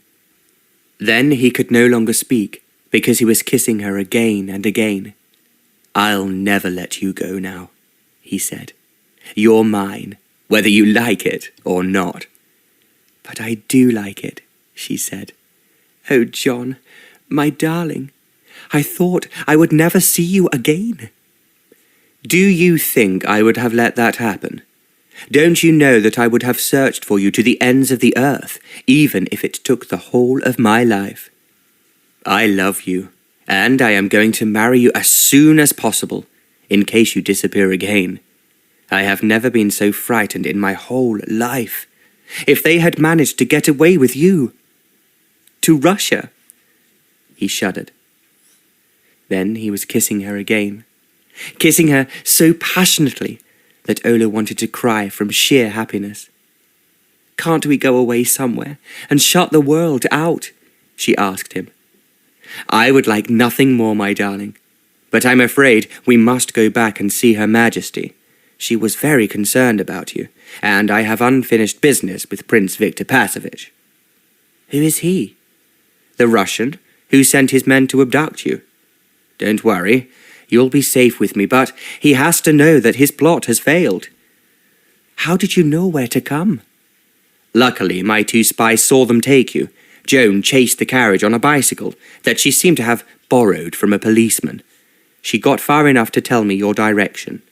Then he could no longer speak, because he was kissing her again and again. "I'll never let you go now," he said. "You're mine, whether you like it or not." "But I do like it," she said. "Oh, John, my darling, I thought I would never see you again." "Do you think I would have let that happen? Don't you know that I would have searched for you to the ends of the earth, even if it took the whole of my life? I love you, and I am going to marry you as soon as possible, in case you disappear again. I have never been so frightened in my whole life. If they had managed to get away with you, to Russia." He shuddered. Then he was kissing her again, kissing her so passionately that Ola wanted to cry from sheer happiness. "Can't we go away somewhere and shut the world out?" she asked him. "I would like nothing more, my darling, but I'm afraid we must go back and see Her Majesty. She was very concerned about you, and I have unfinished business with Prince Victor Passovich." "Who is he?" "The Russian who sent his men to abduct you. Don't worry, you'll be safe with me, but he has to know that his plot has failed." "How did you know where to come?" "Luckily, my two spies saw them take you. Joan chased the carriage on a bicycle that she seemed to have borrowed from a policeman. She got far enough to tell me your direction."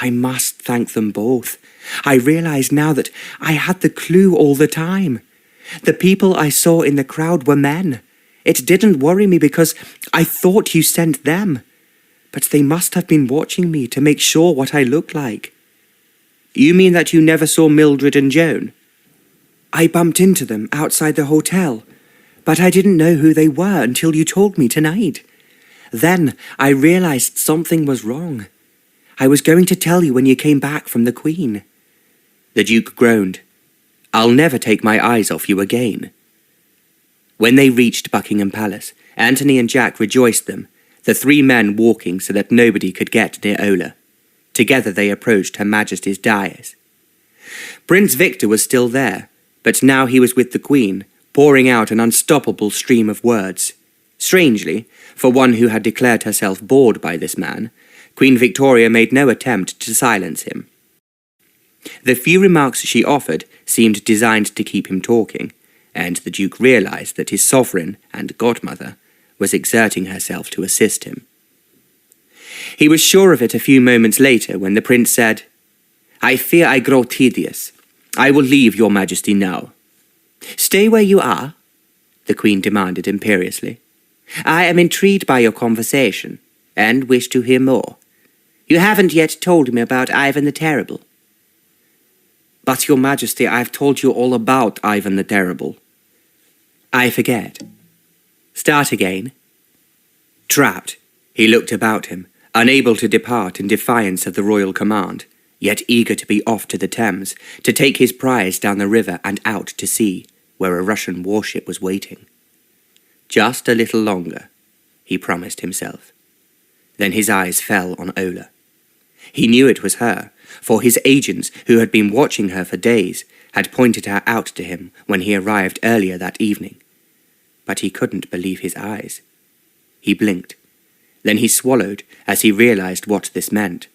"I must thank them both. I realize now that I had the clue all the time. The people I saw in the crowd were men. It didn't worry me because I thought you sent them. But they must have been watching me to make sure what I looked like." You mean that you never saw Mildred and Joan? I bumped into them outside the hotel, but I didn't know who they were until you told me tonight. Then I realized something was wrong. I was going to tell you when you came back from the Queen." The Duke groaned. "I'll never take my eyes off you again." When they reached Buckingham Palace, Anthony and Jack rejoiced them, the three men walking so that nobody could get near Ola. Together they approached Her Majesty's dais. Prince Victor was still there, but now he was with the Queen, pouring out an unstoppable stream of words. Strangely, for one who had declared herself bored by this man, Queen Victoria made no attempt to silence him. The few remarks she offered seemed designed to keep him talking, and the Duke realized that his sovereign and godmother was exerting herself to assist him. He was sure of it a few moments later when the prince said, "I fear I grow tedious. I will leave your Majesty now." "Stay where you are," the Queen demanded imperiously. "I am intrigued by your conversation, and wish to hear more. You haven't yet told me about Ivan the Terrible." "But, your Majesty, I've told you all about Ivan the Terrible." "I forget. Start again." Trapped, he looked about him, unable to depart in defiance of the royal command, yet eager to be off to the Thames, to take his prize down the river and out to sea, where a Russian warship was waiting. Just a little longer, he promised himself. Then his eyes fell on Ola. He knew it was her, for his agents, who had been watching her for days, had pointed her out to him when he arrived earlier that evening. But he couldn't believe his eyes. He blinked. Then he swallowed as he realized what this meant.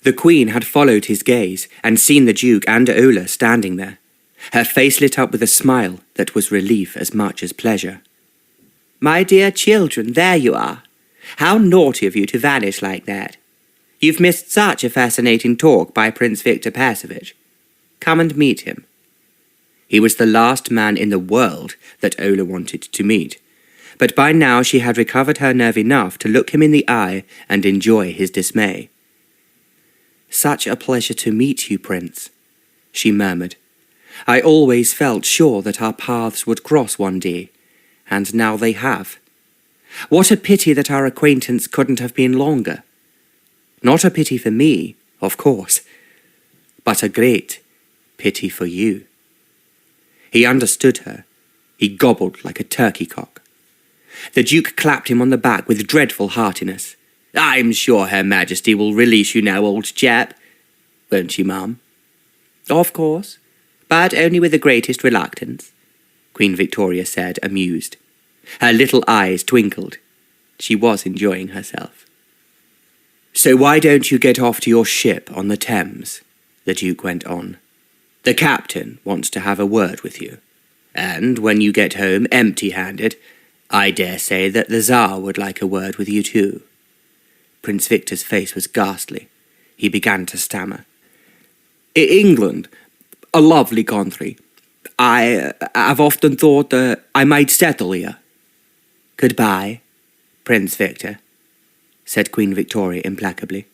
The Queen had followed his gaze and seen the Duke and Ola standing there. Her face lit up with a smile that was relief as much as pleasure. "My dear children, there you are. How naughty of you to vanish like that. You've missed such a fascinating talk by Prince Victor Passovich. Come and meet him." He was the last man in the world that Ola wanted to meet, but by now she had recovered her nerve enough to look him in the eye and enjoy his dismay. "Such a pleasure to meet you, Prince," she murmured. "I always felt sure that our paths would cross one day, and now they have. What a pity that our acquaintance couldn't have been longer. Not a pity for me, of course, but a great pity for you." He understood her. He gobbled like a turkey cock. The Duke clapped him on the back with dreadful heartiness. "I'm sure Her Majesty will release you now, old chap. Won't you, Mum?" "Of course, but only with the greatest reluctance," Queen Victoria said, amused. Her little eyes twinkled. She was enjoying herself. "So why don't you get off to your ship on the Thames?" the Duke went on. "The captain wants to have a word with you. And when you get home empty-handed, I dare say that the Tsar would like a word with you too." Prince Victor's face was ghastly. He began to stammer. "England, a lovely country. I've often thought I might settle here." "Goodbye, Prince Victor," said Queen Victoria implacably.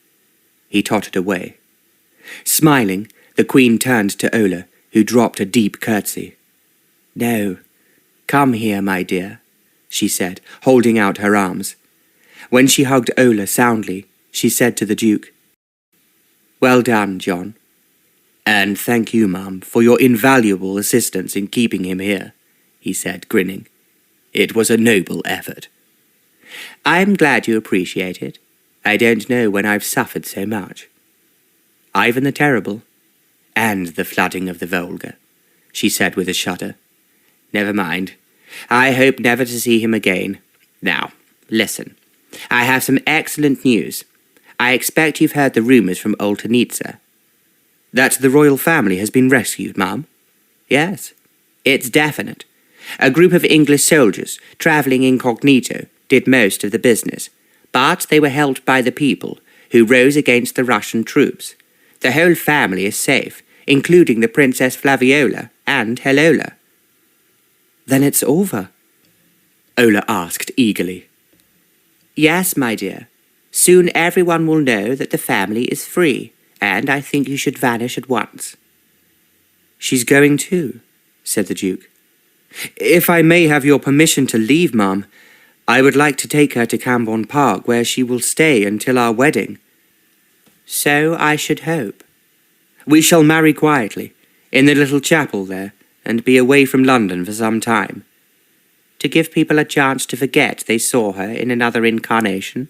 He tottered away. Smiling, the Queen turned to Ola, who dropped a deep curtsy. "No, come here, my dear," she said, holding out her arms. When she hugged Ola soundly, she said to the Duke, "Well done, John. And thank you, Mum, for your invaluable assistance in keeping him here," he said, grinning. "It was a noble effort." "I'm glad you appreciate it. I don't know when I've suffered so much." "Ivan the Terrible, and the flooding of the Volga," she said with a shudder. "Never mind. I hope never to see him again. Now, listen. I have some excellent news. I expect you've heard the rumours from Oltanitsa." "That the royal family has been rescued, Mum?" "Yes, it's definite. A group of English soldiers, travelling incognito, did most of the business, but they were helped by the people, who rose against the Russian troops. The whole family is safe, including the Princess Flaviola and Heliola." "Then it's over?" Ola asked eagerly. "Yes, my dear. Soon everyone will know that the family is free, and I think you should vanish at once." "She's going too," said the Duke. "If I may have your permission to leave, ma'am, I would like to take her to Camborne Park, where she will stay until our wedding." "So I should hope." "We shall marry quietly, in the little chapel there, and be away from London for some time." "To give people a chance to forget they saw her in another incarnation,"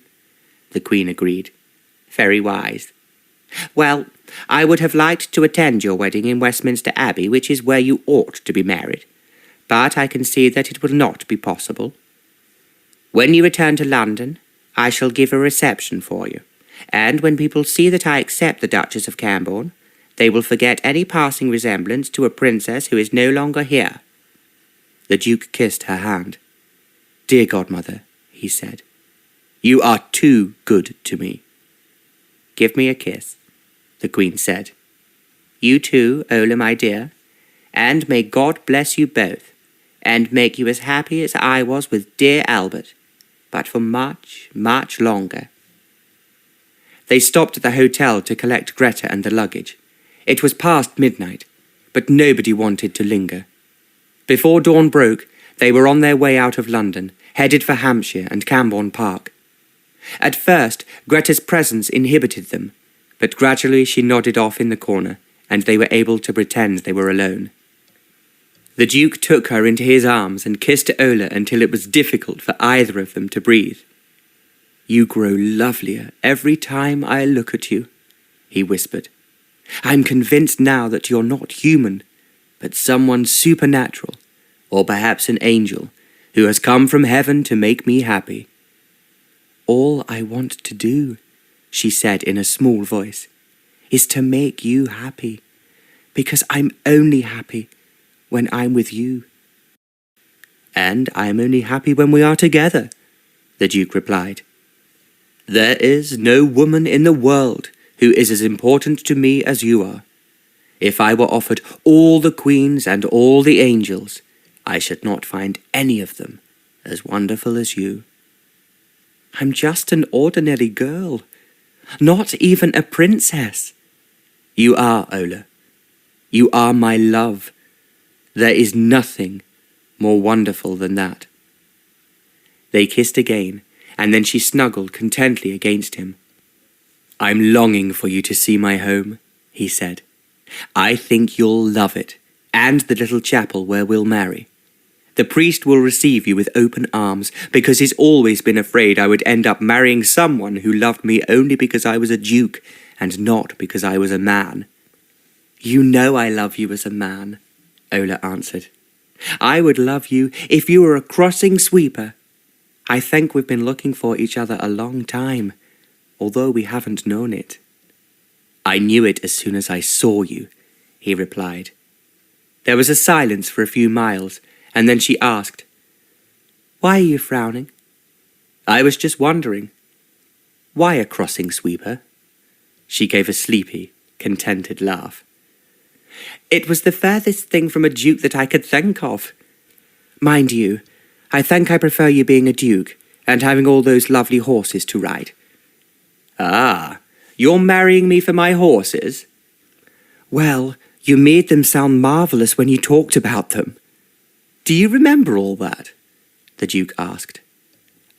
the Queen agreed. "Very wise. Well, I would have liked to attend your wedding in Westminster Abbey, which is where you ought to be married, but I can see that it will not be possible. When you return to London, I shall give a reception for you, and when people see that I accept the Duchess of Cranborne, they will forget any passing resemblance to a princess who is no longer here." The Duke kissed her hand. "Dear godmother," he said, "you are too good to me." "Give me a kiss," the Queen said. "You too, Ola, my dear, and may God bless you both, and make you as happy as I was with dear Albert, but for much, much longer." They stopped at the hotel to collect Greta and the luggage. It was past midnight, but nobody wanted to linger. Before dawn broke, they were on their way out of London, headed for Hampshire and Camborne Park. At first, Greta's presence inhibited them, but gradually she nodded off in the corner, and they were able to pretend they were alone. The Duke took her into his arms and kissed Ola until it was difficult for either of them to breathe. "You grow lovelier every time I look at you," he whispered. "I'm convinced now that you're not human, but someone supernatural, or perhaps an angel, who has come from heaven to make me happy." "All I want to do," she said in a small voice, "is to make you happy, because I'm only happy when I'm with you." "And I'm only happy when we are together," the Duke replied. "There is no woman in the world who is as important to me as you are. If I were offered all the queens and all the angels, I should not find any of them as wonderful as you." "I'm just an ordinary girl, not even a princess." "You are, Ola. You are my love. There is nothing more wonderful than that." They kissed again, and then she snuggled contentedly against him. "I'm longing for you to see my home," he said. "I think you'll love it, and the little chapel where we'll marry. The priest will receive you with open arms, because he's always been afraid I would end up marrying someone who loved me only because I was a duke, and not because I was a man." "You know I love you as a man," Ola answered. "I would love you if you were a crossing sweeper. I think we've been looking for each other a long time, although we haven't known it." "I knew it as soon as I saw you," he replied. There was a silence for a few miles, and then she asked, "Why are you frowning?" "I was just wondering. Why a crossing sweeper?" She gave a sleepy, contented laugh. "It was the furthest thing from a duke that I could think of. Mind you, I think I prefer you being a duke and having all those lovely horses to ride." "Ah, you're marrying me for my horses?" "Well, you made them sound marvellous when you talked about them." "Do you remember all that?" the Duke asked.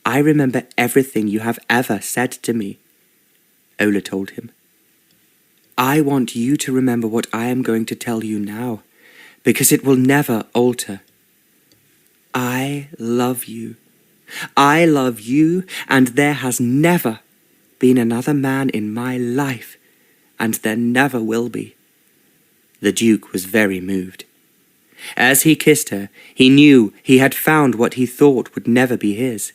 "I remember everything you have ever said to me," Ola told him. "I want you to remember what I am going to tell you now, because it will never alter. I love you. I love you, and there has never been another man in my life, and there never will be." The Duke was very moved. As he kissed her, he knew he had found what he thought would never be his.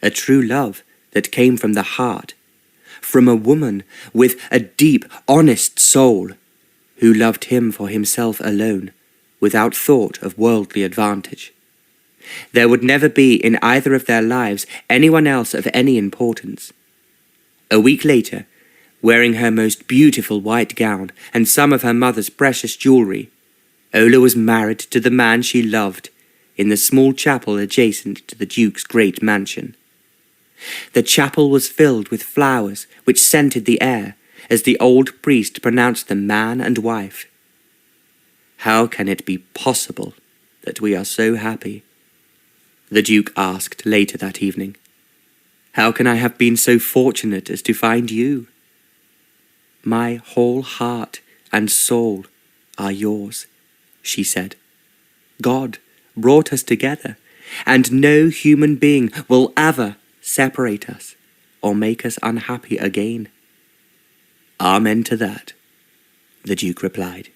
A true love that came from the heart, from a woman with a deep, honest soul, who loved him for himself alone, without thought of worldly advantage. There would never be in either of their lives anyone else of any importance. A week later, wearing her most beautiful white gown and some of her mother's precious jewellery, Ola was married to the man she loved in the small chapel adjacent to the Duke's great mansion. The chapel was filled with flowers which scented the air, as the old priest pronounced them man and wife. "How can it be possible that we are so happy?" the Duke asked later that evening. "How can I have been so fortunate as to find you? My whole heart and soul are yours," she said. "God brought us together, and no human being will ever separate us or make us unhappy again." "Amen to that," the Duke replied.